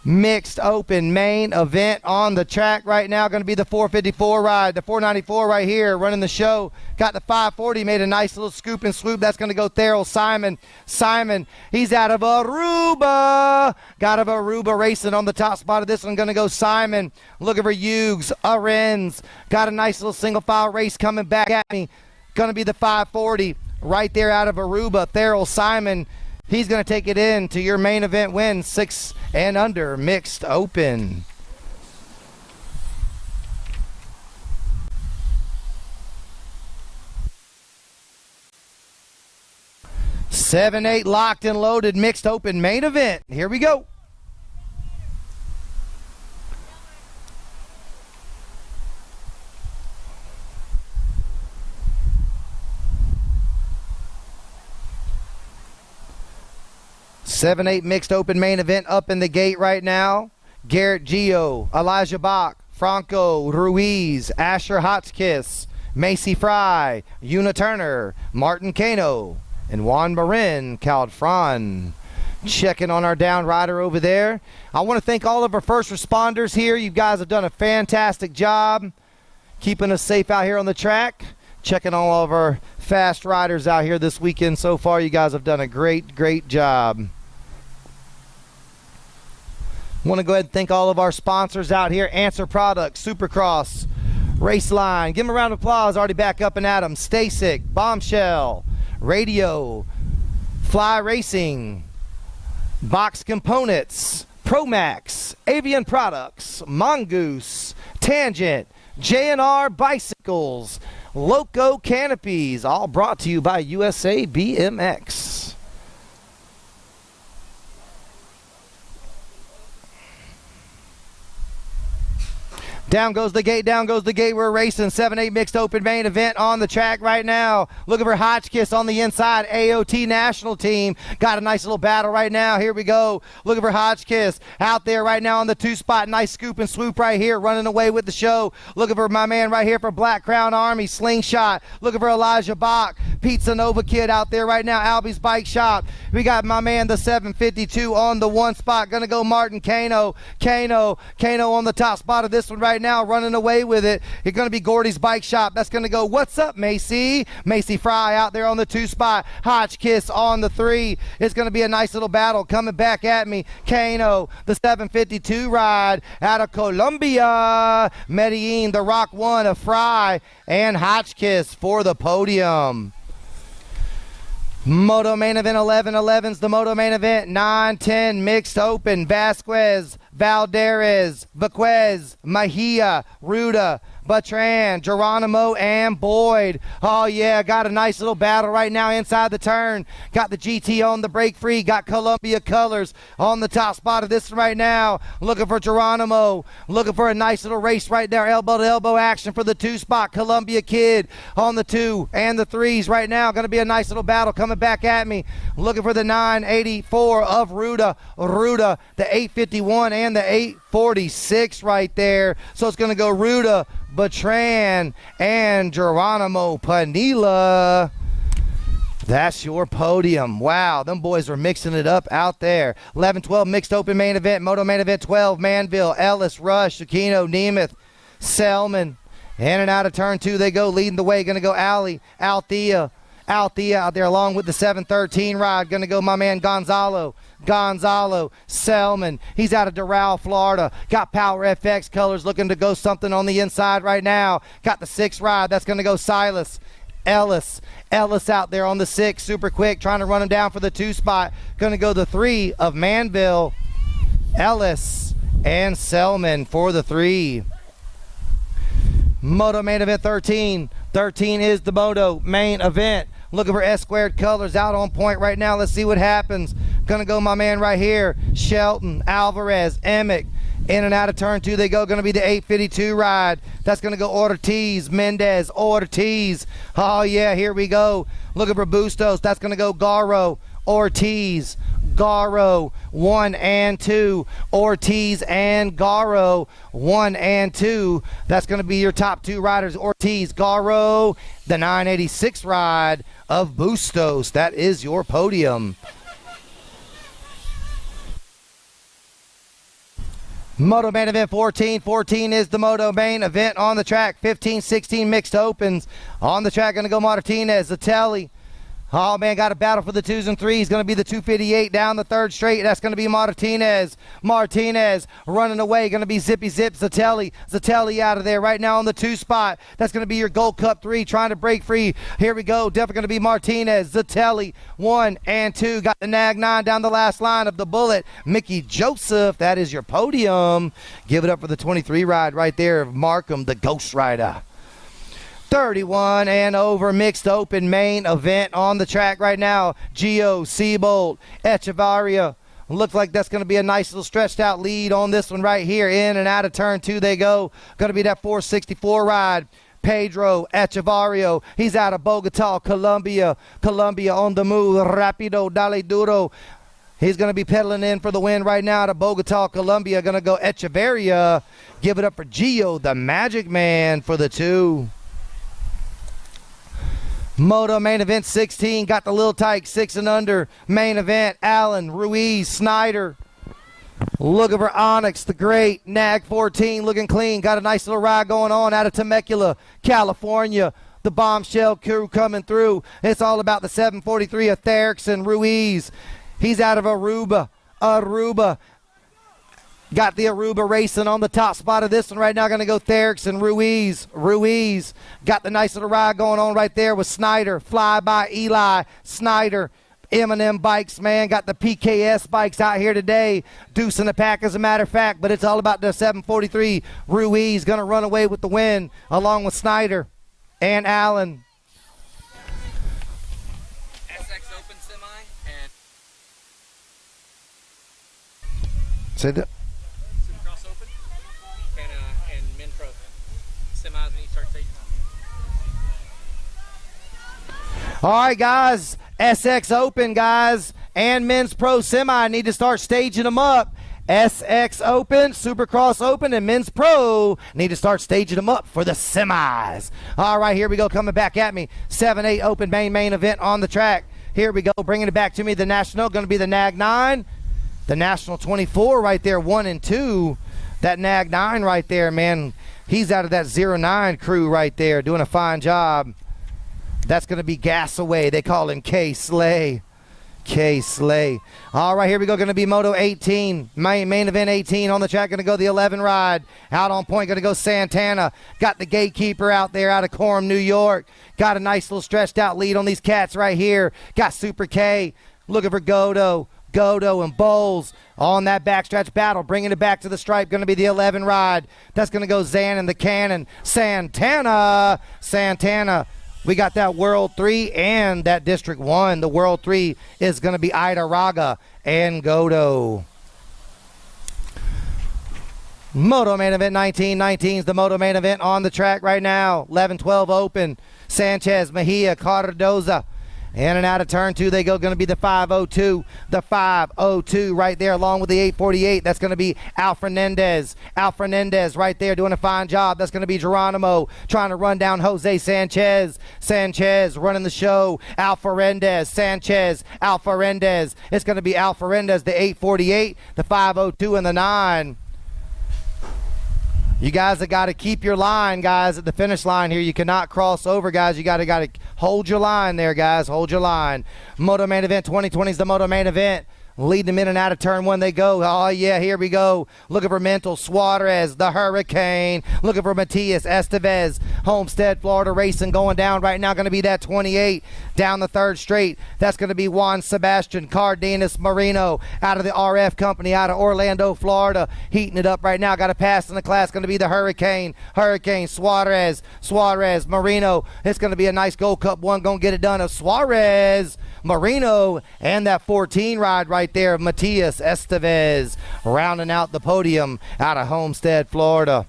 mixed open main event on the track right now. Going to be the 454 ride, the 494 right here running the show. Got the 540, made a nice little scoop and swoop. That's going to go Daryl Simon. He's out of Aruba. Got of Aruba racing on the top spot of this one. Going to go Simon. Looking for Hughes, Arens. Got a nice little single file race coming back at me. Going to be the 540 right there out of Aruba. Daryl Simon. He's going to take it in to your main event win, 6 and under mixed open. Seven, 8 locked and loaded mixed open main event. Here we go. Seven, 8 mixed open main event up in the gate right now. Garrett Gio, Elijah Bach, Franco Ruiz, Asher Hotchkiss, Macy Fry, Una Turner, Martin Cano, and Juan Marin Caldfran. Checking on our down rider over there. I want to thank all of our first responders here. You guys have done a fantastic job keeping us safe out here on the track. Checking all of our fast riders out here this weekend so far. You guys have done a great job. Want to go ahead and thank all of our sponsors out here. Answer Products, Supercross, Raceline. Give them a round of applause. Already back up and at them. Stasic, Bombshell, Radio, Fly Racing, Box Components, Promax, Avian Products, Mongoose, Tangent, J&R Bicycles, Loco Canopies. All brought to you by USA BMX. Down goes the gate, down goes the gate. We're racing 7-8 mixed open main event on the track right now. Looking for Hotchkiss on the inside, AOT national team. Got a nice little battle right now. Here we go. Looking for Hotchkiss out there right now on the 2 spot. Nice scoop and swoop right here, running away with the show. Looking for my man right here for Black Crown Army, Slingshot. Looking for Elijah Bach, Pizza Nova Kid out there right now, Albie's Bike Shop. We got my man the 752 on the 1 spot. Gonna go Martin Cano on the top spot of this one right now, running away with it. It's going to be Gordy's Bike Shop. That's going to go, what's up, Macy? Macy Fry out there on the 2 spot. Hotchkiss on the 3. It's going to be a nice little battle coming back at me. Kano, the 752 ride out of Colombia. Medellin, the Rock 1 of Fry, and Hotchkiss for the podium. Moto main event 11's the moto main event. 9-10 mixed open. Vasquez, Valderez, Vaquez, Mejia, Ruda, Bertrand, Geronimo, and Boyd. Oh yeah, got a nice little battle right now inside the turn. Got the GT on the break free. Got Columbia colors on the top spot of this right now. Looking for Geronimo. Looking for a nice little race right there. Elbow to elbow action for the 2 spot. Columbia Kid on the 2 and the 3s right now. Going to be a nice little battle coming back at me. Looking for the 984 of Ruda, the 851 and the 846 right there. So it's going to go Ruda, Bertrand, and Geronimo Panilla. That's your podium. Wow, them boys are mixing it up out there. 11-12 mixed open main event. Moto main event 12. Manville, Ellis, Rush, Aquino, Nemeth, Selman. In and out of turn 2 they go, leading the way. Going to go Althea out there along with the 713 ride. Going to go my man Gonzalo, Selman. He's out of Doral, Florida. Got Power FX colors, looking to go something on the inside right now. Got the 6 ride. That's going to go Silas. Ellis out there on the 6, super quick, trying to run him down for the 2 spot. Going to go the 3 of Manville, Ellis, and Selman for the 3. Moto main event 13 is the moto main event. Looking for S squared colors out on point right now. Let's see what happens. Gonna go my man right here, Shelton, Alvarez, Emick, In and out of turn 2 they go. Going to be the 852 ride. That's going to go Ortiz, Mendez, Ortiz. Oh, yeah, here we go. Looking for Bustos. That's going to go Garo, Ortiz, Garo, 1 and 2. Ortiz and Garo, 1 and 2. That's going to be your top 2 riders. Ortiz, Garo, the 986 ride of Bustos. That is your podium. Moto main event 14. 14 is the moto main event on the track. 15, 16 mixed opens. On the track, going to go Martinez, Zatelli. Oh, man, got a battle for the 2s and 3s. Going to be the 258 down the 3rd straight. That's going to be Martinez. Martinez running away. Going to be Zippy Zip, Zatelli. Zatelli out of there right now on the 2 spot. That's going to be your Gold Cup 3 trying to break free. Here we go. Definitely going to be Martinez. Zatelli, 1 and 2. Got the Nag 9 down the last line of the Bullet. Mickey Joseph, that is your podium. Give it up for the 23 ride right there of Markham, the Ghost Rider. 31 and over mixed open main event on the track right now. Gio, Seabolt, Echevarria. Looks like that's going to be a nice little stretched out lead on this one right here. In and out of turn 2 they go. Going to be that 464 ride. Pedro Echevarria. He's out of Bogota, Colombia. Colombia on the move. Rapido, dale duro. He's going to be pedaling in for the win right now out of Bogota, Colombia. Going to go Echevarria. Give it up for Gio, the Magic Man, for the 2. Moto main event 16, got the Lil Tyke 6 and under main event. Allen, Ruiz, Snyder. Looking for Onyx, the great. Nag 14 looking clean. Got a nice little ride going on out of Temecula, California. The Bombshell crew coming through. It's all about the 743 of Therixon Ruiz. He's out of Aruba. Got the Aruba racing on the top spot of this one right now. Going to go Therixon Ruiz. Ruiz got the nice little ride going on right there with Snyder. Fly by Eli. Snyder. M&M bikes, man. Got the PKS bikes out here today. Deuce in the pack, as a matter of fact. But it's all about the 743. Ruiz going to run away with the win along with Snyder and Allen. SX Open Semi and Say that. Supercross Open and Men Pro semis when you start taking. All right, guys. SX Open, guys, and Men's Pro Semi need to start staging them up. SX Open, Supercross Open, and Men's Pro need to start staging them up for the semis. All right, here we go, coming back at me. 7-8 Open main event on the track. Here we go, bringing it back to me. The National, going to be the Nag 9. The National 24 right there, 1 and 2. That Nag 9 right there, man, he's out of that 09 crew right there, doing a fine job. That's going to be Gas Away. They call him K-Slay. K-Slay. All right, here we go. Going to be Moto 18. Main event 18 on the track. Going to go the 11 ride. Out on point. Going to go Santana. Got the Gatekeeper out there out of Coram, New York. Got a nice little stretched out lead on these cats right here. Got Super K. Looking for Godo and Bowles on that backstretch battle, bringing it back to the stripe. Going to be the 11 ride. That's going to go Zan and the Cannon. Santana. We got that World 3 and that District 1. The World 3 is going to be Ida Raga and Godo. Moto main event 19 is the Moto main event on the track right now. 11-12 Open. Sanchez, Mejia, Cardoza. In and out of turn 2 they go. Going to be the 502. The 502 right there along with the 848. That's going to be Al Fernandez. Al Fernandez right there doing a fine job. That's going to be Geronimo trying to run down Jose Sanchez. Sanchez running the show. Al Fernandez. Sanchez. Al Fernandez. It's going to be Al Fernandez, the 848, the 502, and the 9. You guys have got to keep your line, guys, at the finish line here. You cannot cross over, guys. You got to hold your line there, guys. Hold your line. Moto main event 2020 is the Moto main event. Leading them in and out of turn 1 they go. Oh, yeah, here we go. Looking for Mental Suarez, the Hurricane. Looking for Matias Estevez. Homestead, Florida racing going down right now. Going to be that 28 down the 3rd straight. That's going to be Juan Sebastian Cardenas Marino out of the RF company out of Orlando, Florida. Heating it up right now. Got a pass in the class. Going to be the Hurricane. Suarez Marino. It's going to be a nice Gold Cup 1. Going to get it done of Suarez Marino and that 14 ride right there of Matias Estevez. rounding out the podium out of Homestead, Florida.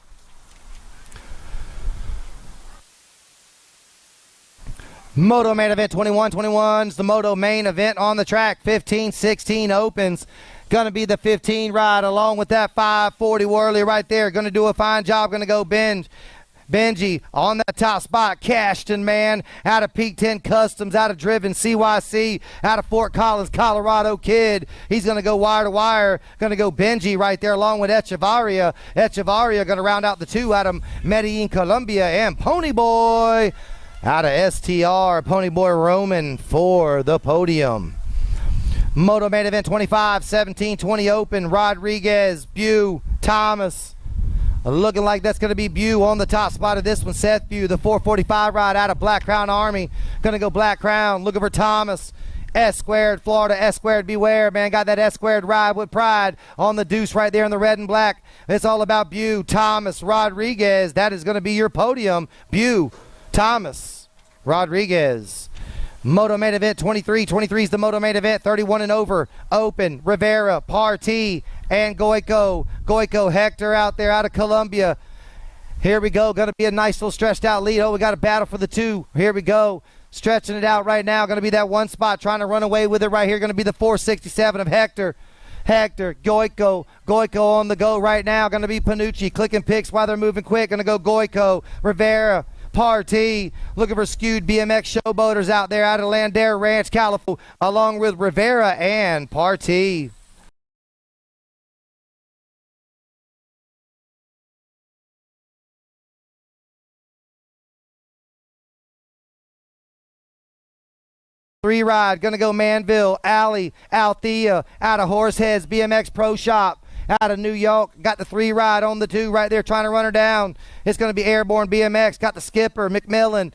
Moto main event 21-21's the Moto main event on the track. 15-16 opens. Going to be the 15 ride along with that 540 whirly right there. Going to do a fine job. Going to go Benji on that top spot. Cashton, man, out of Peak 10 Customs, out of Driven CYC, out of Fort Collins, Colorado Kid. He's going to go wire to wire. Going to go Benji right there along with Echevarria. Echevarria going to round out the 2 out of Medellin, Colombia, and Ponyboy out of STR. Ponyboy Roman for the podium. Moto main event 25-17-20 open. Rodriguez, Bew, Thomas. Looking like that's going to be Bew on the top spot of this one. Seth Bew, the 445 ride out of Black Crown Army. Going to go Black Crown. Looking for Thomas. S squared, Florida, S squared, beware, man. Got that S squared ride with pride on the deuce right there in the red and black. It's all about Bew, Thomas, Rodriguez. That is going to be your podium. Bew, Thomas, Rodriguez. Moto main event 23 is the Moto main event. 31 and over. Open, Rivera, Partee, and Goico. Goico, Hector out there out of Colombia. Here we go. Going to be a nice little stretched out lead. Oh, we got a battle for the 2. Here we go. Stretching it out right now. Going to be that one spot. Trying to run away with it right here. Going to be the 467 of Hector. Hector, Goico on the go right now. Going to be Panucci. Clicking picks while they're moving quick. Going to go Goico. Rivera. Partee, looking for skewed BMX showboaters out there out of Lander Ranch, California, along with Rivera and Partee. Three ride, gonna go Manville, Alley, Althea, out of Horseheads BMX Pro Shop. Out of New York, got the 3 ride on the 2 right there, trying to run her down. It's going to be Airborne BMX, got the skipper, McMillan,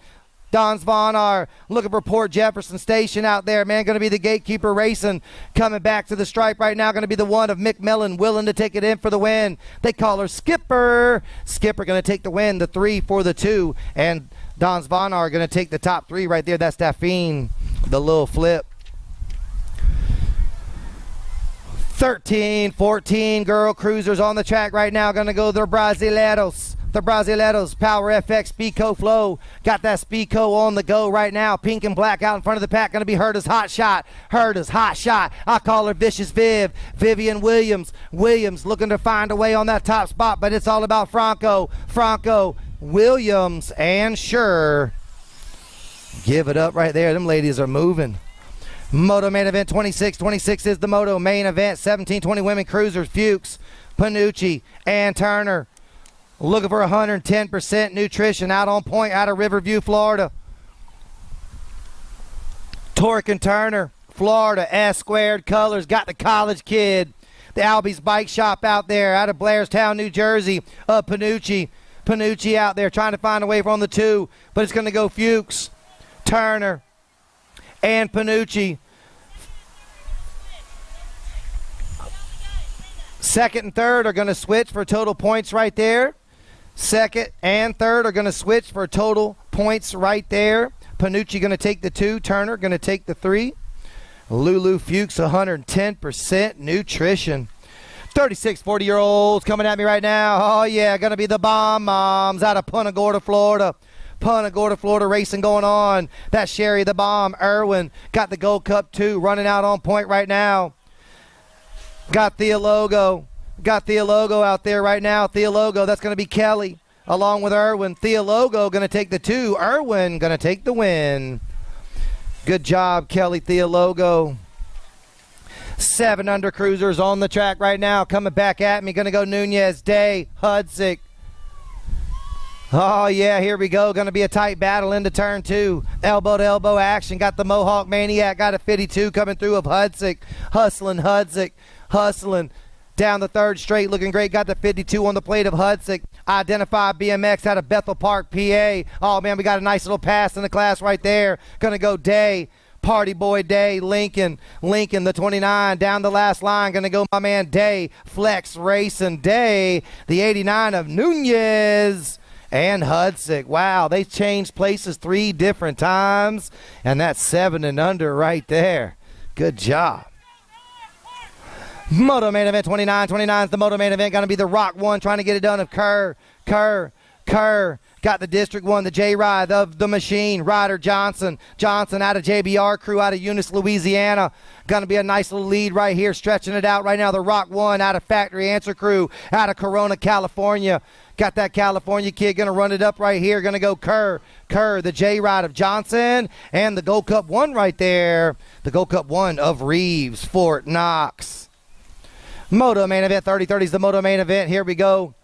Don Zvonar, looking for Port Jefferson Station out there, man. Going to be the gatekeeper racing, coming back to the stripe right now. Going to be the 1 of McMillan, willing to take it in for the win. They call her Skipper. Skipper going to take the win, the 3 for the 2, and Don Zvonar going to take the top 3 right there. That's Daphne, the little flip. 13, 14 girl cruisers on the track right now. Going to go the Brasileiros. The Brasileiros, Power FX, Speedco Flow. Got that Speedco on the go right now. Pink and black out in front of the pack. Going to be Herta's Hot Shot. Herta's Hot Shot. I call her Vicious Viv. Vivian Williams. Williams looking to find a way on that top spot, but it's all about Franco. Franco, Williams, and Sure. Give it up right there. Them ladies are moving. Moto main event 26 is the Moto main event. 17-20 women cruisers. Fuchs, Panucci, and Turner. Looking for 110% nutrition out on point out of Riverview, Florida. Torque and Turner, Florida, S squared colors. Got the college kid. The Albies Bike Shop out there out of Blairstown, New Jersey. Panucci. Panucci out there trying to find a way from the 2. But it's going to go Fuchs, Turner, and Panucci. Second and third are going to switch for total points right there. Second and third are going to switch for total points right there. Panucci going to take the 2. Turner going to take the 3. Lulu Fuchs, 110% nutrition. 36 40-year-olds coming at me right now. Oh, yeah, going to be the Bomb Moms out of Punta Gorda, Florida. Punta Gorda, Florida racing going on. That's Sherry the Bomb. Irwin got the Gold Cup 2 running out on point right now. Got Theologo. Got Theologo out there right now. Theologo, that's going to be Kelly along with Irwin. Theologo going to take the 2. Irwin going to take the win. Good job, Kelly Theologo. 7 under cruisers on the track right now. Coming back at me. Going to go Nunez, Day, Hudzik. Oh, yeah, here we go. Going to be a tight battle into turn 2. Elbow-to-elbow action. Got the Mohawk Maniac. Got a 52 coming through of Hudzik. Hustling Hudzik. Hustling down the third straight. Looking great. Got the 52 on the plate of Hudzik. Identified BMX out of Bethel Park, PA. Oh, man, we got a nice little pass in the class right there. Going to go Day. Party Boy Day, Lincoln, the 29, down the last line, going to go my man Day, Flex Racing Day, the 89 of Nunez and Hudzik. Wow, they changed places 3 different times, and that's 7 and under right there. Good job. Moto main event 29. 29 is the moto main event. Going to be the Rock 1 trying to get it done of Kerr. Got the District 1, the J-Ride of the Machine, Ryder Johnson. Johnson out of JBR crew out of Eunice, Louisiana. Going to be a nice little lead right here, stretching it out right now. The Rock 1 out of Factory Answer crew out of Corona, California. Got that California kid going to run it up right here. Going to go Kerr, the J-Ride of Johnson, and the Gold Cup 1 right there. The Gold Cup 1 of Reeves, Fort Knox. Moto main event 30. 30 is the moto main event. Here we go.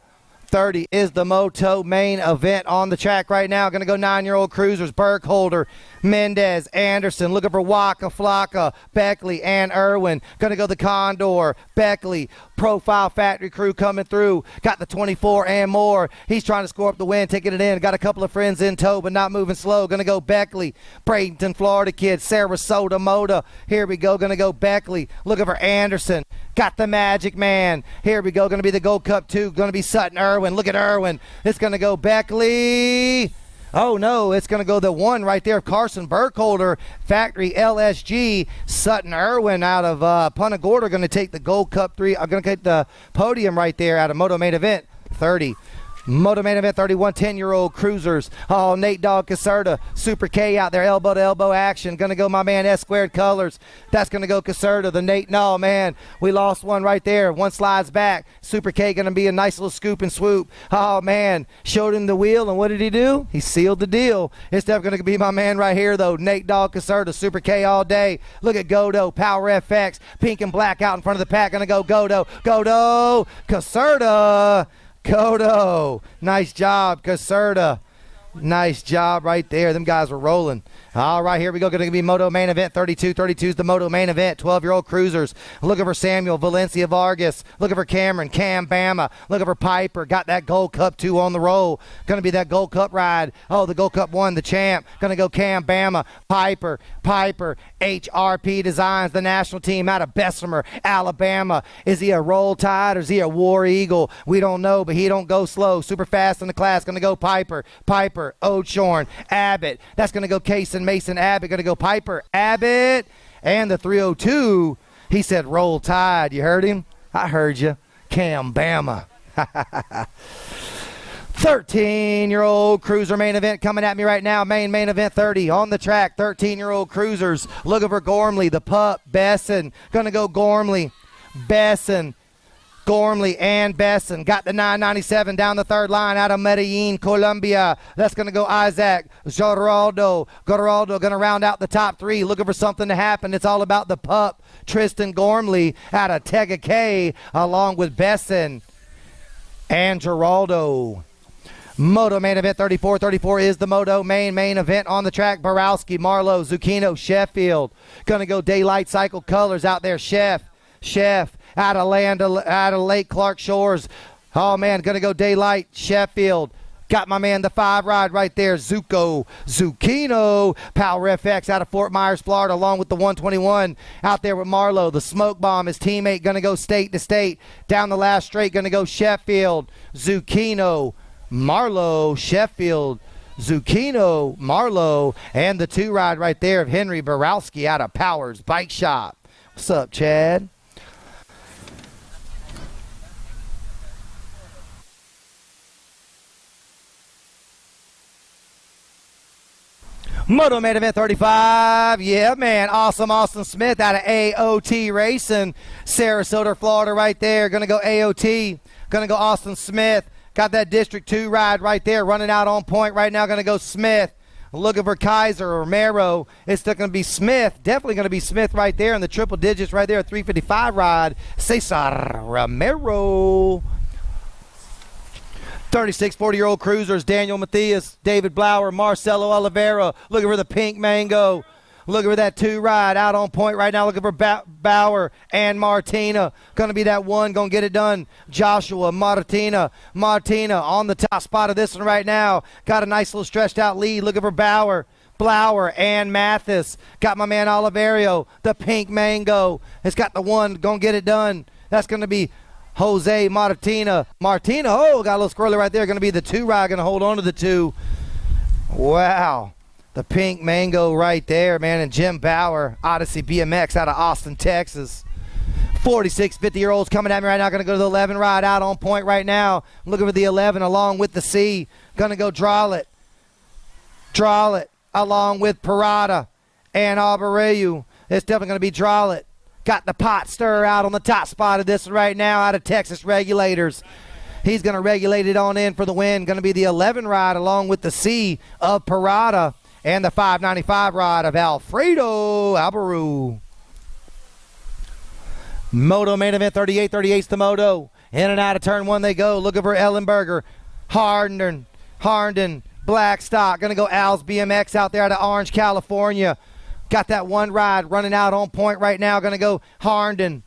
30 is the moto main event on the track right now. Going to go 9-year-old cruisers. Burkholder, Mendez, Anderson. Looking for Waka Flocka, Beckley, and Irwin. Going to go the Condor, Beckley. Profile Factory crew coming through. Got the 24 and more. He's trying to score up the win, taking it in. Got a couple of friends in tow, but not moving slow. Going to go Beckley. Bradenton, Florida kid. Sarasota Moda. Here we go. Going to go Beckley. Looking for Anderson. Got the Magic Man. Here we go. Going to be the Gold Cup 2. Going to be Sutton Irwin. Look at Irwin. It's going to go Beckley. Oh, no, it's going to go the 1 right there of Carson Burkholder, Factory LSG. Sutton Irwin out of Punta Gorda going to take the Gold Cup 3. I'm going to take the podium right there out of Moto Main Event 30. Moto main event 31, 10-year-old cruisers. Oh, Nate Dogg Caserta, Super K out there, elbow-to-elbow action. Going to go my man S-Squared Colors. That's going to go Caserta. The Nate, no, man, we lost one right there. One slides back. Super K going to be a nice little scoop and swoop. Oh, man, showed him the wheel, and what did he do? He sealed the deal. It's definitely going to be my man right here, though, Nate Dogg Caserta, Super K all day. Look at Godo, Power FX, pink and black out in front of the pack. Going to go Godo, Caserta. Kodo, nice job, Caserta. Nice job right there. Them guys were rolling. All right, here we go. Going to be Moto main event 32. 32 is the Moto main event. 12-year-old cruisers. Looking for Samuel Valencia Vargas. Looking for Cameron Cam Bama. Looking for Piper. Got that Gold Cup 2 on the roll. Going to be that Gold Cup ride. Oh, the Gold Cup 1, the champ. Going to go Cam Bama. Piper. HRP Designs, the national team out of Bessemer, Alabama. Is he a Roll Tide or is he a War Eagle? We don't know, but he don't go slow. Super fast in the class. Going to go Piper. Odeshorn, Abbott. That's going to go Case and Mason Abbott. Going to go Piper, Abbott. And the 302, he said Roll Tide. You heard him? I heard you. Cam Bama. 13-year-old cruiser main event coming at me right now. Main event 30 on the track. 13-year-old cruisers looking for Gormley, the pup, Besson. Going to go Gormley, Besson. Gormley and Besson. Got the 997 down the third line out of Medellin, Colombia. That's going to go Isaac Geraldo. Going to round out the top three. Looking for something to happen. It's all about the pup, Tristan Gormley out of Tega K, along with Besson and Geraldo. Moto main event 34. 34 is the Moto main event on the track. Borowski, Marlowe, Zucchino, Sheffield. Going to go Daylight Cycle Colors out there. Chef out of Lake Clark Shores. Oh, man, going to go Daylight, Sheffield. Got my man, the 5 ride right there, Zucchino, Power FX out of Fort Myers, Florida, along with the 121 out there with Marlowe. The Smoke Bomb, his teammate, going to go state to state. Down the last straight, going to go Sheffield, Zucchino, Marlowe, Sheffield, Zucchino, Marlowe, and the 2 ride right there of Henry Borowski out of Powers Bike Shop. What's up, Chad? Moto main event 35. Yeah, man. Awesome Smith out of AOT Racing. Sarasota, Florida right there. Going to go AOT. Going to go Austin Smith. Got that District 2 ride right there. Running out on point right now. Going to go Smith. Looking for Kaiser or Romero. It's still going to be Smith. Definitely going to be Smith right there in the triple digits right there. 355 ride. Cesar Romero. 36, 40-year-old cruisers, Daniel Matthias, David Blower, Marcelo Oliveira, looking for the Pink Mango. Looking for that 2 ride out on point right now. Looking for Bauer and Martina. Going to be that one. Going to get it done. Joshua Martina on the top spot of this one right now. Got a nice little stretched out lead. Looking for Blower and Mathis. Got my man Oliverio, the Pink Mango. It's got the one. Going to get it done. That's going to be Jose Martina, oh, got a little squirrely right there. Going to be the 2 ride. Going to hold on to the 2. Wow. The Pink Mango right there, man. And Jim Bauer, Odyssey BMX out of Austin, Texas. 46 50-year-olds coming at me right now. Going to go to the 11 ride out on point right now. I'm looking for the 11 along with the C. Going to go draw it. Draw it along with Parada and Alvarez. It's definitely going to be draw it. Got the pot stir out on the top spot of this right now out of Texas Regulators. He's going to regulate it on in for the win. Going to be the 11 ride along with the C of Parada and the 595 ride of Alfredo Albaru. Moto main event 38's the Moto. In and out of turn one they go. Looking for Ellenberger. Harnden, Blackstock. Going to go Al's BMX out there out of Orange, California. Got that one ride running out on point right now. Going to go Harnden.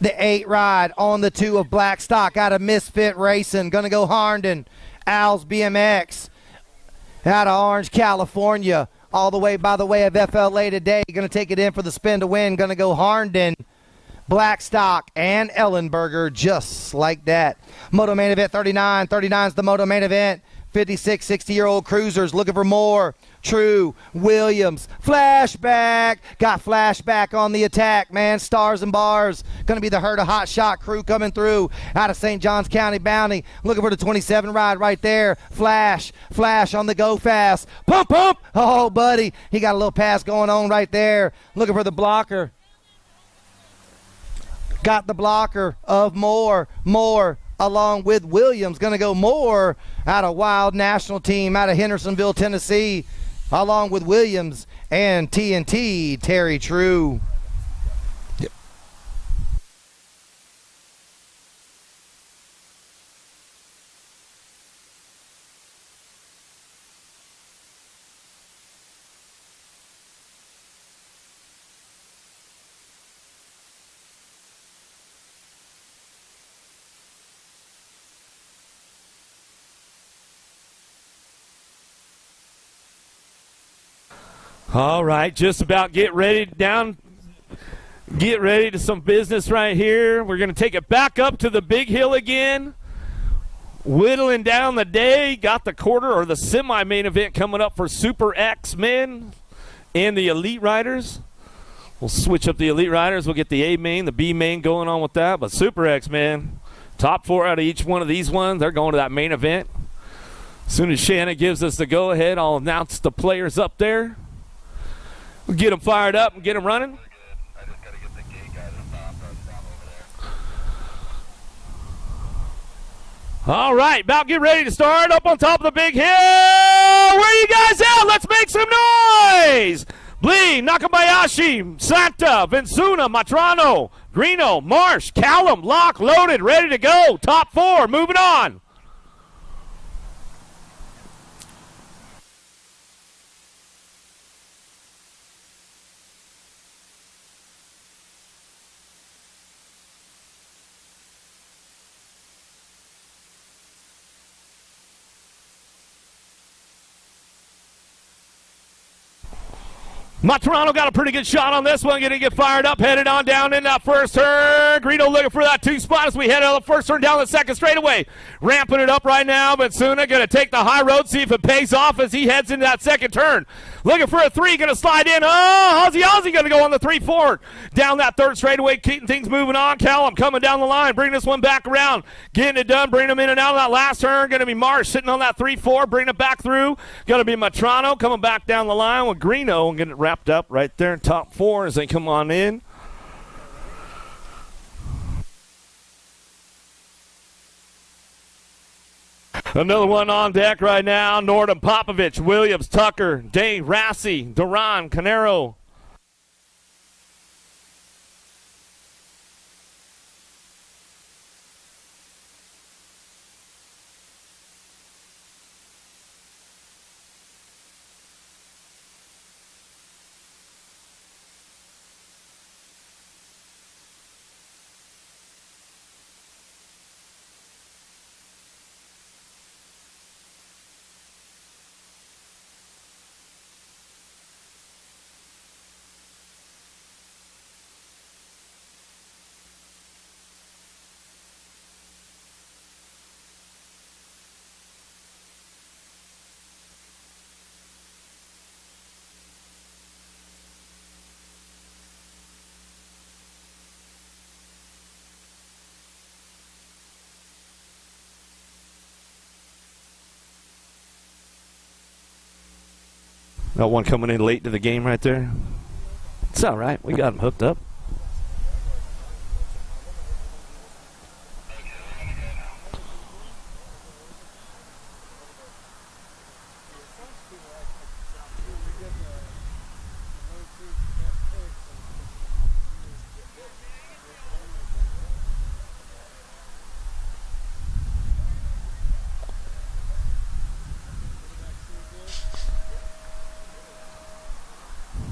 The 8 ride on the 2 of Blackstock out of Misfit Racing. Going to go Harnden. Al's BMX out of Orange, California. All the way by the way of FLA today. Going to take it in for the spin to win. Going to go Harnden, Blackstock, and Ellenberger just like that. Moto main event 39. 39's the Moto main event. 56, 60-year-old cruisers looking for more. True, Williams, flashback. Got flashback on the attack, man. Stars and bars. Going to be the herd of hot shot crew coming through out of St. Johns County Bounty. Looking for the 27 ride right there. Flash on the go fast. Pump. Oh, buddy. He got a little pass going on right there. Looking for the blocker. Got the blocker of Moore along with Williams. Going to go Moore out of Wild National Team out of Hendersonville, Tennessee, along with Williams and TNT Terry True. All right, just about get ready to some business right here. We're going to take it back up to the big hill again. Whittling down the day. Got the quarter or the semi-main event coming up for Super X men and the Elite Riders. We'll switch up the Elite Riders. We'll get the A main, the B main going on with that. But Super X, man, top 4 out of each one of these ones, they're going to that main event. As soon as Shanna gives us the go-ahead, I'll announce the players up there. We'll get them fired up and get them running. All right, about get ready to start up on top of the big hill. Where are you guys at? Let's make some noise. Blee, Nakabayashi, Santa, Vincuna, Matrano, Greeno, Marsh, Callum, Lock, loaded, ready to go. Top 4, moving on. Matrano got a pretty good shot on this one. Going to get fired up, headed on down in that first turn. Greeno looking for that 2 spot as we head on the first turn down the second straightaway. Ramping it up right now, but Suna going to take the high road, see if it pays off as he heads into that second turn. Looking for a 3, going to slide in. Oh, Ozzy going to go on the 3-4. Down that third straightaway, keeping things moving on. Callum coming down the line, bringing this one back around. Getting it done, bringing him in and out of that last turn. Going to be Marsh sitting on that 3-4, bringing it back through. Going to be Matrano coming back down the line with Greeno and getting it wrapped up right there in top 4 as they come on in. Another one on deck right now. Nordum, Popovich, Williams, Tucker, Day, Rassi, Duran, Canero. Got one coming in late to the game right there. It's all right. We got him hooked up.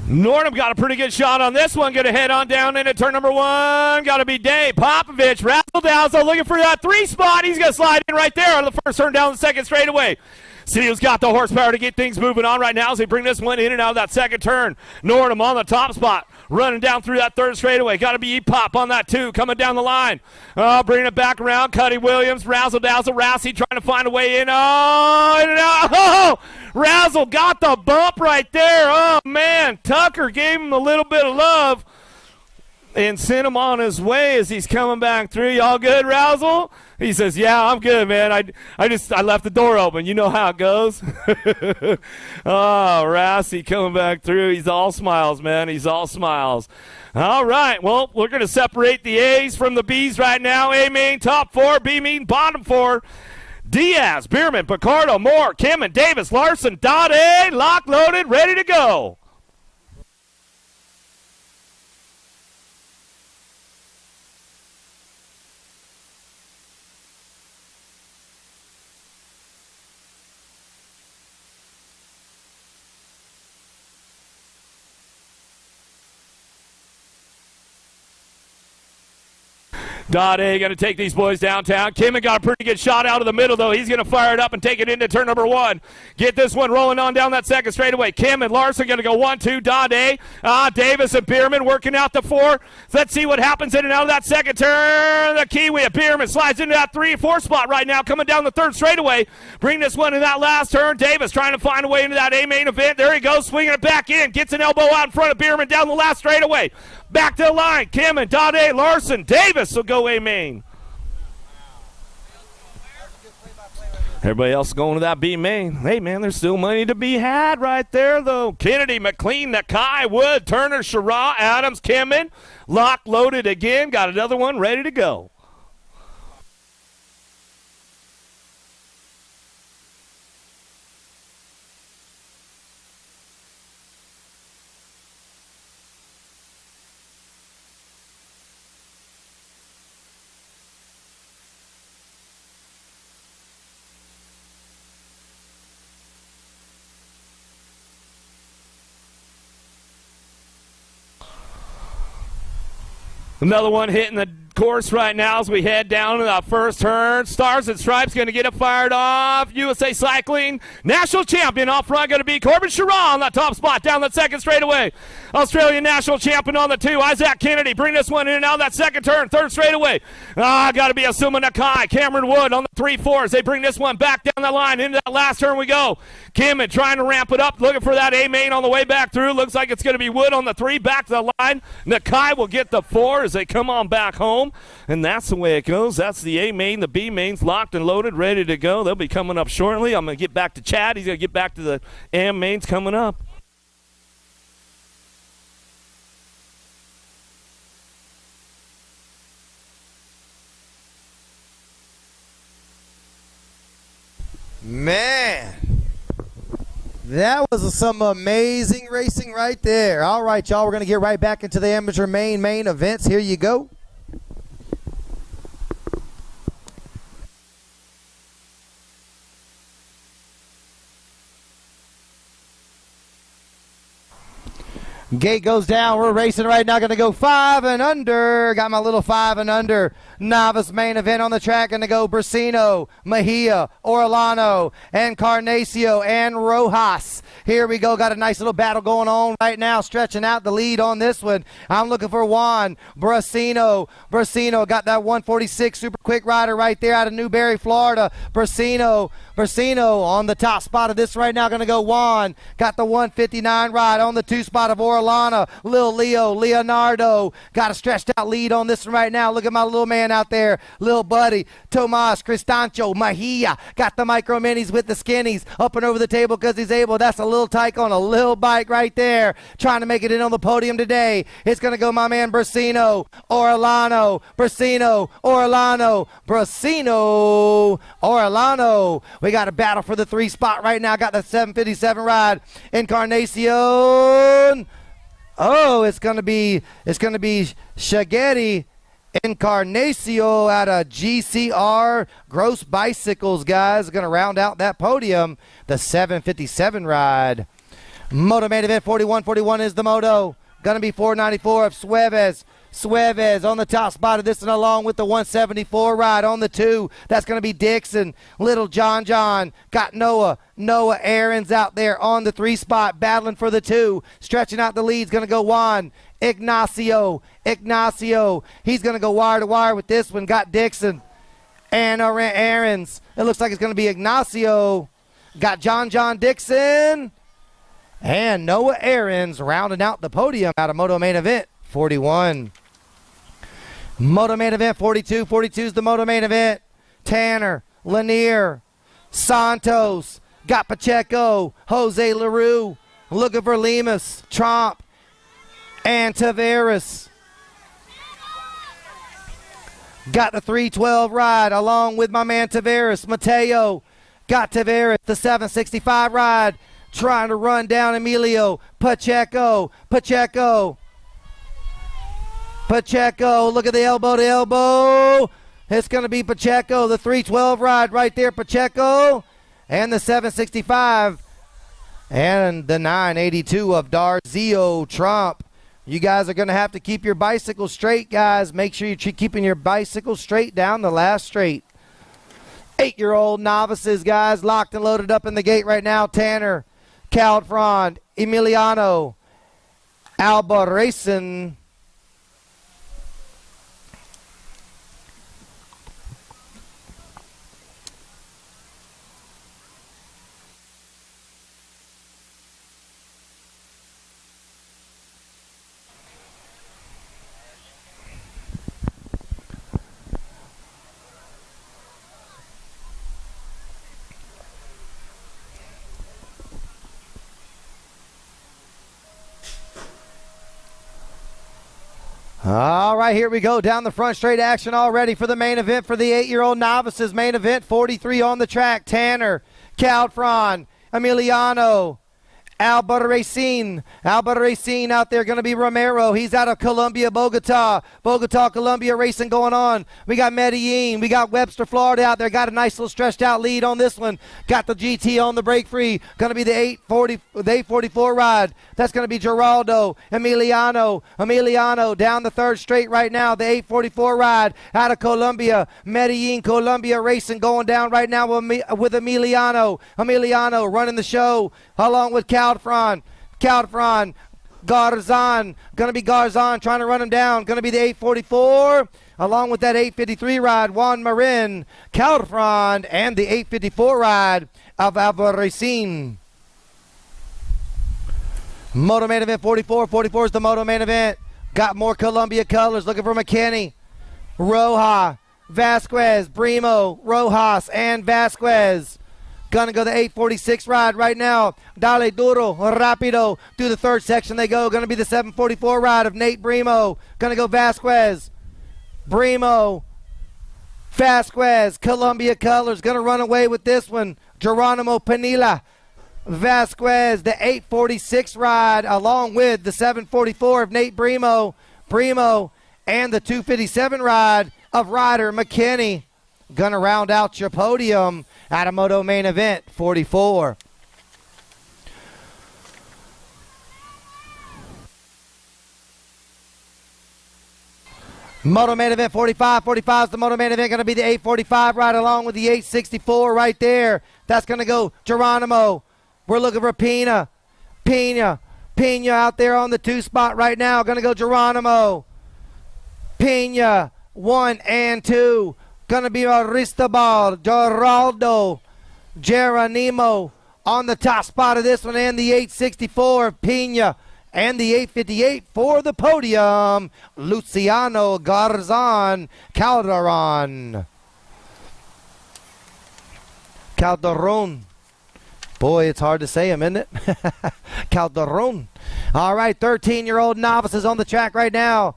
Northam got a pretty good shot on this one. Going to head on down into turn number 1. Got to be Dave Popovich. Razzle-dazzle looking for that 3 spot. He's going to slide in right there on the first turn down the second straightaway. See who's got the horsepower to get things moving on right now as they bring this one in and out of that second turn. Northam on the top spot. Running down through that third straightaway. Got to be E-Pop on that 2. Coming down the line. Bringing it back around. Cuddy Williams. Razzle-dazzle. Rousey trying to find a way in. Oh, in and out. Oh! Razzle got the bump right there. Oh, man. Tucker gave him a little bit of love and sent him on his way as he's coming back through. Y'all good, Razzle? He says, yeah, I'm good, man. I left the door open. You know how it goes. Oh, Rousey coming back through. He's all smiles, man. He's all smiles. All right. Well, we're going to separate the A's from the B's right now. A main top 4, B main bottom 4. Diaz, Bierman, Picardo, Moore, Kim, and Davis, Larson, Dade, lock loaded, ready to go. Dade going to take these boys downtown. Kimmin got a pretty good shot out of the middle, though. He's going to fire it up and take it into turn number 1. Get this one rolling on down that second straightaway. Kim and Larson going to go 1-2. Dade, Davis and Bierman working out the 4. Let's see what happens in and out of that second turn. The Kiwi of Bierman slides into that 3-4 spot right now, coming down the third straightaway. Bring this one in that last turn. Davis trying to find a way into that A main event. There he goes, swinging it back in. Gets an elbow out in front of Bierman down the last straightaway. Back to the line. Kim and Dade, Larson, Davis will go A main. Everybody else going to that B main. Hey, man, there's still money to be had right there, though. Kennedy, McLean, Nakai, Wood, Turner, Shara, Adams, Kimmin. Lock loaded again. Got another one ready to go. Another one hitting the course right now as we head down to that first turn. Stars and Stripes going to get it fired off. USA Cycling national champion off front going to be Corbin Sharon on that top spot down that second straightaway. Australian national champion on the 2. Isaac Kennedy bring this one in and out of that second turn. Third straightaway. Got to be Asuma Nakai. Cameron Wood on the 3-4s. They bring this one back down the line. Into that last turn we go. Kimmon trying to ramp it up. Looking for that A main on the way back through. Looks like it's going to be Wood on the 3. Back to the line. Nakai will get the 4 as they come on back home. And that's the way it goes. That's the A main. The B main's locked and loaded, ready to go. They'll be coming up shortly. I'm going to get back to Chad. He's going to get back to the M mains coming up. Man, that was some amazing racing right there. All right, y'all, we're going to get right back into the amateur main events. Here you go. Gate goes down. We're racing right now. Going to go 5 and under. Got my little 5 and under novice main event on the track. Going to go Brasino, Mejia, Orlano, and Carnacio, and Rojas. Here we go. Got a nice little battle going on right now. Stretching out the lead on this one. I'm looking for Juan Brasino. Brasino got that 146 super quick rider right there out of Newberry, Florida. Brasino on the top spot of this right now. Going to go Juan. Got the 159 ride on the 2 spot of Orlano. Orellana, Lil Leo, Leonardo. Got a stretched out lead on this one right now. Look at my little man out there, Lil Buddy, Tomas, Cristancho, Mahia. Got the micro minis with the skinnies up and over the table because he's able. That's a little tyke on a little bike right there. Trying to make it in on the podium today. It's going to go my man Brasino, Orellano, Brasino, Orellano, Brasino, Orellano. We got a battle for the 3 spot right now. Got the 757 ride. Encarnacion. Oh, it's gonna be Shageri Encarnacio out of GCR Gross Bicycles, guys. Gonna round out that podium. The 757 ride. Moto main event 41 is the moto. Gonna be 494 of Suevez on the top spot of this one, along with the 174 ride on the 2. That's going to be Dixon. Little John. Got Noah Aarons out there on the 3 spot, battling for the 2. Stretching out the lead's going to go Juan Ignacio. He's going to go wire to wire with this one. Got Dixon and Aarons. It looks like it's going to be Ignacio. Got John Dixon and Noah Aarons rounding out the podium out of Moto Main Event 41. Moto Main Event 42. 42 is the Moto Main Event. Tanner, Lanier, Santos, got Pacheco, Jose LaRue, looking for Lemus, Trump, and Tavares. Got the 312 ride along with my man Tavares. Mateo got Tavares, the 765 ride, trying to run down Emilio. Pacheco, look at the elbow to elbow. It's going to be Pacheco, the 312 ride right there, Pacheco. And the 765. And the 982 of Darzio Trump. You guys are going to have to keep your bicycle straight, guys. Make sure you're keeping your bicycle straight down the last straight. 8-year-old novices, guys, locked and loaded up in the gate right now. Tanner, Caldfrond, Emiliano, Albarracin. All right, here we go. Down the front straight action already for the main event for the 8-year-old novices. Main event 43 on the track. Tanner, Caldfron, Emiliano, Albarracin out there, going to be Romero. He's out of Colombia, Bogota, Colombia racing going on. We got Medellin. We got Webster, Florida out there. Got a nice little stretched out lead on this one. Got the GT on the break free. Going to be the 844 ride. That's going to be Geraldo, Emiliano down the third straight right now. The 844 ride out of Colombia, Medellin, Colombia racing going down right now with Emiliano running the show along with Caldfron, Garzon, going to be Garzon trying to run him down. Going to be the 844, along with that 853 ride, Juan Marin, Caldfron, and the 854 ride of Alvarezin. Moto main event 44. 44 is the moto main event. Got more Columbia colors. Looking for McKinney, Roja, Vasquez, Brimo, Rojas, and Vasquez. Gonna go the 846 ride right now. Dale duro, rapido. Through the third section they go. Gonna be the 744 ride of Nate Brimo. Gonna go Vasquez, Brimo, Vasquez, Columbia colors. Gonna run away with this one. Geronimo Panilla, Vasquez, the 846 ride, along with the 744 of Nate Brimo, and the 257 ride of Ryder McKinney. Gonna round out your podium out of Moto Main Event 44. Moto Main Event 45. 45 is the Moto Main Event. Going to be the 845 ride along with the 864 right there. That's going to go Geronimo. We're looking for Pena out there on the 2 spot right now. Going to go Geronimo. Pena 1 and 2. Going to be Aristobal, Geraldo, Geronimo on the top spot of this one, and the 864 of Pena And the 858 for the podium, Luciano Garzon Calderon. Calderon. Boy, it's hard to say him, isn't it? Calderon. All right, 13-year-old novices on the track right now.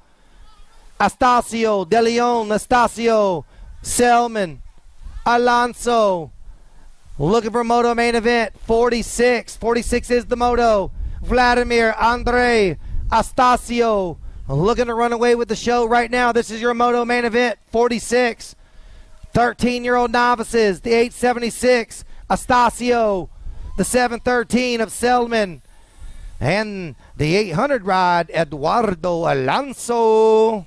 Astacio, De Leon, Astacio, Selman, Alonso. Looking for moto main event, 46. 46 is the moto. Vladimir, Andre, Astacio. Looking to run away with the show right now. This is your moto main event, 46. 13-year-old novices, the 876, Astacio, the 713 of Selman, and the 800 ride, Eduardo Alonso.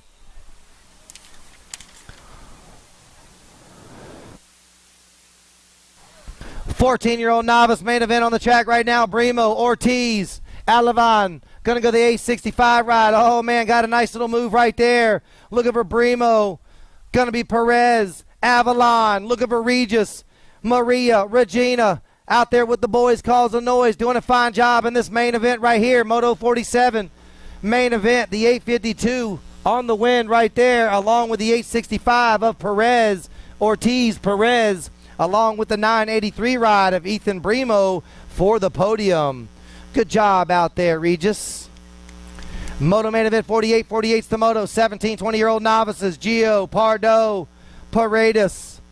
$14-year-old novice main event on the track right now. Brimo, Ortiz, Alavan, gonna go the 865 ride. Oh man, got a nice little move right there. Looking for Brimo, gonna be Perez, Avalon, looking for Regis, Maria, Regina, out there with the boys, causing noise, doing a fine job in this main event right here. Moto 47 main event, the 852 on the win right there, along with the 865 of Perez, Ortiz Perez, along with the 983 ride of Ethan Brimo for the podium. Good job out there, Regis. Moto main event 48, 48's the moto, 17, 20-year-old novices, Gio, Pardo, Paredes.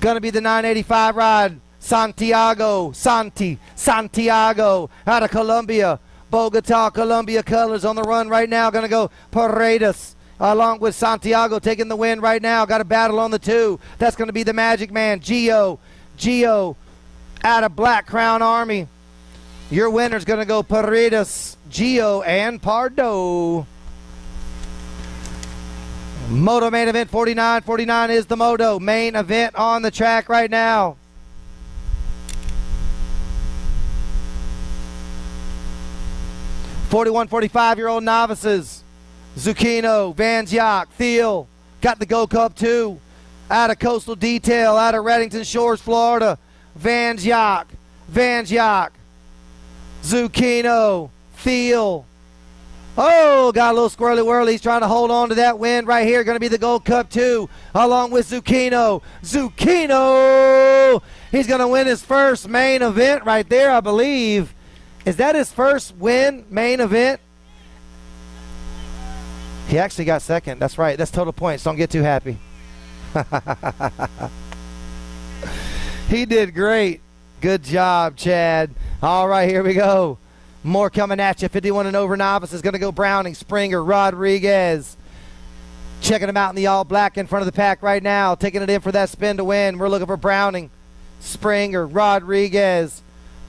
Gonna be the 985 ride, Santiago out of Colombia, Bogota, Colombia colors on the run right now. Gonna go Paredes along with Santiago taking the win right now. Got a battle on the 2. That's gonna be the Magic Man, Gio out of Black Crown Army. Your winner's gonna go Paredes, Gio, and Pardo. Moto main event 49. 49 is the moto main event on the track right now. $41, 45-year-old novices. Zucchino, Van Zyak, Thiel. Got the Go Cup 2. Out of Coastal Detail, out of Reddington Shores, Florida. Van Zyak. Zucchino, Thiel. Oh, got a little squirrely whirly. He's trying to hold on to that win right here. Going to be the Gold Cup 2 along with Zucchino. He's going to win his first main event right there, I believe. Is that his first win main event? He actually got second. That's right. That's total points. Don't get too happy. He did great. Good job, Chad. All right, here we go. More coming at you. 51 and over novice is going to go Browning, Springer, Rodriguez. Checking him out in the all black in front of the pack right now. Taking it in for that spin to win. We're looking for Browning, Springer, Rodriguez.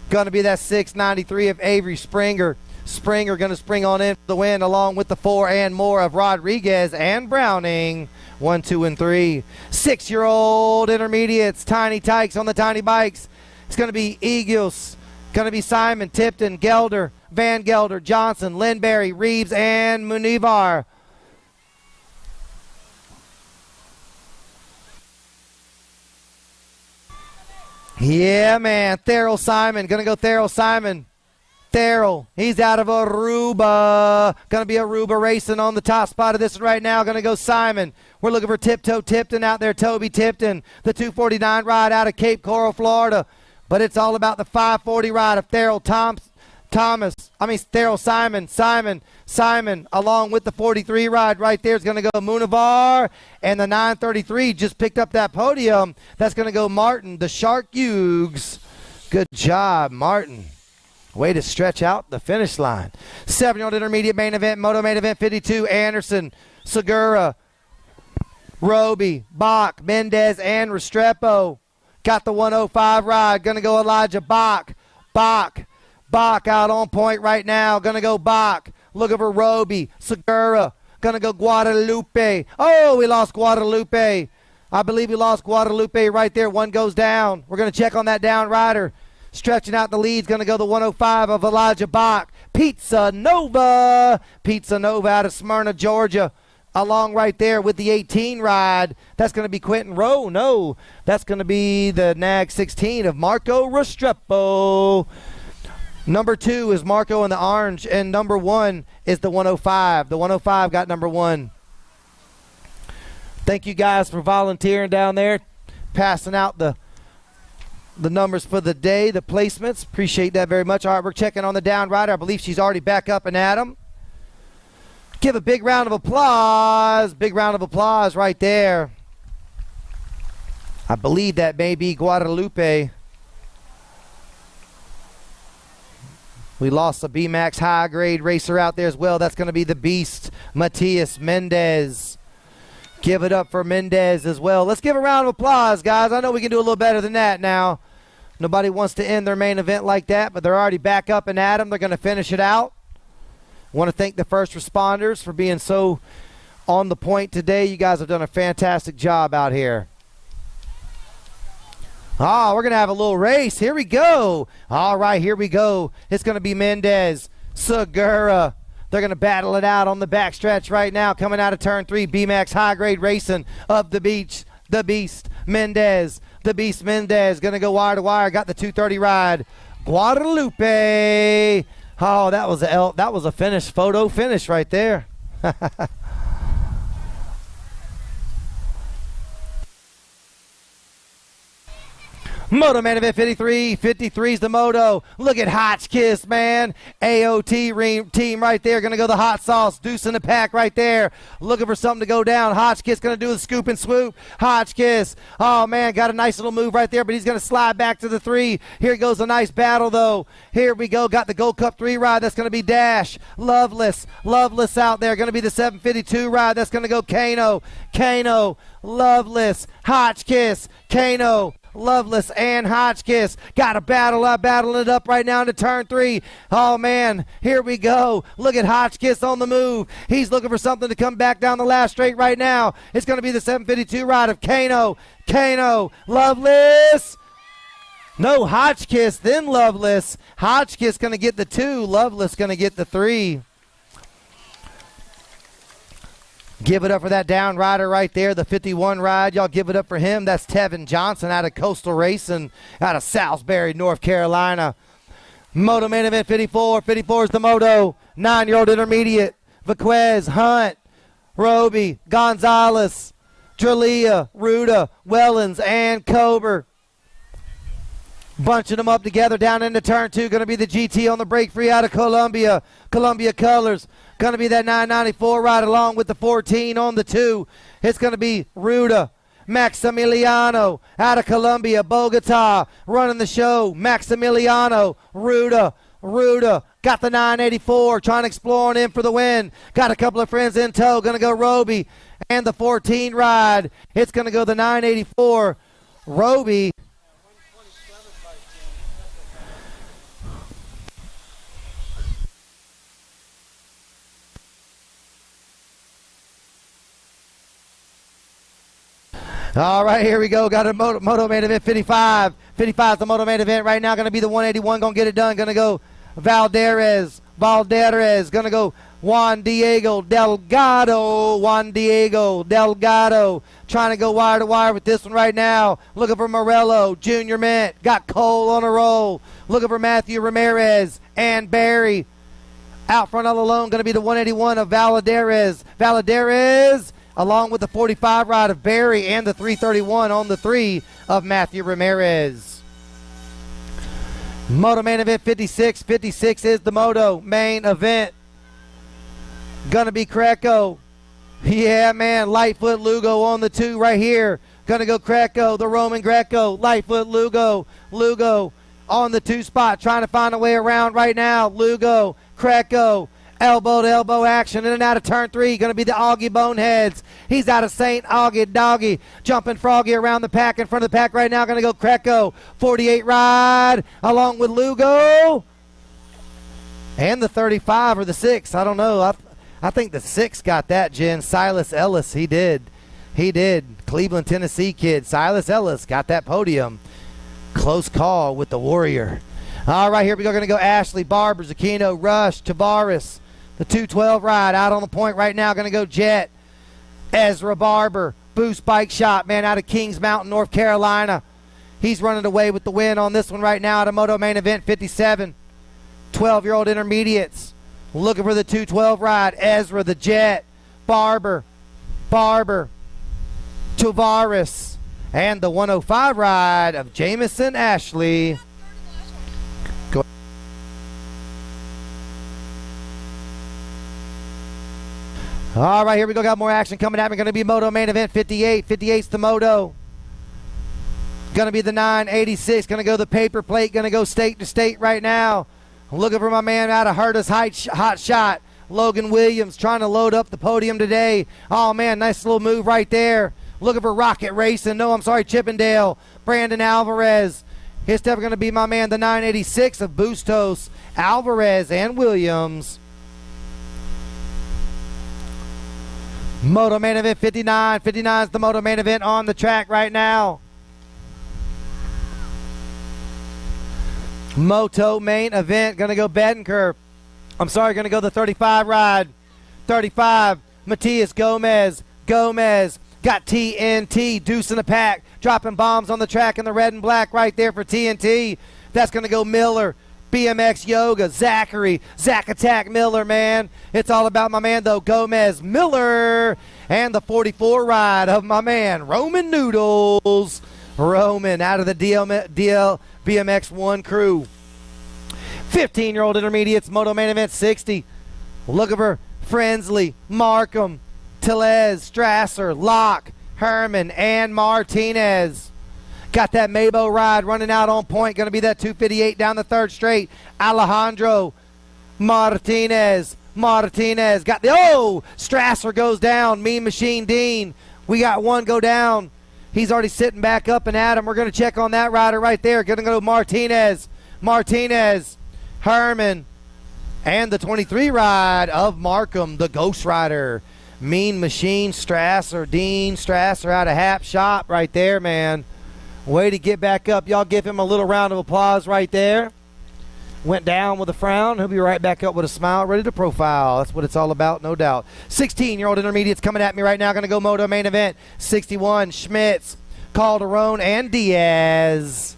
Going to be that 693 of Avery Springer. Springer going to spring on in for the win along with the 4 and more of Rodriguez and Browning. 1, 2, and 3. 6-year-old intermediates. Tiny Tykes on the tiny bikes. It's going to be Eagles. Going to be Simon, Tipton, Gelder, Van Gelder, Johnson, Lindberry, Reeves, and Munivar. Yeah, man. Therrell Simon. Going to go Therrell Simon. Therrell. He's out of Aruba. Going to be Aruba racing on the top spot of this right now. Going to go Simon. We're looking for Tiptoe Tipton out there. Toby Tipton. The 249 ride out of Cape Coral, Florida. But it's all about the 540 ride of Therrell Simon, along with the 43 ride right there is going to go Munivar, and the 933 just picked up that podium. That's going to go Martin, the Shark Hughes. Good job, Martin. Way to stretch out the finish line. 7-year-old intermediate main event, moto main event 52, Anderson, Segura, Roby, Bach, Mendez, and Restrepo. Got the 105 ride. Going to go Elijah Bach. Bach out on point right now. Going to go Bach. Looking for Roby. Segura. Going to go Guadalupe. Oh, we lost Guadalupe. I believe we lost Guadalupe right there. One goes down. We're going to check on that down rider. Stretching out the lead. Going to go the 105 of Elijah Bach. Pizza Nova out of Smyrna, Georgia. Along right there with the 18 ride. That's going to be Quentin Rowe. No, that's going to be the NAG 16 of Marco Restrepo. Number 2 is Marco in the orange, and number 1 is the 105. The 105 got number 1. Thank you guys for volunteering down there, passing out the numbers for the day, the placements. Appreciate that very much. All right, we're checking on the down rider. I believe she's already back up and at him. Give a big round of applause. Big round of applause right there. I believe that may be Guadalupe. We lost a BMX high grade racer out there as well. That's going to be the beast, Matias Mendez. Give it up for Mendez as well. Let's give a round of applause, guys. I know we can do a little better than that now. Nobody wants to end their main event like that, but they're already back up and at them. They're going to finish it out. Want to thank the first responders for being so on the point today. You guys have done a fantastic job out here. Oh, we're going to have a little race. Here we go. All right, here we go. It's going to be Mendez, Segura. They're going to battle it out on the backstretch right now. Coming out of turn 3, BMX high grade racing of the beast, Mendez. The beast Mendez going to go wire to wire. Got the 230 ride. Guadalupe. Oh, that was a photo finish right there. Moto main event 53. 53's the moto. Look at Hotchkiss, man. AOT team right there. Going to go the hot sauce. Deuce in the pack right there. Looking for something to go down. Hotchkiss going to do the scoop and swoop. Hotchkiss. Oh, man. Got a nice little move right there, but he's going to slide back to the 3. Here goes a nice battle, though. Here we go. Got the Gold Cup 3 ride. That's going to be Dash. Loveless out there. Going to be the 752 ride. That's going to go Kano. Loveless. Hotchkiss. Kano. Loveless and Hotchkiss got a battling it up right now into turn 3. Oh man, here we go. Look at Hotchkiss on the move. He's looking for something to come back down the last straight right now. It's going to be the 752 ride of Kano, Loveless. No, Hotchkiss, then Loveless. Hotchkiss going to get the 2. Loveless going to get the 3. Give it up for that down rider right there, the 51 ride. Y'all give it up for him. That's Tevin Johnson out of Coastal Racing out of Salisbury, North Carolina. Moto main event 54. 54 is the moto. 9-year-old intermediate. Vaquez, Hunt, Roby, Gonzalez, Dralia, Ruda, Wellens, and Kober. Bunching them up together down into turn 2. Going to be the GT on the break free out of Columbia. Columbia Colors. Going to be that 994 ride along with the 14 on the 2. It's going to be Ruda. Maximiliano out of Columbia, Bogota. Running the show. Maximiliano. Ruda. Got the 984. Trying to explore on in for the win. Got a couple of friends in tow. Going to go Roby. And the 14 ride. It's going to go the 984. Roby. All right, here we go. Got a moto main event 55. 55 is the moto main event right now. Going to be the 181. Going to get it done. Going to go Valderez. Going to go Juan Diego Delgado. Trying to go wire to wire with this one right now. Looking for Morello. Junior Mint. Got Cole on a roll. Looking for Matthew Ramirez and Barry. Out front all alone. Going to be the 181 of Valderez. Along with the 45 ride of Barry and the 331 on the 3 of Matthew Ramirez. Moto main event 56. 56 is the moto main event. Gonna be Greco. Yeah, man. Lightfoot Lugo on the 2 right here. Gonna go Greco, the Roman Greco. Lightfoot Lugo. On the 2 spot. Trying to find a way around right now. Lugo. Greco. Elbow to elbow action in and out of turn 3. Going to be the Augie Boneheads. He's out of St. Augie Doggy. Jumping Froggy around the pack. In front of the pack right now. Going to go Greco. 48 ride along with Lugo. And the 35 or the 6. I don't know. I think the 6 got that, Jen. Silas Ellis. He did. Cleveland, Tennessee kid. Silas Ellis got that podium. Close call with the Warrior. All right, here we go. Going to go Ashley, Barber, Zucchino, Rush, Tavares. The 212 ride out on the point right now. Going to go Jet, Ezra Barber, Boost Bike Shop, man, out of Kings Mountain, North Carolina. He's running away with the win on this one right now at a moto main event 57. 12-year-old intermediates. Looking for the 212 ride. Ezra, the Jet, Barber, Tavares, and the 105 ride of Jamison Ashley. Go. All right, here we go. Got more action coming at me. Going to be Moto main event 58. 58's the Moto. Going to be the 986. Going to go the paper plate. Going to go state to state right now. Looking for my man out of Hurtis hot shot. Logan Williams trying to load up the podium today. Oh, man, nice little move right there. Looking for Rocket Racing. No, I'm sorry, Chippendale. Brandon Alvarez. His step going to be my man, the 986 of Bustos, Alvarez, and Williams. Moto main event 59. 59 is the Moto main event on the track right now. Moto main event, gonna go Bedenker. I'm sorry, gonna go the 35 ride. 35, Matias Gomez. Gomez got TNT, deuce in the pack, dropping bombs on the track in the red and black right there for TNT. That's gonna go Miller. BMX Yoga, Zachary, Zach Attack Miller, man. It's all about my man, though, Gomez, Miller, and the 44 ride of my man, Roman Noodles. Roman out of the BMX 1 crew. 15-year-old intermediates, Moto main event 60. Looking for Frensley, Markham, Tellez, Strasser, Locke, Herman, and Martinez. Got that Mabo ride running out on point. Going to be that 258 down the third straight. Alejandro Martinez. Martinez got the, Strasser goes down. Mean Machine Dean. We got one go down. He's already sitting back up and at him. We're going to check on that rider right there. Going to go Martinez. Martinez. Herman. And the 23 ride of Markham, the Ghost Rider. Mean Machine Strasser. Dean Strasser out of Hap Shop right there, man. Way to get back up. Y'all give him a little round of applause right there. Went down with a frown. He'll be right back up with a smile, ready to profile. That's what it's all about, no doubt. 16-year-old intermediates coming at me right now. Going to go Moto main event. 61, Schmitz, Calderon, and Diaz.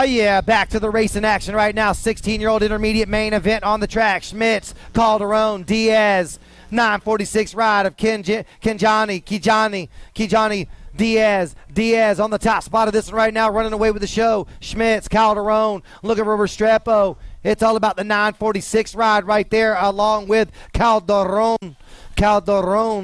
Yeah, back to the racing action right now. 16-year-old intermediate main event on the track. Schmitz, Calderon, Diaz, 946 ride of Kijani, Diaz on the top spot of this one right now, running away with the show. Schmitz, Calderon, looking for Restrepo. It's all about the 946 ride right there, along with Calderon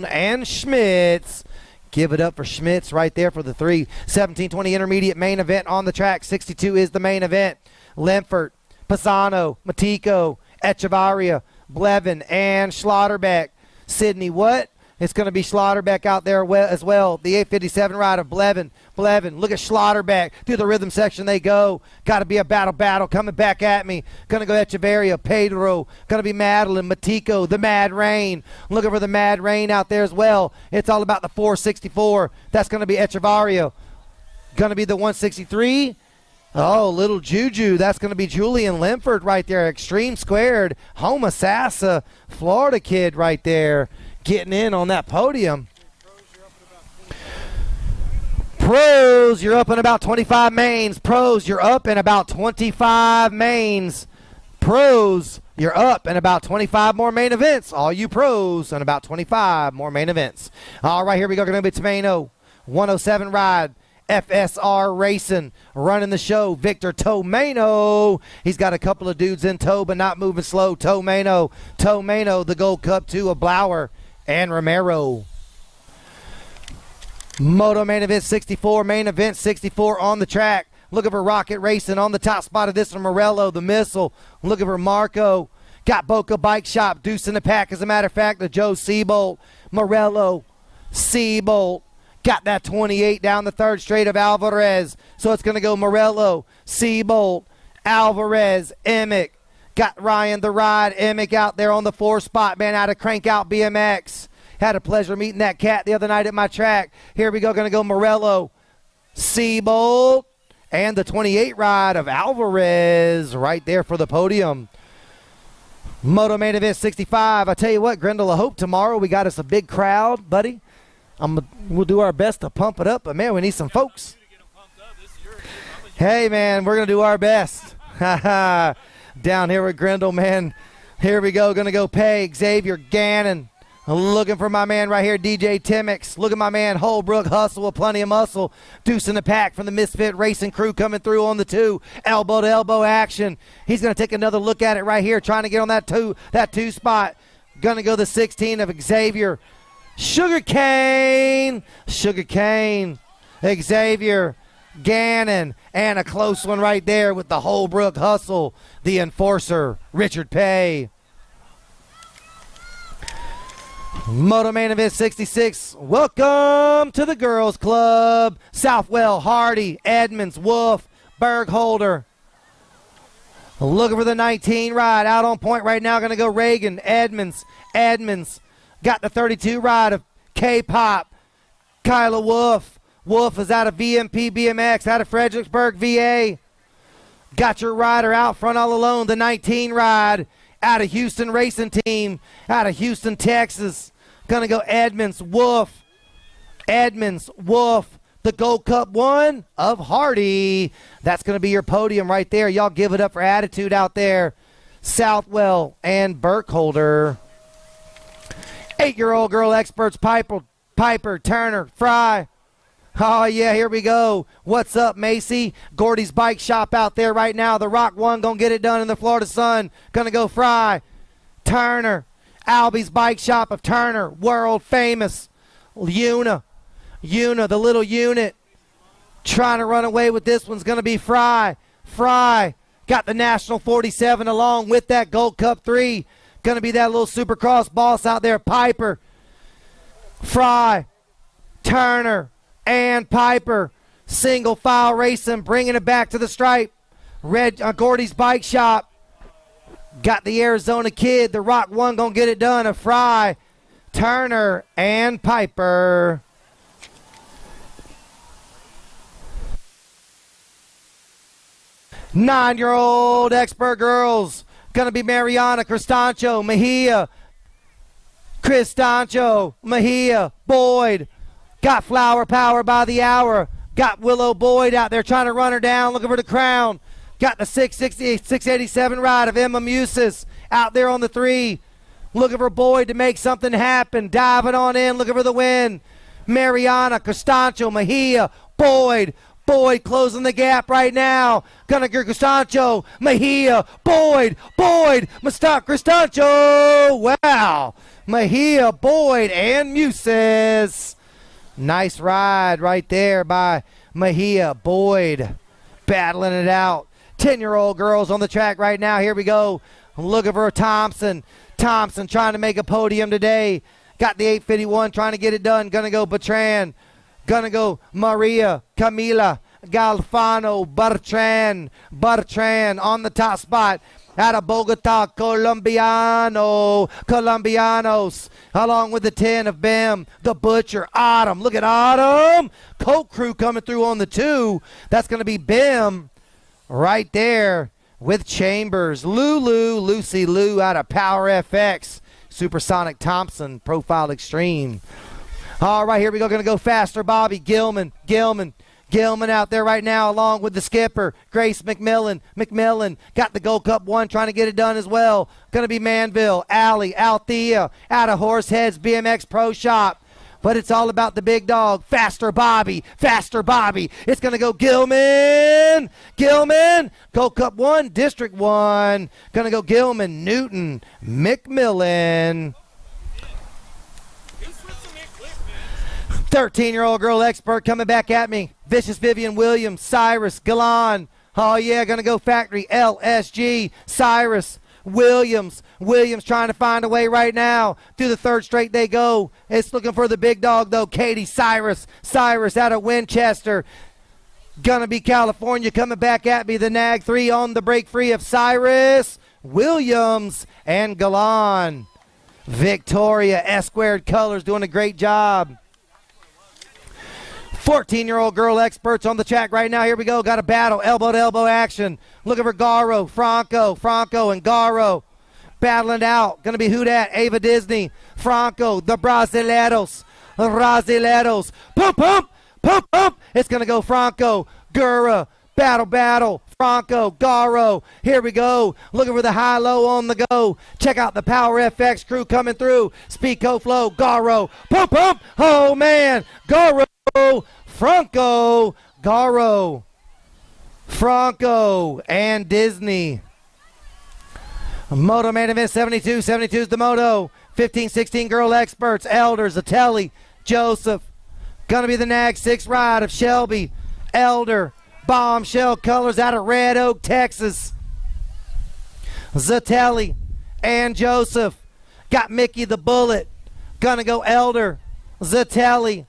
and Schmitz. Give it up for Schmitz right there for the 1720 intermediate main event on the track. 62 is the main event. Lemford, Pisano, Matico, Echevarria, Blevin, and Schlotterbeck. Sydney, what? It's going to be Schlotterbeck out there as well. The 857 ride of Blevin. Look at Schlotterbeck. Through the rhythm section they go. Got to be a battle. Coming back at me. Going to go Echevarria, Pedro. Going to be Madeline, Matico, the Mad Rain. Looking for the Mad Rain out there as well. It's all about the 464. That's going to be Echevarria. Going to be the 163. Oh, little Juju. That's going to be Julian Lemford right there. Extreme Squared. Homosassa, Florida kid right there. Getting in on that podium. Pros, you're up in about 25 mains. Pros, you're up in about 25 mains. Pros, you're up in about 25 more main events. All you pros and about 25 more main events. All right, here we go. Going to be Tomeno. 107 ride. FSR Racing running the show. Victor Tomeno. He's got a couple of dudes in tow, but not moving slow. Tomeno, the Gold Cup 2 of Blauer and Romero. Moto main event 64, main event 64 on the track. Looking for Rocket Racing on the top spot of this one. Morello, the Missile. Looking for Marco. Got Boca Bike Shop, deuce in the pack. As a matter of fact, the Joe Seabolt. Morello, Seabolt. Got that 28 down the third straight of Alvarez. So it's going to go Morello, Seabolt, Alvarez, Emick. Got Ryan the Ride Emick out there on the 4 spot, man, out of Crank Out BMX. Had a pleasure meeting that cat the other night at my track. Here we go, going to go Morello, Seabolt, and the 28 ride of Alvarez right there for the podium. Moto Main Event 65. I tell you what, Grendel, I hope tomorrow we got us a big crowd, buddy. We'll do our best to pump it up, but, man, we need some folks. Hey, man, we're going to do our best. Down here with Grendel, man. Here we go. Going to go pay Xavier Gannon. Looking for my man right here, DJ Timmix. Look at my man, Holbrook Hustle with plenty of muscle. Deuce in the pack from the Misfit Racing crew coming through on the 2. Elbow-to-elbow action. He's going to take another look at it right here, trying to get on that two spot. Going to go the 16 of Xavier. Sugarcane. Xavier Gannon. And a close one right there with the Holbrook Hustle, the enforcer, Richard Pay. Moto Main Event 66. Welcome to the Girls Club. Southwell, Hardy, Edmonds, Wolf, Bergholder. Looking for the 19 ride. Out on point right now. Going to go Reagan, Edmonds. Got the 32 ride of K-Pop. Kyla Wolf. Wolf is out of VMP BMX, out of Fredericksburg, VA. Got your rider out front all alone. The 19 ride out of Houston Racing Team, out of Houston, Texas. Going to go Edmonds, Wolf. The Gold Cup 1 of Hardy. That's going to be your podium right there. Y'all give it up for Attitude out there. Southwell and Burkholder. 8-year-old girl experts, Piper, Turner, Fry. Oh, yeah, here we go. What's up, Macy? Gordy's Bike Shop out there right now. The Rock 1 going to get it done in the Florida sun. Going to go Fry. Turner. Albie's Bike Shop of Turner. World famous. Una, the little unit. Trying to run away with this one's going to be Fry. Got the National 47 along with that Gold Cup 3. Going to be that little Supercross boss out there, Piper. Fry. Turner. And Piper, single file racing, bringing it back to the stripe. Gordy's Bike Shop. Got the Arizona Kid, the Rock 1 gonna get it done. A Fry, Turner, and Piper. Nine-year-old expert girls. Gonna be Mariana Cristancho, Mejia, Boyd. Got Flower Power by the hour. Got Willow Boyd out there trying to run her down, looking for the crown. Got the 687 ride of Emma Musis out there on the 3. Looking for Boyd to make something happen. Diving on in, looking for the win. Mariana, Costanzo, Mejia, Boyd. Boyd closing the gap right now. Gonna get Costanzo, Mejia, Boyd, Costanzo. Wow. Mejia, Boyd, and Musis. Nice ride right there by Mejia. Boyd battling it out. 10-year-old girls on the track right now. Here we go. Looking for Thompson. Thompson trying to make a podium today. Got the 851 trying to get it done. Gonna go Bertrand. Gonna go Maria, Camila, Galfano, Bertrand on the top spot. Out of Bogota, Colombianos, along with the 10 of Bim, the Butcher, Autumn. Look at Autumn. Coke Crew coming through on the 2. That's going to be Bim right there with Chambers. Lucy Lou out of Power FX. Supersonic Thompson, Profile Extreme. All right, here we go. Going to go faster, Bobby. Gilman out there right now along with the skipper, Grace McMillan. Got the Gold Cup 1 trying to get it done as well. Going to be Manville, Althea out of Horseheads BMX Pro Shop. But it's all about the big dog. Faster Bobby. It's going to go Gilman. Gold Cup 1, District 1. Going to go Gilman, Newton, McMillan. 13-year-old girl expert coming back at me. Vicious Vivian Williams, Cyrus, Galan. Oh, yeah, going to go Factory, LSG, Cyrus, Williams trying to find a way right now. Through the third straight they go. It's looking for the big dog, though. Katie Cyrus out of Winchester. Gonna be California coming back at me. The Nag 3 on the break free of Cyrus. Williams and Galan. Victoria S squared colors doing a great job. 14-year-old girl experts on the track right now. Here we go. Got a battle. Elbow-to-elbow action. Looking for Garo, Franco, and Garo. Battling out. Going to be who dat? Ava Disney. Franco, the Brasileiros. Pump. It's going to go Franco. Gura. Battle. Franco, Garo. Here we go. Looking for the high-low on the go. Check out the Power FX crew coming through. Speedco Flow, Garo. Pump. Oh, man. Garo. Franco, Garo. Franco and Disney. Moto main event 72. 72 is the moto. 15-16 girl experts. Elder, Zatelli, Joseph. Gonna be the Nag 6 ride of Shelby. Elder. Bombshell colors out of Red Oak, Texas. Zatelli and Joseph. Got Mickey the Bullet. Gonna go Elder. Zatelli.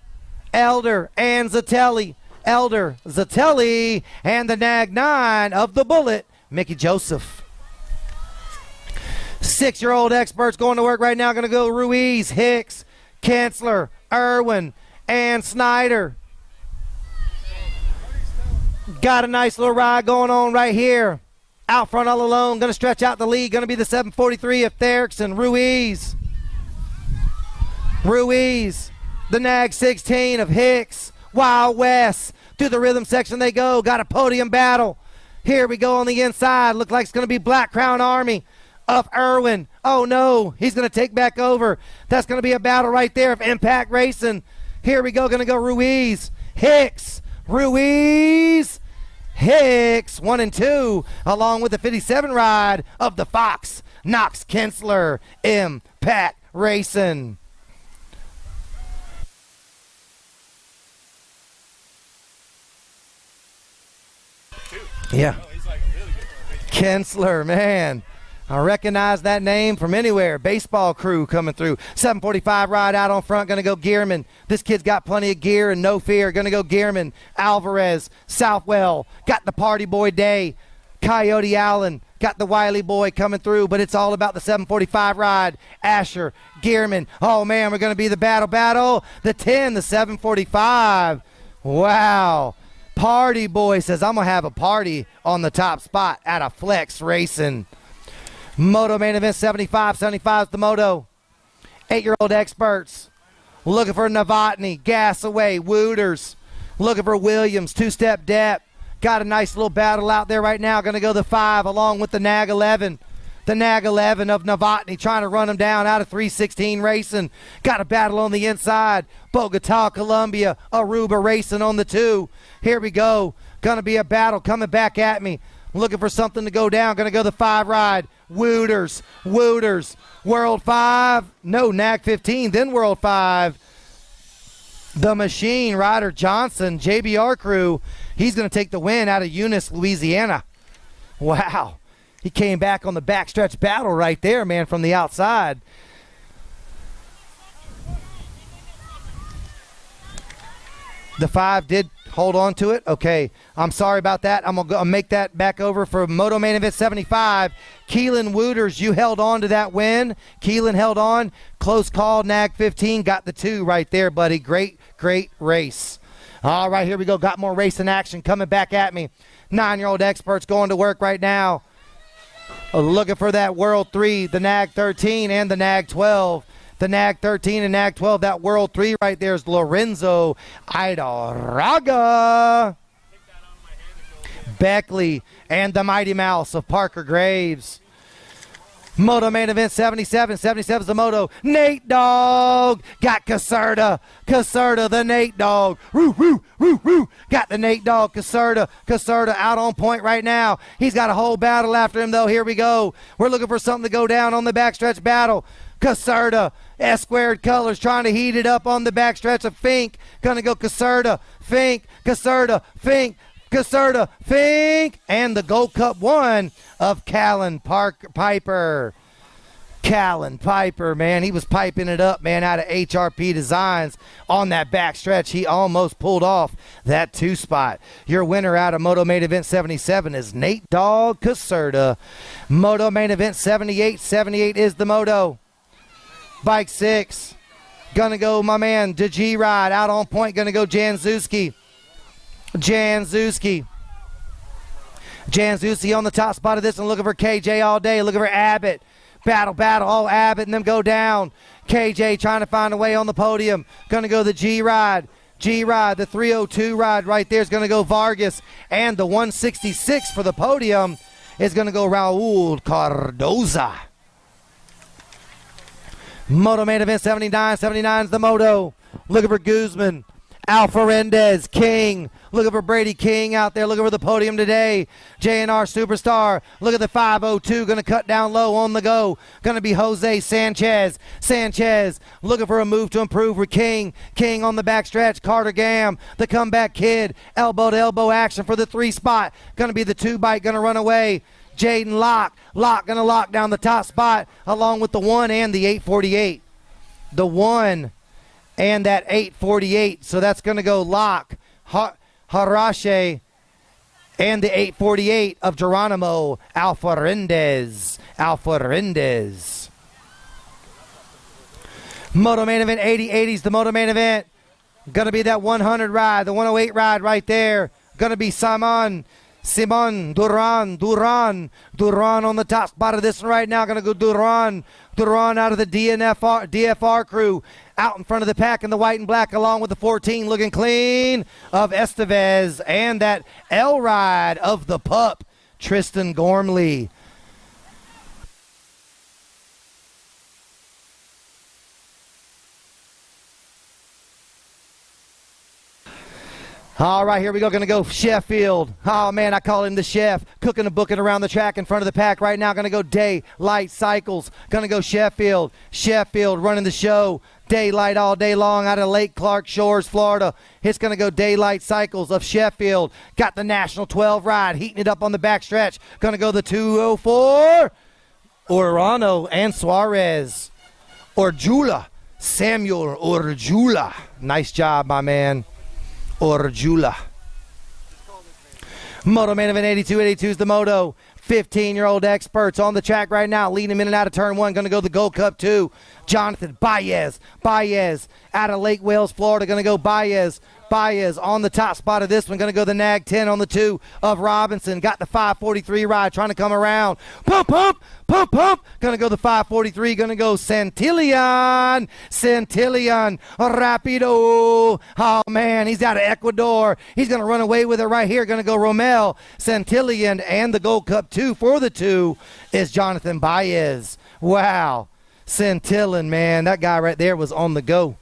Elder and Zatelli. Elder, Zatelli, and the Nag 9 of the Bullet, Mickey Joseph. 6-year-old experts going to work right now. Going to go Ruiz, Hicks, Kensler, Irwin, and Snyder. Got a nice little ride going on right here. Out front all alone. Going to stretch out the lead. Going to be the 743 of Therrickson. Ruiz. The Nag 16 of Hicks. Wild West. Through the rhythm section they go. Got a podium battle. Here we go on the inside. Look like it's going to be Black Crown Army of Irwin. Oh no, he's going to take back over. That's going to be a battle right there of Impact Racing. Here we go. Going to go Ruiz. Hicks. 1 and 2. Along with the 57 ride of the Fox. Knox Kensler. Impact Racing. Yeah. Kensler, man. I recognize that name from anywhere. Baseball crew coming through. 745 ride out on front. Going to go Gearman. This kid's got plenty of gear and no fear. Going to go Gearman. Alvarez. Southwell. Got the Party Boy Day. Coyote Allen. Got the Wiley boy coming through. But it's all about the 745 ride. Asher. Gearman. Oh, man, we're going to be the battle. The 10, the 745. Wow. Party Boy says, I'm going to have a party on the top spot at a Flex Racing. Moto main event 75. 75 is the moto. 8-year-old experts. Looking for Novotny. Gas away. Wooters. Looking for Williams. Two-step depth. Got a nice little battle out there right now. Going to go the 5 along with the Nag 11. The Nag 11 of Novotny trying to run him down out of 316 Racing. Got a battle on the inside. Bogota, Colombia, Aruba Racing on the 2. Here we go. Gonna be a battle coming back at me. Looking for something to go down. Gonna go the 5 ride. Wooters. World 5. No, Nag 15, then World 5. The Machine, Ryder Johnson, JBR crew. He's gonna take the win out of Eunice, Louisiana. Wow. He came back on the backstretch battle right there, man, from the outside. The 5 did hold on to it. Okay, I'm sorry about that. I'm going to make that back over for Moto Main Event 75. Keelan Wooters, you held on to that win. Keelan held on. Close call. Nag 15 got the 2 right there, buddy. Great race. All right, here we go. Got more racing action coming back at me. 9-year-old experts going to work right now. Looking for that World 3, the Nag 13 and the Nag 12. The Nag 13 and Nag 12, that World 3 right there is Lorenzo Idaraga. Beckley and the Mighty Mouse of Parker Graves. Moto main event 77. 77 is the moto. Nate Dogg got Caserta. Caserta, the Nate Dogg. Woo. Got the Nate Dogg. Caserta out on point right now. He's got a whole battle after him, though. Here we go. We're looking for something to go down on the backstretch battle. Caserta, S squared colors, trying to heat it up on the backstretch of Fink. Gonna go Caserta, Fink, and the Gold Cup 1 of Callan Piper. Callan Piper, man, he was piping it up, man, out of HRP Designs on that back stretch. He almost pulled off that 2 spot. Your winner out of Moto Main Event 77 is Nate Dog Caserta. Moto Main Event 78. 78 is the Moto. Bike 6. Gonna go my man, DeG Ride. Out on point, gonna go Janzewski. Janzewski on the top spot of this one, looking for KJ all day, looking for Abbott. Battle, oh, Abbott and them go down. KJ trying to find a way on the podium. Gonna go the G-Ride, the 302 ride right there is gonna go Vargas. And the 166 for the podium is gonna go Raul Cardoza. Moto Main Event 79. 79 is the Moto. Looking for Guzman. Alferendez, King, looking for Brady King out there, looking for the podium today. JNR Superstar, look at the 502, going to cut down low on the go. Going to be Jose Sanchez. Sanchez looking for a move to improve with King. King on the back stretch. Carter Gam, the comeback kid, elbow to elbow action for the 3 spot. Going to be the 2 bike, going to run away. Jaden Locke going to lock down the top spot along with the 1 and the 848. The 1 and that 848, so that's going to go Locke, Harache, and the 848 of Geronimo Alferendez. Moto Main Event 80. 80's the Moto Main Event. Going to be that 100 ride, the 108 ride right there. Going to be Simon Duran on the top spot of this one right now. Going to go Duran out of the DFR crew. Out in front of the pack in the white and black along with the 14 looking clean of Estevez. And that L ride of the pup, Tristan Gormley. All right, here we go. Going to go Sheffield. Oh, man, I call him the chef. Cooking and booking around the track in front of the pack right now. Going to go Daylight Cycles. Going to go Sheffield. Sheffield running the show. Daylight all day long out of Lake Clark Shores, Florida. It's going to go Daylight Cycles of Sheffield. Got the National 12 ride. Heating it up on the back stretch. Going to go the 204. Orano and Suarez. Orjula. Samuel Orjula. Nice job, my man. Orjula. Moto Main Event 82. 82 is the Moto. 15-year-old experts on the track right now, leading him in and out of turn 1. Going to go the Gold Cup 2. Jonathan Baez out of Lake Wales, Florida. Going to go Baez on the top spot of this one. Going to go the Nag 10 on the 2 of Robinson. Got the 543 ride trying to come around. Pump. Going to go the 543. Going to go Santillan. Rapido. Oh, man, he's out of Ecuador. He's going to run away with it right here. Going to go Romel Santillan. And the Gold Cup 2 for the 2 is Jonathan Baez. Wow. Santillan, man, that guy right there was on the go.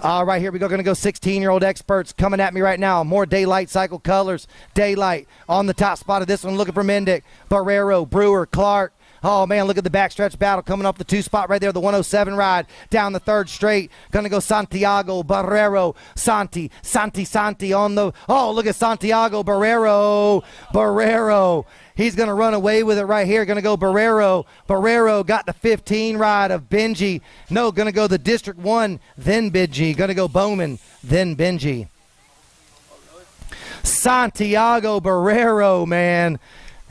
All right, here we go. Going to go 16-year-old experts coming at me right now. More Daylight Cycle colors. Daylight on the top spot of this one. Looking for Mendick, Barrero, Brewer, Clark. Oh, man, look at the backstretch battle coming off the 2 spot right there. The 107 ride down the 3rd straight. Going to go Santiago, Barrero, Santi on the... Oh, look at Santiago, Barrero. He's going to run away with it right here. Going to go Barrero. Barrero got the 15 ride of Benji. No, going to go the District 1, then Benji. Going to go Bowman, then Benji. Santiago Barrero, man,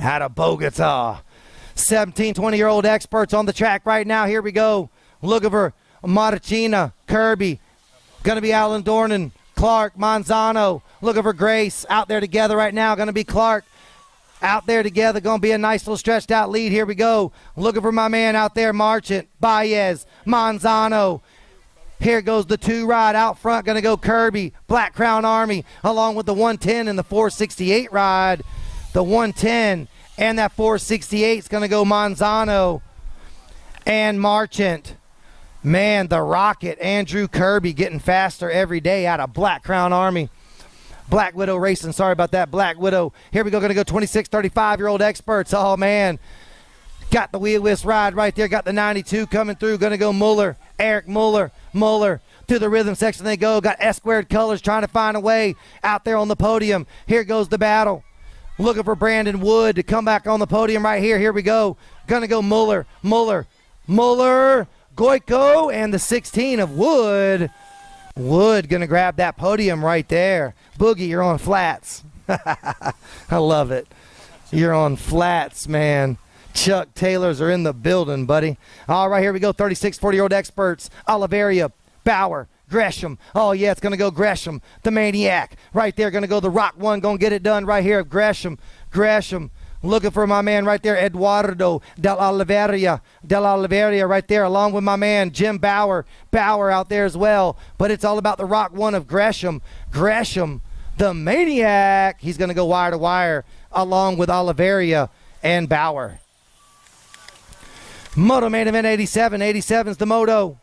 out of Bogota. 17, 20-year-old experts on the track right now. Here we go. Looking for Martina, Kirby. Going to be Alan Dornan, Clark, Manzano. Looking for Grace out there together right now. Going to be Clark out there together. Going to be a nice little stretched out lead. Here we go. Looking for my man out there, Marchant, Baez, Manzano. Here goes the 2 ride out front. Going to go Kirby, Black Crown Army, along with the 110 and the 468 ride. The 110 and that 468 is going to go Manzano and Marchant. Man, the Rocket, Andrew Kirby, getting faster every day out of Black Crown Army. Black Widow Racing, sorry about that, Black Widow. Here we go, going to go 26, 35-year-old experts. Oh, man. Got the wheel whisk ride right there. Got the 92 coming through. Going to go Muller, Eric Muller. Through the rhythm section they go. Got S-squared colors trying to find a way out there on the podium. Here goes the battle. Looking for Brandon Wood to come back on the podium right here. Here we go. Going to go Muller. Muller, Goico, and the 16 of Wood. Wood going to grab that podium right there. Boogie, you're on flats. I love it. You're on flats, man. Chuck Taylors are in the building, buddy. All right, here we go. 36, 40-year-old experts. Oliveria, Bauer, Gresham. Oh, yeah, it's going to go Gresham, the maniac. Right there, going to go the Rock One. Going to get it done right here. Gresham. Looking for my man right there, Eduardo Del Oliveria right there, along with my man Jim Bauer out there as well. But it's all about the Rock One of Gresham, the maniac. He's going to go wire to wire along with Oliveria and Bauer. Moto main event 87. 87's the Moto.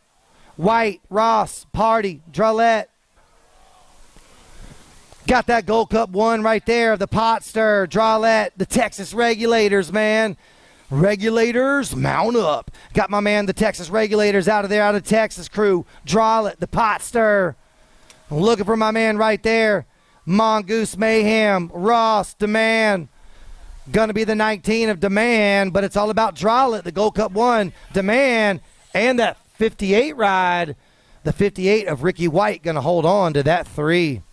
White, Ross, Party, Drolette. Got that Gold Cup one right there. The Potster, Drolette, the Texas Regulators, man. Regulators, mount up. Got my man, the Texas Regulators out of there, out of Texas crew. Drolette, the Potster. Looking for my man right there. Mongoose Mayhem, Ross, Demand. Gonna be the 19 of Demand, but it's all about Drolette, the Gold Cup one. Demand, and that 58 ride. The 58 of Ricky White gonna hold on to that 3.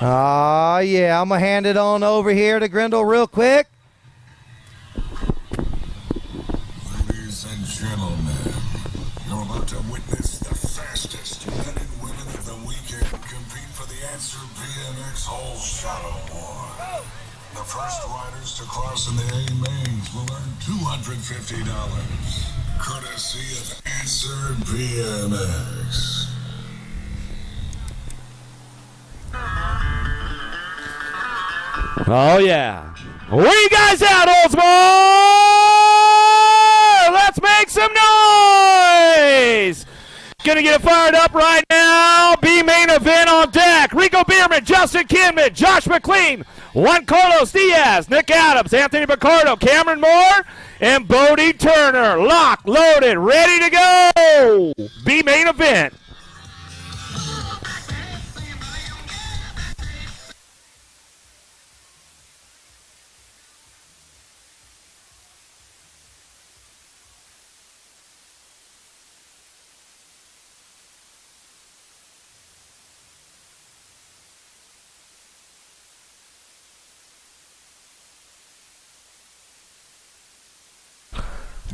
Oh, yeah, I'm going to hand it on over here to Grindle real quick. Ladies and gentlemen, you're about to witness the fastest men and women of the weekend compete for the Answer BMX Whole Shot Award. The first riders to cross in the A mains will earn $250, courtesy of Answer BMX. Oh, yeah. Where you guys at, Oldsmar? Let's make some noise. Gonna get it fired up right now. B-main event on deck. Rico Bierman, Justin Kinman, Josh McLean, Juan Carlos Diaz, Nick Adams, Anthony Picardo, Cameron Moore, and Bodie Turner. Locked, loaded, ready to go. B-main event.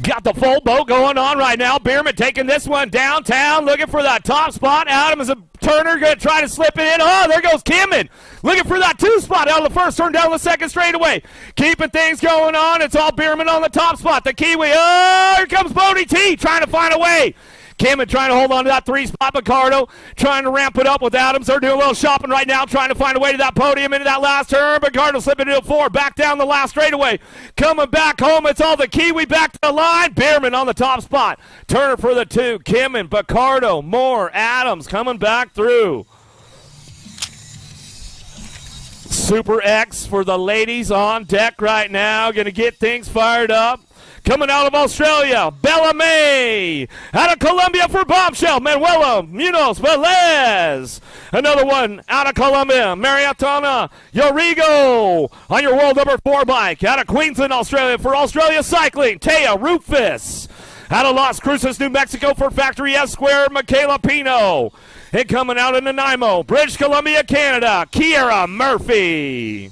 Got the full boat going on right now. Bierman taking this one downtown, looking for that top spot. Adams and Turner going to try to slip it in. Oh, there goes Kimmin. Looking for that 2 spot out of the first turn down the second straightaway. Keeping things going on. It's all Bierman on the top spot. The Kiwi. Oh, here comes Bodie T trying to find a way. Kimmin trying to hold on to that 3 spot. Picardo trying to ramp it up with Adams. They're doing a little shopping right now, trying to find a way to that podium into that last turn. Picardo slipping into 4, back down the last straightaway. Coming back home, it's all the Kiwi back to the line. Bierman on the top spot. Turner for the 2. Kimmin, Picardo, Moore, Adams coming back through. Super X for the ladies on deck right now. Going to get things fired up. Coming out of Australia, Bella May. Out of Colombia for Bombshell, Manuela Munoz Velez. Another one out of Colombia, Mariatona Yorigo. On your world number 4 bike. Out of Queensland, Australia for Australia Cycling, Taya Rufus. Out of Las Cruces, New Mexico for Factory S Square, Michaela Pino. And coming out in Nanaimo, British Columbia, Canada, Kiera Murphy.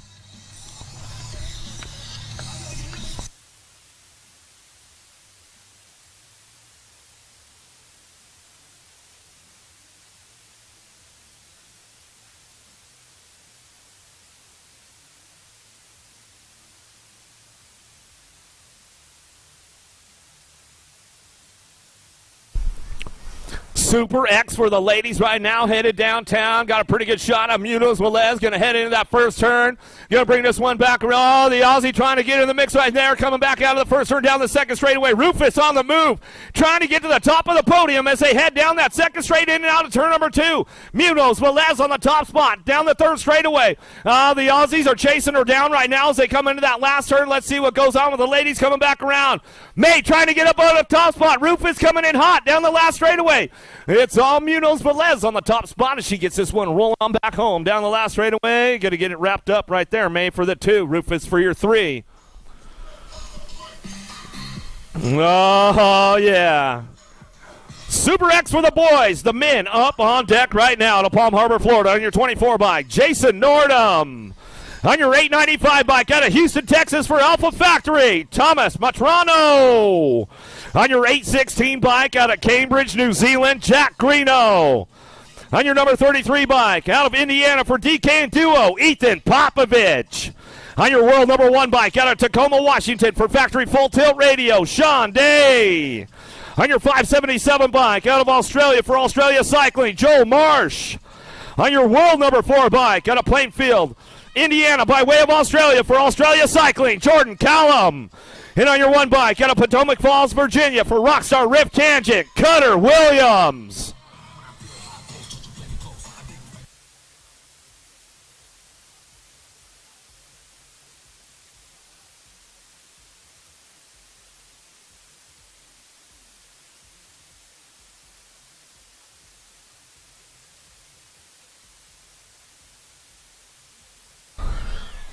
Super X for the ladies right now, headed downtown. Got a pretty good shot of Munoz Velez. Going to head into that first turn. Going to bring this one back around. Oh, the Aussie trying to get in the mix right there. Coming back out of the first turn down the second straightaway. Rufus on the move. Trying to get to the top of the podium as they head down that second straight in and out of turn number 2. Munoz Velez on the top spot. Down the third straightaway. The Aussies are chasing her down right now as they come into that last turn. Let's see what goes on with the ladies coming back around. May trying to get up on the top spot. Rufus coming in hot down the last straightaway. It's all Munoz Velez on the top spot as she gets this one rolling on back home. Down the last straightaway. Going to get it wrapped up right there. May for the 2. Rufus for your 3. Oh, yeah. Super X for the boys. The men up on deck right now to Palm Harbor, Florida on your 24 bike. Jason Nordum. On your 895 bike out of Houston, Texas for Alpha Factory, Thomas Matrano. On your 816 bike out of Cambridge, New Zealand, Jack Greeno. On your number 33 bike out of Indiana for DK and Duo, Ethan Popovich. On your world number 1 bike out of Tacoma, Washington for Factory Full Tilt Radio, Sean Day. On your 577 bike out of Australia for Australia Cycling, Joel Marsh. On your world number 4 bike out of Plainfield, Indiana by way of Australia for Australia Cycling, Jordan Callum. And on your 1 bike out of Potomac Falls, Virginia for Rockstar Rift Tangent, Cutter Williams.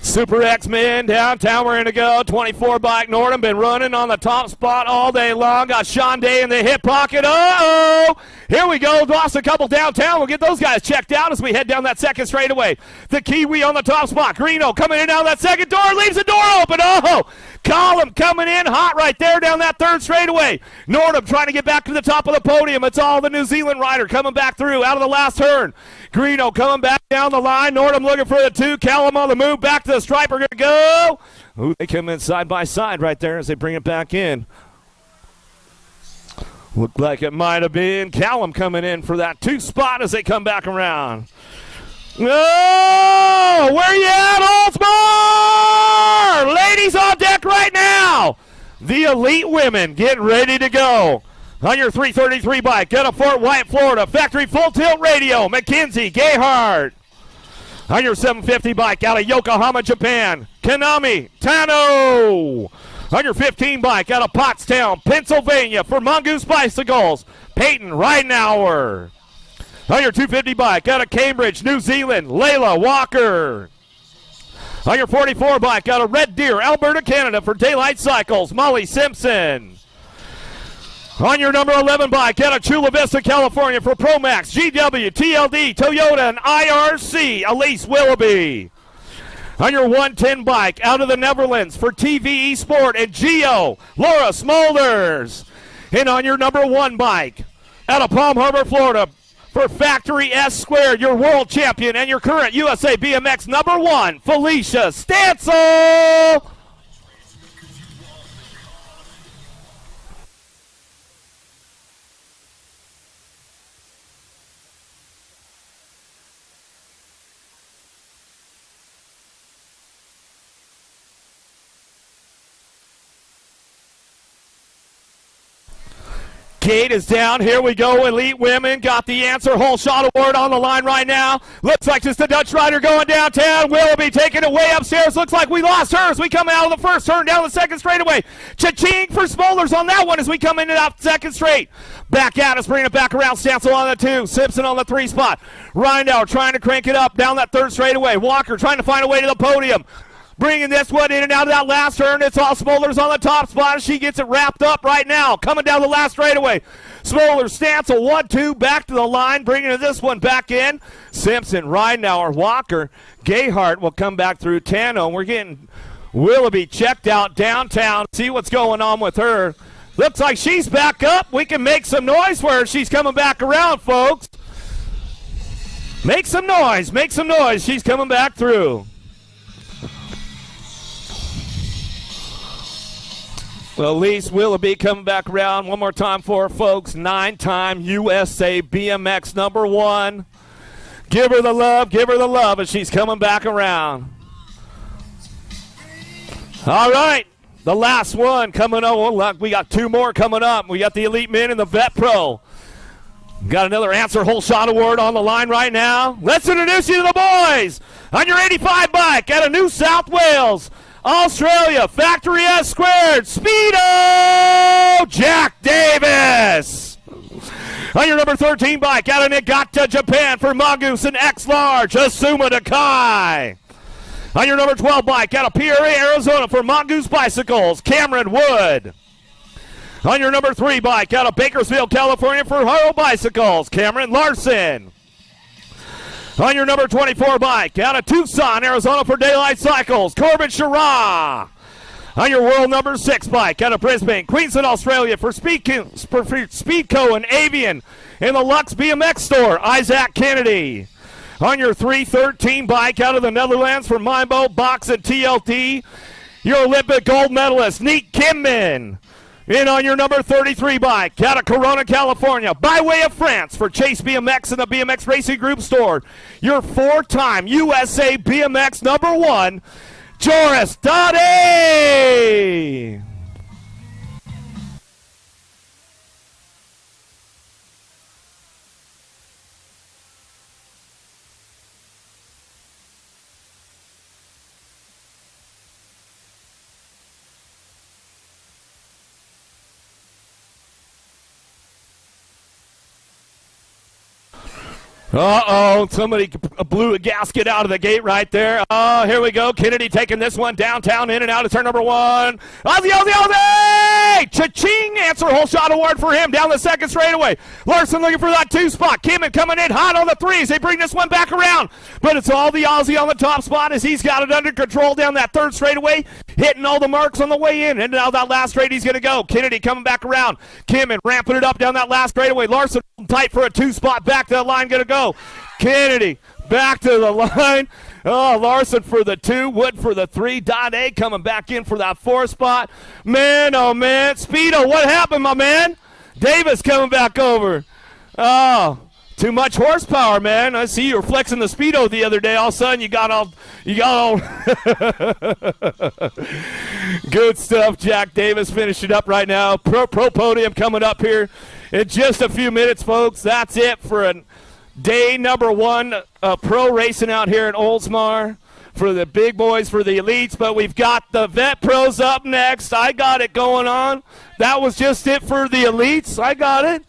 Super X-Men downtown, we're going to go. 24 bike Nordum, been running on the top spot all day long. Got Sean Day in the hip pocket. Uh-oh! Here we go. Lost a couple downtown. We'll get those guys checked out as we head down that second straightaway. The Kiwi on the top spot. Greeno coming in down that second door. Leaves the door open. Oh! Column coming in hot right there down that third straightaway. Nordum trying to get back to the top of the podium. It's all the New Zealand rider coming back through out of the last turn. Greeno coming back down the line. Nordum looking for the 2. Callum on the move. Back to the stripe. We're going to go. Ooh, they come in side by side right there as they bring it back in. Looked like it might have been Callum coming in for that 2 spot as they come back around. Oh, where you at, Oldsmar? Ladies on deck right now. The elite women getting ready to go. On your 333 bike, out of Fort Wyatt, Florida, Factory Full Tilt Radio, Mackenzie Gayhart. On your 750 bike, out of Yokohama, Japan, Kanami Tano. On your 15 bike, out of Pottstown, Pennsylvania, for Mongoose Bicycles, Peyton Ridenauer. On your 250 bike, out of Cambridge, New Zealand, Layla Walker. On your 44 bike, out of Red Deer, Alberta, Canada, for Daylight Cycles, Molly Simpson. On your number 11 bike, out of Chula Vista, California, for Promax, GW, TLD, Toyota, and IRC, Elise Willoughby. On your 110 bike, out of the Netherlands, for TVE Sport and Geo, Laura Smolders. And on your number 1 bike, out of Palm Harbor, Florida, for Factory S Squared, your world champion and your current USA BMX number 1, Felicia Stansel. Gate is down. Here we go. Elite women got the answer. Whole shot award on the line right now. Looks like just the Dutch rider going downtown. Willoughby taking it way upstairs. Looks like we lost hers. We come out of the first turn down the second straightaway. Cha-ching for Smolders on that one as we come into that second straight. Back at us, bringing it back around. Stancil on the 2. Simpson on the 3 spot. Rindauer trying to crank it up down that third straightaway. Walker trying to find a way to the podium. Bringing this one in and out of that last turn. It's all Smolders on the top spot. She gets it wrapped up right now. Coming down the last straightaway. Smolders, Stancil, 1-2, back to the line. Bringing this one back in. Simpson, Rindauer, Walker. Gayhart will come back through Tano. We're getting Willoughby checked out downtown. See what's going on with her. Looks like she's back up. We can make some noise for her. She's coming back around, folks. Make some noise. Make some noise. She's coming back through. Elise Willoughby coming back around one more time for her, folks. 9-time USA BMX number 1. Give her the love as she's coming back around. All right, the last one coming up. We got 2 more coming up. We got the Elite Men and the Vet Pro. Got another Answer Whole Shot Award on the line right now. Let's introduce you to the boys. On your 85 bike out of New South Wales, Australia, Factory S Squared, Speedo, Jack Davis. On your number 13 bike, out of Niigata, Japan, for Mongoose and X Large, Asuma Dakai. On your number 12 bike, out of Peoria, Arizona, for Mongoose Bicycles, Cameron Wood. On your number 3 bike, out of Bakersfield, California for Haro Bicycles, Cameron Larson. On your number 24 bike, out of Tucson, Arizona for Daylight Cycles, Corbin Shara. On your world number 6 bike, out of Brisbane, Queensland, Australia for Speedco and Avian in the Lux BMX store, Isaac Kennedy. On your 313 bike, out of the Netherlands for Mimbo, Box, and TLT, your Olympic gold medalist, Neat Kimman. In on your number 33 bike, out of Corona, California, by way of France for Chase BMX and the BMX Racing Group store, your 4-time USA BMX number 1, Joris Dade. Uh-oh, somebody blew a gasket out of the gate right there. Oh, here we go. Kennedy taking this one downtown, in and out of turn number 1. Ozzy! Cha-ching! Answer hole shot award for him down the second straightaway. Larson looking for that 2 spot. Kimmin coming in hot on the 3s. They bring this one back around. But it's all the Ozzy on the top spot as he's got it under control down that third straightaway, hitting all the marks on the way in. And now that last straight he's going to go. Kennedy coming back around. Kimmin ramping it up down that last straightaway. Larson tight for a 2 spot. Back to the line, going to go. Kennedy back to the line. Oh, Larson for the 2, Wood for the 3. Dade coming back in for that 4 spot. Man, oh man. Speedo, what happened, my man? Davis coming back over. Oh, too much horsepower, man. I see you were flexing the Speedo the other day. All of a sudden, you got all. Good stuff. Jack Davis finishing up right now. Pro podium coming up here in just a few minutes, folks. That's it for day number 1 pro racing out here in Oldsmar for the big boys, for the elites. But we've got the vet pros up next. I got it going on. That was just it for the elites. I got it.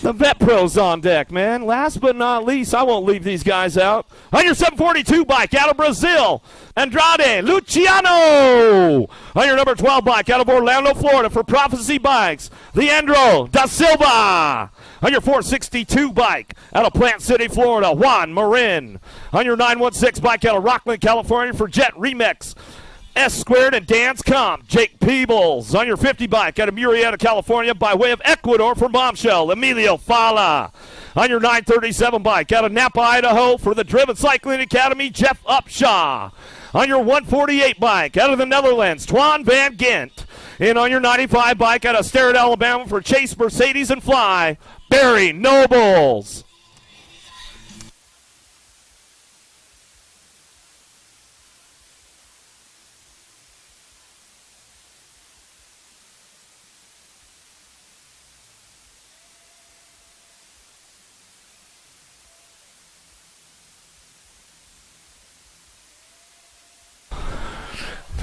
The vet pros on deck, man. Last but not least, I won't leave these guys out. On your 742 bike out of Brazil, Andrade Luciano. On your number 12 bike out of Orlando, Florida for Prophecy Bikes, Leandro da Silva. On your 462 bike out of Plant City, Florida, Juan Marin. On your 916 bike out of Rockland, California for Jet Remix, S-Squared and Dance Comp, Jake Peebles. On your 50 bike out of Murrieta, California by way of Ecuador for Bombshell, Emilio Fala. On your 937 bike out of Napa, Idaho for the Driven Cycling Academy, Jeff Upshaw. On your 148 bike out of the Netherlands, Twan Van Gent. And on your 95 bike out of Starrett, Alabama for Chase Mercedes and Fly, Barry Nobles.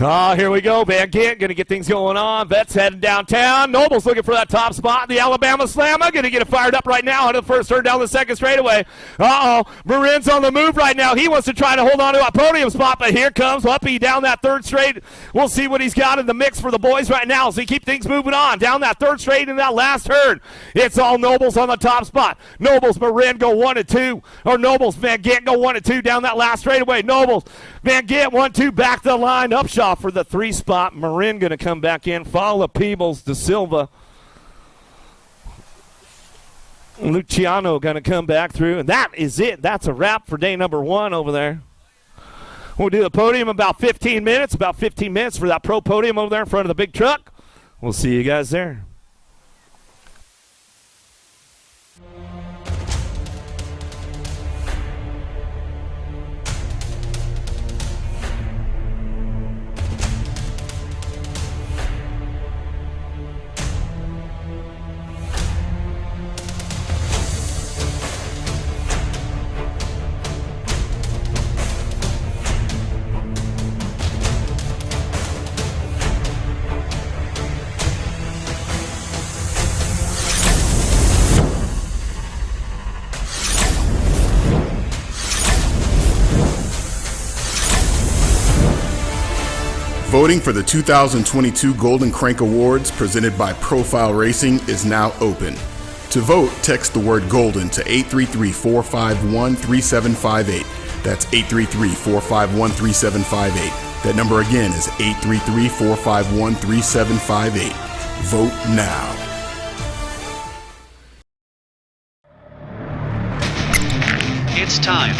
Oh, here we go. Van Gant going to get things going on. Vet's heading downtown. Noble's looking for that top spot. The Alabama Slammer going to get it fired up right now. Out of the first turn down the second straightaway. Uh-oh. Marin's on the move right now. He wants to try to hold on to a podium spot, but here comes Uppy down that third straight. We'll see what he's got in the mix for the boys right now as we keep things moving on. Down that third straight in that last turn. It's all Nobles on the top spot. Nobles, Marin go 1 and 2. Or Nobles, Van Gant go 1 and 2 down that last straightaway. Nobles, Van Gant 1-2 back to the line. Upshaw for the 3 spot. Marin going to come back in. Follow Peebles, De Silva. Luciano going to come back through. And that is it. That's a wrap for day number 1 over there. We'll do the podium about 15 minutes. About 15 minutes for that pro podium over there in front of the big truck. We'll see you guys there. Voting for the 2022 Golden Crank Awards presented by Profile Racing is now open. To vote, text the word GOLDEN to 833-451-3758. That's 833-451-3758. That number again is 833-451-3758. Vote now. It's time.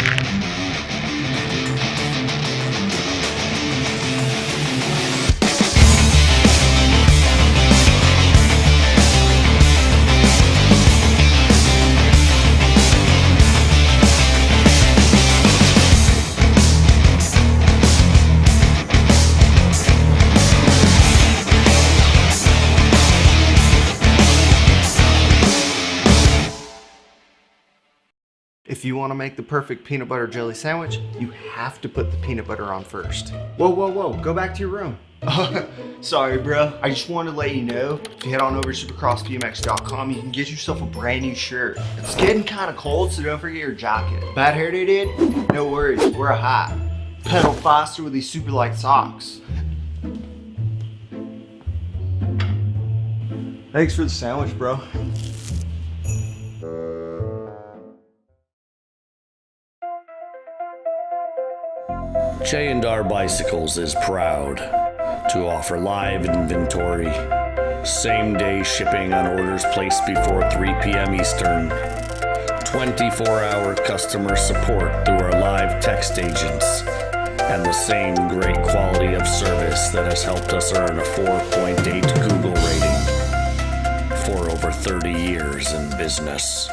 If you want to make the perfect peanut butter jelly sandwich, you have to put the peanut butter on first. Whoa, whoa, whoa, go back to your room. Sorry, bro. I just wanted to let you know, if you head on over to supercrossbmx.com, you can get yourself a brand new shirt. It's getting kind of cold, so don't forget your jacket. Bad hair day, dude? No worries, wear a hat. Pedal faster with these super light socks. Thanks for the sandwich, bro. J&R Bicycles is proud to offer live inventory, same-day shipping on orders placed before 3 p.m. Eastern, 24-hour customer support through our live text agents, and the same great quality of service that has helped us earn a 4.8 Google rating for over 30 years in business.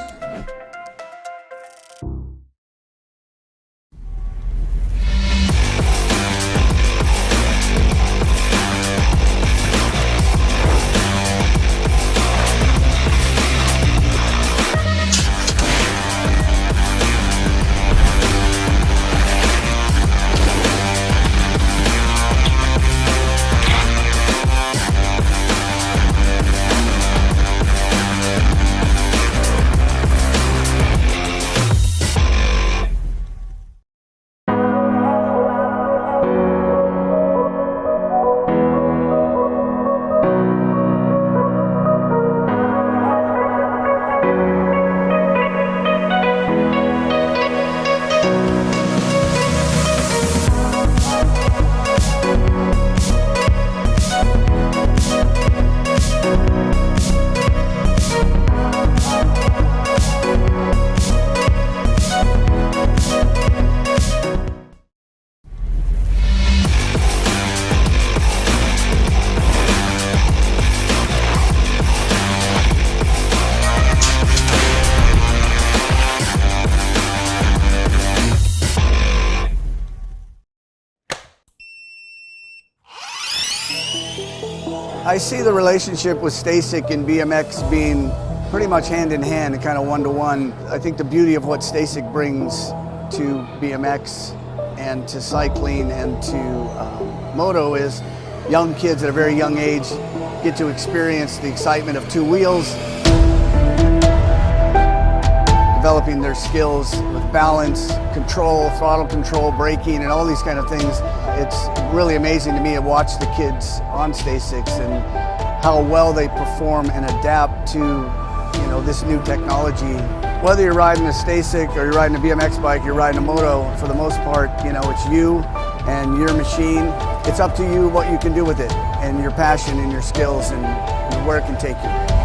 I see the relationship with STACYC and BMX being pretty much hand in hand and kind of one-to-one. I think the beauty of what STACYC brings to BMX and to cycling and to moto is young kids at a very young age get to experience the excitement of two wheels, developing their skills with balance, control, throttle control, braking, and all these kind of things. It's really amazing to me to watch the kids on STACYC and how well they perform and adapt to, this new technology. Whether you're riding a STACYC or you're riding a BMX bike, you're riding a moto, for the most part, it's you and your machine. It's up to you what you can do with it and your passion and your skills and where it can take you.